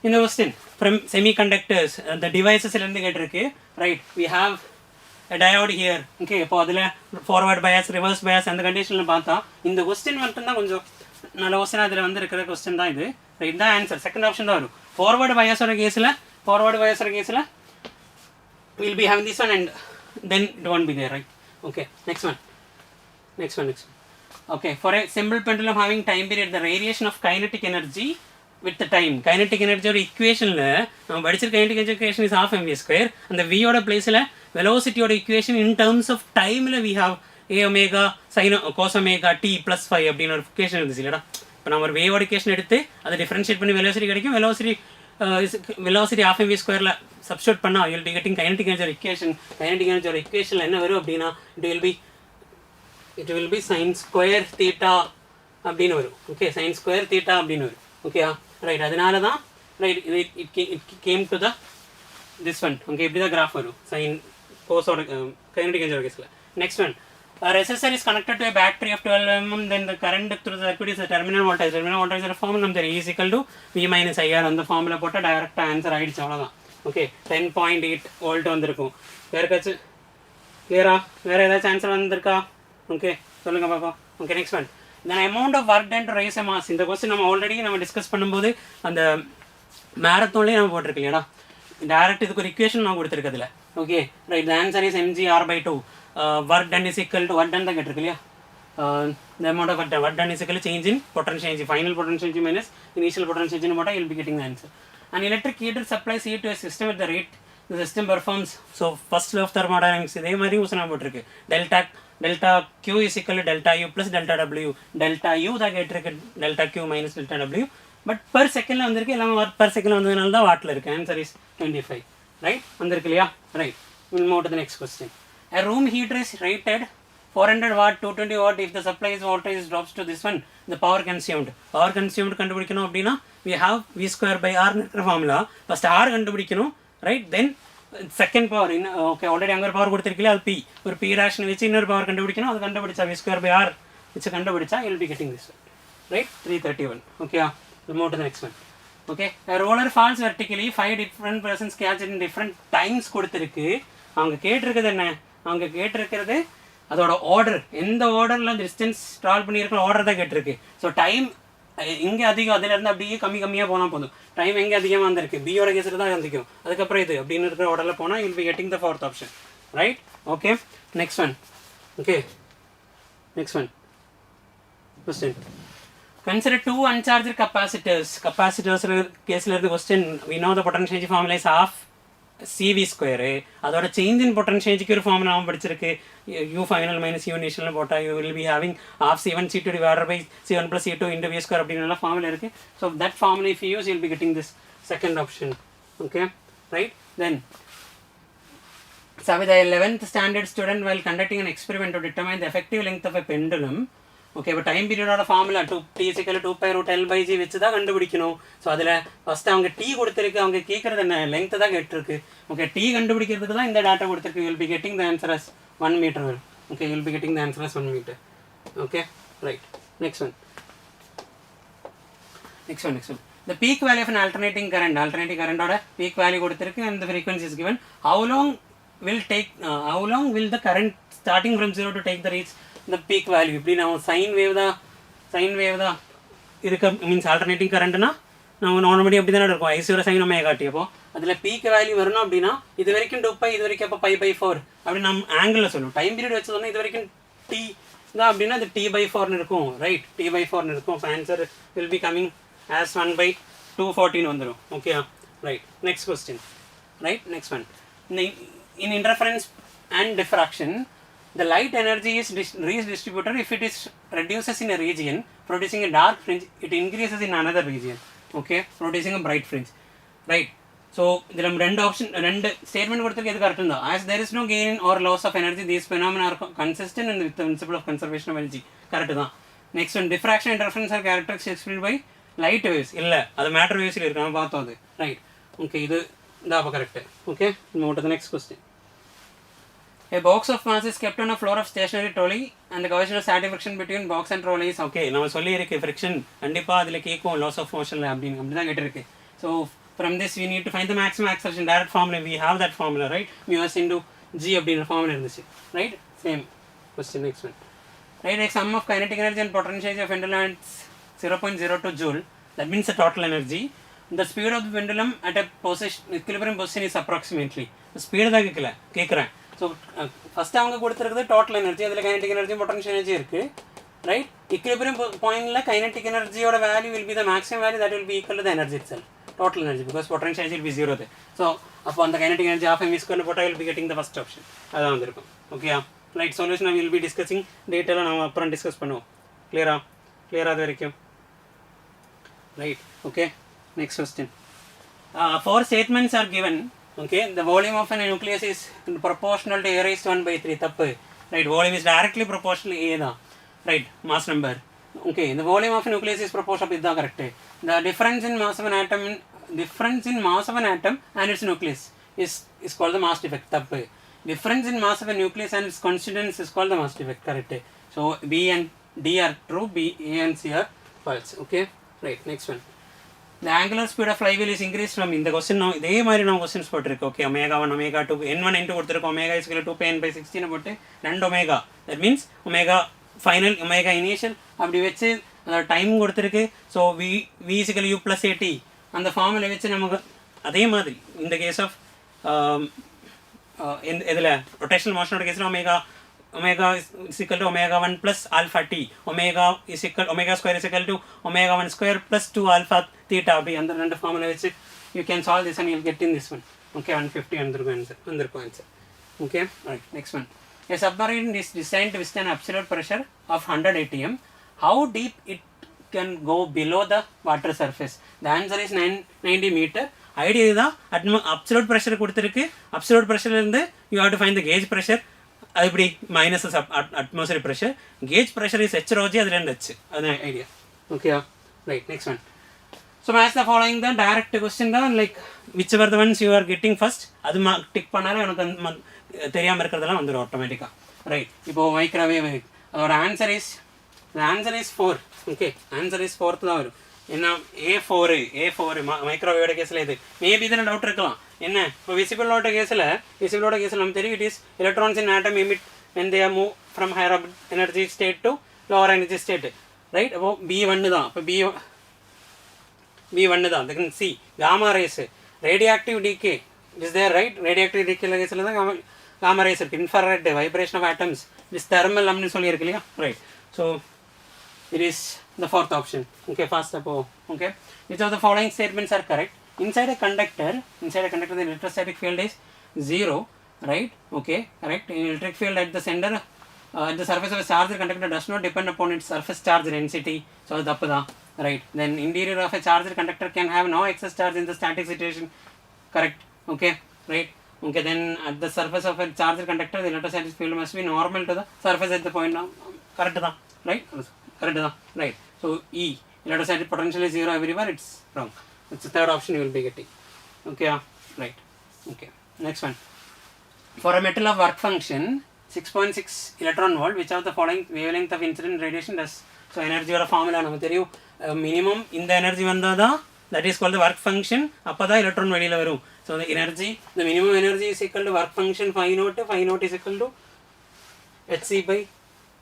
இந்த கொஸ்டின் ஃப்ரம் செமிகண்டக்டர்ஸ் அந்த டிவைசஸ்லேருந்து கேட்டிருக்கு. Right. we have a diode here. Okay, இப்போ அதில் ஃபார்வர்ட் பயாஸ், ரிவர்ஸ் பயாஸ் அந்த கண்டிஷனில் பார்த்தா இந்த கொஸ்டின் மட்டும்தான் கொஞ்சம் நல்ல கொஸ்டின். அதில் வந்து இருக்கிற கொஸ்டின் தான் இது. ரைட், தான் ஆன்சர் செகண்ட் ஆப்ஷன் தான் வரும். ஃபார்வர்டு பயாஸோட கேஸில் we'll be having this one and then it won't be there, right? Okay, next one. Okay, for a simple pendulum having time period, the radiation of kinetic energy with the time. Kinetic energy or equation la nam padichir kinetic energy equation is half mv square, and the v oda place la velocity oda equation in terms of time la we have a omega sin cos omega t plus 5 அப்படின ஒரு equation இருந்துச்சு இல்லடா. இப்போ நம்ம ஒரு wave oda equation எடுத்து அதை differentiate பண்ணி velocity கிடைக்கும். velocity half mv square ல substitute பண்ணா you will be getting kinetic energy or equation. kinetic energy or equation ல என்ன வரும் அப்படினா it will be sin square theta அப்படினு வரும். ஓகே, sin square theta அப்படினு வரும். ஓகேயா, ரைட். அதனால தான் right it came to the this one. Okay, இப்படி தான் கிராஃப் வரும் sin cos or kinetic energy கேஸ்ல. next one, a resistor is connected to a battery of 12 mm, then the current through the circuit is the terminal voltage formula நம்ம E is equal to V minus IR. அந்த formula போட்டால் direct answer ஆகிடுச்சு, அவ்வளோதான். Okay, 10.8 volt வந்திருக்கும். யாருக்காச்சும் கிளியரா? வேறு ஏதாச்சும் ஆன்சர் வந்திருக்கா? ஓகே, சொல்லுங்கள் பாப்பா. Okay, next one, the amount of work done to raise a mass. இந்த கொஸ்டின் நம்ம ஆல்ரெடி டிஸ்கஸ் பண்ணும்போது அந்த மேரத்தான்லேயே நம்ம போட்டிருக்கு இல்லையா, டேரக்ட் இதுக்கு ஒரு இக்குவேஷன் நான் கொடுத்துருக்கதில்ல. Okay, right. the answer is mgr/2. work done is equal to what done தான் கேட்டிருக்கு இல்லையா. the amount of work done is equal to change in potential energy, final potential energy minus initial potential energy போட்டால் you'll be getting the answer. An electric heater supplies heat to a system at the rate the system performs. So first law of thermodynamics இதே மாதிரி use போட்டிருக்கு. delta q is equal to delta u plus delta w. delta u தான் கேட்டிருக்கு, delta q minus delta w. But per செகண்டில் வந்திருக்கு, எல்லாமே per செகண்டில் வந்ததுனால தான் வாட்டில் இருக்குது. Answer is 25. ரைட், வந்திருக்கு இல்லையா. Right, we'll move to the next question. A room heater is rated 400 watt, 220 watt. If the supply voltage drops to this one, the power consumed கண்டுபிடிக்கணும் அப்படின்னா we have v square by r ன்ற formula. First r கண்டுபிடிக்கணும், right. Then second power okay, already அங்கே ஒரு power கொடுத்துருக்கீங்களா, அது p. ஒரு p ration வச்சு இன்னொரு பவர் கண்டுபிடிக்கணும். அது கண்டுபிடிச்சா v square by r வச்சு கண்டுபிடிச்சா you will be getting this one. Right, 331. Okay, we'll move to the next one. Okay, a roller falls vertically, 5 different persons catch it in different times கொடுத்துருக்கு. அவங்க கேட்டிருக்கிறது என்ன, அவங்க கேட்டிருக்கிறது அதோட ஆர்டர், எந்த ஆர்டரில் டிஸ்டன்ஸ் ட்ராவல் பண்ணியிருக்கிற ஆர்டர் தான் கேட்டிருக்கு. ஸோ டைம் எங்கே அதிகம் அதிலேருந்து அப்படியே கம்மியாக போனால் போதும். டைம் எங்கே அதிகமாக வந்திருக்கு, பியோட கேஸில் தான் அதிகம். அதுக்கப்புறம் இது அப்படின்னு இருக்கிற ஆர்டரில் போனால் you'll be getting the 4th option. Right, okay. Next one. Okay, next one question. Consider two uncharged capacitors. Capacitors கேஸில் இருந்து question. we know the potential energy formula is half CV square. அதோட சேஞ்ச் இன் பொட்டன்ஷியல் எனர்ஜிக்கு ஒரு formula நம்ம படிச்சிருக்கு. U final minus U initial போட்டால் you will be having half C1 C2 divided by C1 plus C2 into V square அப்படின்னு formula இருக்குது. So that formula if you use you will be getting this second option. Okay, right. Then the 11th standard student while conducting an experiment to determine the effective length of a pendulum. Okay, இப்போ time பீரியடோட formula t is equal to 2 pi root L by G வச்சு தான் கண்டுபிடிக்கணும். So அதில் first அவங்க t கொடுத்துருக்கு, அவங்க கேட்குறது என்ன லெங்க்த்து தான் கேட்டிருக்கு. ஓகே, t கண்டுபிடிக்கிறதுக்கு தான் இந்த டேட்டா கொடுத்துருக்கு. Will be getting the answer as 1 meter வரும். Okay, you will be getting the answer as 1 meter. Okay, right. Next one. The peak value of an alternating current oda peak value கொடுத்திருக்கு and the frequency is given. How long will the current starting from 0 to take the reach the peak value? இப்படி நம்ம sine wave தான் இதுக்கு means alternating கரண்ட்னா நம்ம normally அப்படி தானே இருக்கும் ஐசியோட sine omega t. அப்போ அதில் பீக் வேல்யூ வரணும் அப்படின்னா இது வரைக்கும் 2π, இது வரைக்கும் அப்போ π/4 அப்படி நம்ம ஆங்கிளில் சொல்லுவோம். டைம் பீரியட் வச்சதோன்னா இது வரைக்கும் t தான் அப்படின்னா அது t/4 இருக்கும். ரைட், t/4 இருக்கும். Answer will be coming as 1/214 வந்துடும். Okay, right. Next question. Right, next one. In interference and diffraction, the light energy is redistributed. If it is reduces in a region producing a dark fringe, it increases in another region, okay, producing a bright fringe. Right. So there are two statement கொடுத்திருக்கு எது correct தான். As there is no gain or loss of energy, these phenomena are consistent and with the principle of conservation of energy. Correct தான். Next one, diffraction and interference are characteristic explained by light waves. இல்ல, அது matter waves ல இருக்கு, நம்ம பார்த்தோம் அது. Right. Okay, இது தான் அப்ப correct. Okay, move to the next question. A box of mass is kept on a floor of stationary trolley and the coefficient of static friction between box and trolley is okay. நம்ம சொல்லி இருக்கு friction கண்டிப்பா அதுல கேக்கும் loss of motion அப்படி தான் கேட்டிருக்கு. So from this we need to find the maximum acceleration. Direct formula, we have that formula, right? Mu(s) into g அப்படின்ற formula இருந்துச்சு. Right, same question. Next one. Right, a sum of kinetic energy and potential energy of pendulum is 0.02 joule. That means the total energy. The speed of the pendulum at a position equilibrium position is approximately. Speed தான் கேக்குறேன். So first அவங்க கொடுத்துருக்குது total energy, அதில் kinetic energy potential energy இருக்குது. Right, equilibrium பாயிண்டில் kinetic எனர்ஜியோட value will be the maximum value that will be equal to the energy itself, total energy, because potential energy will be 0. So அப்போ அந்த kinetic energy of எம்² போட்டால் will be getting the first option. அதான் வந்திருக்கும். Okay, right. Solution will be discussing டீட்டெயிலாக நம்ம அப்புறம் discuss பண்ணுவோம். கிளியரா அது வரைக்கும்? Right. Okay, next question. 4 statements are given. Okay, the volume of a nucleus is proportional to a raised to 1/3. தப்பு. Right, volume is directly proportional to a தான். Right, mass number. Okay, the volume of a nucleus is proportional. இதுதான் correct. The difference in mass of an atom and its nucleus is called the mass defect. தப்பு. Difference in mass of a nucleus and its constituents is called the mass defect. Correct. So B and D are true, B, A and C are false. Okay, right. Next one. The angular speed of flywheel is increased from இந்த question இதே மாதிரி நம்ம questions போட்டிருக்கு. Okay, omega one omega two n1 n2 கொடுத்துருக்கோம். Omega is equal to 2πn/16 போட்டு 2 omega, that means omega final omega initial அப்படி வச்சு அதோட டைம் கொடுத்துருக்கு. So v is equal u + at அந்த ஃபார்முலா வச்சு நமக்கு அதே மாதிரி இந்த கேஸ் ஆஃப் இதில் ரொட்டேஷனல் மோஷனோட கேஸில் omega is equal to omega1 plus alpha t, omega square is equal to omega1 square plus 2 alpha theta. அப்படி அந்த ரெண்டு ஃபார்முலா வச்சு you can solve this and you'll get in this one. Okay, 150 வந்திருக்கும் answer. Okay, right. Next one. A submarine is designed to withstand absolute pressure of 100 atm. How deep it can go below the water surface? The answer is 90 meter. Idea இதுதான். Absolute pressure கொடுத்துருக்கு. Absolute ப்ரெஷர்லேருந்து you have to find the gauge pressure. அது இப்படி minus atmosphere pressure, gauge pressure is HROG, அது 2 H. அதுதான் idea. Okay, right. Next one. So match the following தான் direct question தான். Like whichever the ones you are getting first அது tick பண்ணாலும் எனக்கு தெரியாமல் இருக்கிறதெல்லாம் வந்துடும் ஆட்டோமேட்டிக்காக. ரைட், இப்போது மைக்ரோவேவ் அதோட answer is 4. Okay, answer is 4 தான் வரும். என்ன A4 மைக்ரோவேவோட கேஸில் இது மேபி இதில் டவுட் இருக்கலாம். என்ன இப்போ விசிபிளோட கேஸில் நம்ம தெரியும் it is electrons in atom emit when they are move from higher energy state to lower energy state. Right, அப்போ B1 தான். இப்போ B1 தான். then C gamma rays, radioactive decay is there, right? radioactive decay கேஸில் தான் gamma rays இருக்கு. infrared vibration of atoms is thermal அப்படின்னு சொல்லியிருக்கு இல்லையா? Right, so it is the 4th option. Okay, fast up. Okay, which of the following statements are correct? Inside a conductor the electrostatic field is 0, right? Okay, correct. Electric field at the center at the surface of a charged conductor does not depend upon its surface charge density. So that's the right. Then interior of a charged conductor can have no excess charge in the static situation. Correct. Okay, right. Okay, then at the surface of a charged conductor the electrostatic field must be normal to the surface at the point now. Correct da, right? Correct da, right. So E, electrostatic potential is 0 everywhere. It's wrong. It's the 3rd option you will be getting. Okay, right. Okay, next one. For a metal of work function 6.6 electron volt. Which of the following wavelength of incident radiation does? So energy or formula நமக்கு தெரியும். Minimum இந்த energy வந்தாதான், that is called the work function. அப்பதான் electron வெளியில வரும். So the energy, the minimum energy is equal to work function phi naught. Phi naught is equal to hc by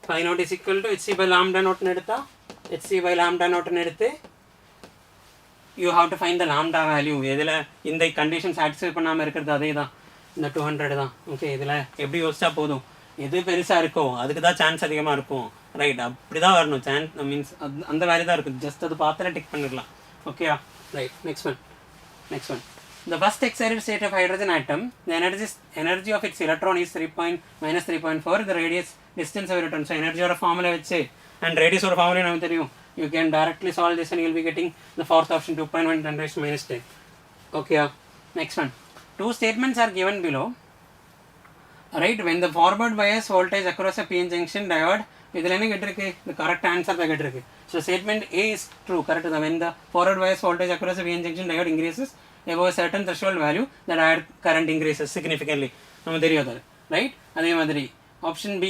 phi naught is equal to hc by lambda naught எடுத்தா hc by lambda naught எடுத்து you have to find the lambda value. இதில் இந்த condition satisfy பண்ணாமல் இருக்கிறது அதே தான், இந்த 200 தான். ஓகே, இதில் எப்படி யோசிச்சா போதும், எது பெருசாக இருக்கோ அதுக்கு தான் சான்ஸ் அதிகமாக இருக்கும். ரைட், அப்படி தான் வரணும். சான்ஸ் மீன்ஸ் அந்த வேல்யூ தான் இருக்குது. ஜஸ்ட் அது பார்த்துட்டு டிக் பண்ணிடலாம். ஓகேயா? Right, next one. The first excited state of hydrogen atom, the energy of its electron is -3.4. The radius distance of electron. So energy or formula வச்சு and radius or formula நமக்கு தெரியும். You can directly solve this and you will be getting the fourth option, 2.1 10 raised to -10. Okay, next one. Two statements are given below. Right, when the forward bias voltage across a PN junction diode, இதில் என்ன கேட்டிருக்கு, the correct answer தான் கேட்டிருக்கு. So statement A is true, correct. When the forward bias voltage across a PN junction diode increases above a certain threshold value, the diode current increases significantly. நமக்கு தெரியும் அது. Right, அதே மாதிரி option B,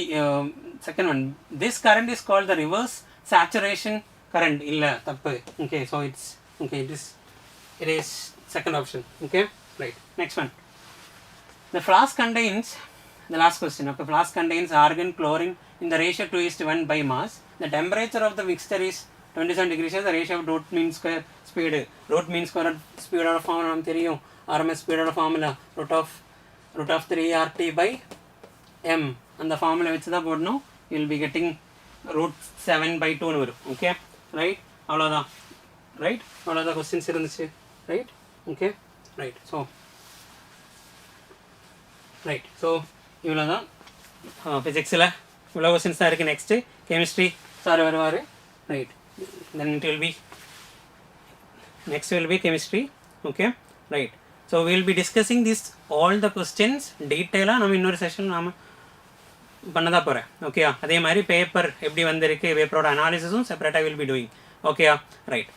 second one, this current is called the reverse saturation current. இல்லை, தப்பு. Okay, so it's okay, it is second option. Okay, right, next one. The flask contains, the last question, okay, flask contains argon chlorine in the ratio 2:1 by mass. The temperature of the mixture is 27 degrees. The ratio of root mean square speed, root mean square speed of formula நமக்கு தெரியும். RMS speed of formula root of 3 RT by m. அந்த formula வச்சு தான் போடணும். You will be getting root 7 by 2 னு வரும். Okay, right, அவ்வளோதான். Right, அவ்வளோதான் கொஸ்டின்ஸ் இருந்துச்சு. Right, okay, right. ஸோ இவ்வளோ தான் ஃபிசிக்ஸில் இவ்வளோ கொஸ்டின்ஸ் தான் இருக்குது. நெக்ஸ்ட்டு கெமிஸ்ட்ரி சார் வருவார். Right, then it will be next will be chemistry. Okay, right. So we will be discussing this all the questions detail நம்ம இன்னொரு செஷன் நாம பண்ணதா போகிறேன். ஓகேயா? அதே மாதிரி பேப்பர் எப்படி வந்திருக்கு, பேப்பரோட அனாலிசிஸும் செப்பரேட்டாக வில் பி டூயிங். ஓகேயா? Right,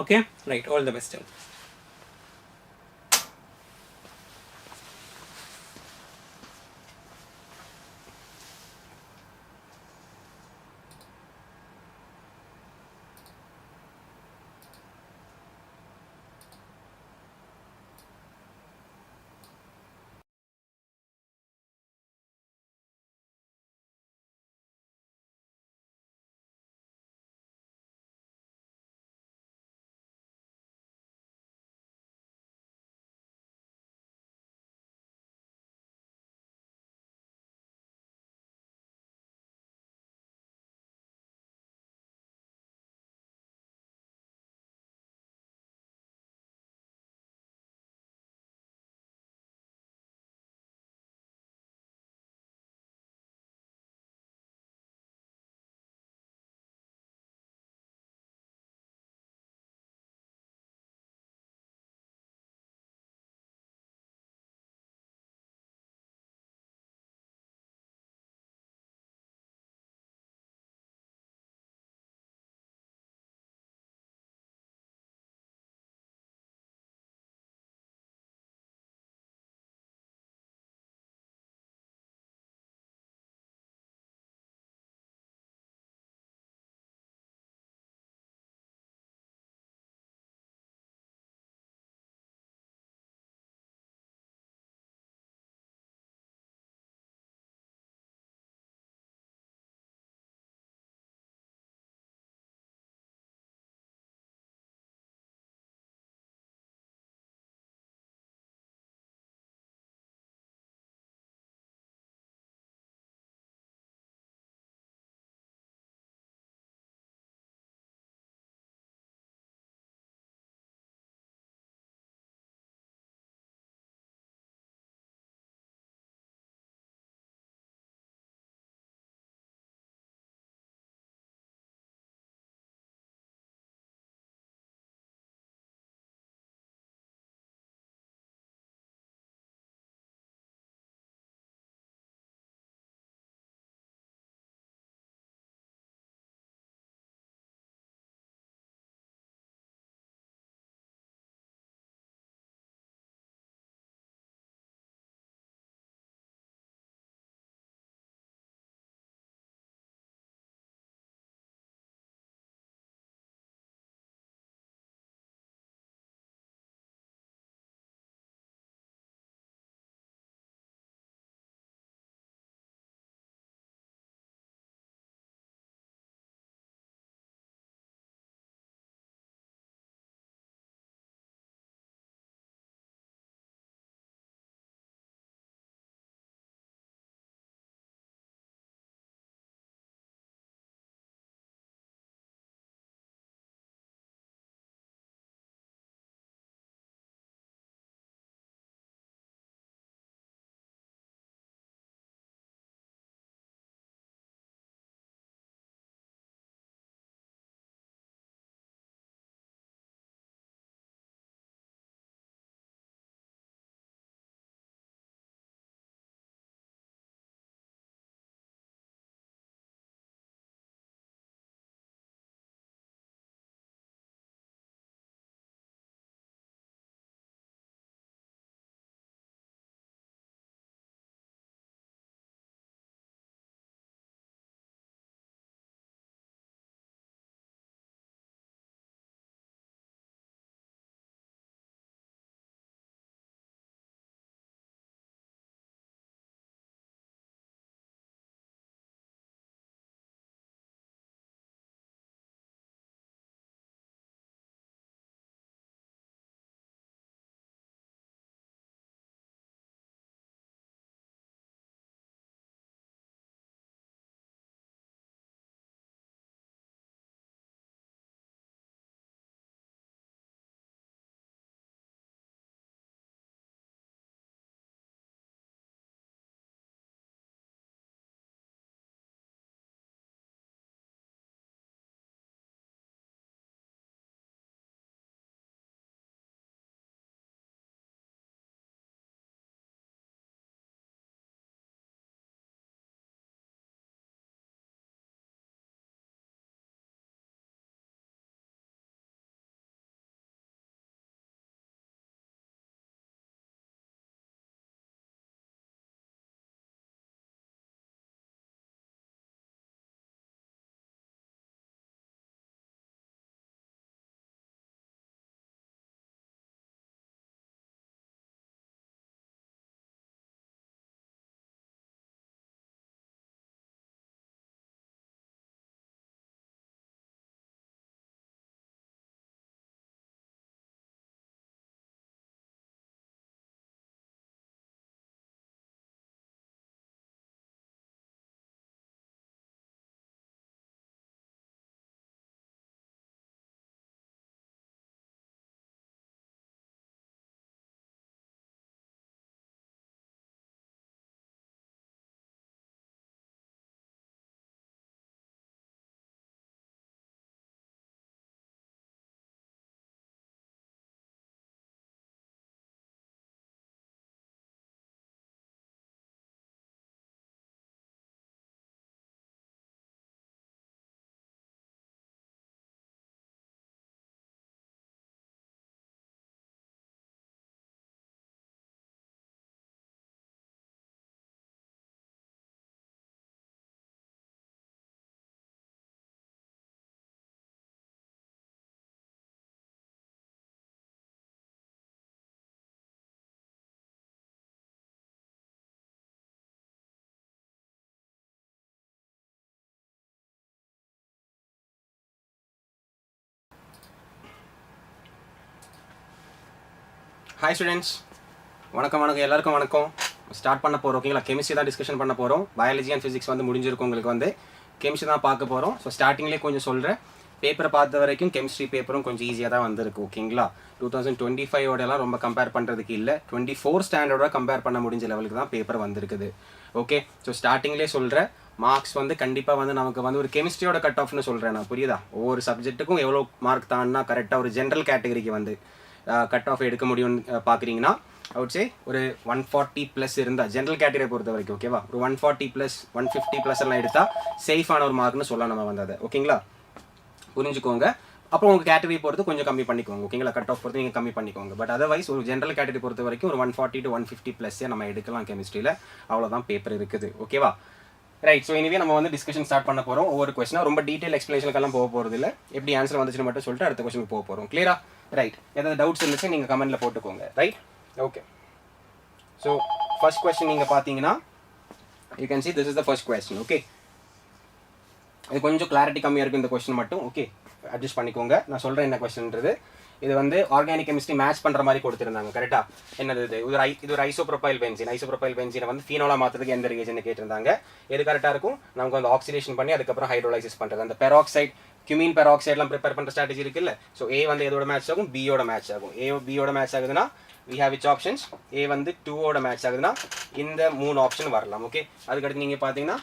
okay, right, all the best. Hi students, வணக்கம் எல்லாருக்கும் வணக்கம். ஸ்டார்ட் பண்ண போகிறோம் ஓகேங்களா. கெமிஸ்ட்ரி தான் டிஸ்கஷன் பண்ண போகிறோம். பயாலஜி அண்ட் ஃபிசிக்ஸ் வந்து முடிஞ்சிருக்கும். உங்களுக்கு வந்து கெமிஸ்ட்ரி தான் பார்க்க போகிறோம். ஸோ ஸ்டார்டிங்லேயே கொஞ்சம் சொல்கிறேன். பேப்பரை பார்த்த வரைக்கும் கெமிஸ்ட்ரி பேப்பரும் கொஞ்சம் ஈஸியாக தான் வந்திருக்கு ஓகேங்களா. 2025 ரொம்ப கம்பேர் பண்ணுறதுக்கு இல்லை, 24 ஸ்டாண்டர்டோட கம்பேர் பண்ண முடிஞ்ச லெவலுக்கு தான் பேப்பர் வந்திருக்குது. ஓகே, ஸோ ஸ்டார்டிங்லேயே சொல்கிறேன், மார்க்ஸ் வந்து கண்டிப்பாக வந்து நமக்கு வந்து ஒரு கெமிஸ்ட்ரியோட கட் ஆஃப்னு சொல்கிறேன் நான், புரியுதா. ஒவ்வொரு சப்ஜெக்ட்டுக்கும் எவ்வளோ மார்க் தான்னா கரெக்டாக ஒரு ஜென்ரல் கேட்டகரிக்கு வந்து கட் ஆஃப் எடுக்க முடியும்னு பார்க்குறீங்கன்னா அவுட் சே ஒரு 140+ இருந்தால் ஜென்ரல் கேட்டகரியை பொறுத்த வரைக்கும் ஓகேவா, ஒரு 140+, 150+ எல்லாம் எடுத்தால் சேஃபான ஒரு மார்க்னு சொல்லலாம் நம்ம வந்து அதை. ஓகேங்களா, புரிஞ்சுக்கோங்க. அப்புறம் உங்கள் கேட்டகரி பொறுத்து கொஞ்சம் கம்மி பண்ணிக்கோங்க ஓகேங்களா. கட் ஆஃப் பொறுத்து நீங்கள் கம்மி பண்ணிக்கோங்க. பட் அதர்வைஸ் ஒரு ஜென்ரல் கேட்டகரி பொறுத்த வரைக்கும் ஒரு 140 to 150+ நம்ம எடுக்கலாம் கெமிஸ்ட்ரியில். அவ்வளோதான் பேப்பர் இருக்குது ஓகேவா. ரைட், ஸோ இனிவே நம்ம வந்து டிஸ்கஷன் ஸ்டார்ட் பண்ண போகிறோம். ஒவ்வொரு கொஸ்டினாக ரொம்ப டீட்டெயில் எக்ஸ்பிளேஷனுக்கெல்லாம் போக போகிறது இல்லை, எப்படி ஆன்சர் வந்துச்சுன்னு மட்டும் சொல்லிட்டு அடுத்த கொஸ்டினுக்கு போக போகிறோம். கிளியரா? ரைட், ஏதாவது டவுட்ஸ் இருந்துச்சு நீங்கள் கமெண்ட்டில் போட்டுக்கோங்க. Right, okay. So first question நீங்கள் பார்த்தீங்கன்னா you can see this is the first question. Okay, இது கொஞ்சம் கிளாரிட்டி கம்மியாக இருக்குது இந்த கொஸ்டின் மட்டும். ஓகே, அட்ஜஸ்ட் பண்ணிக்கோங்க. நான் சொல்கிறேன் என்ன கொஸ்டின்றது. இது வந்து ஆர்கானிக் கெமிஸ்ட்ரி மேட்ச் பண்ணுற மாதிரி கொடுத்துருந்தாங்க கரெக்டாக. என்னது இது ஒரு ஐசோப்ரோபைல் பென்சீனை வந்து ஃபீனோலாக மாற்றுறதுக்கு எந்த ரிகேஜன் கேட்டிருந்தாங்க. எது கரெக்டாக இருக்கும், நமக்கு வந்து ஆக்சிடேஷன் பண்ணி அதுக்கப்புறம் ஹைட்ரோலைசிஸ் பண்ணுறது. அந்த பெராக்சைட், கியூமின் பெராக்சைட்லாம் ப்ரிப்பேர் பண்ணுற ஸ்ட்ராட்டஜி இருக்குல்ல. ஸோ ஏ வந்து எதோட மேட்ச் ஆகும், பியோட மேட்ச் ஆகும். பியோட மேட்ச் ஆகுதுன்னா we have which options, A வந்து 2ஓட மேட்ச் ஆகுதுன்னா இந்த 3 ஆப்ஷன் வரலாம். ஓகே, அதுக்கடுத்து நீங்கள் பார்த்தீங்கன்னா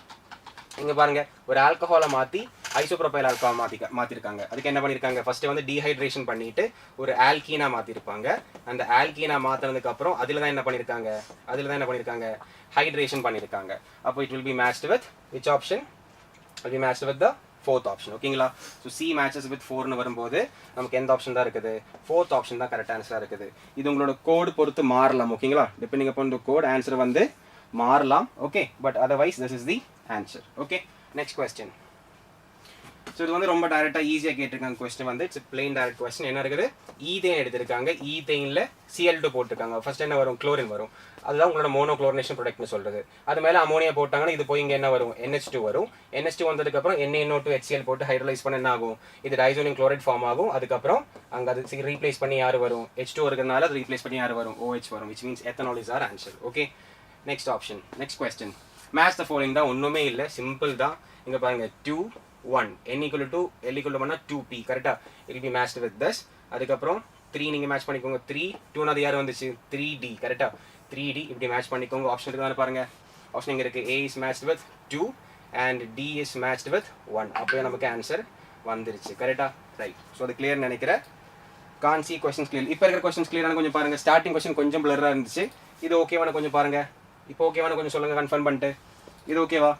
இங்கே பாருங்கள், ஒரு ஆல்கஹாலை மாற்றி ஐசோப்ரோபைல் ஆல்கஹால் மாற்றிருக்காங்க. அதுக்கு என்ன பண்ணியிருக்காங்க, ஃபஸ்ட்டு வந்து டீஹைட்ரேஷன் பண்ணிவிட்டு ஒரு ஆல்கீனா மாற்றிருப்பாங்க. அந்த ஆல்கீனா மாற்றினதுக்கப்புறம் அதில் தான் என்ன பண்ணியிருக்காங்க, ஹைட்ரேஷன் பண்ணியிருக்காங்க. அப்போ it will be matched with which option, will be matched with the 4th option. ஓகேங்களா. ஸோ சி மேட்சஸ் வித் 4னு வரும்போது நமக்கு எந்த ஆப்ஷன் தான் இருக்குது, 4th ஆப்ஷன் தான் கரெக்ட் ஆன்சராக இருக்குது. இது உங்களோட கோடு பொறுத்து மாறலாம் ஓகேங்களா. Depending upon the code answer வந்து மாறலாம். Okay, but otherwise this is the answer. Okay, next question. So இது வந்து ரொம்ப டைரெக்டாக ஈஸியாக கேட்டிருக்காங்க கொஸ்டின் வந்து. It's plain direct question. என்ன இருக்குது, ஈத்தேன் எடுத்திருக்காங்க. ஈத்தேனில் Cl2 போட்டிருக்காங்க. ஃபர்ஸ்ட் என்ன வரும், குளோரின் வரும். அதுதான் உங்களோட மோனோக்ளோரினேஷன் ப்ராடக்ட்னு சொல்கிறது. அது மேலே அமோனியா போட்டாங்கன்னா இது போய் இங்கே என்ன வரும், NH2 வரும். NH2 வந்ததுக்கப்புறம் NaNO2 HCl போட்டு ஹைட்ரலைஸ் பண்ண என்ன ஆகும், இது டைசோனியம் குளோரைட் ஃபார்ம் ஆகும். அதுக்கப்புறம் அங்கே அது ரீப்ளேஸ் பண்ணி யார் வரும், H2 இருக்கிறதுனால அது ரீப்ளேஸ் பண்ணி யார் வரும், OH வரும். Which means ethanol is our answer. Okay, next option, next question. Match the following தான், ஒன்றுமே இல்லை, சிம்பிள் தான். இங்கே பாருங்கள் 2 1 n equal to L equal to 1 2p கரெக்டாக, it will be matched with this. அதுக்கப்புறம் 3 நீங்கள் மேட்ச் பண்ணிக்கோங்க. 3 2 அது யார் வந்துச்சு, 3d கரெக்டாக, 3d இப்படி மேட்ச் பண்ணிக்கோங்க. ஆப்ஷன் இருக்குதானே பாருங்கள், ஆப்ஷன் இங்கே இருக்குது. A is matched with 2 and D is matched with 1. அப்போயே நமக்கு ஆன்சர் வந்துருச்சு கரெக்டாக. ரைட், ஸோ அது கிளியர் நினைக்கிறேன். கான்சி கொஸ்டின்ஸ் கிளியர். இப்போ இருக்கிற கொஸ்டின்ஸ் கிளியரான கொஞ்சம் பாருங்கள். ஸ்டார்டிங் கொஸ்டின் கொஞ்சம் பிளராக இருந்துச்சு. இது ஓகேவான கொஞ்சம் பாருங்கள். இப்போ ஓகேவான கொஞ்சம் சொல்லுங்கள், கன்ஃபார்ம் பண்ணிட்டு. இது ஓகேவா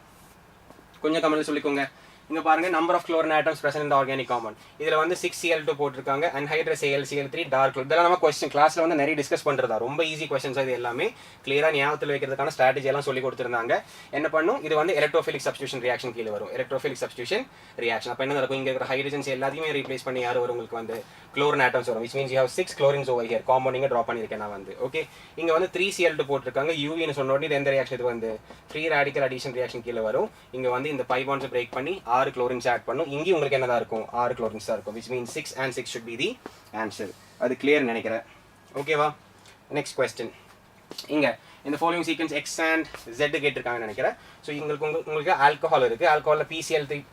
கொஞ்சம் கமெண்ட்ல சொல்லிக்கோங்க. இங்கே பாருங்கள், number of chlorine atoms present இந்த ஆர்கானிக் காம்பவுண்ட். இதில் வந்து 6 Cl2 போட்டிருக்காங்க. Anhydrous Cl3 dark. இதெல்லாம் நம்ம கொஸ்டின் கிளாஸில் வந்து நிறைய டிஸ்கஸ் பண்ணுறதா. ரொம்ப ஈஸி கொஸ்டின்ஸ் இது எல்லாமே. கிளியராக ஞாபகத்தில் வைக்கிறதுக்கான ஸ்ட்ராட்டஜி எல்லாம் சொல்லி கொடுத்துருந்தாங்க. என்ன பண்ணும், இது வந்து எலக்ட்ரோஃபிலிக் சப்ஸ்டியூஷன் ரியாக்ஷன் கீழே வரும். Electrophilic substitution reaction. அப்போ என்ன நடக்கும், இங்கே இருக்கிற ஹைட்ரஜன்ஸ் எல்லாத்தையுமே ரீப்ளேஸ் பண்ணி யார் வரும், உங்களுக்கு வந்து குளோரின் ஆட்டம்ஸ் வரும். Which means you have 6 chlorines over here. காம்பவுண்டிங்கை ட்ரா பண்ணியிருக்கேன் நான் வந்து. ஓகே, இங்கே வந்து 3 Cl2 போட்டிருக்காங்க. யூவின்னு சொன்ன உடனே இது எந்த ரியாக்ஷன், இது வந்து 3 ரேடிக்கல் அடிஷன் ரியாக்ஷன் கீழே வரும். இங்கே வந்து இந்த பை பாண்ட்ஸை பிரேக் பண்ணி 6 chlorines ஆட் பண்ணும். இங்கேயும் உங்களுக்கு என்னதான் இருக்கும், 6 chlorines தான் இருக்கும். Which means 6 and 6 should be the answer. அது கிளியர் நினைக்கிறேன். ஓகேவா, நெக்ஸ்ட் கொஸ்டின். இங்கே இந்த following sequence X and Z கேட்டிருக்காங்கன்னு நினைக்கிறேன். ஸோ உங்களுக்கு ஆல்கஹால் இருக்குது. ஆல்கஹாலில்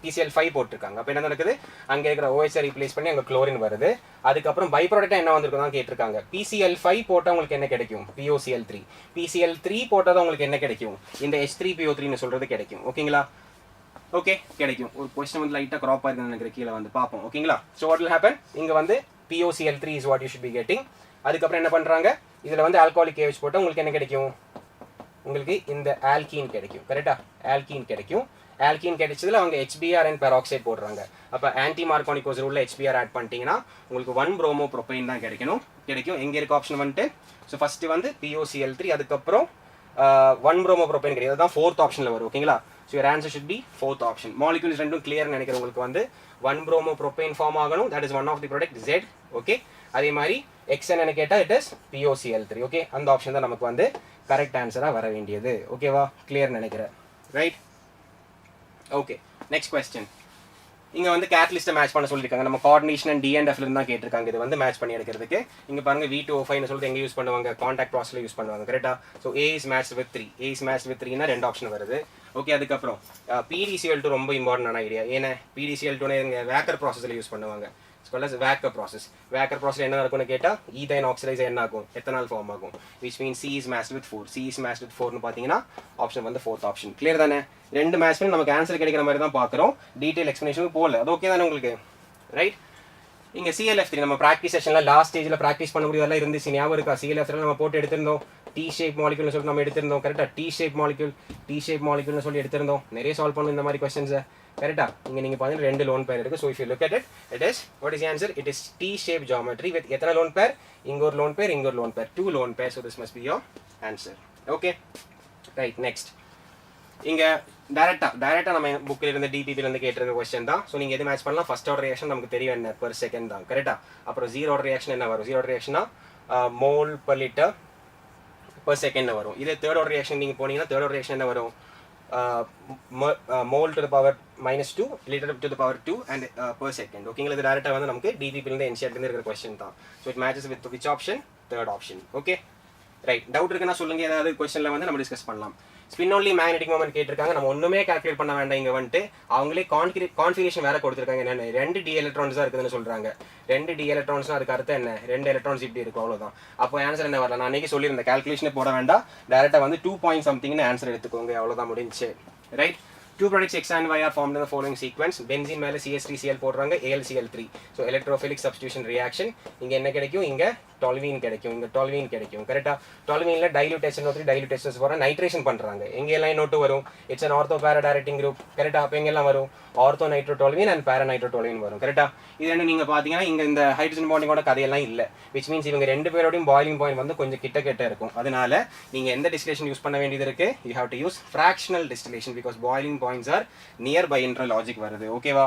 PCl5 போட்டிருக்காங்க. அப்போ என்ன நடக்குது, அங்கே இருக்கிற OH ரீப்ளேஸ் பண்ணி அங்கே குளோரின் வருது. அதுக்கப்புறம் பை ப்ராடக்டாக என்ன வந்திருக்கும் தான் கேட்டிருக்காங்க. PCl5 போட்டால் உங்களுக்கு என்ன கிடைக்கும், POCl3. PCl3 போட்டால் தான் உங்களுக்கு என்ன கிடைக்கும், இந்த H3PO3ன்னு சொல்கிறது கிடைக்கும். ஓகேங்களா, ஓகே கிடைக்கும். ஒரு கொஸ்டின் வந்து லைட்டாக க்ராப் ஆகிருக்குன்னு நினைக்கிறேன், கீழே வந்து பார்ப்போம். ஓகேங்களா, ஸோ வாட் வில் ஹேப்பன், இங்கே வந்து POCl3 is what you should be getting. அதுக்கப்புறம் என்ன பண்ணுறாங்க, இதில் வந்து ஆல்கஹாலிக் KH போட்டால் உங்களுக்கு என்ன கிடைக்கும், உங்களுக்கு இந்த ஆல்கீன் கிடைக்கும். கரெக்டாக, ஆல்கீன் கிடைக்கும். ஆல்கீன் கிடைச்சதில் அவங்க HBr and பெராக்சைட் போடுறாங்க. அப்போ ஆன்டி மார்கானிகோஸ் உள்ள HBr ஆட் பண்ணிட்டீங்கன்னா உங்களுக்கு 1 bromo propane தான் கிடைக்கும். எங்கே இருக்க ஆப்ஷன் வந்துட்டு, ஸோ ஃபஸ்ட்டு வந்து POCl3, அதுக்கப்புறம் 1 bromo propane கிடையாது. அதுதான் 4th ஆப்ஷனில் வரும். ஓகேங்களா, so your answer should be 4th ஆப்ஷன். மாலிகுல்ஸ் ரெண்டும் கிளியர் நினைக்கிறேன். உங்களுக்கு வந்து 1 bromo propane ஃபார்ம் ஆகணும். That is one of the product Z. Okay, அதே மாதிரி X என்ன கேட்டால் இட் இஸ் POCl3. ஓகே, அந்த ஆப்ஷன் தான் நமக்கு வந்து கரெக்ட் ஆன்சராக வர வேண்டியது. ஓகேவா, கிளியர் நினைக்கிறேன். Right, okay, next question. இங்கே வந்து கேட்டலிஸ்ட்டை மேட்ச் பண்ண சொல்லியிருக்காங்க. நம்ம கோஆர்டினேஷன் அண்ட் டிஎன்எஃப்ல தான் கேட்டிருக்காங்க. இது வந்து மேட்ச் பண்ணி எடுக்கிறதுக்கு இங்கே பாருங்க V2O5 சொல்லிட்டு எங்கே யூஸ் பண்ணுவாங்க, கான்டாக்ட் ப்ராசஸில் யூஸ் பண்ணுவாங்க. கரெக்டாக? So A is matched with 3. A is matched with 3னா 2 option வருது. ஓகே, அதுக்கப்புறம் PDCl2 ரொம்ப இம்பார்ட்டன்டான ஐடியா. ஏன்னா PDCl2 இங்கே வேக்கர் ப்ராசஸில் யூஸ் பண்ணுவாங்க. Walker process. வேக்கர் ப்ராசஸ் என்ன இருக்கும்னு கேட்டால் ஈதைன் ஆக்சிடைஸ் என்ன ஆகும், எத்தனால் ஃபார்ம் ஆகும். Which mean C is matched with 4. C is matched with 4னு பார்த்தீங்கன்னா ஆப்ஷன் வந்து 4th ஆப்ஷன். கிளியர் தானே? 2 மேட்ச் பண்ணி நமக்கு ஆன்சர் கிடைக்கிற மாதிரி தான் பார்க்குறோம். டீட்டெயில் எக்ஸ்ப்ளனேஷனுக்கு போகல. அது ஓகே தானே உங்களுக்கு? ரைட். இங்கே CLF3 நம்ம ப்ராக்டிஸ் செஷனில் லாஸ்ட் ஸ்டேஜில் ப்ராக்டிஸ் பண்ண முடியாதெல்லாம் இருந்துச்சு, ஞாபகம் இருக்கா? CLF3 நம்ம போட்டு எடுத்திருந்தோம். டி ஷேப் மாலிக்யூல்னு சொல்லி நம்ம எடுத்திருந்தோம். கரெக்டாக? டி ஷேப் மாலிக்யூல்னு சொல்லி எடுத்திருந்தோம். நிறைய சால்வ் பண்ணணும் இந்த மாதிரி கொஸ்டின்ஸை. கரெக்டா? இங்கே நீங்கள் பார்த்தீங்கன்னா 2 லோன் பேர் இருக்குது. So if you look at it, it is what is answer? It is T shape geometry with எத்தனை லோன் பேர்? இங்கே ஒரு லோன் பேர், இங்கே ஒரு லோன் பேர், 2 லோன் பேர். So this must be your answer. Okay, right. Next இங்கே டேரெக்டாக நம்ம புக்கில் இருந்து டிபிபிலேருந்து கேட்டிருந்த கொஸ்டின் தான். ஸோ நீங்கள் எது மேட்ச் பண்ணலாம்? ஃபர்ஸ்ட் ஆர்டர் ரியாக்ஷன் நமக்கு தெரியும் என்ன, பெர் செகண்ட் தான். கரெக்டாக? அப்புறம் ஜீரோ ஆர்டர் ரியாக்ஷன் என்ன வரும்? ஜீரோ ஆர்டர் ரியாக்ஷனா mole per litre per second வரும். இதே தேர்ட் ஆர்டர் ரியாக்ஷன் நீங்கள் போனீங்கன்னா தேர்ட் ஆர்டர் ரியாக்ஷன் என்ன வரும்? Mole to the power -2 litre to the power 2 and per second. ஓகேங்களா? இது டேரெக்டாக வந்து நமக்கு டிபிபிலேருந்து என்சிஆர்லேருந்து இருக்கிற கொஸ்டின் தான். So it matches with which option? Third option. Okay, right. Doubt இருக்குன்னா சொல்லுங்கள். ஏதாவது கொஸ்டினில் வந்து நம்ம டிஸ்கஸ் பண்ணலாம். ஸ்பின் ஒன்லி மேக்னெட்டிக் மொமெண்ட் கேட்டிருக்காங்க. நம்ம ஒன்றுமே கால்குலேட் பண்ண வேண்டாம். இங்கே வந்துட்டு அவங்களே கான்ஃபிகரேஷன் வேறு கொடுத்துருக்காங்க. என்னென்ன 2 டி எலக்ட்ரான்ஸ் தான் இருக்குதுன்னு சொல்கிறாங்க. 2 டி எலக்ட்ரான்ஸ்னால் அதுக்கு அர்த்தம் என்ன? 2 எலக்ட்ரான்ஸ் இப்படி இருக்கும், அவ்வளோதான். அப்போ ஆன்சர் என்ன வரலாம்? நான் அன்றைக்கி சொல்லியிருந்தேன், கால்குலேஷனே போட வேண்டாம், டேரெக்டாக வந்து 2 பாயிண்ட் சம்திங்னு ஆன்சர் எடுத்துக்கோங்க, அவ்வளோதான், முடிஞ்சு. Right. 2 products X and Y are formed in the following sequence. Benzene மேலே CH3Cl போடுறாங்க, AlCl3. So electrophilic substitution reaction. இங்கே என்ன கிடைக்கும்? இங்கே டொல்வீன் கிடைக்கும், இங்கே டொல்வீன் கிடைக்கும். கரெக்டாக? டொல்வீனில் டைல்யூட் SNO3 டைல்யூட் SNO4 போகிற நைட்ரேஷன் பண்ணுறாங்க. எங்கெல்லாம் NO2 வரும்? இட்ஸ் அன் ஆர்த்தோ பேரா டைரக்டிங் குரூப். கரெக்டாக? அப்போ எங்கெல்லாம் வரும்? ஆர்த்தோ நைட்ரோடொல்வீன் அண்ட் பேரா நைட்ரோடொல்வீன் வரும். கரெக்டாக? இது ரெண்டு நீங்கள் பார்த்தீங்கன்னா இங்கே இந்த ஹைட்ரஜன் பாண்டிங்கோட கதையெல்லாம் இல்லை. விச் மீன்ஸ் இவங்க 2 பேரோடையும் பாயிலிங் பாயிண்ட் வந்து கொஞ்சம் கிட்ட இருக்கும். அதனால நீங்கள் எந்த டிஸ்டிலேஷன் யூஸ் பண்ண வேண்டியது இருக்குது? You have to use fractional distillation because boiling points are near by என்ற லாஜிக் வருது. ஓகேவா?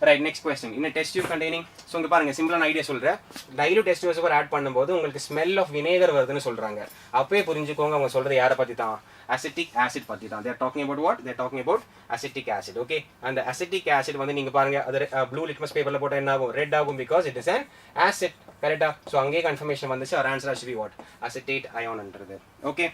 ரைட். Next question. இந்த டெஸ்ட் டியூப் கண்டெய்னிங். ஸோ இங்கே பாருங்கள், சிம்பிளான ஐடியா சொல்கிறேன். டைல்யூட் H2SO4 ஆட் பண்ணும்போது உங்களுக்கு ஸ்மெல் ஆஃப் வினேகர் வருதுன்னு சொல்கிறாங்க. அப்பவே புரிஞ்சுக்கோங்க அவங்க சொல்கிறது யாரை பற்றி தான்? அசிட்டிக் ஆசிட் பற்றி தான். தேர் talking about what? There talking about acetic acid. Okay, அந்த அசிட்டிக் ஆசிட் வந்து நீங்கள் பாருங்கள், அது ப்ளூ லிட்மஸ் பேப்பரில் போட்டால் என்ன ஆகும்? ரெட் ஆகும், because it is an acid. கரெக்டாக? ஸோ அங்கேயே கன்ஃபர்மேஷன் வந்துச்சு. அவர் ஆன்சர் ஆக்சுவலி வாட்? அசிட்டேட் அயான்ன்றது. Okay,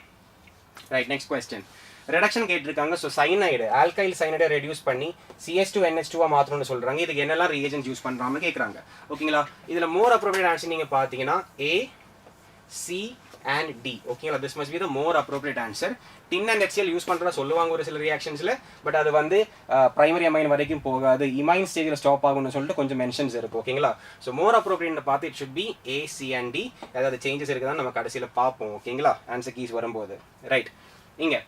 right. Next question. Reduction கேட்டிருக்காங்க. ஸோ சைனைடு, ஆல்கைல் சைனைடை ரெடியூஸ் பண்ணி CH2NH2 மாற்றணும்னு சொல்கிறாங்க. இதுக்கு என்னெல்லாம் ரியேஜன்ஸ் யூஸ் பண்ணுறாங்கன்னு கேட்குறாங்க. ஓகேங்களா? இதில் மோர் அப்ரோப்ரியேட் ஆன்சர் நீங்கள் பார்த்தீங்கன்னா A, C and D. ஓகேங்களா? This must be the more appropriate answer. Tin and HCl use பண்ணுறதா சொல்லுவாங்க ஒரு சில ரியாக்ஷன்ஸில். பட் அது வந்து பிரைமரி அமைன் வரைக்கும் போகாது, இமைன் ஸ்டேஜில் ஸ்டாப் ஆகும்னு சொல்லிட்டு கொஞ்சம் மென்ஷன்ஸ் இருக்குது. ஓகேங்களா? ஸோ மோர் அப்ரோப்ரியேட் பார்த்து it should be A, C and D. ஏதாவது சேஞ்சஸ் இருக்குதான் நம்ம கடைசியில் பார்ப்போம். ஓகேங்களா? ஆன்சர் கீஸ் வரும்போது. ரைட். இங்கே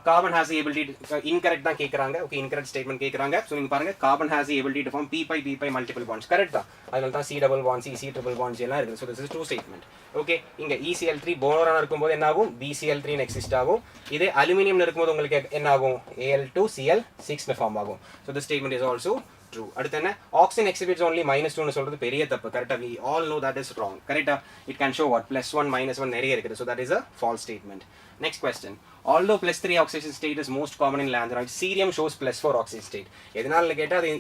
carbon has the ability to incorrect தான் கேக்குறாங்க. ஓகே, incorrect statement கேக்குறாங்க. சோ நீங்க பாருங்க, carbon has the ability to form p multiple bonds. Correct தான். அதனால தான் C double bond C triple bonds எல்லாம் இருக்கு. so this is true statement. Okay, இங்க ECl3 போரான் இருக்கும்போது என்ன ஆகும்? BCl3 எக்ஸிஸ்ட் ஆகும். இதே அலுமினியம் இருக்கும்போது உங்களுக்கு என்ன ஆகும்? Al2Cl6 னு ஃபார்ம் ஆகும். so this statement is also true. அடுத்து என்ன? oxygen exhibits only -2 னு சொல்றது பெரிய தப்பு. கரெக்ட்டா? we all know that is wrong. கரெக்ட்டா? it can show what? +1 -1 நிறைய இருக்குது. so that is a false statement. Next question. Although +3 oxidation state is most common in lanthanides, cerium shows +4 oxidation state. எதனால கேட்டா அது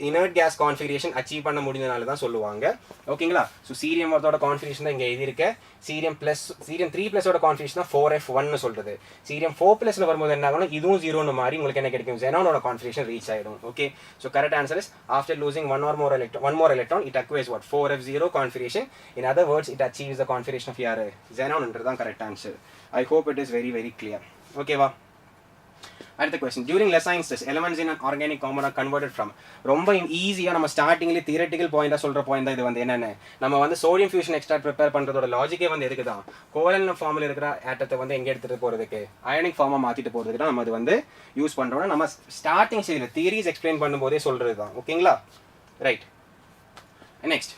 inert gas configuration achieve பண்ண முடிஞ்சனால தான் சொல்லுவாங்க. ஓகேங்களா? ஸோ சீரியம் அதோட கான்ஃபிகரேஷன் தான் இங்கே எழுதியிருக்க. சீரியம் 3+ ஓட கான்ஃபிகரேஷன் தான் 4F1 சொல்றது. சீரியம் 4+ல வரும்போது என்ன ஆகும்னா இதுவும் 0 மாறி உங்களுக்கு என்ன கிடைக்கும்? xenonோட கான்ஃபிகரேஷன் ரீச் ஆயிடும். Okay, so correct answer is after losing one more electron it acquires what? 4F0 configuration. In other words, it achieves the configuration of யாரு? xenon என்றதான் correct answer. I hope it is very very clear. ஓகேவா? அடுத்த question. During Lassaigne's test elements in organic compound are converted from. ரொம்ப ஈஸியாக நம்ம ஸ்டார்டிங்லேயே theoretical பாயிண்டாக சொல்கிற point தான் இது. வந்து என்னென்ன நம்ம வந்து சோடியம் ஃபியூஷன் எக்ஸ்ட்ராக்ட் ப்ரிப்பேர் பண்ணுறதோட லாஜிக்கே வந்து எதுக்கு தான்? கோவலன்ட் ஃபார்மில் இருக்கிற ஆட்டத்தை வந்து எங்கே எடுத்துகிட்டு போகிறதுக்கு? அயனிக் ஃபார்மாக மாற்றிட்டு போகிறதுக்கு தான் நம்ம அது வந்து யூஸ் பண்ணுறோம்னா நம்ம ஸ்டார்டிங் ஸ்டேஜில் தியரிஸ் எக்ஸ்பிளைன் பண்ணும்போதே சொல்கிறது தான். ஓகேங்களா? Right. Next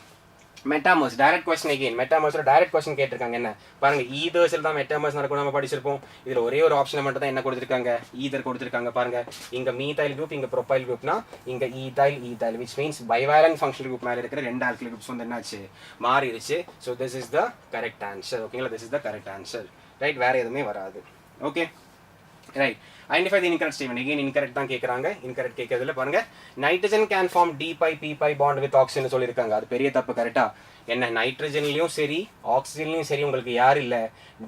metamers. Direct question again. மெட்டாமர்ஸோட டைரக்ட் கொஸ்டின் கேட்டிருக்காங்க. என்ன பாருங்க, ஈதர்ஸில் தான் மெட்டாமர்ஸ் நடக்கும் நம்ம படிச்சிருப்போம். இதில் ஒரே ஒரு ஆப்ஷனை மட்டும் தான் என்ன கொடுத்துருக்காங்க? ஈதர் கொடுத்துருக்காங்க. பாருங்க, இங்கே மீதைல் குரூப், இங்கே ப்ரொபைல் குரூப்னா இங்கே ethyl which means bivalent functional group மேலே இருக்கிற 2 ஆல்கைல் குரூப்ஸ் வந்து என்னாச்சு? மாறிடுச்சு. So this is the correct answer. ஓகேங்களா? This is the correct answer. Right, வேற எதுவுமே வராது. Okay, right identify the incorrect statement again incorrect தான் கேட்குறாங்க இன்கரெக்ட் கேட்கறதுல பாருங்க nitrogen can form d pi p pi bond with oxygen சொல்லியிருக்காங்க அது பெரிய தப்பு கரெக்டா என்ன நைட்ரஜன்லையும் சரி ஆக்சிஜன்லையும் சரி உங்களுக்கு யார் இல்லை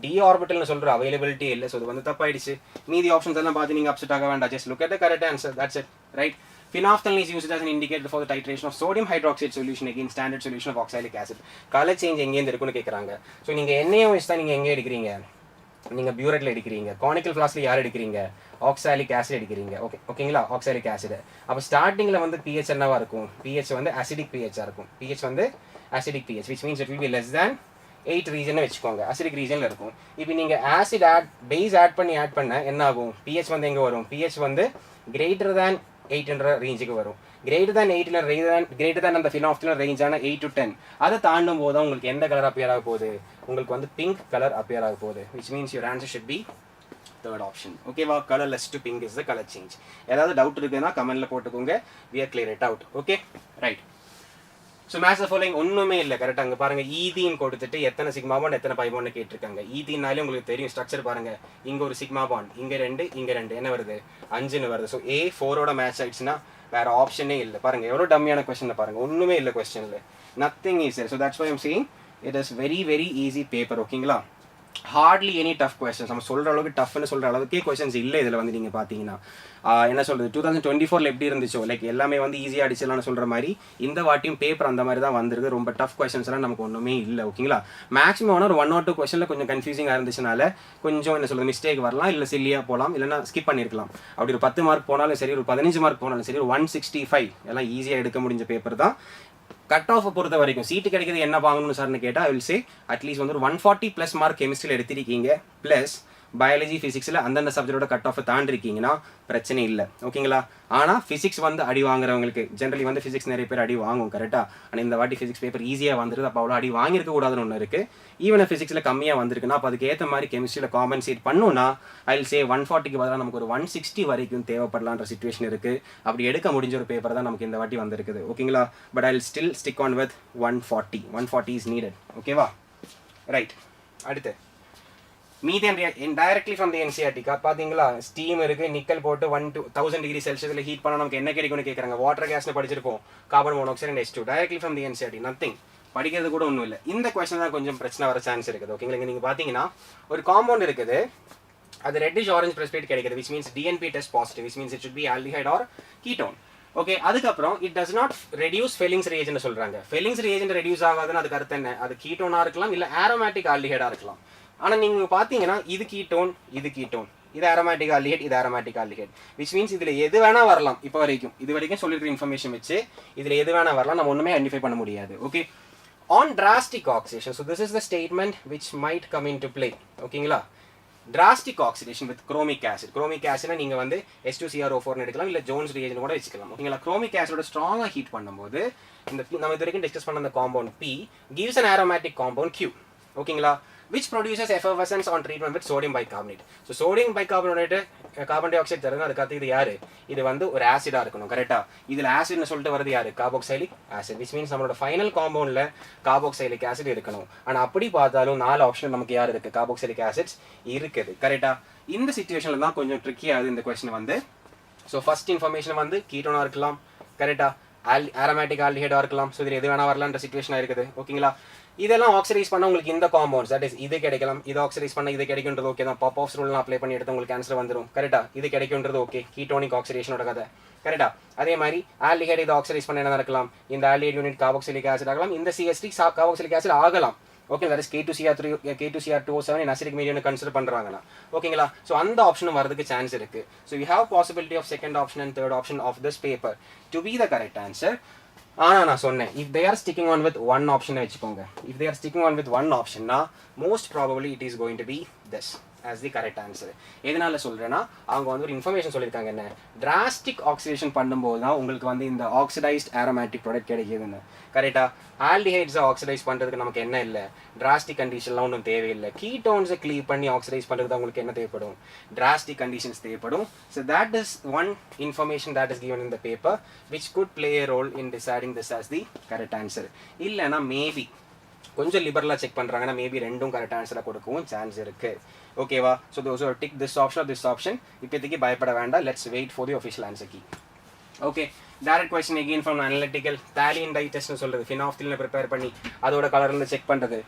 டி ஆர்பிட்டல்னு சொல்கிற அவைலபிலிட்டி இல்லை ஸோ அது வந்து தப்பாயிடுச்சு மீதி ஆப்ஷன்ஸ் எல்லாம் பார்த்து நீங்கள் அப்செட் ஆக வேண்டாம் just look at the correct answer that's it right Phenolphthalein is used as an indicator for the titration of sodium hydroxide solution against standard solution of oxalic acid. Color change எங்கேருந்து இருக்குன்னு கேட்குறாங்க so நீங்கள் எண்ணெயை வச்சு தான் நீங்கள் எங்கே எடுக்கிறீங்க நீங்கள் பியூரெட்டில் எடுக்கிறீங்க கானிக்கல் ஃப்ளாஸ்கில் யார் எடுக்கிறீங்க ஆக்சாலிக் ஆசிட் எடுக்கிறீங்க ஓகேங்களா ஆக்சாலிக் ஆசிட் அப்போ ஸ்டார்டிங்கில் வந்து pH என்னவா இருக்கும் pH வந்து அசிடிக் pHஆக இருக்கும் pH வந்து acidic pH which means it will be less than 8 region வச்சுக்கோங்க அசிடிக் ரீஜனில் இருக்கும் இப்போ நீங்கள் ஆசிட் பேஸ் ஆட் பண்ண என்ன ஆகும் pH வந்து எங்கே வரும் pH வந்து கிரேட்டர் தேன் 8 ரேஞ்சுக்கு வரும் கிரேட்டர் தேன் 8 கிரேட்டர் தேன் அந்த ஃபினாப்தலின் ரேஞ்சான 8 to 10 அதை தாண்டும் போது உங்களுக்கு எந்த கலர் அப்பியர் ஆக போகுது உங்களுக்கு வந்து பிங்க் கலர் அப்பியர் ஆக போகுது which means your answer should be third option ஓகேவா colourless to pink is the colour change ஏதாவது டவுட் இருக்குன்னா கமெண்ட்ல போட்டுக்கோங்க we are clear it out okay right so match the following ஒன்றுமே இல்லை கரெக்டாக அங்கே பாருங்கள் ஈதீன் கொடுத்துட்டு எத்தனை சிக்மா பாண்ட் எத்தனை பை பாண்ட் கேட்டிருக்காங்க ஈதீனாலே உங்களுக்கு தெரியும் ஸ்ட்ரக்சர் பாருங்கள் இங்கே ஒரு சிக்மா பாண்ட் இங்கே ரெண்டு என்ன வருது 5ன்னு வருது ஸோ A4ஓட மேட்ச் ஆயிடுச்சுன்னா வேறு ஆப்ஷனே இல்லை பாருங்கள் எவ்வளோ டம்மியான கொஸ்டின் பாருங்கள் ஒன்றுமே இல்லை கொஸ்டினில் nothing is so that's why I'm saying it is very very easy paper ஓகேங்களா ஹார்ட்லி எனி டஃப் கொஸ்டின்ஸ் நம்ம சொல்கிற அளவுக்கு டஃப்னு சொல்கிற அளவுக்கே கொஸ்டின்ஸ் இல்லை இதில் வந்து நீங்கள் பார்த்தீங்கன்னா என்ன சொல்கிறது 2024 எப்படி இருந்துச்சோ லைக் எல்லாமே வந்து ஈஸியாக அடிச்சலாம்னு சொல்கிற மாதிரி இந்த வாட்டியும் பேப்பர் அந்த மாதிரி தான் வந்திருக்கு ரொம்ப டஃப் கொஸ்டின்ஸ்லாம் நமக்கு ஒன்றுமே இல்லை ஓகேங்களா மேக்ஸிமம் ஆனால் ஒரு 1 or 2 கொஸ்டினில் கொஞ்சம் கன்ஃபியூசிங்காக இருந்துச்சுனால கொஞ்சம் என்ன சொல்கிறது மிஸ்டேக் வரலாம் இல்லை சில்லியாக போகலாம் இல்லைனா ஸ்கிப் பண்ணியிருக்கலாம் அப்படி ஒரு 10 மார்க் போனாலும் சரி ஒரு 15 மார்க் போனாலும் சரி ஒரு 165 எல்லாம் ஈஸியாக எடுக்க முடிஞ்ச பேப்பர் தான் கட் ஆஃப் பொறுத்த வரைக்கும் சீட்டு கிடைக்கிறது என்ன வாங்கணும்னு சார்னு கேட்டால் ஐ வில் சே அட்லீஸ்ட் வந்து ஒரு 140+ மார்க் கெமிஸ்ட்ரியில் எடுத்திருக்கீங்க ப்ளஸ் பயாலஜி ஃபிசிக்ஸில் அந்தந்த சப்ஜெக்டோட கட் ஆஃப் தாண்டிருக்கீங்கன்னா பிரச்சனை இல்லை ஓகேங்களா ஆனால் ஃபிசிக்ஸ் வந்து அடி வாங்குறவங்களுக்கு ஜென்ரலி வந்து ஃபிசிக்ஸ் நிறைய பேர் அடி வாங்கும் கரெக்டாக ஆனால் இந்த வாட்டி ஃபிசிக்ஸ் பேப்பர் ஈஸியாக வந்துருது அப்போ அவ்வளோ அடி வாங்கியிருக்க கூடாதுன்னு ஒன்று இருக்குது ஈவன் ஃபிசிக்ஸில் கம்மியாக வந்திருக்குன்னா அப்போ அதுக்கு ஏற்ற மாதிரி கெமிஸ்ட்ரியில் காம்பன்சேட் பண்ணணும்னா ஐ வில் சே 140க்கு பதிலாக நமக்கு ஒரு 160 வரைக்கும் தேவைப்படலான்ற சிச்சுவேஷன் இருக்குது அப்படி எடுக்க முடிஞ்ச ஒரு பேப்பர் தான் நமக்கு இந்த வாட்டி வந்திருக்குது ஓகேங்களா but I will still stick on with 140 is needed ஓகேவா ரைட் அடுத்து methane directly from the NCERT பார்த்தீங்களா ஸ்டீம் இருக்குது நிக்கல் போட்டு 1000 டிகிரி செல்சியஸில் ஹீட் பண்ணால் நமக்கு என்ன கிடைக்கும்னு கேட்குறாங்க வாட்டர் கேஸ்னு படிச்சிருப்போம் carbon monoxide and H2 directly from the NCERT nothing படிக்கிறது கூட ஒன்றும் இல்லை இந்த கொஸ்டின் தான் கொஞ்சம் பிரச்சனை வர சான்ஸ் இருக்குது ஓகேங்களா நீங்கள் பார்த்தீங்கன்னா ஒரு காம்பவுண்ட் இருக்குது அது ரெட்டிஷ் ஆரஞ்ச் பிரஸ்பேட் கிடைக்குது which means DNP test positive which means it should be aldehyde or ketone okay அதுக்கப்புறம் it does not reduce Fehling's reagent சொல்கிறாங்க ஃபெல்லிங்ஸ் ரியேஜென்ட் ரெடியூஸ் ஆகாதுன்னு அதுக்கு அர்த்தம் என்ன அது கீட்டோனாக இருக்கலாம் இல்லை ஆரோமேட்டிக் ஆல்டிஹைடாக இருக்கலாம் ஆனால் நீங்கள் பார்த்தீங்கன்னா இது கீட்டோன் இது aromatic aldehyde இது aromatic aldehyde which means இதில் எது வேணால் வரலாம் இப்போ வரைக்கும் இது வரைக்கும் சொல்லியிருக்கிற இன்ஃபர்மேஷன் வச்சு இதில் எது வேணால் வரலாம் நம்ம ஒன்றுமே ஐடென்டிஃபை பண்ண முடியாது okay on drastic oxidation so this is the statement which might come into play ஓகேங்களா drastic oxidation with chromic acid நீங்கள் வந்து H2CrO4 எடுக்கலாம் இல்லை ஜோன்ஸ் ரியேஜன் கூட வச்சுக்கலாம் ஓகேங்களா chromic acid ஸ்ட்ராங்காக ஹீட் பண்ணும்போது இந்த நம்ம இது வரைக்கும் டிஸ்கஸ் பண்ண அந்த compound P gives an aromatic compound Q ஓகேங்களா which produces effervescence on treatment with sodium bicarbonate so sodium bicarbonate carbon dioxide தருது அதுக்கு இது யாரு இது வந்து ஒரு ஆசிடா இருக்கணும் கரெக்ட்டா இதுல ஆசிட்னு சொல்லிட்டு வருது யாரு கார்பாக்சைலிக் ஆசிட் which means நம்மளோட ஃபைனல் காம்பவுண்ட்ல கார்பாக்சைலிக் ஆசிட் இருக்கணும் ஆனா அப்படி பார்த்தாலும் 4 ஆப்ஷன் நமக்கு யார் இருக்கு கார்பாக்சைலிக் ஆசிட்ஸ் இருக்குது கரெக்ட்டா இந்த சிச்சுவேஷன்ல தான் கொஞ்சம் ட்ரிக்கி ஆகுது இந்த क्वेश्चन வந்து சோ ஃபர்ஸ்ட் இன்ஃபர்மேஷன் வந்து கீட்டோனா இருக்கலாம் கரெக்ட்டா aromatic aldehyde இருக்கலாம் சோ இது எது வேணா வரலாம்ன்ற சிச்சுவேஷனா இருக்குது ஓகேங்களா இதெல்லாம் ஆக்சிடைஸ் பண்ண உங்களுக்கு இந்த காம்பவுண்ட்ஸ் தட் இஸ் இது கிடைக்கலாம் இது ஆக்சிடைஸ் பண்ண இது கிடைக்கும்ன்றது ஓகே தான் பாப் ஆஃப் ரூல்லாம் அப்ளை பண்ணி எடுத்து உங்களுக்கு ஆன்சர் வந்துடும் கரெக்டா இது கிடைக்கும்ன்றது ஓகே கீட்டோனிக் ஆக்சிடேஷனோட கதை கரெக்டா அதே மாதிரி ஆல்டிஹைட் இது ஆக்சிடைஸ் பண்ண என்ன நடக்கலாம் இந்த ஆல்டிஹைட் யூனிட் கார்பாக்சிலிக் ஆசிட் ஆகலாம் இந்த CH3 கார்பாக்சிலிக் ஆசிட் ஆகலாம் okay that is K2CR3 K2CR2O7 in acidic medium consider பண்றாங்கனா ஓகேங்களா சோ அந்த ஆப்ஷனும் வரதுக்கு சான்ஸ் இருக்கு so we have possibility of second option and third option of this paper to be the correct answer ஆனா நான் சொன்னேன் if they are sticking on with one option வெச்சுக்கோங்க if they are sticking on with one option na most probably it is going to be this as the correct answer எதனால சொல்றேன்னா அவங்க வந்து ஒரு information சொல்லிருக்காங்க என்ன drastic oxidation பண்ணும்போது தான் உங்களுக்கு வந்து இந்த oxidized aromatic product கிடைக்குதுன்னு கரெக்ட்டா aldehydes ஆக்சிடைஸ் பண்றதுக்கு நமக்கு என்ன இல்ல drastic conditionலாம் ஒண்ணும் தேவையில்லை ketones க்ளீவ் பண்ணி ஆக்சிடைஸ் பண்றதுக்கு உங்களுக்கு என்ன தேவைப்படும் drastic conditions தேவைப்படும் so that is one information that is given in the paper which could play a role in deciding this as the correct answer இல்லனா maybe கொஞ்சம் லிபரலா செக் பண்றாங்கன்னா மேபி ரெண்டும் கரெக்ட் ஆன்சரா கொடுக்கவும் சான்ஸ் இருக்கு ஓகேவா? So those tick this option or this option. இப்போதைக்கு பயப்பட வேண்டாம். Let's wait for the official answer key. Okay, direct question again from analytical phthalein dye டெஸ்ட்னு சொல்கிறது. ஃபினாஃப்தில்னு ப்ரிப்பேர் பண்ணி அதோட கலர்லேருந்து செக் பண்ணுறது.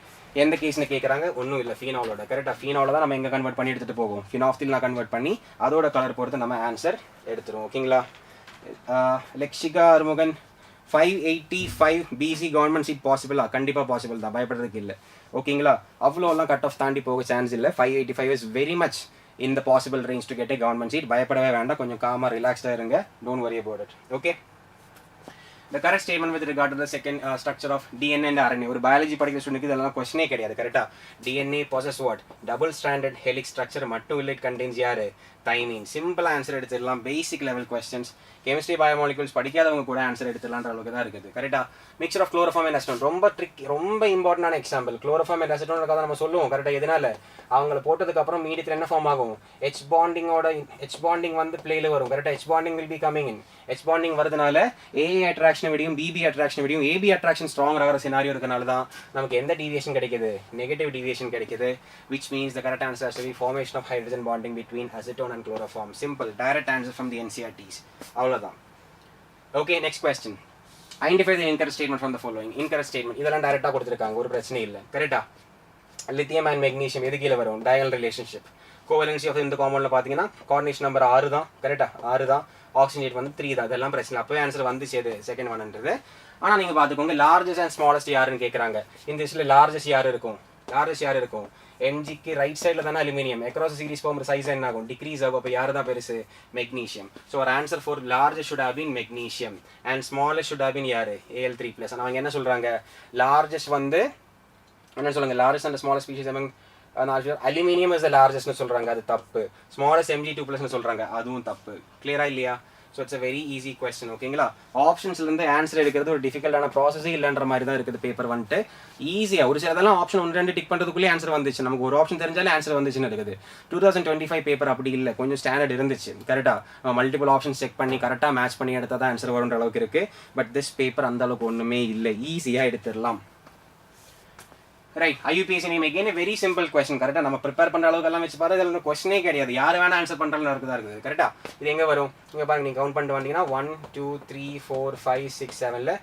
எந்த கேஸ்னு கேட்குறாங்க? ஒன்றும் இல்லை, ஃபீனாலோட. கரெக்டாக ஃபீனால தான் நம்ம எங்கே கன்வெர்ட் பண்ணி எடுத்துகிட்டு போவோம். ஃபினாஃப்தில் நான் கன்வெர்ட் பண்ணி அதோட கலர் பொறுத்து நம்ம ஆன்சர் எடுத்துருவோம். ஓகேங்களா? லெக்ஷிகா அருமுகன் 585 பிசி கவர்மெண்ட் சீட் பாசிபிளா? கண்டிப்பாக பாசிபிள் தான், பயப்படுறதுக்கு இல்லை. ஓகேங்களா? அவ்வளோலாம் கட் ஆஃப் தாண்டி போக சான்ஸ் இல்லை. 585 is very much in the possible range to get a government seat. பயப்படவே வேண்டாம், கொஞ்சம் காமாக ரிலாக்ஸ்டாக இருங்க. Don't worry about it. Okay? The correct statement with regard to the second structure of DNA and RNA. ஒரு biology படிக்கிற ஸ்டூடெண்ட்க்கு இதெல்லாம் கொஸ்டினே கிடையாது. கரெக்டாக DNA possess what? Double stranded helix structure மட்டும் இல்லை, it contains யாரு? thymine. சிம்பிள் ஆன்சர் எடுத்துடலாம். Basic level questions. Chemistry biomolecules படிக்காதவங்க கூட ஆன்சர் எடுத்துடலான்ற அளவுக்கு தான் இருக்குது. கரெக்டாக? Mixture of chloroform and acetone ரொம்ப ட்ரிக், ரொம்ப இம்பார்ட்டன்டான எக்ஸாம்பிள். குளோரோஃபார்ம் அண்ட் அசிட்டோன் தான் நம்ம சொல்லுவோம். கரெக்டாக? எதனால? அவங்கள போட்டதுக்கப்புறம் மீடியத்தில் என்ன ஃபார்ம் ஆகும்? H பாண்டிங் வந்து பிளேல வரும். கரெக்டாக? H bonding will be coming in. H bonding வரதுனால AA அட்ராக்ஷனை விடியும் BB அட்ராக்ஷனை விடியும் AB அட்ராக்ஷன் ஸ்ட்ராங் ஆகிற சினாரியோ இருக்கனால தான் நமக்கு எந்த டீவியேஷன் கிடைக்குது? நெகட்டிவ் டீவியேஷன் கிடைக்குது. which means the correct answer has to be formation of hydrogen bonding between acetone and chloroform. Simple, direct answer from the NCERTs. அவ்வளோதான். Okay, next question. Identify the incorrect statement from the following. Incorrect statement இதெல்லாம் டைரெக்டாக கொடுத்துருக்காங்க, ஒரு பிரச்சனை இல்லை. கரெக்டா? Lithium and magnesium எது கீழே வரும்? Diagonal relationship. கோவலன்சி ஆஃப் இந்த காம்பவுண்டில் பார்த்தீங்கன்னா கோஆர்டினேஷன் நம்பர் 6 தான். கரெக்டாக? 6 தான். ஆக்சிஜனேட் வந்து 3 தான். அதெல்லாம் பிரச்சனை. அப்போவே ஆன்சர் வந்துச்சு எது? செகண்ட் ஒன்ன்றது. ஆனால் நீங்கள் பார்த்துக்கோங்க, லார்ஜஸ்ட் அண்ட் ஸ்மாலஸ்ட் யாருன்னு கேட்குறாங்க. இந்த இதில் லார்ஜஸ்ட் யார் இருக்கும்? எம்ஜிக்கு ரைட் சைடில் தானே அலுமினியம். அக்ராஸ் சீரிஸ் போகும்போது சைஸ் என்ன ஆகும்? டிக்ரீஸ் ஆகும். அப்போ யார் தான் பெருசு? மெக்னீஷியம். ஸோ ஒரு answer for largest should have been magnesium and smallest should have been யார்? Al3+. ஆனால் அவங்க என்ன சொல்கிறாங்க? லார்ஜஸ்ட் வந்து என்ன சொல்லுங்க? Largest and smallest species among aluminium is the லார்ஜஸ்ட்னு சொல்கிறாங்க, அது தப்பு. ஸ்மாலஸ்ட் Mg2+னு சொல்கிறாங்க, அதுவும் தப்பு. கிளியரா இல்லையா? So it's a very easy question. ஓகேங்களா? ஆப்ஷன்ஸ்லேருந்து ஆன்சர் எடுக்கிறது ஒரு டிஃபிகல்ட்டான ப்ராசஸே இல்லைன்ற மாதிரி தான் இருக்குது பேப்பர் வந்துட்டு. ஈஸியாக ஒரு சிலதெல்லாம் ஆப்ஷன் 1-2 டிக் பண்ணுறதுக்குள்ளே ஆன்சர் வந்துச்சு. நமக்கு ஒரு ஆப்ஷன் தெரிஞ்சாலே ஆன்சர் வந்துச்சுன்னு இருக்குது. 2025 பேப்பர் அப்படி இல்லை, கொஞ்சம் ஸ்டாண்டர்ட் இருந்துச்சு. கரெக்டாக மல்டிபிள் ஆப்ஷன் செக் பண்ணி கரெக்டாக மேட்ச் பண்ணி எடுத்தால் தான் ஆன்சர் வருன்ற அளவுக்கு இருக்குது. பட் திஸ் பேப்பர் அந்த அளவுக்கு ஒன்றுமே இல்லை, ஈஸியாக எடுத்துடலாம். Right, IUPAC name again a very simple question. கரெக்டாக நம்ம ப்ரிப்பேர் பண்ணுற அளவுக்கு எல்லாம் வச்சு பார்த்தா இதில் கொஸ்டினே கிடையாது, யார் வேணால் ஆன்சர் பண்ணுறதுல இருக்குது. கரெக்டாக? இது எங்கே வரும்? இங்கே பாருங்க, நீங்கள் கவுண்ட் பண்ணிட்டு வந்தீங்கன்னா 1 2 3 4 5 6 7ல்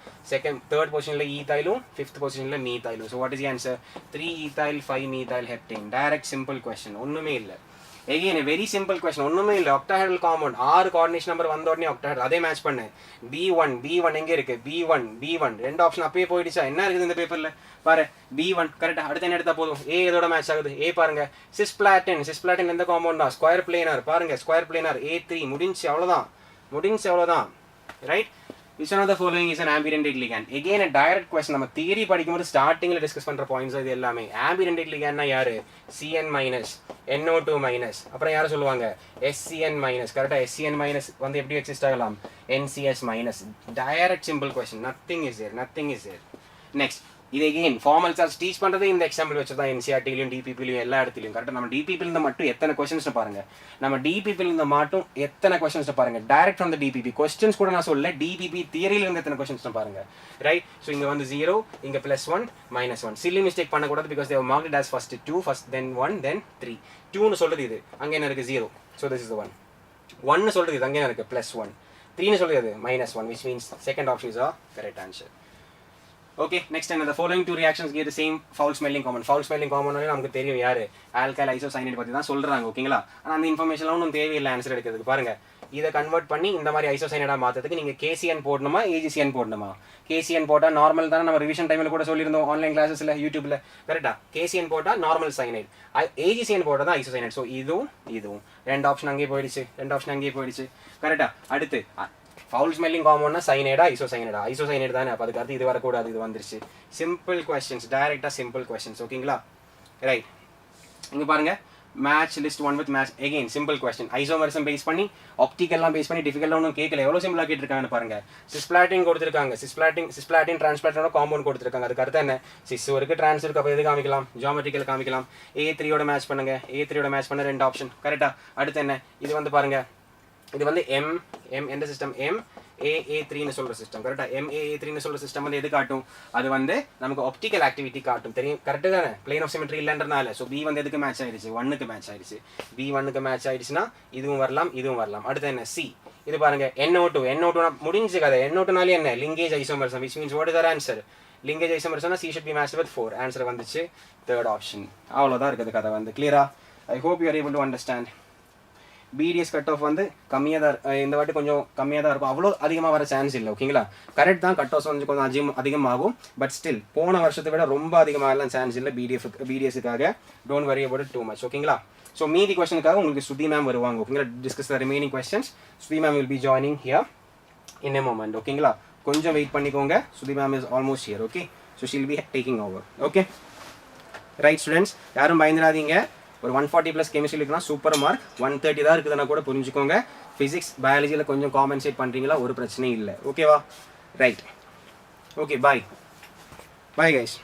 தேர்ட் பொசிஷனில் ஈத்தாயிலும் 5th பொசிஷனில் மீத்தாயிலும். So what is the answer? 3 ethyl 5 methyl heptane. Direct simple question, ஒன்றுமே இல்லை. Again, a very simple question. ஒன்றுமே இல்லை. octahedral compound 6 கோஆர்டினேஷன் நம்பர் வந்த உடனே octahedral அதே மேட்ச் பண்ணு. B1 எங்கே இருக்குது? B1 ரெண்டு ஆப்ஷன் அப்பயே போயிடுச்சா? என்ன இருக்குது இந்த பேப்பரில் பாரு? B1 கரெக்டாக. அடுத்து என்ன எடுத்தால் போதும்? A எதோட மேட்ச் ஆகுது? A பாருங்க, சிஸ்பிளாட்டின் எந்த காம்பவுண்டா? ஸ்கொயர் பிளேனர் பாருங்க, ஸ்கொயர் பிளேனர் A3 முடிஞ்சு, அவ்வளோதான். Right? Which one of the following is an ambidendate ligand? Again a direct question. நம்ம தியரி படிக்கும்போது ஸ்டார்டிங்கில் டிஸ்கஸ் பண்ணுற பாயிண்ட்ஸ் இது எல்லாமே. ambidendate ligandனா யார்? Cn minus NO2 minus அப்புறம் யாரை சொல்லுவாங்க? SCN minus. கரெக்டாக? SCN minus வந்து எப்படி எக்ஸிஸ்ட் ஆகலாம்? NCS minus. direct simple question. nothing is there. Next, இது again ஃபார்மல் சார்ஜ் டீச் பண்ணுறது இந்த எக்ஸாம்பிள் வச்சு தான். NCERTலையும் DPPலையும் எல்லா இடத்துலையும். கரெக்டாக? நம்ம DPPலேருந்து மட்டும் எத்தனை கொஸ்டின்ஸ் பாருங்க. Direct from the DPP questions கூட நான் சொல்ல, DPP தியரியிலேருந்து எத்தனை கொஸ்டின்ஸ் பாருங்க. ரைட்? ஸோ இங்கே வந்து 0, இங்கே +1 -1. சில்லி மிஸ்டேக் பண்ணக்கூடாது, because they marked it as first 2, then 1, then 3. 2ன்னு சொல்கிறது இது, அங்கே என்ன இருக்குது? 0. So this is 1. 1ன்னு சொல்கிறது இது, அங்கே என்ன இருக்குது? +1. 3ன்னு சொல்கிறது -1, which means second option is a correct answer. Okay, next and the following two reactions give the same foul smelling compound. Foul smelling compound நமக்கு தெரியும் யாரு? ஆல்கைல் ஐசோசைனேட் பற்றி தான் சொல்கிறாங்க. ஓகேங்களா? ஆனால் அந்த இன்ஃபர்மேஷன்லாம் ஒன்றும் தேவையில்லை ஆன்சர் எடுக்கிறதுக்கு. பாருங்கள், இதை கன்வெர்ட் பண்ணி இந்த மாதிரி ஐசோசைனேட்டாக மாற்றதுக்கு நீங்கள் KCN போடணுமா AGCN போடணுமா? KCN போட்டால் நார்மல் தானே, நம்ம ரிவிஷன் டைமில் கூட சொல்லியிருந்தோம் ஆன்லைன் கிளாஸஸில் யூடியூப்பில். கரெக்டாக? KCN போட்டால் நார்மல் சைனைட், AGCN போட்டால் தான் ஐசோசைனேட். ஸோ இதுவும் ரெண்டு ஆப்ஷன் அங்கேயே போயிடுச்சு. கரெக்டாக? அடுத்து ஃபவுல் ஸ்மெல்லிங் காம்பவுண்ட்னா சைனைடா ஐசோசைனேட் தானே, அப்போ அதுக்கு அடுத்து இது வரக்கூடாது, இது வந்துருச்சு. சிம்பிள் கொஸ்டின்ஸ், டைரெக்டாக சிம்பிள் கொஸ்டின்ஸ். ஓகேங்களா? ரைட், இங்கே பாருங்கள், match list 1 with match. Again simple question, isomerism base பண்ணி, ஆப்டிக்கல்லாம் பேஸ் பண்ணி, டிஃபிகல்ட்டாக ஒன்றும் கேட்கல, எவ்வளோ சிம்பிளாக கேட்டிருக்காங்கன்னு பாருங்கள். சிஸ்பிளாட்டின் கொடுத்துருக்காங்க, சிஸ்பிளாட்டின் டிரான்ஸ்பிளாட்டினோட காம்பவுண்ட் கொடுத்துருக்காங்க. அதுக்கு அடுத்து என்ன? சிஸ்ஸும் இருக்குது, ட்ரான்ஸ் இருக்குது. அப்போ எது காமிக்கலாம்? ஜியோமெட்ரிக்கல் காமிக்கலாம். A3யோட மேட்ச் பண்ணுங்கள், A3யோட மேட்ச் பண்ண 2 ஆப்ஷன். கரெக்டாக? அடுத்து என்ன? இது வந்து பாருங்கள், இது வந்து M எந்த சிஸ்டம்? M MAA3ன்னு சொல்ற சிஸ்டம் கரெக்டா MAA3ன்னு சொல்ற சிஸ்டம் வந்து எது காட்டும் அது வந்து நமக்கு ஆப்டிக்கல் ஆக்டிவிட்டி காட்டும் தெரியும் கரெக்ட் தானே பிளேன் ஆஃப் சிமெட்ரி இல்லன்றனால ஸோ B வந்து எதுக்கு மேட்ச் ஆயிடுச்சு 1க்கு மேட்ச் ஆயிடுச்சு B 1க்கு மேட்ச் ஆயிடுச்சுன்னா இதுவும் வரலாம் அடுத்து என்ன C இது பாருங்க NO2 முடிஞ்சு கதை NO2நாலே என்ன linkage isomers which means what is our answer linkage ஐசோமர்ஸ்னா C should be matched with 4 answer வந்துச்சு தேர்ட் ஆப்ஷன் அவ்வளோதான் இருக்குது கதை வந்து கிளியரா I hope you are able to understand BDS cut off வந்து கம்மியாக தான் இந்த வாட்டி கொஞ்சம் கம்மியாக தான் இருக்கும் அவ்வளோ அதிகமாக வர சான்ஸ் இல்லை ஓகேங்களா கரெக்ட் தான் கட் ஆஃப் வந்து கொஞ்சம் அதிகமாகும் பட் ஸ்டில் போன வருஷத்தை விட ரொம்ப அதிகமாகலாம் சான்ஸ் இல்லை BDSக்காக don't worry about too much ஓகேங்களா ஸோ மீதி கொஸ்டனுக்காக உங்களுக்கு ஸ்ருதி மேம் வருவாங்க ஓகேங்களா discuss the remaining questions Shruti ma'am will be joining here in a moment ஓகேங்களா கொஞ்சம் வெயிட் பண்ணிக்கோங்க Shruti ma'am is almost here okay so she'll be taking over okay right students யாரும் பயந்துடாதீங்க ஒரு 140+ கெமிஸ்ட்ரி இருக்குன்னா சூப்பர் மார்க் 130 தான் இருக்குதுன்னா கூட புரிஞ்சுக்கோங்க ஃபிசிக்ஸ் பயாலஜியில் கொஞ்சம் காம்பன்சேட் பண்ணுறீங்களா ஒரு பிரச்சனையும் இல்லை ஓகேவா right okay bye guys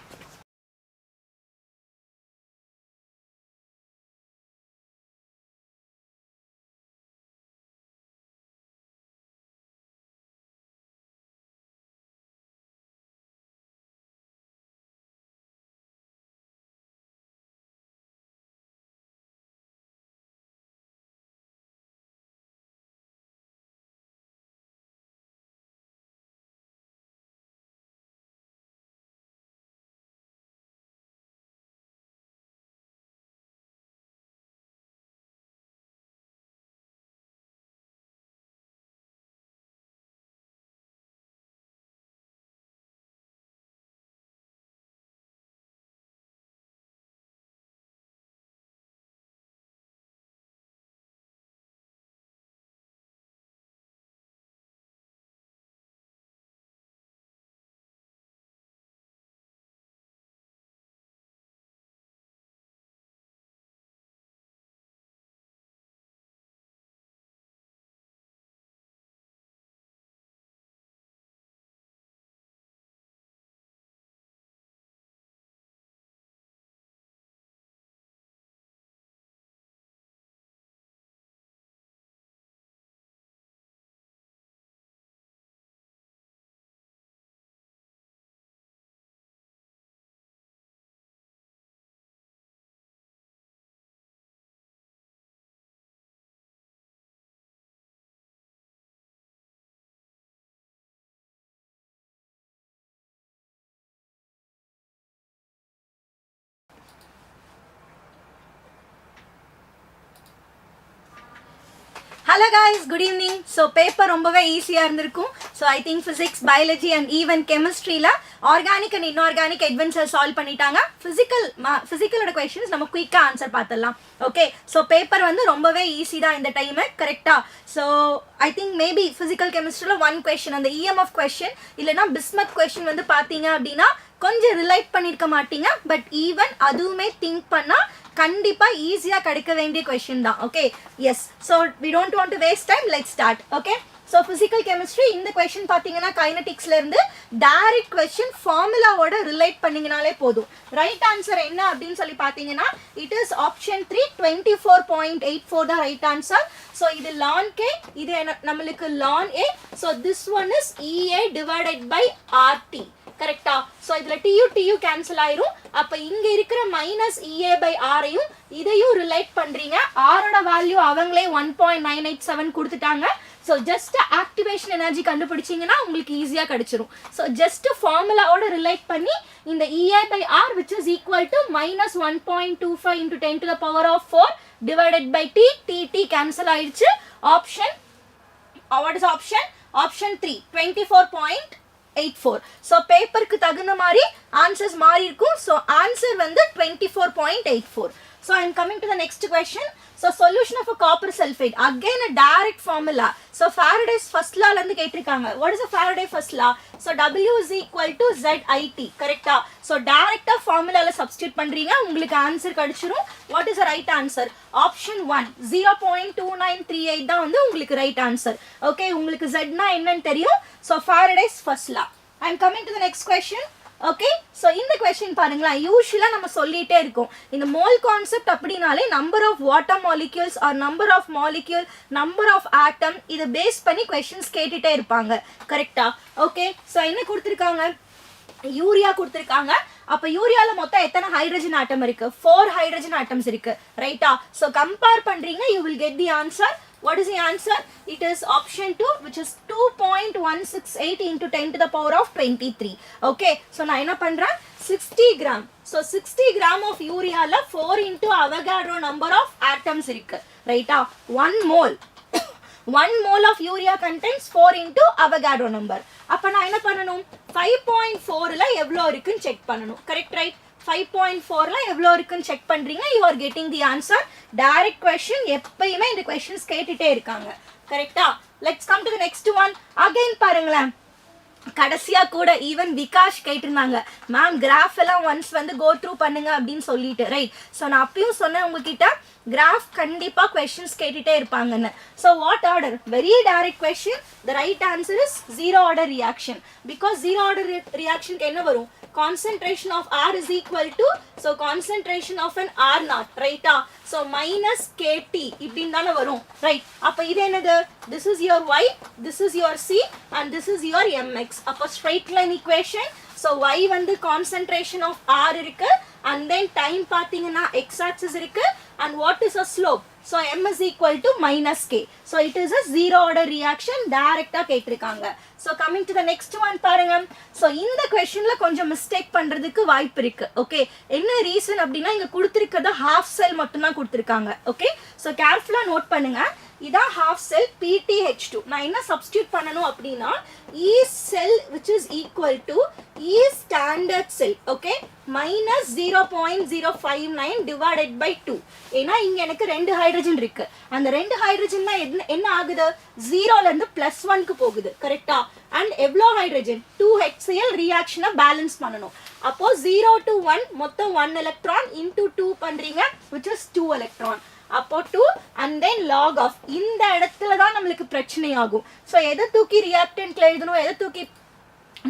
Hello guys, good evening. So paper ரொம்பவே ஈஸியா இருந்திருக்கும். So I think physics, biology and even chemistryல organic and inorganic advances solve பண்ணிட்டாங்க. physicalோட questions நம்ம குயிக்கா ஆன்சர் பார்த்தலாம். Okay. So paper வந்து ரொம்பவே ஈஸி தான் இந்த டைம் கரெக்ட்டா. So I think maybe physical chemistryல one question அந்த EMF question இல்லனா bismuth question வந்து பாத்தீங்க அப்படினா கொஞ்சம் ரிலேட் பண்ணிருக்க மாட்டீங்க பட் ஈவன் அதுவுமே திங்க் பண்ணா கண்டிப்பா ஈஸியா கிடைக்க வேண்டிய क्वेश्चन தான் okay yes so we don't want to waste time let's start okay so physical chemistry இந்த क्वेश्चन பாத்தீங்கன்னா கைனெடிக்ஸ்ல இருந்து டைரக்ட் क्वेश्चन ஃபார்முலாவோட ரிலேட் பண்ணீங்கனாலே போதும் ரைட் ஆன்சர் என்ன அப்படினு சொல்லி பாத்தீங்கன்னா it is option 3 24.84 தான் ரைட் ஆன்சர் so இது ln k இது நமக்கு ln a so this one is EA divided by RT கரெக்ட்டா சோ இதுல tu கேன்சல் ஆயிரும் அப்ப இங்க இருக்கிற -EA/R ஐயும் இதையும் ரிலேட் பண்றீங்க R ஓட வேல்யூ அவங்களே 1.987 கொடுத்துட்டாங்க சோ ஜஸ்ட் ஆக்டிவேஷன் எனர்ஜி கண்டுபிடிச்சீங்கனா உங்களுக்கு ஈஸியா கிடைச்சிரும் சோ ஜஸ்ட் ஃபார்முலாவோட ரிலேட் பண்ணி இந்த EA/R which is equal to -1.25 into 10 to the power of 4 divided by t cancel ஆயிருச்சு option what is option 3 24.84 so paper க்கு தகுந்த மாதிரி answers மாறி இருக்கும் so answer வந்து 24.84 so I am coming to the next question so solution of a copper sulfate again a direct formula so Faraday's first law ல இருந்து கேட்டிருக்காங்க what is the Faraday first law so W is equal to ZIT கரெக்ட்டா so டைரக்ட்டா ஃபார்முலால substitute பண்றீங்க உங்களுக்கு answer கிடைச்சிரும் what is the right answer option 1 0.2938 தான் வந்து உங்களுக்கு ரைட் ஆன்சர் ஓகே உங்களுக்கு Z னா என்னன்னு தெரியும் so Faraday's first law I am coming to the next question okay so இந்த கொஸ்டின் பாருங்களேன், யூஸ்வலாக நம்ம சொல்லிகிட்டே இருக்கோம் இந்த மோல் கான்செப்ட் அப்படின்னாலே number of water molecules or number of molecule, number of atom, இதை பேஸ் பண்ணி கொஸ்டின்ஸ் கேட்டுகிட்டே இருப்பாங்க. கரெக்டா? ஓகே ஸோ என்ன கொடுத்துருக்காங்க, யூரியா கொடுத்துருக்காங்க. அப்போ யூரியாவில் மொத்தம் எத்தனை ஹைட்ரஜன் ஆட்டம் இருக்கு? 4 ஹைட்ரஜன் ஆட்டம்ஸ் இருக்கு. ரைட்டா? ஸோ கம்பேர் பண்ணுறீங்க, you will get the answer. What is the answer? It is option 2, which is 2.168 into 10 to the power of 23. Okay, so நான் என்ன பண்றேன், 60 gram. So 60 gram of uriaல 4 into Avogadro number of atoms இருக்கு. ரைட்டா? 1 mole. 1 mole of urea contains 4 into Avogadro number. அப்ப நான் என்ன பண்ணணும், 5.4ல எவ்வளோ இருக்குன்னு செக் பண்ணணும். கரெக்ட்? ரைட்? 5.4ல எவ்வளோ இருக்குன்னு செக் பண்றீங்க, you are getting the answer. Direct question எப்பயுமே இந்த கொஸ்டின்ஸ் கேட்டுட்டே இருக்காங்க. கரெக்டா? Let's come to the next one. Again பாருங்களேன், கடைசியா கூட ஈவன் விகாஷ் கேட்டிருந்தாங்க, மேம் கிராஃப் எல்லாம் ஒன்ஸ் வந்து கோ த்ரூ பண்ணுங்க அப்படின்னு சொல்லிட்டு. ரைட்? ஸோ நான் அப்பயும் சொன்னேன் உங்ககிட்ட, கிராஃப் கண்டிப்பா கொஸ்டின்ஸ் கேட்டுட்டே இருப்பாங்கன்னு. So what order? Very direct question. The right answer is zero order reaction. Because zero order ரியாக்ஷனுக்கு என்ன வரும், concentration of R is equal to, so concentration of an R naught, right? So minus KT இப்படின்னு தானே வரும். Right? அப்போ இது என்னது, this is your Y, this is your C and this is your MX. அப்போ straight line equation. So Y வந்து concentration of R இருக்கு, and then time பார்த்தீங்கன்னா X axis இருக்கு, and what is a slope? So M is equal to minus K. So it is a zero order reaction. டைரக்டா கேட்டிருக்காங்க. So coming to the next one பாருங்க. So இந்த questionல கொஞ்சம் mistake பண்றதுக்கு வாய்ப்பு இருக்கு. ஓகே, என்ன ரீசன் அப்படின்னா இங்க கொடுத்திருக்கிறது ஹாஃப் செல் மட்டும் தான் கொடுத்திருக்காங்க. ஓகே, ஸோ கேர்ஃபுல்லா நோட் பண்ணுங்க. இதான் ஹாஃப் செல் PTH2. நான் என்ன சப்ஸ்டியூட் பண்ணணும் அப்படின்னா E cell which is equal to E standard cell, okay, minus 0.059 divided by 2. ஏன்னா இங்க எனக்கு 2 ஹைட்ரஜன் இருக்கு. அந்த 2 ஹைட்ரஜன் என்ன ஆகுது, 0ல இருந்து +1க்கு போகுது. கரெக்டா? அண்ட் எவ்வளோ ஹைட்ரஜன், 2 HCl ரியாக்ஷனை பேலன்ஸ் பண்ணணும். அப்போ 0 to 1 மொத்தம் 1 எலக்ட்ரான் into 2 பண்றீங்க, which is 2 எலக்ட்ரான். அப்போ 2 and then log of. இந்த இடத்துல தான் நம்மளுக்கு பிரச்சனை ஆகும். ஸோ எதை தூக்கி ரியாக்டன்ட்ல எழுதணும், எதை தூக்கி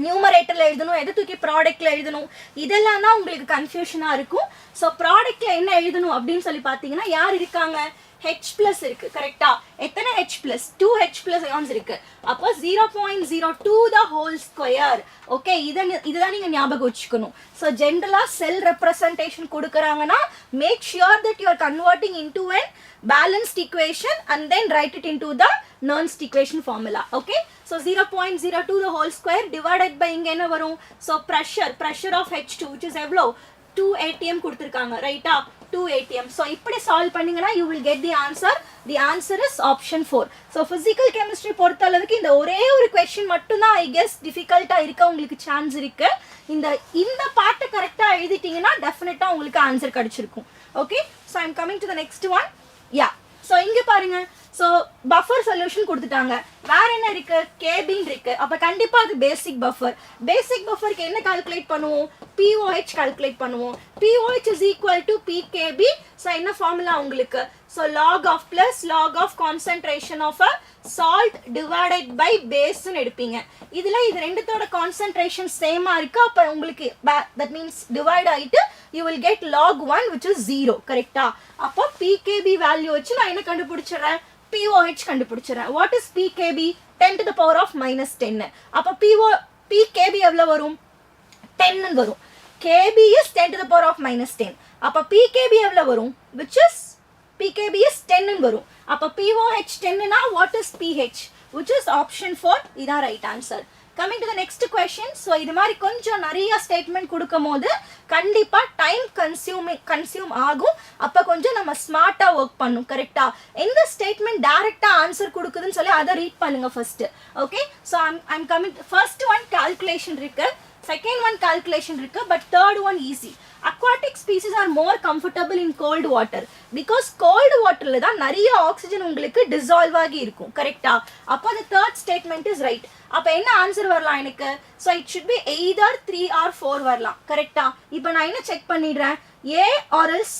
நியூமரேட்டர்ல எழுதணும், எதை தூக்கி ப்ராடக்ட்ல எழுதணும், இதெல்லாம் தான் உங்களுக்கு கன்ஃபியூஷனா இருக்கும். ஸோ ப்ராடக்ட்ல என்ன எழுதணும் அப்படின்னு சொல்லி பார்த்தீங்கன்னா யார் இருக்காங்க, H+ இருக்கு. கரெக்டா? எத்தனை H+? 2 H+ ions இருக்கு. அப்போ 0.02 the whole square. ஓகே, இதுதான் நீங்க ஞாபகம் வச்சுக்கணும். ஸோ ஜென்ரலா செல் ரெப்ரசன்டேஷன் கொடுக்குறாங்கன்னா make sure that you are converting into an balanced equation and then write it into the Nernst equation formula. Okay, so 0.02 the whole square divided by இங்க என்ன வரும், so pressure of H2 which is எவ்வளோ, 2 atm கொடுத்திருக்காங்க. ரைட்டா? 2 atm. So இப்படி solve பண்ணீங்கன்னா you will get the answer. The answer is option 4. So physical chemistry பொறுத்த அளவுக்கு இந்த ஒரே ஒரு question மட்டும் தான் I guess டிஃபிகல்ட்டா இருக்க உங்களுக்கு சான்ஸ் இருக்கு. இந்த பார்ட் கரெக்ட்டா எழுதிட்டீங்கன்னா டெஃபினட்டா உங்களுக்கு ஆன்சர் கிடைச்சிருக்கும். Okay, so I am coming to the next one. Yeah, so இங்க பாருங்க, ஸோ பஃபர் சொல்யூஷன் கொடுத்துட்டாங்க. வேற என்ன இருக்கு, கேபின் இருக்கு. அப்போ கண்டிப்பா அது பேசிக் பஃபர். பேசிக் பஃபருக்கு என்ன கால்குலேட் பண்ணுவோம், POH கால்குலேட் பண்ணுவோம். POH is equal to PKB. So என்ன ஃபார்முலா உங்களுக்கு, so log of plus log of concentration of a salt divided by baseன்னு எடுப்பீங்க. இதுல இது ரெண்டுத்தோட கான்சென்ட்ரேஷன் சேமா இருக்கு. அப்போ உங்களுக்கு that means divide ஆயிட்டு you will get log 1 which is 0. கரெக்டா? அப்போ PKB வேல்யூ வச்சு நான் என்ன கண்டுபிடிச்சிடுறேன், POH கண்டுபிடிச்சிடுறேன். What is PKB? 10 to the power of minus 10. அப்போ PKB எவ்வளோ வரும், 10 வரும். KB is 10 to the power of minus 10. அப்போ PKB எவ்வளோ வரும், which is PKB is 10 வரும். அப்போ POH 10 னா what is PH, which is option 4. இதான் right answer. Coming to the next question. So இது மாதிரி கொஞ்சம் நிறைய ஸ்டேட்மெண்ட் கொடுக்கும் போது கண்டிப்பாக டைம் கன்சியூம் ஆகும். அப்போ கொஞ்சம் நம்ம ஸ்மார்ட்டாக ஒர்க் பண்ணும். கரெக்டா? எந்த ஸ்டேட்மெண்ட் டைரக்டாக ஆன்சர் கொடுக்குதுன்னு சொல்லி அதை ரீட் பண்ணுங்க first. Okay, so I'm coming. First one calculation இருக்கு, செகண்ட் ஒன் கால்குலேஷன் இருக்கு, but third one easy. aquatic species are more comfortable in cold water because cold waterல தான் நிறைய ஆக்சிஜன் உங்களுக்கு டிசால்வ் ஆகி இருக்கும். கரெக்டா? அப்போ the third statement is right. அப்போ என்ன ஆன்சர் வரலாம் எனக்கு, so it should be either 3 or 4 வரலாம். கரெக்டா? இப்போ நான் என்ன செக் பண்ணிடுறேன், A or else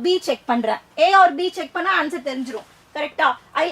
B check பண்றேன். A or B செக் பண்ணா ஆன்சர் தெரிஞ்சிரும். கரெக்டா?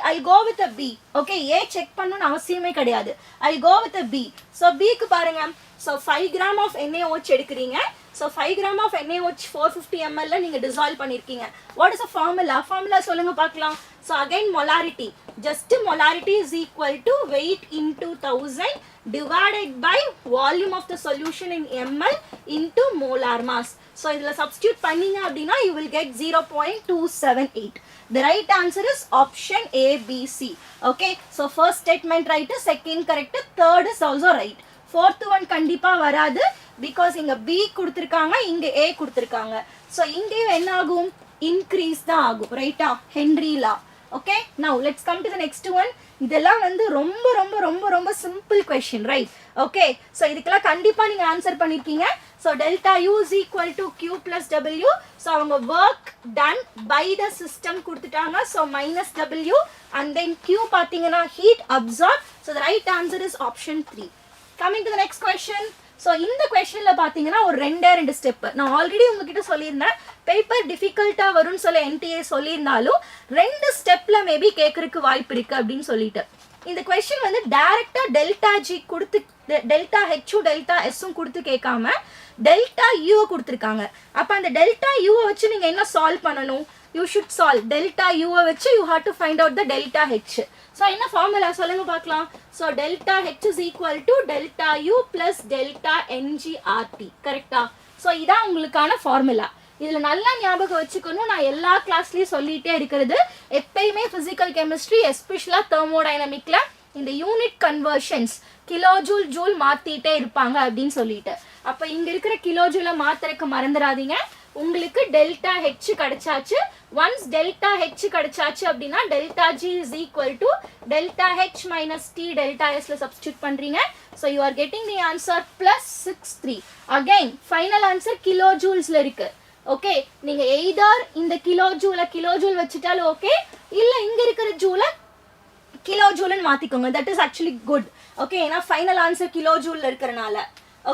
I'll go with a B. Okay, A check பண்ணனும் அவசியமே கிடையாது. I'll go with a B. So B க்கு பாருங்க. So 5 gram of NaOH எடுக்கிறீங்க. So 5 gram of NaOH 450 ml ல நீங்க dissolve பண்ணிருக்கீங்க. What is the formula? Formula சொல்லுங்க பார்க்கலாம். So again molarity. Just molarity is equal to weight into 1000 divided by volume of the solution in ml into molar mass. So idla substitute பண்ணீங்க அப்படினா you will get 0.278. The right answer is option A, B, C. Okay, so first statement right, second correct, third is also right. Fourth one கண்டிப்பா வராது because இங்க B கொடுத்திருக்காங்க, இங்க A கொடுத்திருக்காங்க. So இங்க என்ன ஆகும்? Increase தான் ஆகும். ரைட்டா? Henry law. Okay, now let's come to the next one. இதெல்லாம் வந்து ரொம்ப ரொம்ப ரொம்ப ரொம்ப simple question, right? Okay, so இதுக்கெல்லாம் கண்டிப்பா நீங்க ஆன்சர் பண்ணிருக்கீங்க. So delta U is equal to Q plus W. So அவங்க work done by the system கொடுத்துட்டாங்க. So minus W and then Q பாத்தீங்கன்னா heat absorbed. So the right answer is option 3. Coming to the next question. So இந்த questionல பாத்தீங்கன்னா ஒரு ரெண்டு step. நான் already உங்ககிட்ட சொல்லியிருந்தேன் பேப்பர் டிஃபிகல்ட்டா வரும்னு சொல்ல NTA சொல்லியிருந்தாலும் 2 ஸ்டெப்ல மேபி கேட்கறதுக்கு வாய்ப்பு இருக்கு அப்படின்னு சொல்லிட்டு இந்த கொஸ்டின் வந்து டைரக்டா டெல்டா G கொடுத்து டெல்டா H டெல்டா S கொடுத்து கேட்காம டெல்டா U கொடுத்திருக்காங்க. அப்ப அந்த டெல்டா U வச்சு நீங்க என்ன சால்வ் பண்ணணும்? You should solve delta U வச்சு you have to find out the delta H. So என்ன ஃபார்முலா சொல்லுங்க பார்க்கலாம். So delta H is equal to delta U plus delta NGRT. கரெக்ட்டா? So இதான் உங்களுக்கான ஃபார்முலா. இதுல நல்லா ஞாபகம் வச்சுக்கணும், நான் எல்லா கிளாஸ்லயும் சொல்லிட்டே இருக்கிறது எப்பயுமே பிசிக்கல் கெமிஸ்ட்ரி எஸ்பெஷலா தெர்மோடைனமிக்ல இந்த unit conversions kilo joule joule மாத்திட்டே இருப்பாங்க அப்படின்னு சொல்லிட்டு அப்ப இங்க இருக்கிற கிலோ ஜூலை மாத்திரக்கு மறந்துடாதீங்க. உங்களுக்கு டெல்டா H கிடைச்சாச்சு. ஒன்ஸ் டெல்டா H கிடைச்சாச்சு அப்படின்னா delta G is equal to delta H minus T delta S ல சப்ஸ்டிட்யூட் பண்றீங்க. So you are getting the answer plus 63. Again final answer kilo ஜூல்ஸ்ல இருக்கு. ஓகே, நீங்க எய்தர் இந்த கிலோ ஜூல் வச்சுட்டாலும் ஓகே, இல்ல இங்க இருக்கிற ஜூலை கிலோ ஜூல்னு மாத்திக்கோங்க. That is actually good. Okay, ஏன்னா ஃபைனல் ஆன்சர் கிலோ ஜூல்ல இருக்கறனால.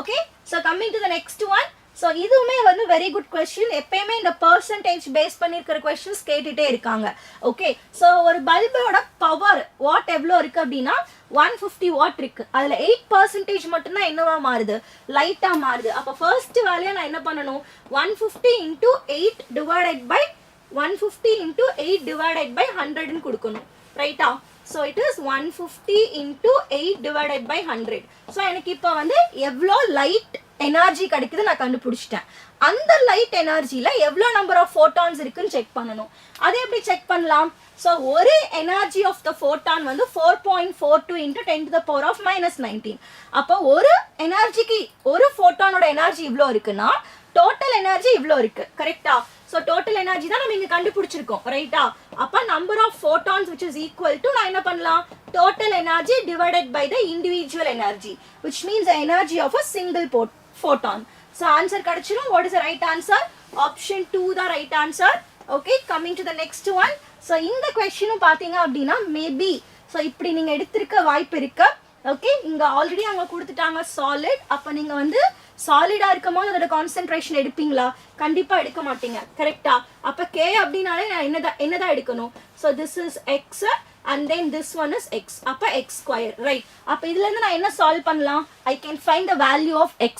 Okay, so coming to the next one. So இதுவுமே வந்து வெரி குட் கொஸ்டின். எப்பயுமே இந்த பர்சன்டேஜ் பேஸ் பண்ணியிருக்கிற கொஸ்டின்ஸ் கேட்டுட்டே இருக்காங்க. ஓகே, ஸோ ஒரு பல்போட பவர் வாட் எவ்வளோ இருக்கு அப்படின்னா 150 வாட் இருக்கு. அதில் 8% மட்டும்தான் என்னவா மாறுது? லைட்டாக மாறுது. அப்போ ஃபர்ஸ்ட் வேலையை நான் என்ன பண்ணணும்? 150 into 8 divided by 150 into 8 divided by 100 கொடுக்கணும். ரைட்டா? So it is 150 into 8 divided by 100. So எனக்கு இப்போ வந்து எவ்வளோ லைட் எனர்ஜி கிடைக்குது நான் கண்டுபிடிச்சிட்டேன். அந்த லைட் எனர்ஜியில் எவ்வளோ நம்பர் ஆஃப் ஃபோட்டான்ஸ் இருக்குன்னு செக் பண்ணணும். அதை எப்படி செக் பண்ணலாம்? ஸோ ஒரு எனர்ஜி ஆஃப் த ஃபோட்டான் வந்து 4.42 into 10 to the power of minus 19. அப்போ ஒரு எனர்ஜிக்கு ஒரு ஃபோட்டானோட எனர்ஜி இவ்வளோ இருக்குன்னா டோட்டல் எனர்ஜி இவ்வளோ இருக்கு. கரெக்டா? ஸோ டோட்டல் எனர்ஜி தான் நம்ம இங்கே கண்டுபிடிச்சிருக்கோம். ரைட்டா? அப்போ number of photons which is equal to நான் என்ன பண்ணலாம்? Total energy divided by the individual energy which means energy of a single photon. So answer கிடைச்சிரும். What is the right answer? Option 2 the right answer. Okay, coming to the next one. So இந்த questionம் பாத்தீங்க அப்படின்னா maybe so இப்படி நீங்க எடுத்திருக்க வாய்ப்பு இருக்கு. Okay, இங்க ஆல்ரெடி அவங்க கொடுத்துட்டாங்க சாலிட். அப்போ நீங்க வந்து சாலிடா இருக்கும் போது அதோட கான்சென்ட்ரேஷன் எடுப்பீங்களா? கண்டிப்பா எடுக்க மாட்டீங்க. கரெக்டா? அப்ப K அப்படின்னாலே நான் என்னதான் எடுக்கணும்? So this is X and then this one is x. அப்ப x square, right? அப்ப இதுல இருந்து நான் என்ன சால்வ் பண்ணலாம்? I can find the value of x.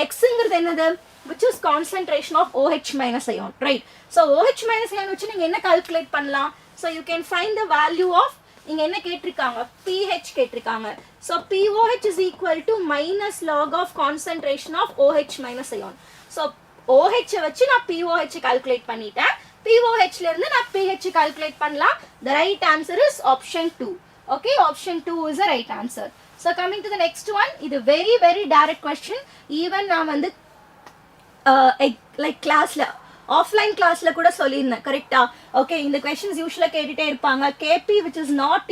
xங்கிறது என்னது? which is concentration of OH minus ion, right? So OH minus ion வச்சு நீங்க என்ன கால்குலேட் பண்ணலாம்? So you can find the value of இங்க என்ன கேட்டிருக்காங்க? pH கேட்டிருக்காங்க. So pOH is equal to minus log of concentration of OH minus ion. So OH வச்சு நான் pOH கால்குலேட் பண்ணிட்டேன். pOH ல இருந்து நான் pH கால்குலேட் பண்ணலாம். The right answer is option 2. Okay, option 2 is the right answer. So coming to the next one, இது very very direct question. Even நான் வந்து like classல ஆஃப்லைன் கிளாஸ்ல கூட சொல்லியிருந்தேன். கரெக்டா? ஓகே, இந்த கொஸ்டின்ஸ் யூஸ்வலா கேட்டுட்டே இருப்பாங்க. KP which is not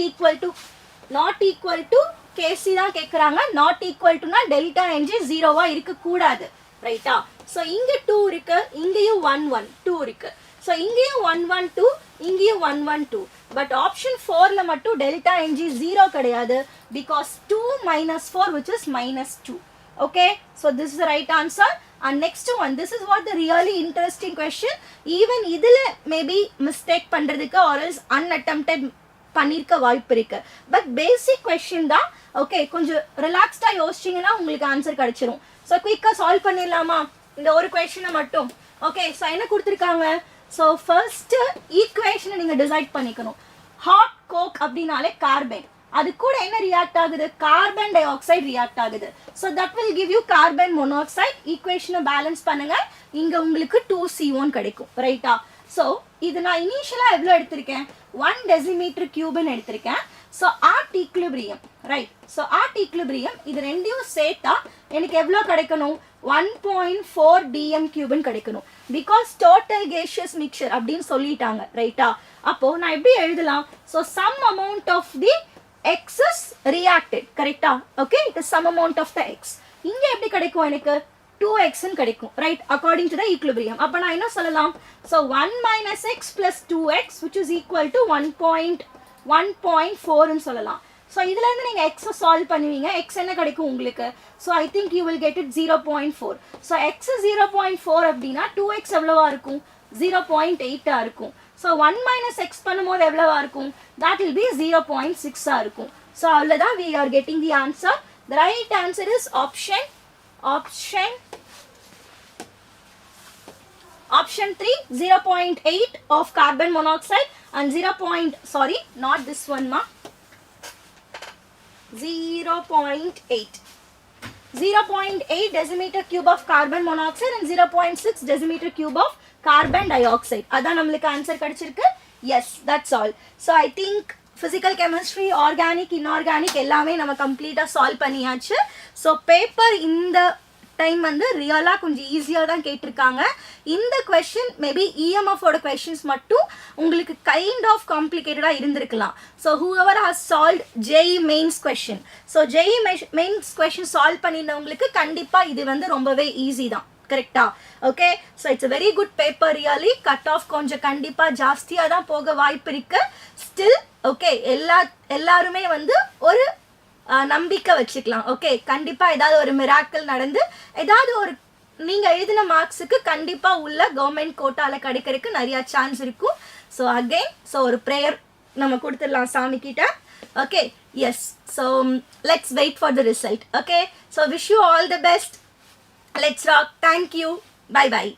equal to KC தான் கேட்குறாங்க. நாட் ஈக்குவல் டுனா டெல்டா NG ஜீரோவா இருக்கக்கூடாது. ரைட்டா? ஸோ இங்கே 2 இருக்கு, இங்கேயும் 1 1 2 இருக்கு. ஸோ இங்கேயும் 1 1 2, இங்கேயும் 1 1 2. பட் ஆப்ஷன் 4ல மட்டும் டெல்டா NG ஜீரோ கிடையாது. Because 2 minus 4 which is minus 2. Okay, so this is the right answer. And next one, this is what the really interesting question. Even idhula maybe mistake பண்றதுக்கு or else unattempted பண்ணிருக்க வாய்ப்பு இருக்கு. But basic question தான். Okay, கொஞ்சம் ரிலாக்ஸ்டா யோசிச்சீங்கன்னா உங்களுக்கு answer கிடைச்சிரும். So குயிக்கா சால்வ் பண்ணிடலாமா இந்த ஒரு கொஸ்டினை மட்டும்? ஓகே, ஸோ என்ன கொடுத்துருக்காங்க? ஸோ ஃபர்ஸ்ட் ஈக்குவேஷனை நீங்க டிசைட் பண்ணிக்கணும். ஹாட் கோக் அப்படின்னாலே கார்பன், அது கூட என்ன ரியாக்ட் ஆகுது? கார்பன் டை ஆக்சைடு ரியாக்ட் ஆகுது. So that will give you carbon monoxide. ஈக்குவேஷனை பேலன்ஸ் பண்ணுங்க, இங்க உங்களுக்கு 2CO கிடைக்கும். ரைட்டா? ஸோ இது நான் இனிஷியலாக எவ்வளோ எடுத்திருக்கேன்? 1 decimeter கியூப்னு எடுத்திருக்கேன். So at equilibrium, right? So at equilibrium இது ரெண்டையும் சேர்த்தா எனக்கு எவ்வளோ கிடைக்கணும்? 1.4 dm கியூப்னு கிடைக்கணும். பிகாஸ் டோட்டல் கேஷியஸ் மிக்சர் அப்படின்னு சொல்லிட்டாங்க. ரைட்டா? அப்போ நான் எப்படி எழுதலாம்? So some amount of the x is reacted. கரெக்டா? Okay, it is some amount of the x. இங்க எப்படி கிடைக்கும்? எனக்கு 2x ன்னு கிடைக்கும். Right? According to the equilibrium. அப்போ நான் என்ன சொல்லலாம்? So 1 minus x plus 2x which is equal to 1.4 ன்னு சொல்லலாம். ஸோ இதுல இருந்து நீங்க x சால்வ் பண்ணுவீங்க. x என்ன கிடைக்கும் உங்களுக்கு? So I think you will get it 0.4. So x 0.4 அப்படின்னா 2x எவ்வளவா இருக்கும்? 0.8 இருக்கும். ஸோ 1 minus x பண்ணும்போது எவ்வளவா இருக்கும்? that will be 0.6 இருக்கும். ஸோ அவ்வளோதான், we are getting the answer. The right answer is option 3, 0.8 of carbon monoxide and 0. Sorry, not this one ma. 0.8 decimeter cube of carbon monoxide and 0.6 decimeter cube of carbon dioxide. அதான் நம்மளுக்கு answer கிடைச்சிருக்கு. Yes, that's all. So I think physical chemistry, organic, inorganic எல்லாமே நம்ம கம்ப்ளீட்டா solve பண்ணியாச்சு. So paper இந்த time வந்து ரியலாக கொஞ்சம் ஈஸியாக தான் கேட்டிருக்காங்க. இந்த கொஷின் மேபி இஎம்எஃபோட கொஷின்ஸ் மட்டும் உங்களுக்கு கைண்ட் ஆஃப் காம்ப்ளிகேட்டடாக இருந்திருக்கலாம். So whoever has solve JEE Mains question, so JEE Mains question solve பண்ணியிருந்தவங்களுக்கு கண்டிப்பாக இது வந்து ரொம்பவே ஈஸி தான். கரெக்டா? Okay, so it's a very good paper. Really cut off கொஞ்சம் கண்டிப்பாக ஜாஸ்தியாக தான் போக வாய்ப்பு இருக்கு. ஸ்டில் ஓகே, எல்லாருமே வந்து ஒரு நம்பிக்கை வச்சுக்கலாம். ஓகே, கண்டிப்பாக ஏதாவது ஒரு மிராக்கிள் நடந்து ஏதாவது ஒரு நீங்கள் எழுதின மார்க்ஸுக்கு கண்டிப்பாக உள்ள கவர்மெண்ட் கோட்டாவில் கிடைக்கிறதுக்கு நிறையா சான்ஸ் இருக்கும். ஸோ அகெயின் ஒரு ப்ரேயர் நம்ம கொடுத்துடலாம் சாமி கிட்ட. Okay, yes, so let's wait for the result. Okay, so wish you all the best. Let's rock. Thank you. Bye bye.